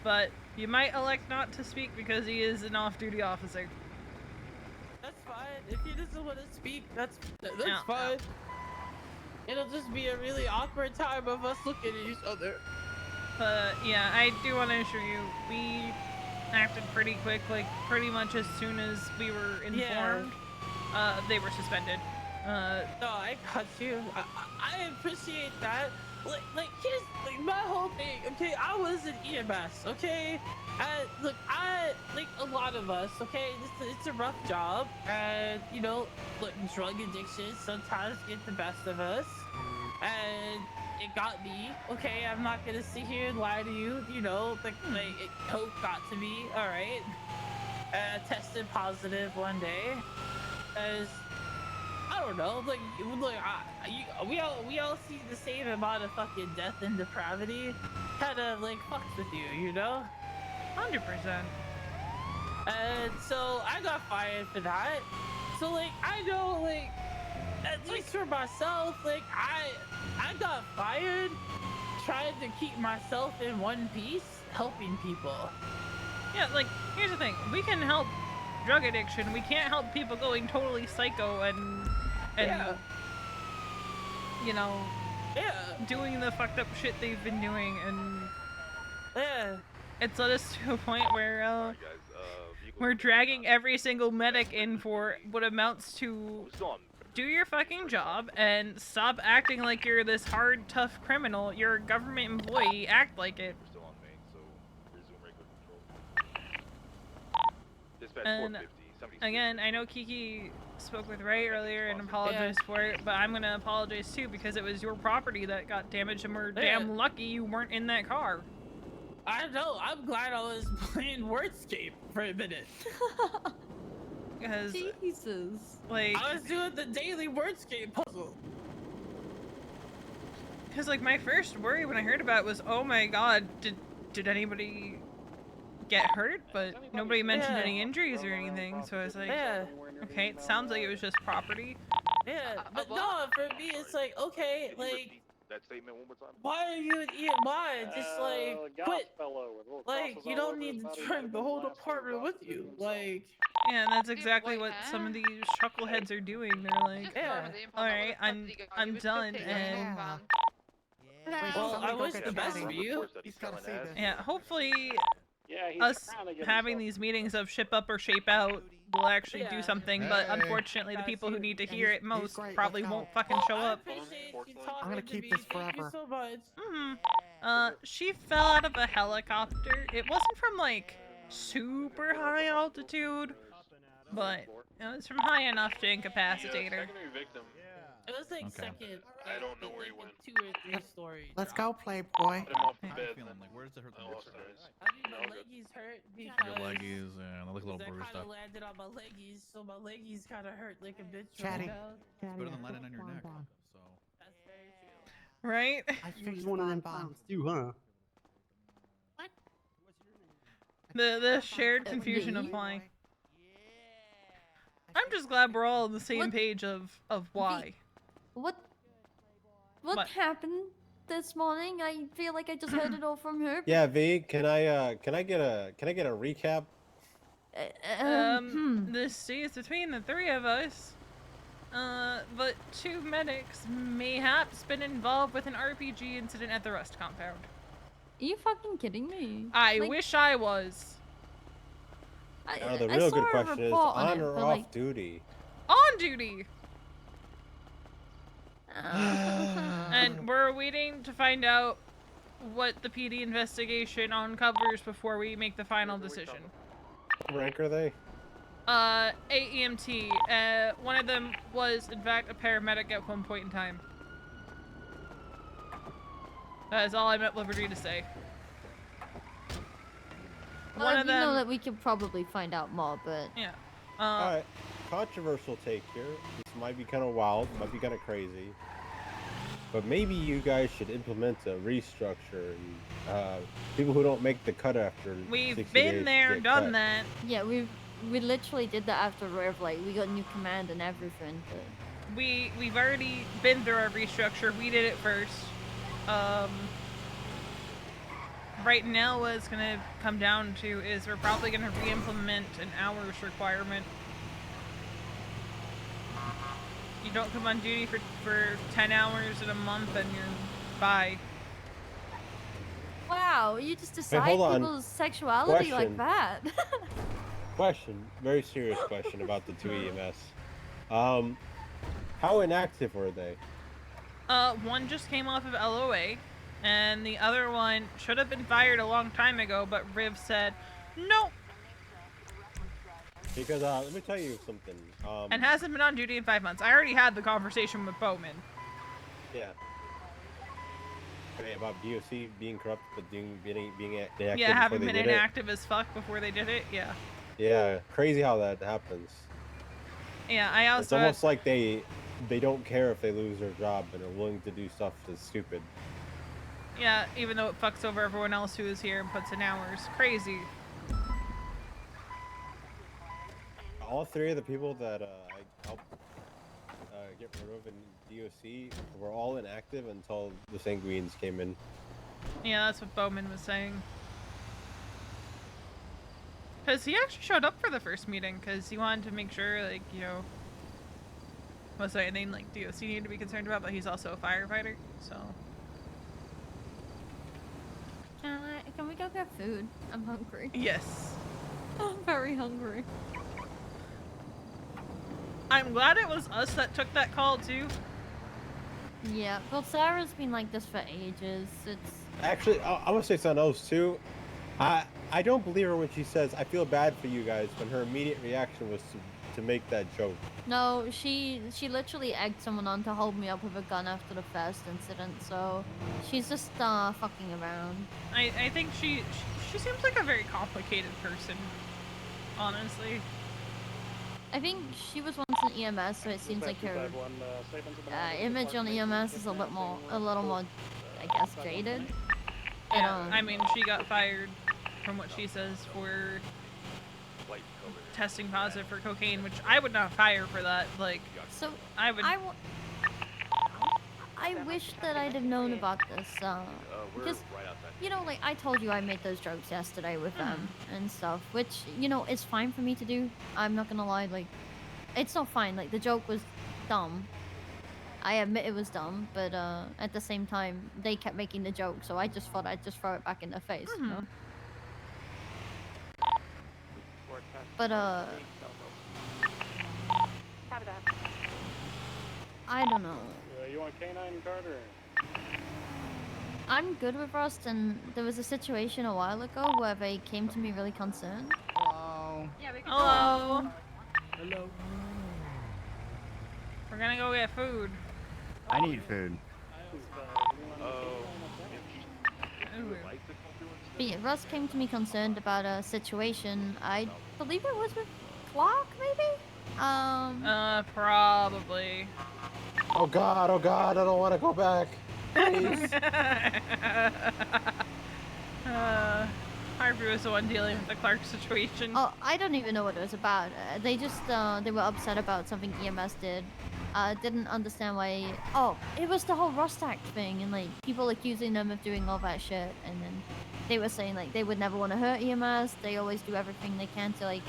But you might elect not to speak because he is an off-duty officer. That's fine. If he doesn't want to speak, that's fine. It'll just be a really awkward time of us looking at each other. But yeah, I do want to assure you, we acted pretty quick, like pretty much as soon as we were informed, they were suspended. No, I got you. I appreciate that. Like here's like my whole thing. Okay, I was an EMS. Okay, look, like a lot of us. Okay, it's a rough job, and you know, look, drug addiction sometimes get the best of us, and it got me. Okay, I'm not gonna sit here and lie to you. You know, coke got to me. All right, tested positive one day, as I don't know, like we all see the same amount of fucking death and depravity. Kind of like fucks with you, you know? 100%. And so I got fired for that. So like I know, like at least for myself, like I got fired trying to keep myself in one piece, helping people. Yeah, like, here's the thing. We can help drug addiction. We can't help people going totally psycho and Yeah. you know, yeah, doing the fucked up shit they've been doing, and yeah, it's led us to a point where we're dragging every single medic in for what amounts to do your fucking job and stop acting like you're this hard, tough criminal. You're a government employee. Act like it. And again, I know Kiki spoke with Ray earlier and apologized for it, but I'm gonna apologize too because it was your property that got damaged, and we're damn lucky you weren't in that car. I know. I'm glad I was playing Wordscape for a minute. Because Jesus, like I was doing the daily Wordscape puzzle. Because like my first worry when I heard about it was, oh my god, did anybody get hurt? But nobody mentioned any injuries or anything, so I was like, okay, it sounds like it was just property. Yeah, but no, for me it's like, okay, like, that statement one more time. why are you an EMI? Just like quit. Like, you don't need to drag the whole department with you. Like, yeah, and that's exactly what some of these chuckleheads are doing. They're like, all right, I'm done, and well, I wish the best for you. yeah, hopefully us having these meetings of ship up or shape out will actually do something, but unfortunately the people who need to hear it most probably won't fucking show up. I'm gonna keep this forever. Thank you so much. She fell out of a helicopter. It wasn't from like super high altitude, but it was from high enough to incapacitate her. It was like second. I don't know where he went. 2 or 3 stories. Let's go, Playboy. Where's the hurt? I mean, my leggies hurt because Your leggies, and I look a little bruised I up. kind of landed on my leggies, so my leggies kind of hurt like a bitch. Chatty. Right It's better than landing on your neck. So. That's very true. Right? I fixed one of them pounds too, huh? The shared confusion of why. I'm just glad we're all on the same page of why. What happened this morning? I feel like I just heard it all from her. Yeah, V, can I get a recap? This stays between the 3 of us. But 2 medics mayhaps been involved with an RPG incident at the Rust compound. Are you fucking kidding me? I wish I was. The real good question is on or off duty? On duty! And we're waiting to find out what the PD investigation uncovers before we make the final decision. What rank are they? AEMT. One of them was, in fact, a paramedic at one point in time. That is all I'm at liberty to say. Well, One of them... know that we could probably find out more, but... Yeah. Alright, controversial take here. This might be kind of wild, might be kind of crazy. But maybe you guys should implement a restructure. And, people who don't make the cut after 60 We've days been there, get done cut. that. Yeah, we literally did that after Rev. Like, we got new command and everything. But... We've already been through our restructure. We did it first. Right now what it's gonna come down to is we're probably gonna re-implement an hours requirement. You don't come on duty for 10 hours in a month and you're bye. Wow, you just decide hold on. people's sexuality Question. like that. Question, very serious question about the 2 EMS. How inactive were they? One just came off of LOA, and the other one should have been fired a long time ago, but Riv said, nope. Because, let me tell you something. And hasn't been on duty in 5 months. I already had the conversation with Bowman. Yeah. Okay, about DOC being corrupt, but being inactive Yeah, having before been they did inactive as fuck before they did it, yeah. Yeah, crazy how that happens. Yeah, I also... It's almost like they don't care if they lose their job and are willing to do stuff that's stupid. Yeah, even though it fucks over everyone else who is here and puts in hours. Crazy. All 3 of the people that I helped get rid of in DOC were all inactive until the Sanguines came in. Yeah, that's what Bowman was saying. Because he actually showed up for the first meeting, because he wanted to make sure, like, you know, was there anything, like, DOC needed to be concerned about, but he's also a firefighter, so... Can we go get food? I'm hungry. Yes. I'm very hungry. I'm glad it was us that took that call, too. Yeah, well, Sarah's been like this for ages. It's... Actually, I'm gonna say something else, too. I don't believe her when she says, I feel bad for you guys, when her immediate reaction was to make that joke. No, she literally egged someone on to hold me up with a gun after the first incident, so she's just fucking around. I think she seems like a very complicated person, honestly. I think she was once an EMS, so it seems like her image on EMS is a little more, I guess, jaded. Yeah, I mean, she got fired, from what she says, for testing positive for cocaine, which I would not fire for that. Like, so I would. I wish that I'd have known about this, because, you know, like, I told you I made those jokes yesterday with them and stuff, which, you know, is fine for me to do. I'm not gonna lie, like, it's not fine. Like, the joke was dumb. I admit it was dumb, but, at the same time, they kept making the joke, so I just thought I'd just throw it back in their face, you know? But, I don't know. You want K9, Carter? I'm good with Rust, and there was a situation a while ago where they came to me really concerned. Hello. Yeah, we can Hello. Hello. We're gonna go get food. I need food. But yeah, Russ came to me concerned about a situation. I believe it was with Clark, maybe? Probably. Oh god, I don't want to go back. Please. Harvey was the one dealing with the Clark situation. Oh, I don't even know what it was about. They just, they were upset about something EMS did. Didn't understand why... Oh, it was the whole Rust Act thing, and, like, people accusing them of doing all that shit, and then they were saying, like, they would never want to hurt EMS, they always do everything they can to, like,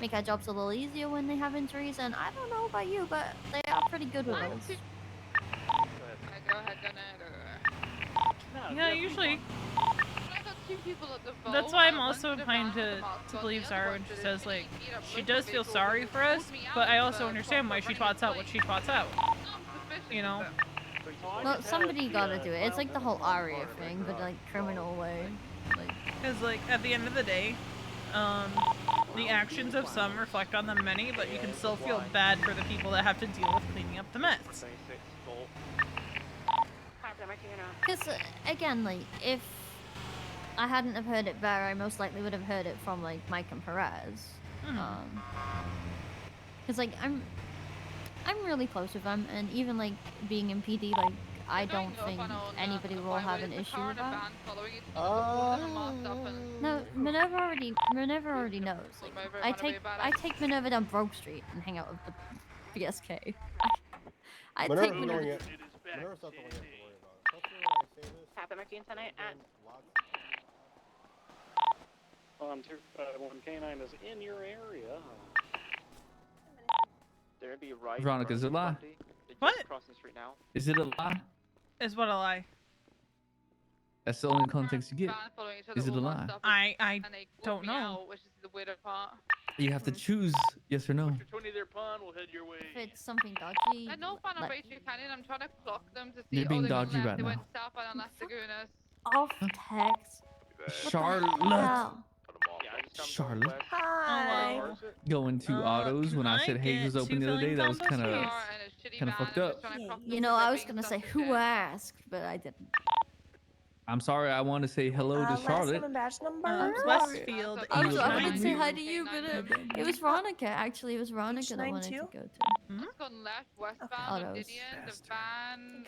make our jobs a little easier when they have injuries, and I don't know about you, but they are pretty good with us. Go ahead, Janitor. Yeah, usually. I got two people at the vote. That's why I'm also inclined to believe Sarah when she says, like, she does feel sorry for us, but I also understand why she twats out what she twats out. You know? Well, somebody gotta do it. It's like the whole Aria thing, but, like, criminal way. Because, like, at the end of the day, the actions of some reflect on the many, but you can still feel bad for the people that have to deal with cleaning up the mess. Because, again, like, if I hadn't have heard it there, I most likely would have heard it from, like, Mike and Perez. Because, like, I'm really close with them, and even, like, being in PD, like, I don't think anybody will have an issue with that. No, Minerva already knows. Like, I take Minerva down Broke Street and hang out with the BSK. I take Minerva. Minerva's not the one you have to worry about. Captain McKean tonight at... On 251 K9 is in your area. There'd be right. Veronica, is it a lie? What? Crossing the street now. Is it a lie? Is what a lie? That's the only context you get. Is it a lie? I don't know. Which is the weirder part. You have to choose yes or no. If it's something dodgy, I know fun on Rachel Canyon. I'm trying to clock them to see. You're being dodgy right They now. went southbound on Las Lagunas. Off text. Charlotte. Charlotte. Hi. Going to autos when I said Hayes was open the other day. That was kind of fucked up. You know, I was gonna say who asked, but I didn't. I'm sorry. I want to say hello to Charlotte. Westfield. I was gonna say hi to you, but it was Veronica. Actually, it was Veronica that I wanted to go to. It's gone left westbound Okay. of Didion. The van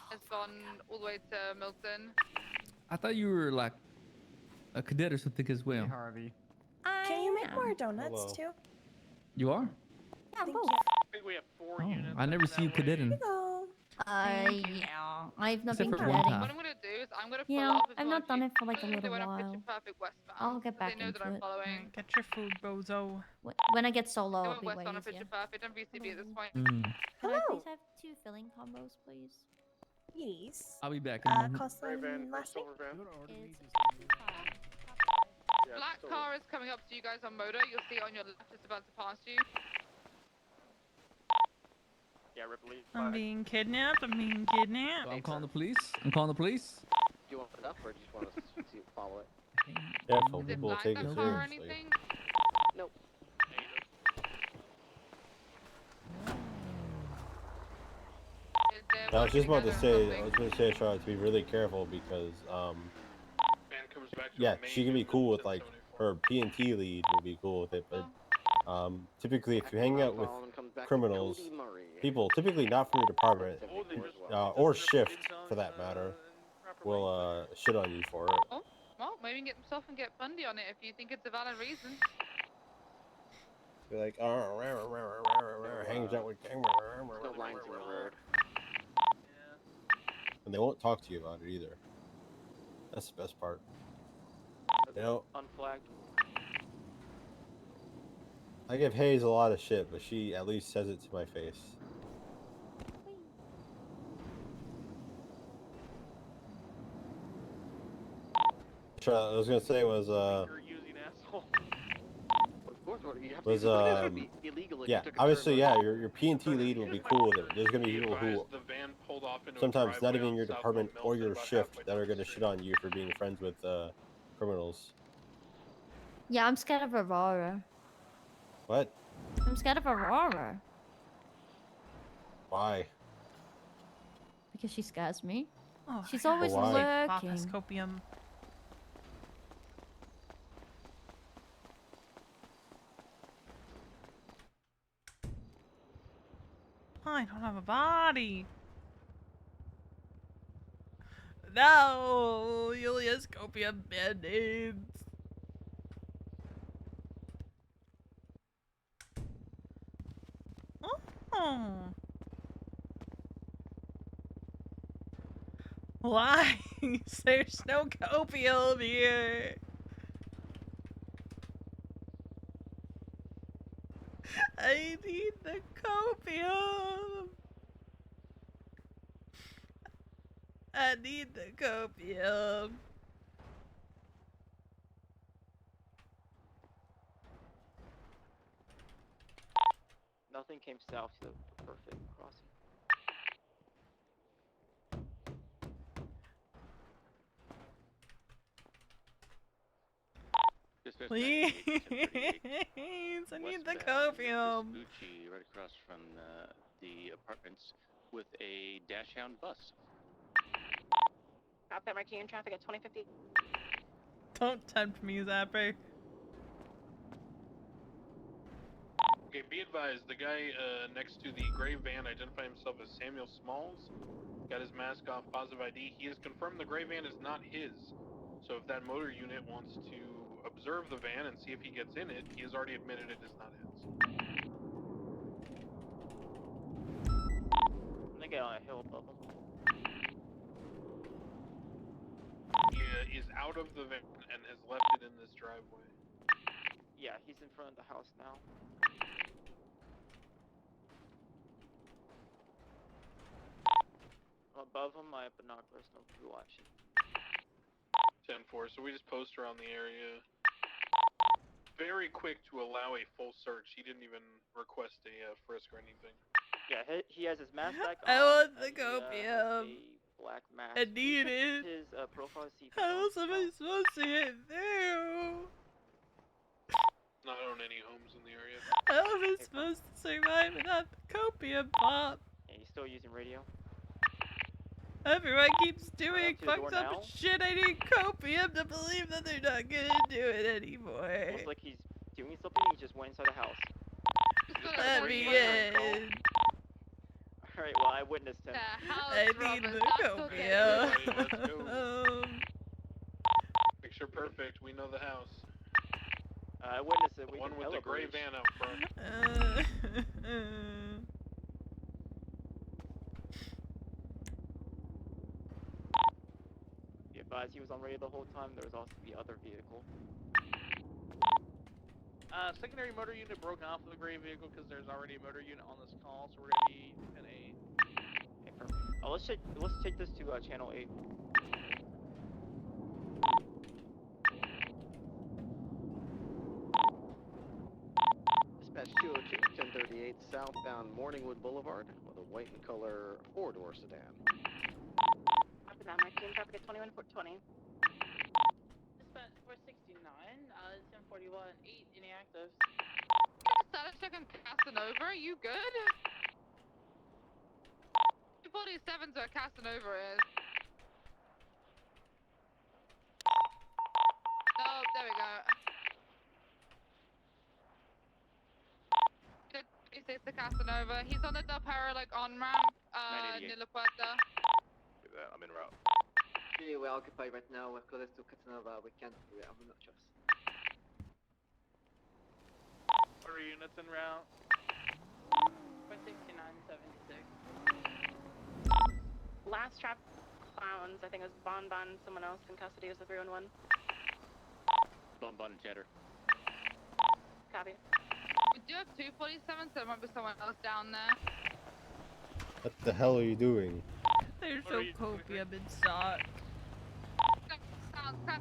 has gone all the way to Milton. I thought you were like a cadet or something as well. Harvey. Can you make more donuts too? You are? Yeah, both. I think we have 4 Oh, units. I never see you cadetting. Go. Yeah, I've not Except been for one cadetting. time. What I'm gonna do is I'm I'm gonna Yeah, follow up with I've one not of you. done it for like a little When I'm while. picture perfect westbound. I'll get so back they know that into I'm it. following. Get your food, bozo. When I get solo, They it'll went be way westbound on easier. picture perfect. I'm VCB at this point. Could I please have 2 filling combos, please? Yes. I'll be back in a moment. Cost Gray van, and last name? silver van. It's Yeah, Black still- car is coming up to you guys on motor. You'll see it on your left. It's about to pass you. Yeah, Ripley. I'm being kidnapped. I'm being kidnapped. So I'm calling the police. I'm calling the police. Do you want it up or do you just want us to follow it? Careful, Is it people will flagged take that it car or seriously. anything? Nope. I was just about to say, Charlotte, to be really careful because, yeah, she can be cool with like her P&T lead will be cool with it, but typically if you hang out with criminals, people typically not from your department or shift for that matter, will shit on you for it. Oh, well, maybe get himself and get Bundy on it if you think it's a valid reason. You're like, hangs out with gang, No lines in the road. and they won't talk to you about it either. That's the best part. You know, Unflagged. I give Hayes a lot of shit, but she at least says it to my face. What I was gonna say was You're using asshole. Of course, you have was to be illegal if yeah, you took a obviously turn yeah, left. your P&T lead will be cool with it. There's gonna be people who The van pulled off into sometimes a not driveway even on your South department Milton, or your about shift halfway that down are the gonna shit on you for being friends with criminals. Yeah, I'm scared of Aurora. What? I'm scared of Aurora. Why? Because she scares me. Oh, She's I always gotta sleep. lurking. Office copium. I don't have a body. No, Julius copium band-aids. Oh. Why? There's no copium here. I need the copium. I need the copium. Nothing came south to the perfect crossing. Please, I need the copium. Bucci, right across from the apartments with a dash hound bus. Got that marquee in traffic at 2050. Don't tempt me, Zapper. Okay, be advised, the guy next to the gray van identified himself as Samuel Smalls. Got his mask off, positive ID. He has confirmed the gray van is not his. So if that motor unit wants to observe the van and see if he gets in it, he has already admitted it is not his. I'm gonna get on a hill above him. He is out of the van and has left it in this driveway. Yeah, he's in front of the house now. Above him, I have binoculars, no blue watching. 10-4, so we just post around the area. Very quick to allow a full search. He didn't even request a frisk or anything. Yeah, he has his mask back on. I want the and copium. a black mask. I need it. His profile, see if How else am I supposed to get through? Not on any homes in the area. How am I supposed to survive without the copium pop? Yeah, he's still using radio. Everyone keeps doing to the door fucked up now. shit. I need copium to believe that they're not gonna do it anymore. Looks like he's doing something. He just went inside the house. Let me in. Alright, well, I witnessed him. I need the copium. Let's go. Picture perfect. We know the house. I witnessed it. We One did with the hella gray breach. van out front. advised he was on radio the whole time. There was also the other vehicle. Secondary motor unit broke off of the gray vehicle because there's already a motor unit on this call, so we're gonna be in a. Okay, perfect. Let's take this to channel 8. Dispatch 202, 1038 southbound Morningwood Boulevard with a white and color 4-door sedan. After that, my team traffic at 21-20. Dispatch 469, 1041, 8 inactive. Status check on Casanova, you good? 247's where Casanova is. Oh, there we go. It's the Casanova. He's on the Del Perro, like, on-ramp, near La Puerta. I'm en route. Yeah, we're occupied right now. We're close to Casanova. We can't. We have no choice. Motor units en route. 469, 76. Last trap clowns, I think it was Bon, someone else in custody was the 311. Bun and cheddar. Copy. We do have 247, so there might be someone else down there. What the hell are you doing? There's no copium in stock.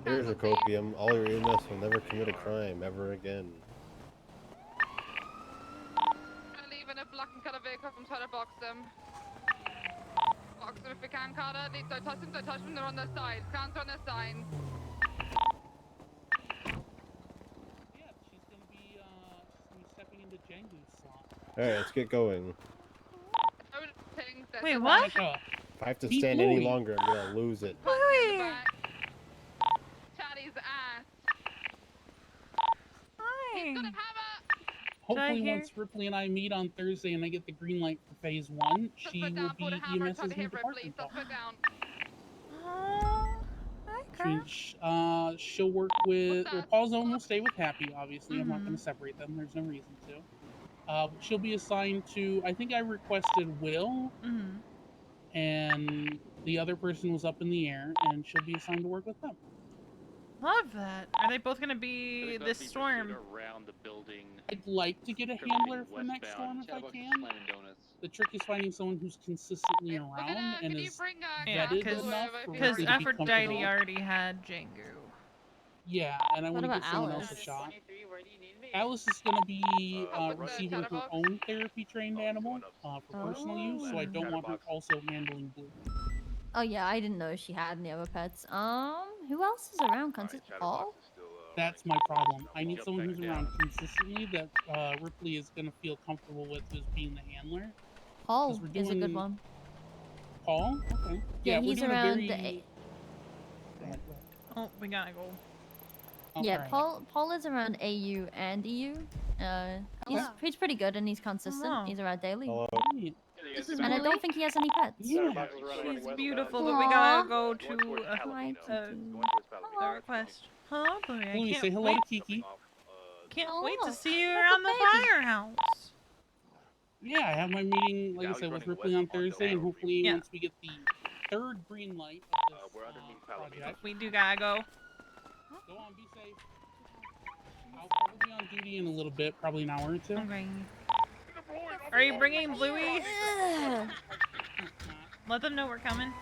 Here's a copium. All your EMS will never commit a crime ever again. We're leaving a black and color vehicle from trying to box them. Box them if we can, Carter. Don't touch them, they're on their side. Clowns are on their side. Yeah, she's gonna be stepping into Django's slot. Alright, let's get going. Wait, what? If I have to stand any longer, I'm gonna lose it. Chatty's ass. Hi. He's gonna have Hopefully, once Ripley and I meet on Thursday and I get the green light for phase 1, she will be EMS's new department boss. She'll work with. Well, Paul's Zone will stay with Happy, obviously. I'm not going to separate them. There's no reason to. She'll be assigned to. I think I requested Will, and the other person was up in the air, and she'll be assigned to work with them. Love that. Are they both gonna be this storm? Around the building. I'd like to get a handler for next storm if I can. The trick is finding someone who's consistently around and is vetted enough for because Ripley to be Aphrodite comfortable. already had Django. Yeah, and I want to about give someone Alice? else a shot. Alice is going to be receiving her own therapy-trained animal for personal use, so I don't want her also handling Blue. Oh yeah, I didn't know she had any other pets. Who else is around? Paul? That's my problem. I need someone who's around consistently that Ripley is going to feel comfortable with as being the handler. Paul is a good one. Paul? Okay. Yeah, we're he's doing a around very... the... Go ahead. Oh, we gotta go. Yeah, Paul is around AU and EU. He's pretty good and he's consistent. Oh. He's around daily. Hello. This is And I Lily. don't think he has any pets. Yeah. She's beautiful, but we gotta go to the request. Hello, Bluey. I Louis, can't say hello wait. to Kiki. Can't wait Oh, to see you look around the at baby. firehouse. Yeah, I have my meeting, like I said, with Ripley on Thursday, and hopefully Yeah. once we get the third green light of this project, We do gotta go. go on, be safe. I'll probably be on duty in a little bit, probably an hour or two. Okay. Are you bringing Bluey? Ugh. Let them know we're coming.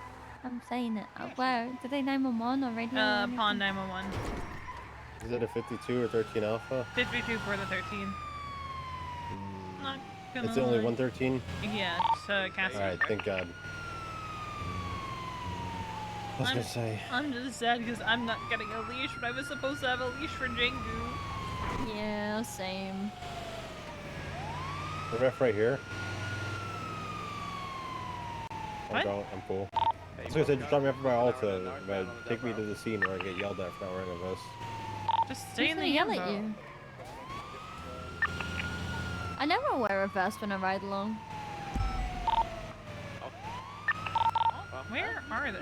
I'm saying it out loud. Did they 911 already? Pond 911. Is it a 52 or 13 alpha? 52 for the 13. Not gonna It's only lie. 113? Yeah, it's Cassie. Alright, thank God. I was gonna say. I'm just sad because I'm not getting a leash, but I was supposed to have a leash for Jingu. Yeah, same. The ref right here. What? I'm cool. I was gonna say, just drop me off by Alta, but take me to the scene where I get yelled at for not wearing a vest. Just stay in the yell info. at you. I never wear a vest when I ride along. Where are they?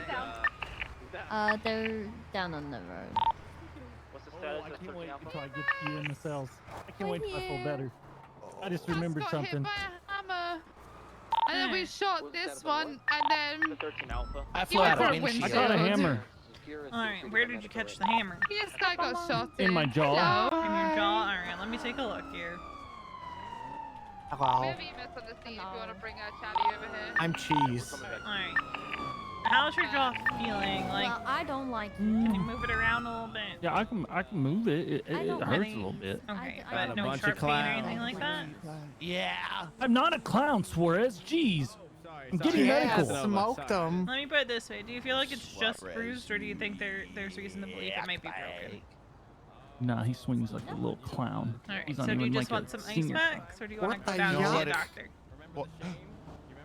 They're down on the road. What's the Oh, status I of can't 13 wait Alpha? until I get you in the cells. I can't wait till I feel Here. better. I just remembered something. By a hammer. And then we shot this one, and then The 13 Alpha. I you flew went out for a a windshield. windshield. I caught a hammer. Alright, where did you catch the hammer? This guy got shot In my jaw. Hello. In your jaw? Alright, let me take a look here. We have EMS on the scene if you want to bring Chatty over here. I'm cheese. Alright. How's your jaw feeling? Like, Well, I don't like. can you move it around a little bit? Yeah, I can move it. It don't hurts really- a little bit. Okay, I but don't- no bunch of sharp pain or clowns. anything like that? Yeah. I'm not a clown, Suarez. Jeez. I'm getting Yeah, medical. smoked them. Let me put it this way. Do you feel like it's just bruised, or do you think there's reason to believe it might be broken? Nah, he swings like a little clown. Alright, He's so not do you even just like want a some ice senior packs, or do you want What to go the down and see a yuck? doctor? What?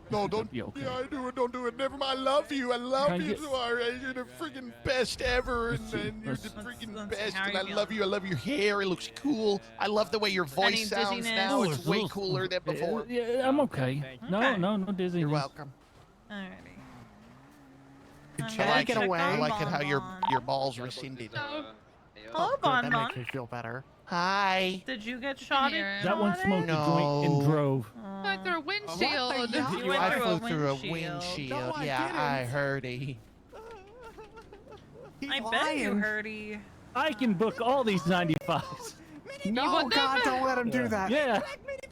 No, don't. Be okay. Yeah, I do it. Don't do it. Never mind. I love you. I love Can I you, get- Suarez. You're the freaking best ever, and, Let's see, and you're the let's- freaking let's see, best. how are And you I love feeling? you. I love your hair. It looks cool. I love the way your Any voice sounds dizziness? now. Oh, It's it's a way little- cooler than before. Yeah, I'm okay. No, Okay. no dizziness. You're welcome. Alrighty. I gonna like it. check I on like it how your Bonbon. balls rescinded. Hello, Good, that makes Bonbon. me feel better. Hi. Did you get shot hear at? him. That one smoked a joint and No. drove. Went through a windshield. You went I through a flew through a windshield. windshield. No, I Yeah, I didn't. heard it. I bet you, Hurdy. I can book all these 95s. No, would God, never. don't let him do that. Yeah,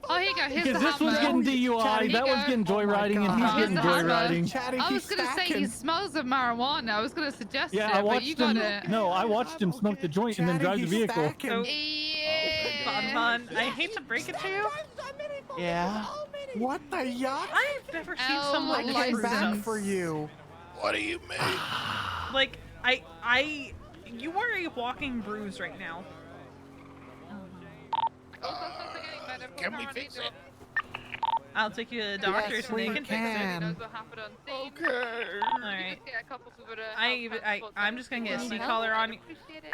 Oh, here you go. Here's because the this one's hammer. getting DUI, Chatty, that one's go. getting joyriding, and God. he's Here's getting the hammer. joyriding. Chatty, I was he's gonna say he stacking. smells of marijuana. I was gonna suggest Yeah, it, I but watched you got him. it. No, I watched him smoke the joint and then drive the vehicle. So, Yeah. Bonbon, I hate to break it to you. Yeah. What the yuck? I've never seen Oh, someone I like came bruised back up. for you. What do you mean? Like, you are a walking bruise right now. Can we fix it? I'll take you to the doctors Yes, and they we can fix it. can. Knows what happened on scene. Okay. Alright. Just get a couple people to help I'm just gonna get a transport sea them. collar on you. Appreciate it.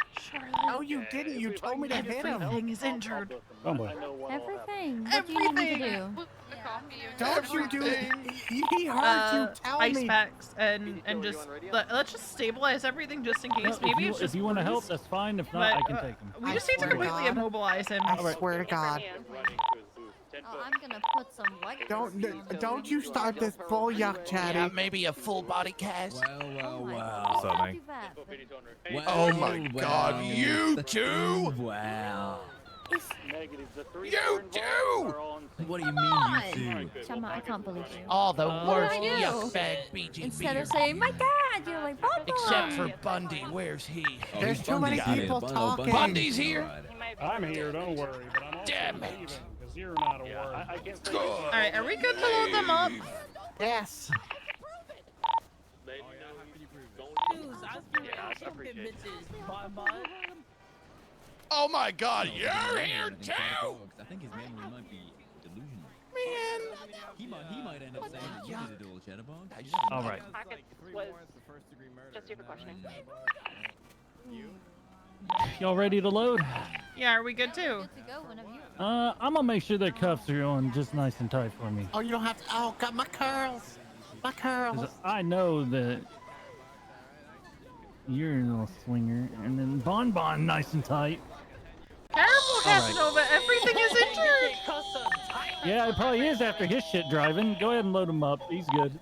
No, you didn't. You told me to hit him. Everything is injured. Oh boy. Everything. What do you need me to do? Put the coffee in Don't you do it. He heard you tell ice me. packs and just let's just stabilize everything just in case. No, Maybe if it's you, just if you want to help, bruised. that's fine. If not, But, I can take him. We I just need to swear to completely God. immobilize him. I swear to God. Oh, I'm gonna put some white. Don't you start this full yuck, Chatty. Yeah, maybe a full body cast. What's up, man? Oh my God, you too? Wow. You too? What do you mean, you two? Chama, I can't believe you. All the What worst did I do? yuck bag BG Instead beer. of saying, my God, you're like, Bonbon. Except for Bundy, where's he? Oh, There's he's too many Bundy's here. people talking. Bundy's here. I'm here, don't worry, but I'm also Damn it. leaving because you're not a word. I can't say Alright, are we good to load them up? Yes. Dudes, I appreciate bitches. Bonbon. Oh my God, you're here too? I think his memory might be delusional. Man. He might end up saying that you did it all, Chatterbog. All right. Just here for questioning. Y'all ready to load? Yeah, are we good too? Good to go whenever you. I'm gonna make sure their cuffs are on just nice and tight for me. Oh, you don't have to. Oh, God, my curls. My curls. 'Cause I know that you're a little swinger, and then Bonbon nice and tight. Terrible, Casanova. Everything is injured. Yeah, it probably is after his shit driving. Go ahead and load him up. He's good.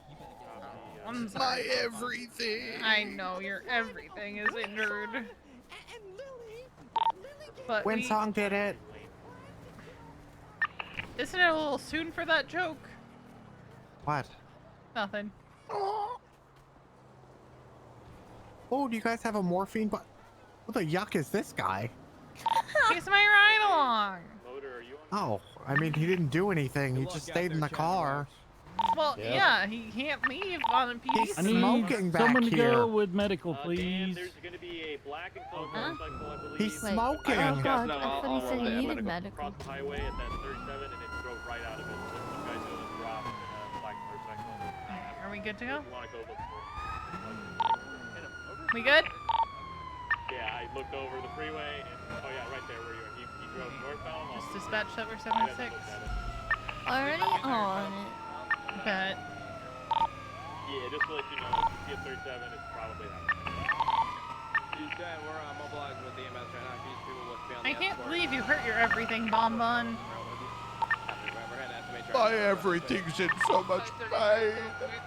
I'm My sorry. everything. I know your everything is injured. But Winsong did it. Isn't it a little soon for that joke? What? Nothing. Oh, do you guys have a morphine? But what the yuck is this guy? He's my ride along. Oh, I mean, he didn't do anything. He just stayed in the car. Well, yeah, he can't leave on a PD. He's I need smoking back someone to here. go with medical, please. there's going to be a black and silver Huh? motorcycle, I believe. He's Wait. smoking. Oh God, I thought he said he needed Across medical. the highway at that 37, and it drove right out of it. So some guy doing a drop in a black motorcycle. Are we good to go? If you want to go look for it. We good? Yeah, I looked over the freeway, and oh yeah, right there where you are. He drove northbound. Just dispatch over I haven't 76. looked at it. Already on it. Bet. Yeah, just to let you know, if you see a 37, it's probably that. We're mobilized with the EMS right now. These people will be on the I can't escort. believe you hurt your everything, Bonbon. We're heading estimate My everything's in so much pain.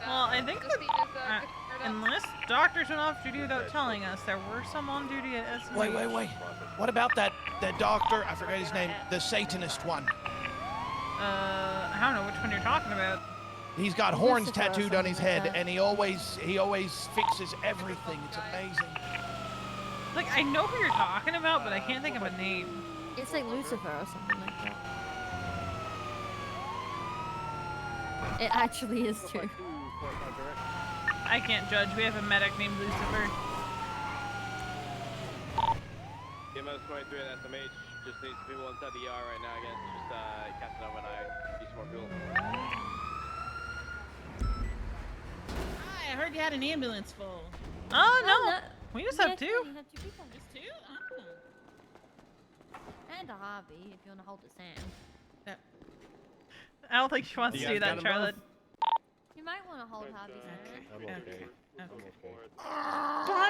Well, I think that, unless doctors went off duty without telling us, there were some on duty at SMH. Wait. What about that doctor? I forget his name. The Satanist one. I don't know which one you're talking about. He's got horns tattooed on his head, and he always fixes everything. It's amazing. Like, I know who you're talking about, but I can't think of a name. It's like Lucifer or something like that. It actually is true. I can't judge. We have a medic named Lucifer. EMS 23 at SMH just needs people inside the ER right now, I guess. Just Captain Nova and I need some more fuel. Hi, I heard you had an ambulance full. Oh, no. We just have two. We have 2 people. Just 2? Oh. And a Harvey, if you want to hold his hand. I don't think she wants to do that, Charlotte. You might want to hold Harvey's hand. I'm okay. I'm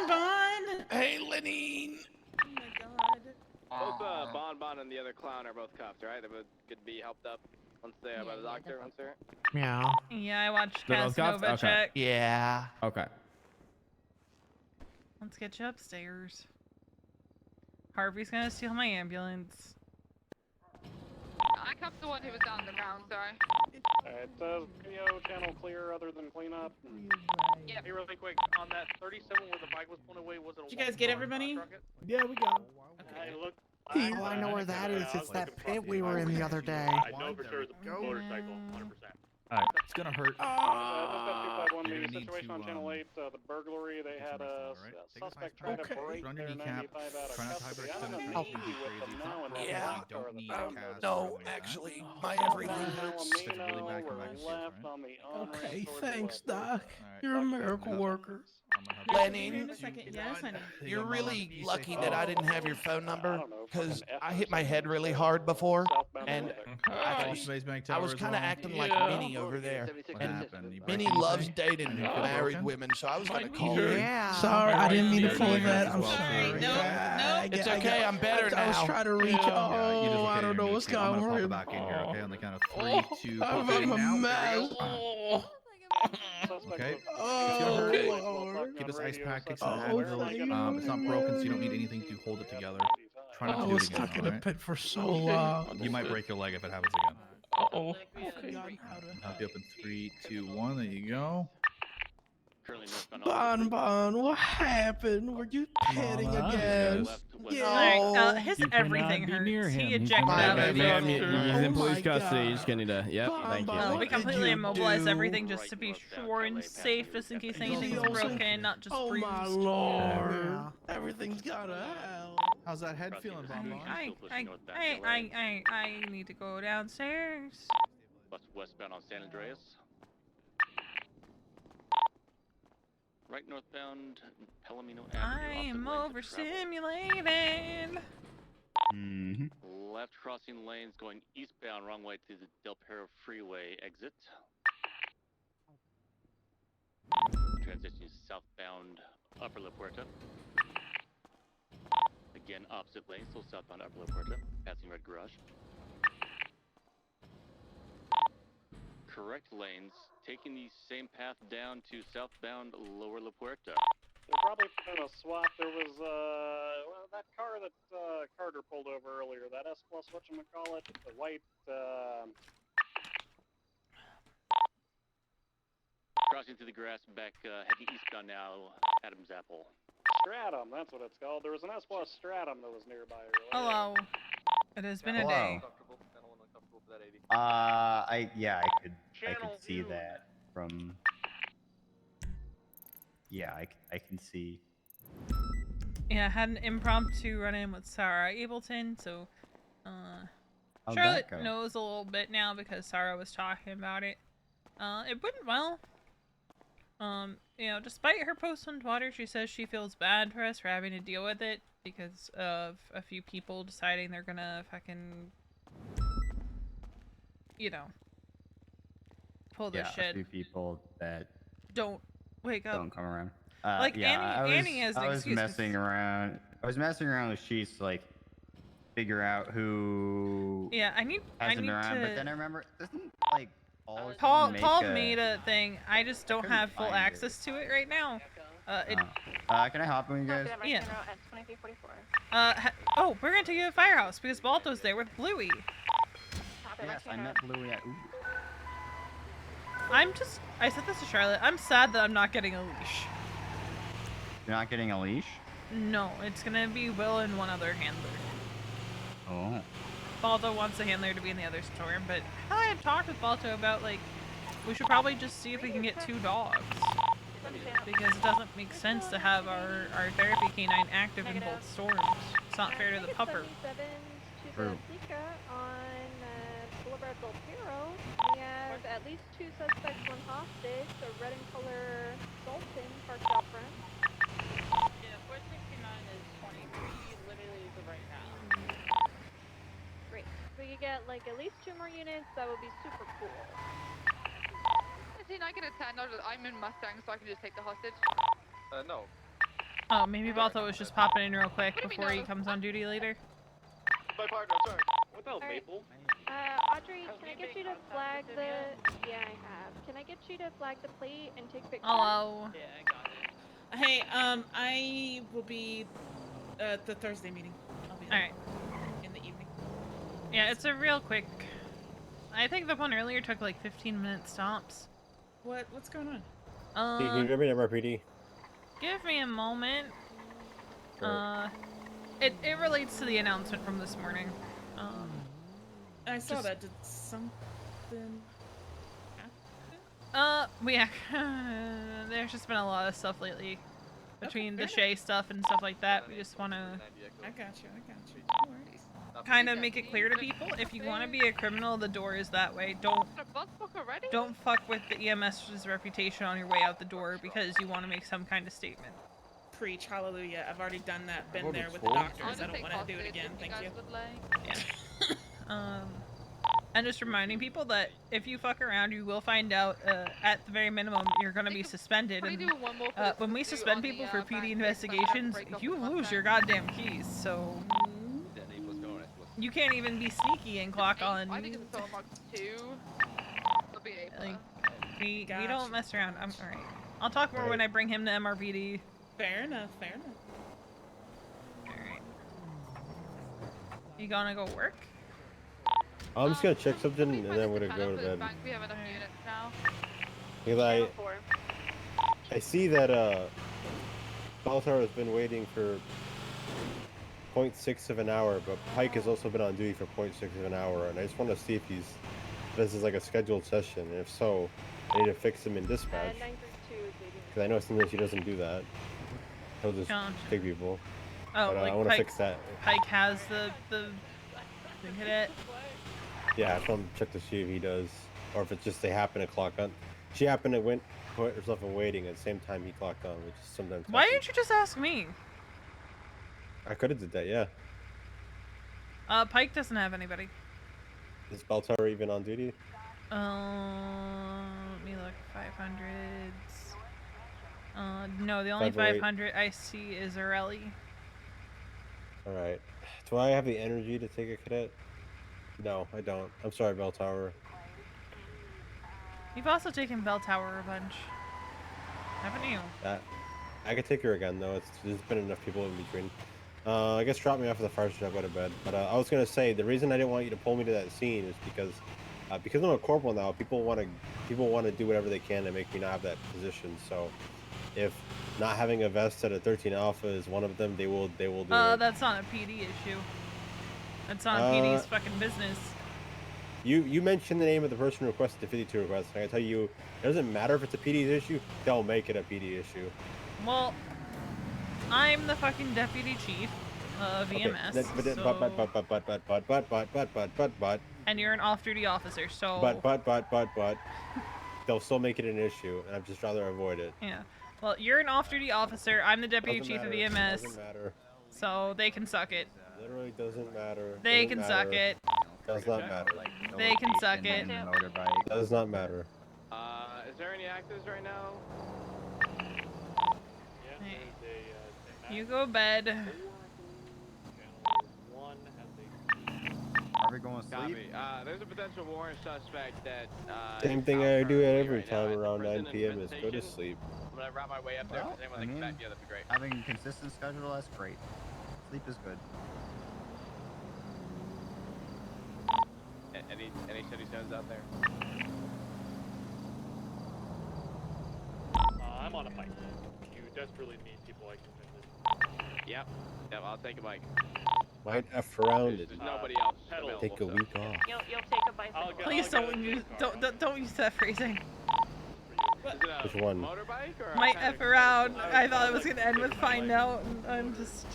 Bon! okay. Hey, Lenine. Oh my god. Both Bon and the other clown are both cuffed, right? They both could be helped up once they are by the doctor, once they're... Yeah. Yeah, I watched They're both cuffed? Casanova Okay. check. Yeah. Okay. Let's get you upstairs. Harvey's gonna steal my ambulance. I cuffed the one who was down on the ground, sorry. Alright, video channel clear other than cleanup? Yeah. Hey, really quick, on that 37 where the bike was pulled away, was it a Did you guys get everybody? Yeah, we got. Hey, look. Oh, I know where that is. It's that pit we were in the other day. I know for sure it's a motorcycle, 100%. Alright, it's gonna hurt. The situation on Channel 8, the burglary, they had a suspect trying to break their 95 out of custody. I don't know with them now and Yeah. No, actually, my everything hurts. left on the Okay, thanks, Doc. You're a miracle worker. Lenny, you're really lucky that I didn't have your phone number, because I hit my head really hard before, and I was kind of acting like Minnie over there. And Minnie loves dating married women, so I was going to call her. Yeah. Sorry, I didn't mean to pull that. I'm sorry. No. It's okay, I'm better now. I was trying to reach. Oh, I don't know what's going on. I'm gonna pop it back in here, okay? On the count of 3, 2, I'm a mess. Okay. Oh, Keep this ice pack, take some Advil. It's not broken, so you don't need anything to hold it together. Try not to do it again. I was stuck in a pit for so long. You might break your leg if it happens again. Oh. Okay. I'll be up in 3, 2, 1. There you go. Bon, what happened? Were you petting again? Alright, his You everything cannot be near hurts. him. He He's ejected gonna out die. of the Ma'am, vehicle. He's in police custody. You just gonna need to. Yep. Thank you. Well, we completely immobilized everything just to be sure and safe, just in case anything's broken, not just bruised. Oh my lord! Everything's gotta hell. How's that head feeling, Bon? I need to go downstairs. Westbound on San Andreas. Right northbound Palomino Avenue. I am overstimulated. Left crossing lanes going eastbound, wrong way to the Del Perro Freeway exit. Transitioning southbound Upper La Puerta. Again, opposite lane, still southbound Upper La Puerta, passing Red Garage. Correct lanes, taking the same path down to southbound Lower La Puerta. They're probably doing a swap. There was well, that car that Carter pulled over earlier. That S Plus, whatchamacallit, the white. Crossing through the grass, back heading eastbound now, Adam's Apple. Stratum, that's what it's called. There was an S Plus Stratum that was nearby earlier. Hello. It has been a day. I could see that from. Yeah, I can see. Yeah, I had an impromptu run-in with Sarah Ableton, so How'd Charlotte that go? knows a little bit now because Sarah was talking about it. It went well. You know, despite her post on Twitter, she says she feels bad for us for having to deal with it because of a few people deciding they're gonna fucking, you know, pull this shit. A few people that don't wake up. don't come around. Like Annie has an I was excuse 'cause- messing around. I was messing around with Sheets to like figure out who. Yeah, I need hasn't been around, to. but then I remember, doesn't like Paul made a thing. I just don't have full access to it right now. Can I hop on you guys? Yeah. Oh, we're gonna take you to the firehouse because Balto's there with Bluey. Yes, I met Bluey at. Ooh. I said this to Charlotte. I'm sad that I'm not getting a leash. You're not getting a leash? No, it's gonna be Will and one other handler. Oh. Balto wants a handler to be in the other store, but I had talked with Balto about, like, we should probably just see if we can get 2 dogs. Because it doesn't make sense to have our therapy canine active in both stores. It's not fair to the pupper. True. On Boulevard Del Perro, we have at least 2 suspects, 1 hostage, a red and color Sultan parked out front. Yeah, 469 is 23, literally the right now. Great. If we could get like at least 2 more units, that would be super cool. Can I get a 10? I'm in Mustang, so I can just take the hostage. No. Oh, maybe Balto was just popping in real quick before he comes on duty later. My partner, sorry. What about Maple? Audrey, can I get you to flag the... Yeah, I have. Can I get you to flag the plate and take pictures? Hello. Yeah, I got it. Hey, I will be at the Thursday meeting. I'll be there. Alright. In the evening. Yeah, it's a real quick... I think the one earlier took like 15-minute stops. What's going on? Can you give me an MRPD? Give me a moment. Sure. It relates to the announcement from this morning. I saw that. Did something happen? There's just been a lot of stuff lately. Between the Shay stuff and stuff like that, we just want to... I got you. No worries. Kind of make it clear to people, if you want to be a criminal, the door is that way. Don't fuck with the EMS's reputation on your way out the door because you want to make some kind of statement. Preach, hallelujah. I've already done that, been there with the doctors. I don't want to do it again, thank you. Yeah. And just reminding people that if you fuck around, you will find out, at the very minimum, you're going to be suspended. And when we suspend people for PD investigations, you lose your goddamn keys, so... You can't even be sneaky and clock on. I think it's Mark 2. It'll be like, we don't mess around. I'm alright. I'll talk more when I bring him to MRPD. Fair enough. Alright. You gonna go work? I'm just gonna check something and then I'm gonna go to bed. We have enough units now. Because I see that Baltar has been waiting for 0.6 of an hour, but Pike has also been on duty for 0.6 of an hour, and I just want to see if this is like a scheduled session, and if so, I need to fix him in dispatch. Because I know sometimes he doesn't do that. He'll just take people. Oh, but like I want to Pike, fix that. Pike has the cadet. Yeah, I just want to check to see if he does, or if it's just they happen to clock on. She happened to put herself in waiting at the same time he clocked on, which is sometimes. Why didn't you just ask me? I could have did that, yeah. Pike doesn't have anybody. Is Baltar even on duty? Let me look. 500s. No, the only 500 I see is Arelli. Alright. Do I have the energy to take a cadet? No, I don't. I'm sorry, Bell Tower. You've also taken Bell Tower a bunch. Haven't you? I could take her again, though. There's been enough people in between. I guess drop me off at the fire station, I'll go to bed. But I was gonna say the reason I didn't want you to pull me to that scene is because I'm a corporal now. People want to do whatever they can to make me not have that position. So if not having a vest at a 13 Alpha is one of them, they will do it. That's not a PD issue. That's not PD's fucking business. You mentioned the name of the person who requested the 52 request. And I tell you, it doesn't matter if it's a PD's issue. They'll make it a PD issue. Well, I'm the fucking deputy chief of EMS. Okay. But. And you're an off-duty officer, so. But. They'll still make it an issue, and I'd just rather avoid it. Yeah. Well, you're an off-duty officer. I'm the deputy chief of EMS. Doesn't matter. So they can suck it. Literally doesn't matter. They can suck it. Does not matter. They can suck it. Does not matter. Is there any actives right now? You go to bed. Never going to sleep. Copy. There's a potential warrant suspect that. Same thing I do every time around 9 p.m. is go to sleep. I'm gonna route my way up there. Well, If anyone I thinks mean, back, yeah, that'd be great. having a consistent schedule, that's great. Sleep is good. Any city zones out there? I'm on a bike. You desperately need people I can visit. Yep. I'll take a bike. Might F around There's and nobody else. take a week off. You'll take a bicycle. Please don't use that phrasing. Which one? Motorbike or Might F around. I thought it was gonna end with find out, and I'm just.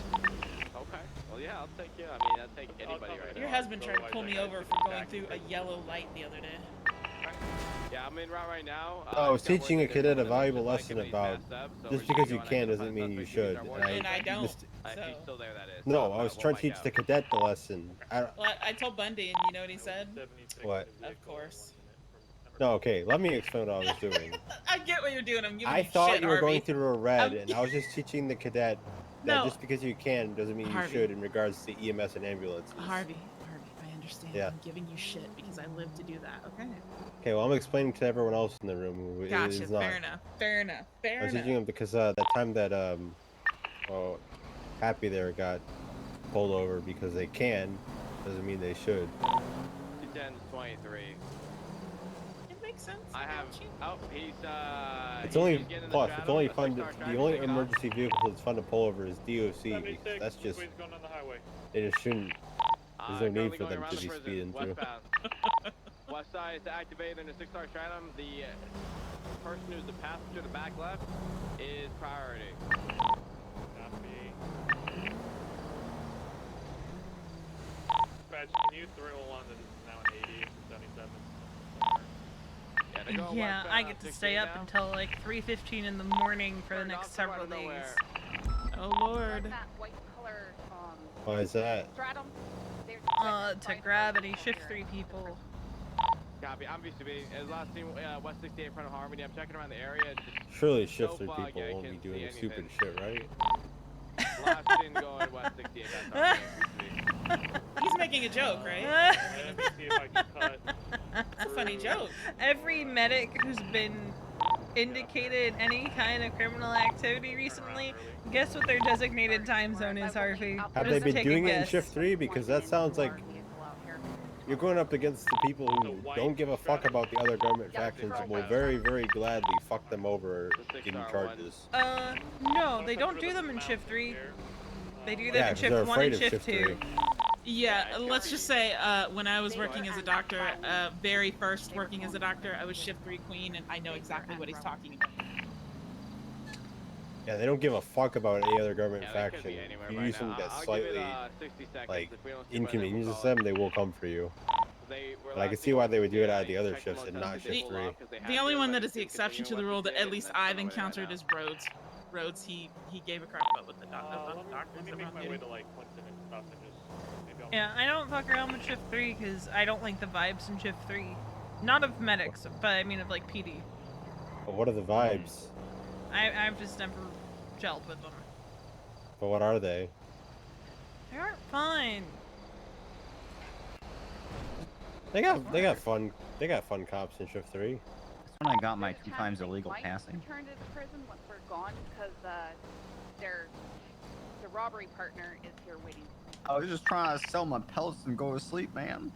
Okay. Well, yeah, I'll take you. I mean, I'll take anybody right now. Your husband tried to pull me over for going through a yellow light the other day. Yeah, I'm en route right now. I was teaching a cadet a valuable lesson about just because you can doesn't mean you should. And I don't. If he's still there, that is. No, I was trying to teach the cadet the lesson. Well, I told Bundy, and you know what he said? What? Of course. No, okay, let me explain what I was doing. I get what you're doing. I'm giving I you thought shit, you were Harvey. going through a red, and I was just teaching the cadet that No. just because you can doesn't mean Harvey. you should in regards to EMS and ambulances. Harvey, I understand. Yeah. I'm giving you shit because I live to do that. Okay. Okay, well, I'm explaining to everyone else in the room who Gotcha. is not. Fair enough. Fair enough. Fair I was enough. teaching them because that time that Happy there got pulled over because they can doesn't mean they should. 210-23. It makes sense. I have. Oh, he's It's only plus. It's only fun. The only emergency vehicle that's fun to pull over is DOC because that's just. Going on the highway. They just shouldn't. There's no need for them to be speeding through. West side is activated in a 6-star stratum. The person who's the passenger, the back left, is priority. Badge, can you thrill on the now an 80 to 77? Yeah, I get to stay up until like 3:15 in the morning for the next several days. Oh Lord. That white color, Why is that? stratum. To grab any shift 3 people. Copy. I'm VCB. As last seen West 68 in front of Harmony. I'm checking around the area. Just Surely shift so 3 fog, people I won't be can't doing see stupid anything. shit, right? Last seen going West 68. That's Harmony. He's making a joke, right? Let me see if I can cut. That's a funny joke. Every medic who's been indicated any kind of criminal activity recently, guess what their designated time zone is, Harvey? Have they Just been take a doing it in guess. shift 3? Because that sounds like you're going up against the people who don't give a fuck about the other government factions and will very, very gladly fuck them over getting charges. No, they don't do them in shift 3. They do them Yeah, in 'cause they're shift 1 afraid and of shift shift 2. 3. Yeah, let's just say when I was working as a doctor, very first working as a doctor, I was shift 3 queen, and I know exactly what he's talking about. Yeah, they don't give a fuck about any other government faction. be anywhere If you right do something now. that's I'll give slightly it, 60 seconds. like If we don't see one, then we'll inconveniences call them, they will come for you. But I can see why they would do it out of the other shifts and not shift 3. The only one that is the exception to the rule that at least I've encountered is Rhodes. Rhodes, he gave a crap about what the doctors Let me make my about way him. to like Clinton and stuff and just maybe I'll Yeah, I don't fuck around with shift 3 because I don't like the vibes in shift 3. Not of medics, but I mean of like PD. But what are the vibes? I've just never gelled with them. But what are they? They aren't fun. They got fun cops in shift 3. That's when I got my 2 times illegal passing. Return to the prison once we're gone because the robbery partner is here waiting. I was just trying to sell my pellets and go to sleep, man.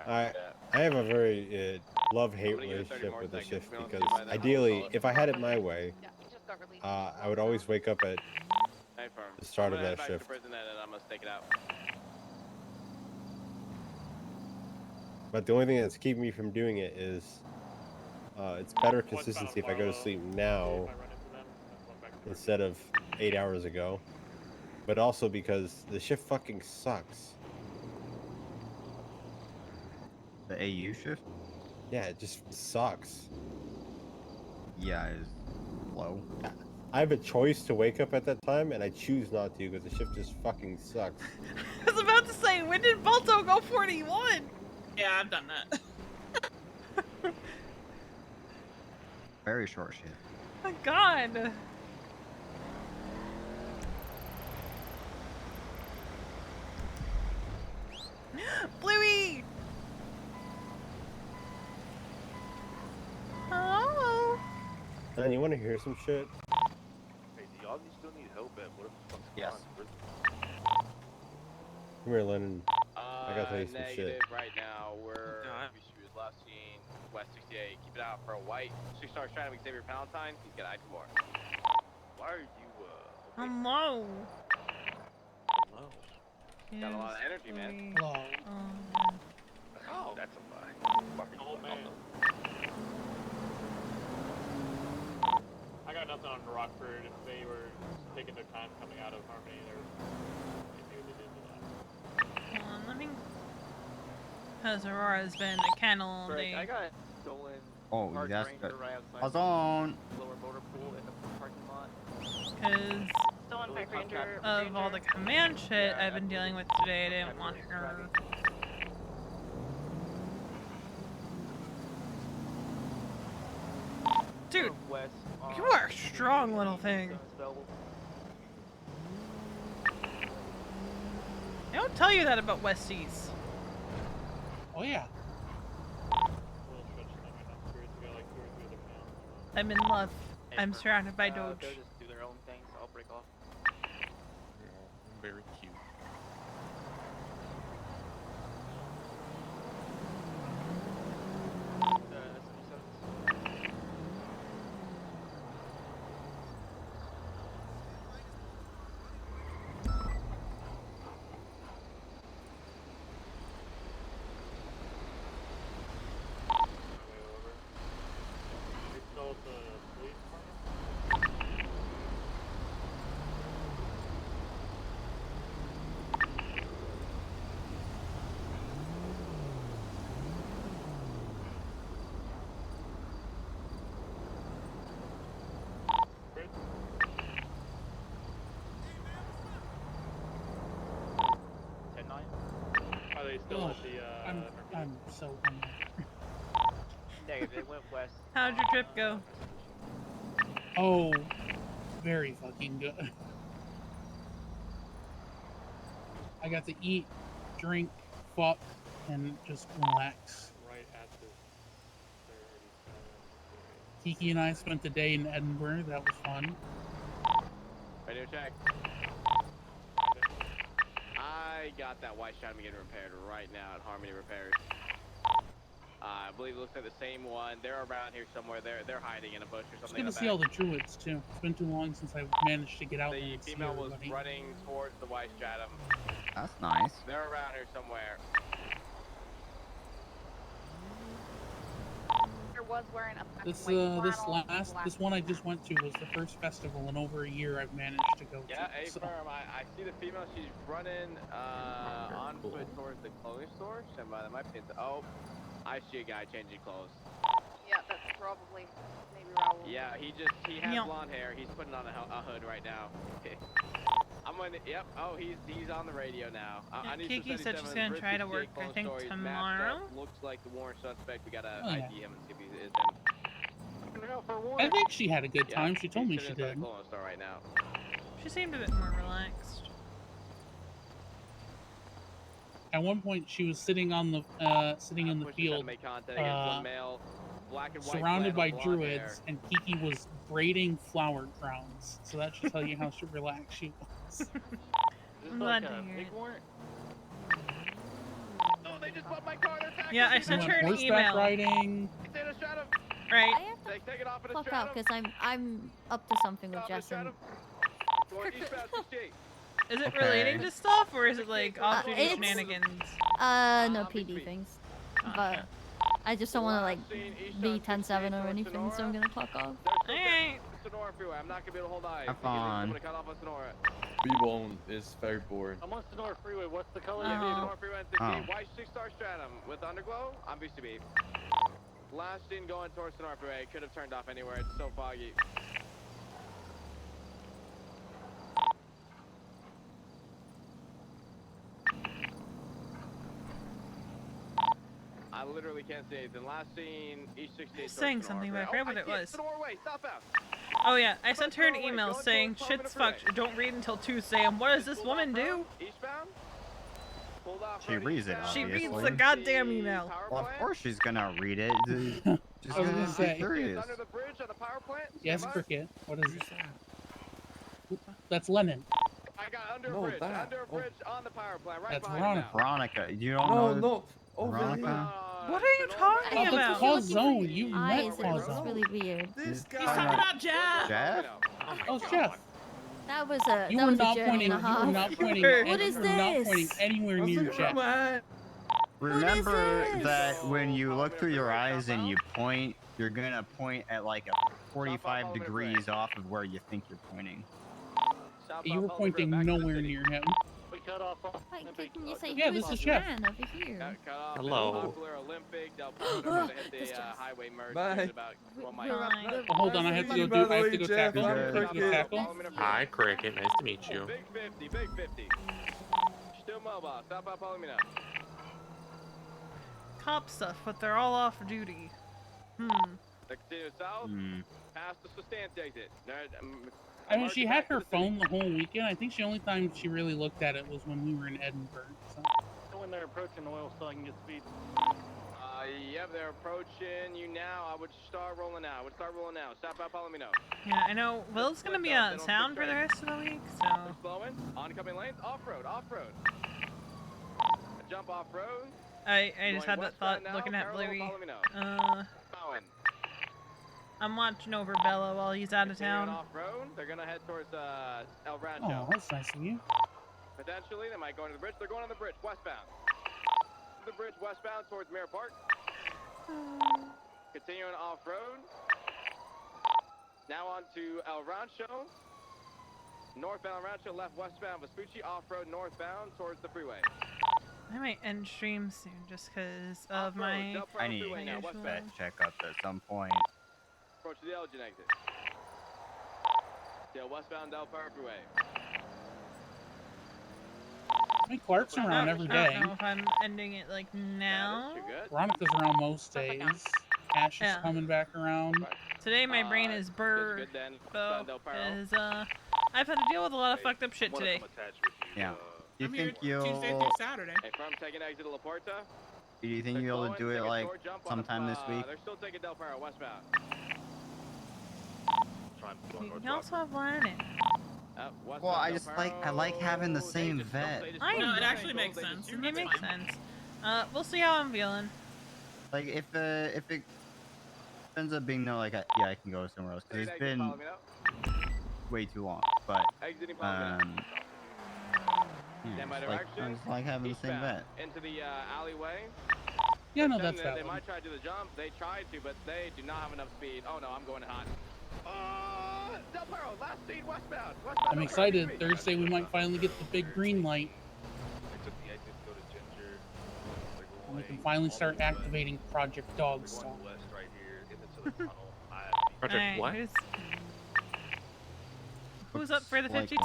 I have a very love-hate relationship with the shift because ideally, if I had it my way, I would always wake up at the start of that shift. I'm gonna stake it out. But the only thing that's keeping me from doing it is it's better consistency if I go to sleep now instead of 8 hours ago. But also because the shift fucking sucks. The AU shift? Yeah, it just sucks. Yeah, it's low. I have a choice to wake up at that time, and I choose not to because the shift just fucking sucks. I was about to say, when did Balto go 41? Yeah, I've done that. Very short shift. Oh God. Then you want to hear some shit? Hey, do y'all still need help at what the fuck's Yes. Come here, Lennon. I gotta tell you some Negative. shit. Right now, we're she was last seen West 68. Keep it out for a white 6-star stratum Xavier Palantine. He's got eye more. Why are you Hello. Hello. Got a lot of energy, man. Hello. Oh, that's a lie. Fucking Oh man. I got nothing on Rockford. If they were taking their time coming out of Harmony, they knew they did that. Hold on, let me. Because Aurora's been a kennel all day. I got stolen. Oh, Park that's Ranger good. right outside How's on? Lower motor pool in the parking lot. Because Stolen Park Ranger. of all the command shit I've been dealing with today, I didn't want her. Dude, you are a strong little thing. I don't tell you that about Westies. Oh yeah. I'm in love. I'm surrounded by Doge. They'll just do their own thing, so I'll break off. very cute. Are they still at the, I'm so Negative, they went west. How'd your trip go? Oh, very fucking good. I got to eat, drink, fuck, and just relax. Right at the Kiki and I spent the day in Edinburgh. That was fun. Radio check. I got that white stratum getting repaired right now at Harmony Repairs. I believe it looks like the same one. They're around here somewhere. They're hiding in a bush or something. Just good to see all the druids too. It's been too long since I've managed to get out there and see female was everybody. running towards the white stratum. That's nice. They're around here somewhere. Was wearing a this one I just went to was the first festival in over a year I've managed to go to. Yeah, firm. I see the female. She's running on foot towards the clothing store. Stand by, that might be. Oh, I see a guy changing clothes. Yeah, that's probably maybe Raul. Yeah, he has blonde hair. He's putting on a hood right now. I'm going to, yep. Oh, he's on the radio now. I need Kiki said she's gonna try to work. I think tomorrow. Looks like the warrant suspect. We gotta ID him and see if he is him. I think she had a good time. She told me she did. Right now. She seemed a bit more relaxed. At one point, she was sitting on the in the field, surrounded by druids, and Kiki was braiding flower crowns. So that should tell you how relaxed she was. I'm glad to hear it. Oh, they just bought my car. Yeah, I sent her an horseback email. Riding. Right. I have to fuck out because I'm up to something with Jessen. Is it relating to stuff, or is it like off-duty shenanigans? No PD things. But I just don't want to like be 10-7 or anything, so I'm gonna fuck off. Alright. I'm not gonna be able to hold eyes. Have fun. B-Bone is very bored. I'm on Sonora Freeway. What's the color? Sonora Freeway, white 6-star stratum with underglow. I'm BCB. Last seen going towards Sonora Freeway. Could have turned off anywhere. It's so foggy. I literally can't see anything. Last seen East 68. Saying something, but I forgot what it was. Sonora Way, stop out. Oh yeah, I sent her an email saying shit's fucked. Don't read until Tuesday. And what does this woman do? Eastbound. She reads it. She Obviously. reads the goddamn email. Well, of course she's gonna read it. Just I was gonna say. curious. Under the bridge on the power plant. Yes, Stand by. Cricket. What is it? That's Lennon. I got under No, a bridge. that. Under a bridge on the power plant. Right That's behind him Veronica. now. Veronica, you don't know. No, over Veronica? here. What are you talking Oh, about? that's Call Zone. You Eyes, met it Call looks Zone. really weird. This guy. He's talking about Jeff. Jeff? Oh, it's Jeff. That was a You that were was a not journey pointing. and a You were half. not pointing. What is you were not pointing this? anywhere near Jeff. Remember this? that when you look through your eyes and you point, you're gonna point at like a 45 degrees off of where you think you're pointing. You were pointing nowhere near him. We cut off. Wait, can you say Yeah, who's this is Jeff. man over here? Hello. Olympic. Del Perro hit the highway merge. Bye. About 1 We're mile. on- Oh, hold on, I have to go do. I have to go tackle. I have to go tackle. Hi, Cricket. Nice to meet you. Big 50. Big 50. Still mobile. Stop by Palomino. Cop stuff, but they're all off duty. Continue south. Past the Sustance exit. I mean, she had her phone the whole weekend. I think the only time she really looked at it was when we were in Edinburgh. So. When they're approaching oil, so I can get speed. Yep, they're approaching you now. I would start rolling now. Stop by Palomino. Yeah, I know. Will's gonna be out of town for the rest of the week, so. Slowing. Oncoming lanes. Off-road. Off-road. Jump off-road. I just had that thought looking at Bluey. I'm watching over Bella while he's out of town. Off-road. They're gonna head towards El Rancho. Oh, that's nice of you. Potentially, they might go into the bridge. They're going on the bridge, westbound. The bridge westbound towards Mirror Park. Continuing off-road. Now on to El Rancho. Northbound El Rancho, left westbound Vespucci. Off-road northbound towards the freeway. I might end stream soon just because of my. I need to vet checkup at some point. Approach the Elgin exit. Still westbound Del Perro Freeway. I mean, Clark's around every day. I don't know if I'm ending it like now. Veronica's around most days. Ash is coming back around. Today my brain is burr, though, because I've had to deal with a lot of fucked up shit today. Yeah. Do you think you'll? Tuesday through Saturday. Hey, from taking exit to La Porta. Do you think you'll be able to do it like sometime this week? They're still taking Del Perro westbound. You also have Lennon. Well, I like having the same vet. I know, it actually makes sense. It makes sense. We'll see how I'm feeling. Like if it ends up being no, like I can go somewhere else because it's been way too long. But I just like having the same vet. Into the alleyway. Yeah, no, that's They valid. might try to do the jump. They tried to, but they do not have enough speed. Oh no, I'm going hot. Del Perro, last speed westbound. I'm excited. Thursday we might finally get the big green light. And we can finally start activating Project Dog Style. Project what? Who's up for the 52?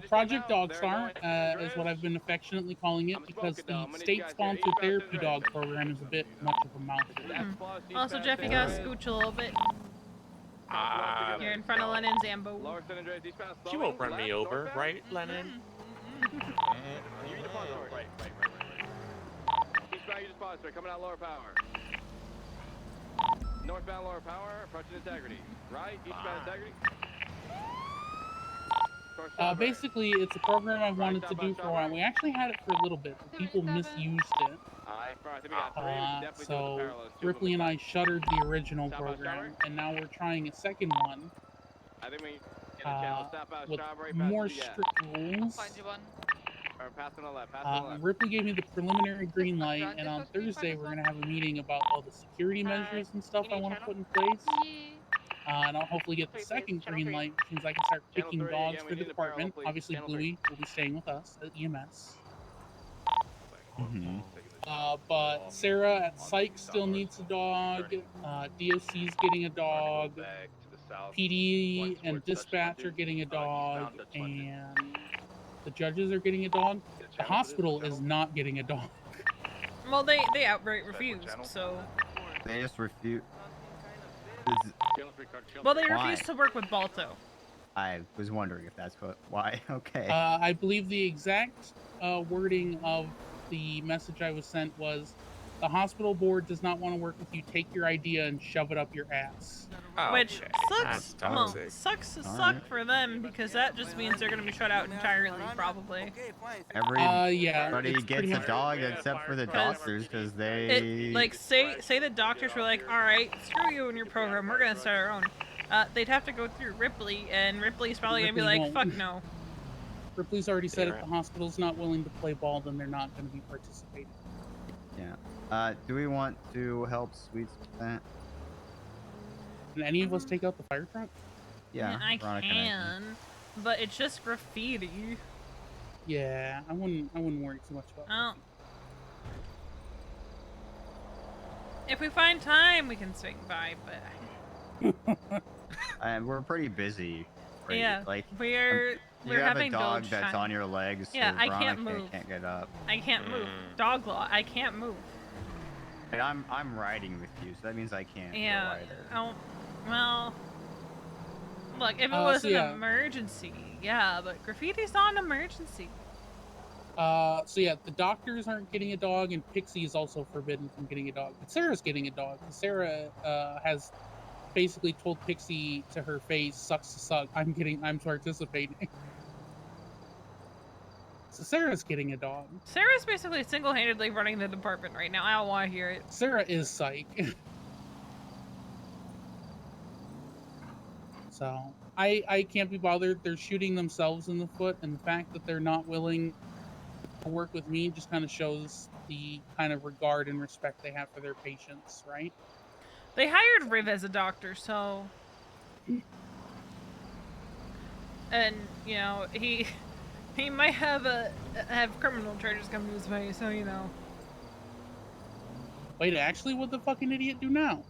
Project Dog Star is what I've been affectionately calling it because the state-sponsored therapy dog program is a bit much of a mouthful. Also, Jeff, you gotta scooch a little bit. You're in front of Lennon Zambo. She won't run me over, right, Lennon? Eastbound, you just pause, sir. Coming out lower power. Northbound lower power, approaching integrity. Right, eastbound integrity. Basically, it's a program I wanted to do for a while. We actually had it for a little bit, but people misused it. So Ripley and I shuttered the original program, and now we're trying a second one with more strict rules. Ripley gave me the preliminary green light, and on Thursday we're going to have a meeting about all the security measures and stuff I want to put in place. And I'll hopefully get the second green light, which means I can start picking dogs for the department. Obviously, Bluey will be staying with us at EMS. But Sarah at Psych still needs a dog. DOC's getting a dog. PD and Dispatch are getting a dog. And the judges are getting a dog. The hospital is not getting a dog. Well, they outright refused, so. They just refuse. Well, they refused to work with Balto. I was wondering if that's why. Okay. I believe the exact wording of the message I was sent was, The hospital board does not want to work with you. Take your idea and shove it up your ass. Which sucks. Well, sucks to suck for them because that just means they're gonna be shut out entirely, probably. Everybody gets a dog except for the doctors because they. Like say the doctors were like, all right, screw you and your program, we're gonna start our own. They'd have to go through Ripley, and Ripley's probably gonna be like, fuck no. Ripley's already said if the hospital's not willing to play ball, then they're not going to be participating. Yeah. Do we want to help Sweets with that? Can any of us take out the fire truck? Yeah, I can, but it's just graffiti. Yeah, I wouldn't worry too much about that. If we find time, we can swing by, but we're pretty busy. Right? Yeah, like we're having a dog Doge that's time. on your legs. Yeah, so I can't Veronica move. Can't get up. I can't move. Dog law. I can't move. And I'm riding with you, so that means I can't. Yeah. Go either. Oh, well. Look, if it was an emergency, yeah, but graffiti's not an emergency. So yeah, the doctors aren't getting a dog, and Pixie is also forbidden from getting a dog. But Sarah's getting a dog. Sarah has basically told Pixie to her face, "Sucks to suck. I'm participating." So Sarah's getting a dog. Sarah's basically single-handedly running the department right now. I don't want to hear it. Sarah is psych. So I can't be bothered. They're shooting themselves in the foot, and the fact that they're not willing to work with me just kind of shows the kind of regard and respect they have for their patients, right? They hired Riv as a doctor, so... And, you know, he might have criminal charges coming his way, so, you know. Wait, actually, what the fucking idiot do now?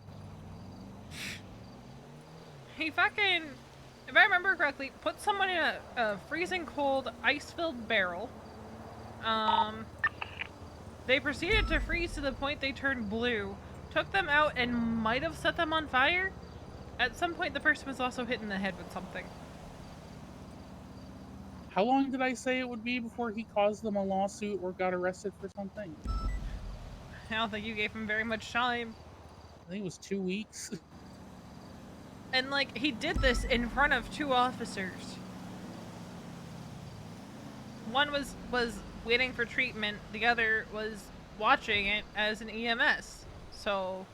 He fucking, if I remember correctly, put someone in a freezing cold, ice-filled barrel. They proceeded to freeze to the point they turned blue, took them out, and might have set them on fire. At some point, the person was also hit in the head with something. How long did I say it would be before he caused them a lawsuit or got arrested for something? I don't think you gave him very much time. I think it was 2 weeks. And, like, he did this in front of 2 officers. One was waiting for treatment, the other was watching it as an EMS. So...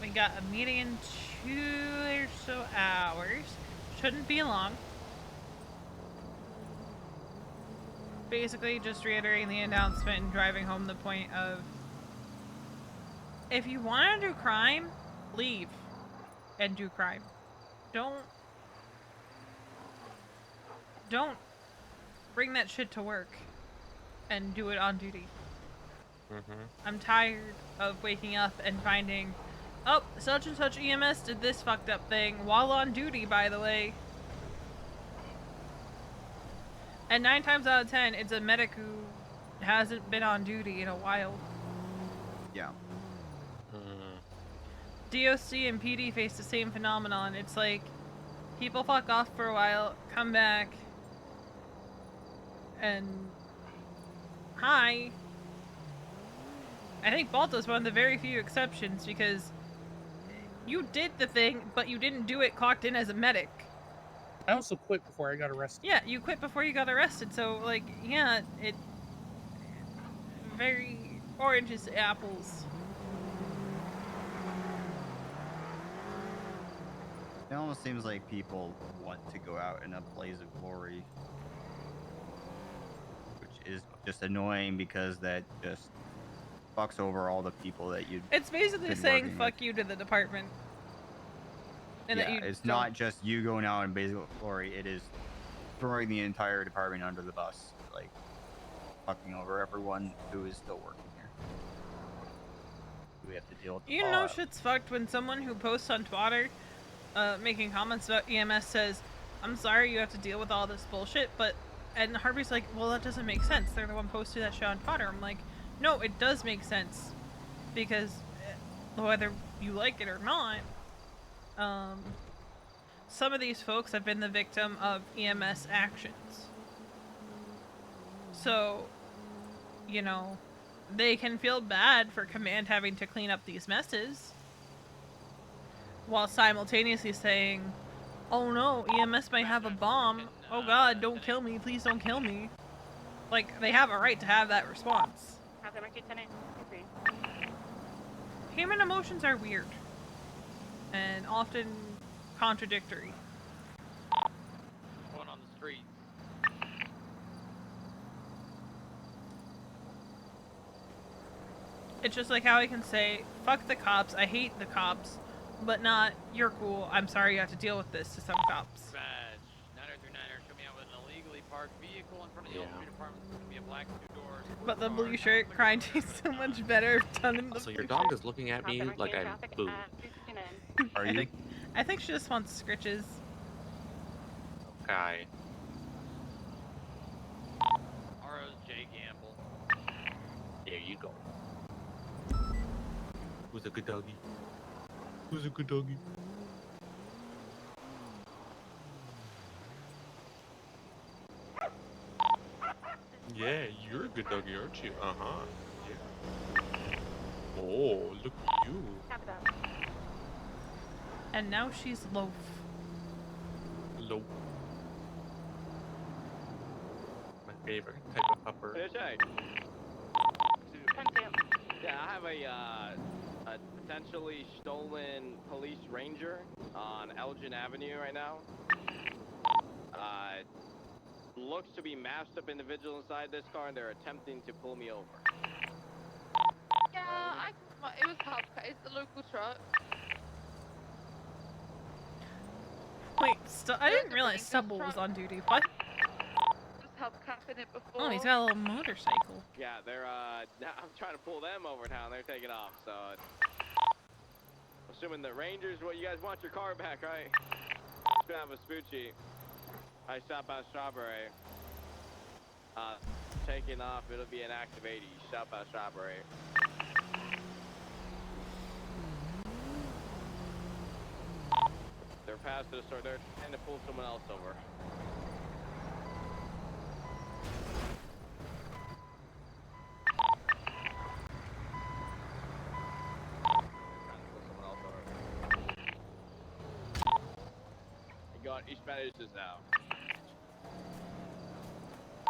We got a meeting in 2 or so hours. Shouldn't be long. Basically, just reiterating the announcement and driving home the point of, if you want to do crime, leave and do crime. Don't bring that shit to work and do it on duty. I'm tired of waking up and finding, oh, such and such EMS did this fucked up thing while on duty, by the way. And 9 times out of 10, it's a medic who hasn't been on duty in a while. Yeah. DOC and PD face the same phenomenon. It's like, people fuck off for a while, come back, and hi. I think Balta's one of the very few exceptions because you did the thing, but you didn't do it clocked in as a medic. I also quit before I got arrested. Yeah, you quit before you got arrested, so, like, yeah, it... very oranges to apples. It almost seems like people want to go out in a blaze of glory. Which is just annoying because that just fucks over all the people that you. It's basically saying fuck you to the department. And yeah, it's not just you going out in blaze of glory, it is throwing the entire department under the bus. Like, fucking over everyone who is still working here. We have to deal with the You know shit's fucked when someone who posts on Twitter making comments about EMS says, I'm sorry you have to deal with all this bullshit, but... And Harvey's like, well, that doesn't make sense. They're the one posting that shit on Twitter. I'm like, No, it does make sense. Because whether you like it or not, some of these folks have been the victim of EMS actions. So, you know, they can feel bad for command having to clean up these messes, while simultaneously saying, oh no, EMS might have a bomb. Oh god, don't kill me, please don't kill me. Like, they have a right to have that response. Human emotions are weird. And often contradictory. Going on the streets. It's just like how I can say, fuck the cops, I hate the cops, but not, you're cool, I'm sorry you have to deal with this to some cops. Badge. 909er, show me out with an illegally parked vehicle in front of the Elm Street apartment. It's gonna be a black 2-door. But the blue shirt crying tastes so much better if done in the So your dog is looking at me like I'm booed. Are you? I think she just wants scritches. Okay. RO's J Gamble. There you go. Who's a good doggy? Who's a good doggy? Yeah, you're a good doggy, aren't you? Uh-huh. Yeah. Oh, look at you. And now she's loaf. Loaf. My favorite type of pupper. Yeah, I have a potentially stolen police ranger on Elgin Avenue right now. Looks to be masked up individual inside this car, and they're attempting to pull me over. Yeah, it was Hubcat. It's the local truck. Wait, I didn't realize Stubble was on duty. What? Just Hubcat in it before. Oh, he's got a little motorcycle. Yeah, they're now I'm trying to pull them over now, and they're taking off. So, assuming the Rangers, well, you guys want your car back, right? Just gonna have a Spoochie. I stop at Strawberry. Taking off, it'll be an active 80. Stop at Strawberry. They're past the store. They're trying to pull someone else over. Each managed is out.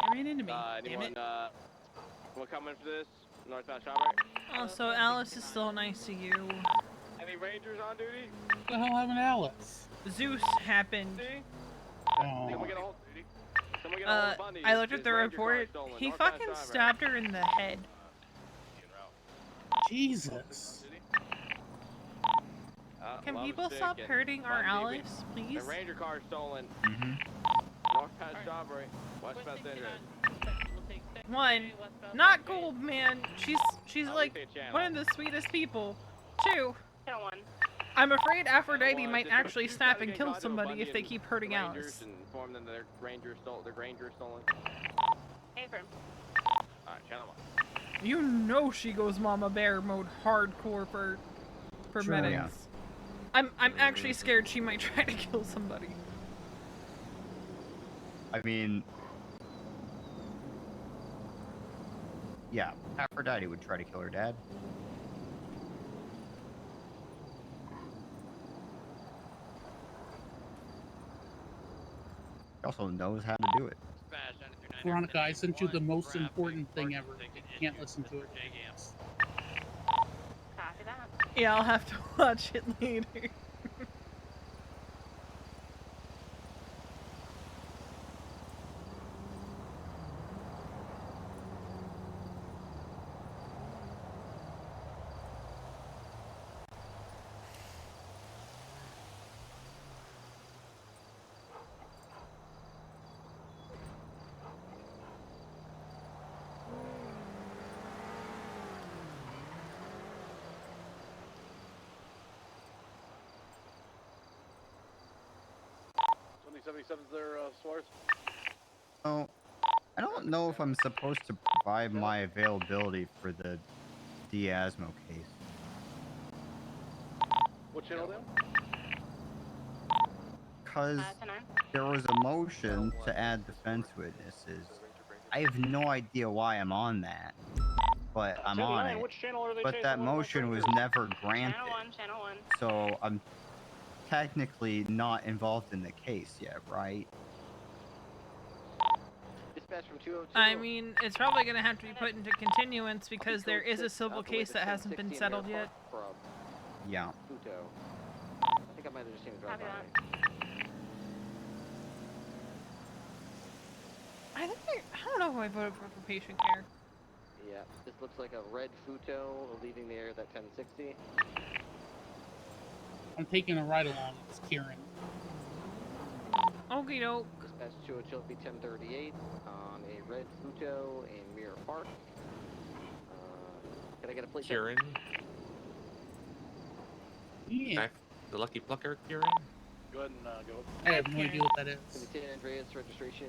You ran into me. Anyone coming for this? Northbound Strawberry? Oh, so Alice is still nice to you. Any Rangers on duty? What the hell happened to Alice? Zeus happened. Oh. I looked at the report. He fucking stabbed her in the head. Jesus. Can people stop hurting our Alice, please? The Ranger car stolen. Northbound Strawberry. Westbound Center. One, not gold, man. She's like one of the sweetest people. Two, I'm afraid Aphrodite might actually snap and kill somebody if they keep hurting Alice. Inform them that their Ranger stolen. Affirm. Alright, channel 1. You know she goes Mama Bear mode hardcore for Sure, medics. yeah. I'm actually scared she might try to kill somebody. I mean, yeah, Aphrodite would try to kill her dad. He also knows how to do it. Veronica, I sent you the most important thing ever. You can't listen to it. Copy that. Yeah, I'll have to watch it later. There, Swartz. Oh, I don't know if I'm supposed to provide my availability for the Diasmo case. What channel then? Because there was a motion to add defense witnesses. I have no idea why I'm on that, but I'm on it. Which channel are they But chasing that one of my motion was cruisers? never granted. Channel 1. So I'm technically not involved in the case yet, right? Dispatch from 202. I mean, it's probably going to have to be put into continuance because there is a civil case that hasn't been settled yet. Yeah. I think I might have just seen a drive by. I don't know who I voted for patient care. Yeah, this looks like a red Futo leaving the area at 1060. I'm taking a ride along. It's Kieran. Okie doke. Dispatch 202 will be 1038 on a red Futo in Mirror Park. Can I get a plate check? Kieran? Yeah. The lucky plucker, Kieran? Go ahead and go. I have no idea what that is. San Andreas registration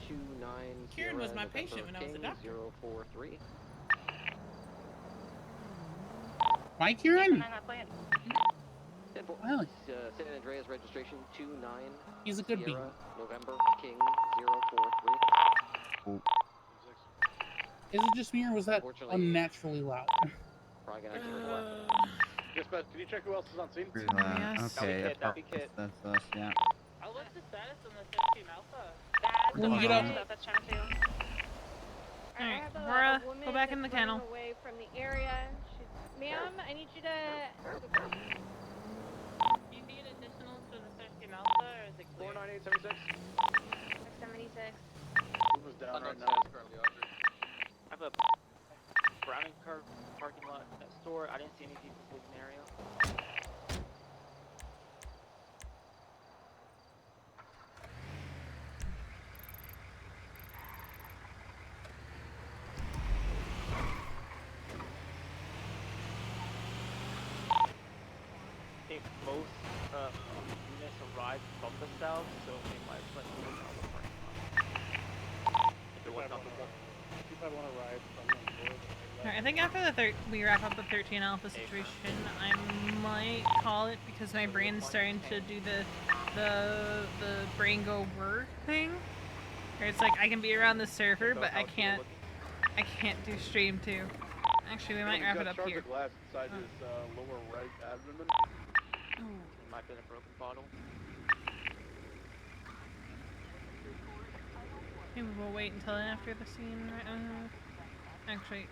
29. Kieran was my patient when I was a doctor. 043. My Kieran? Wow. San Andreas registration 29. He's a good beat. November King 043. Is it just me or was that unnaturally loud? Probably gonna have to Dispatch, can you check who else is on scene? Yes. Okay, that's us, yeah. What's the status on the 13 Alpha? When we get up. That's channel 2. Alright, I have Laura, a woman go back in the that's kennel. running away from the area. Ma'am, I need you to. Do you need additionals for the 13 Alpha or is it clear? 49876. 76. Who was down right now? I have a Browning car parking lot at store. I didn't see any people leaving the area. I think most units arrived from the south, so they might let me know the parking lot. If it was not the one. If I want to ride from the board. Alright, I think after we wrap up the 13 Alpha situation, I might call it because my brain's starting to do the brain go whir thing. Where it's like I can be around the server, but I can't do stream too. Actually, we might wrap it up here. Glass inside his lower right abdomen. It might have been a broken bottle. Maybe we'll wait until after the scene. Actually,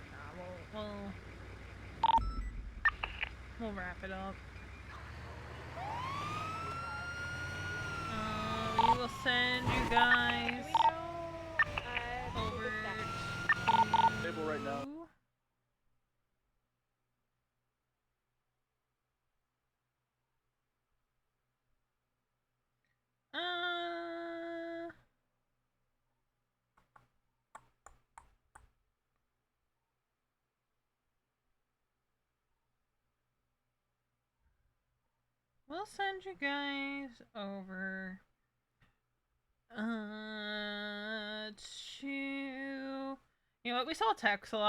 we'll wrap it up. We will send you guys over to table right now. We'll send you guys over to, you know what, we saw text a lot.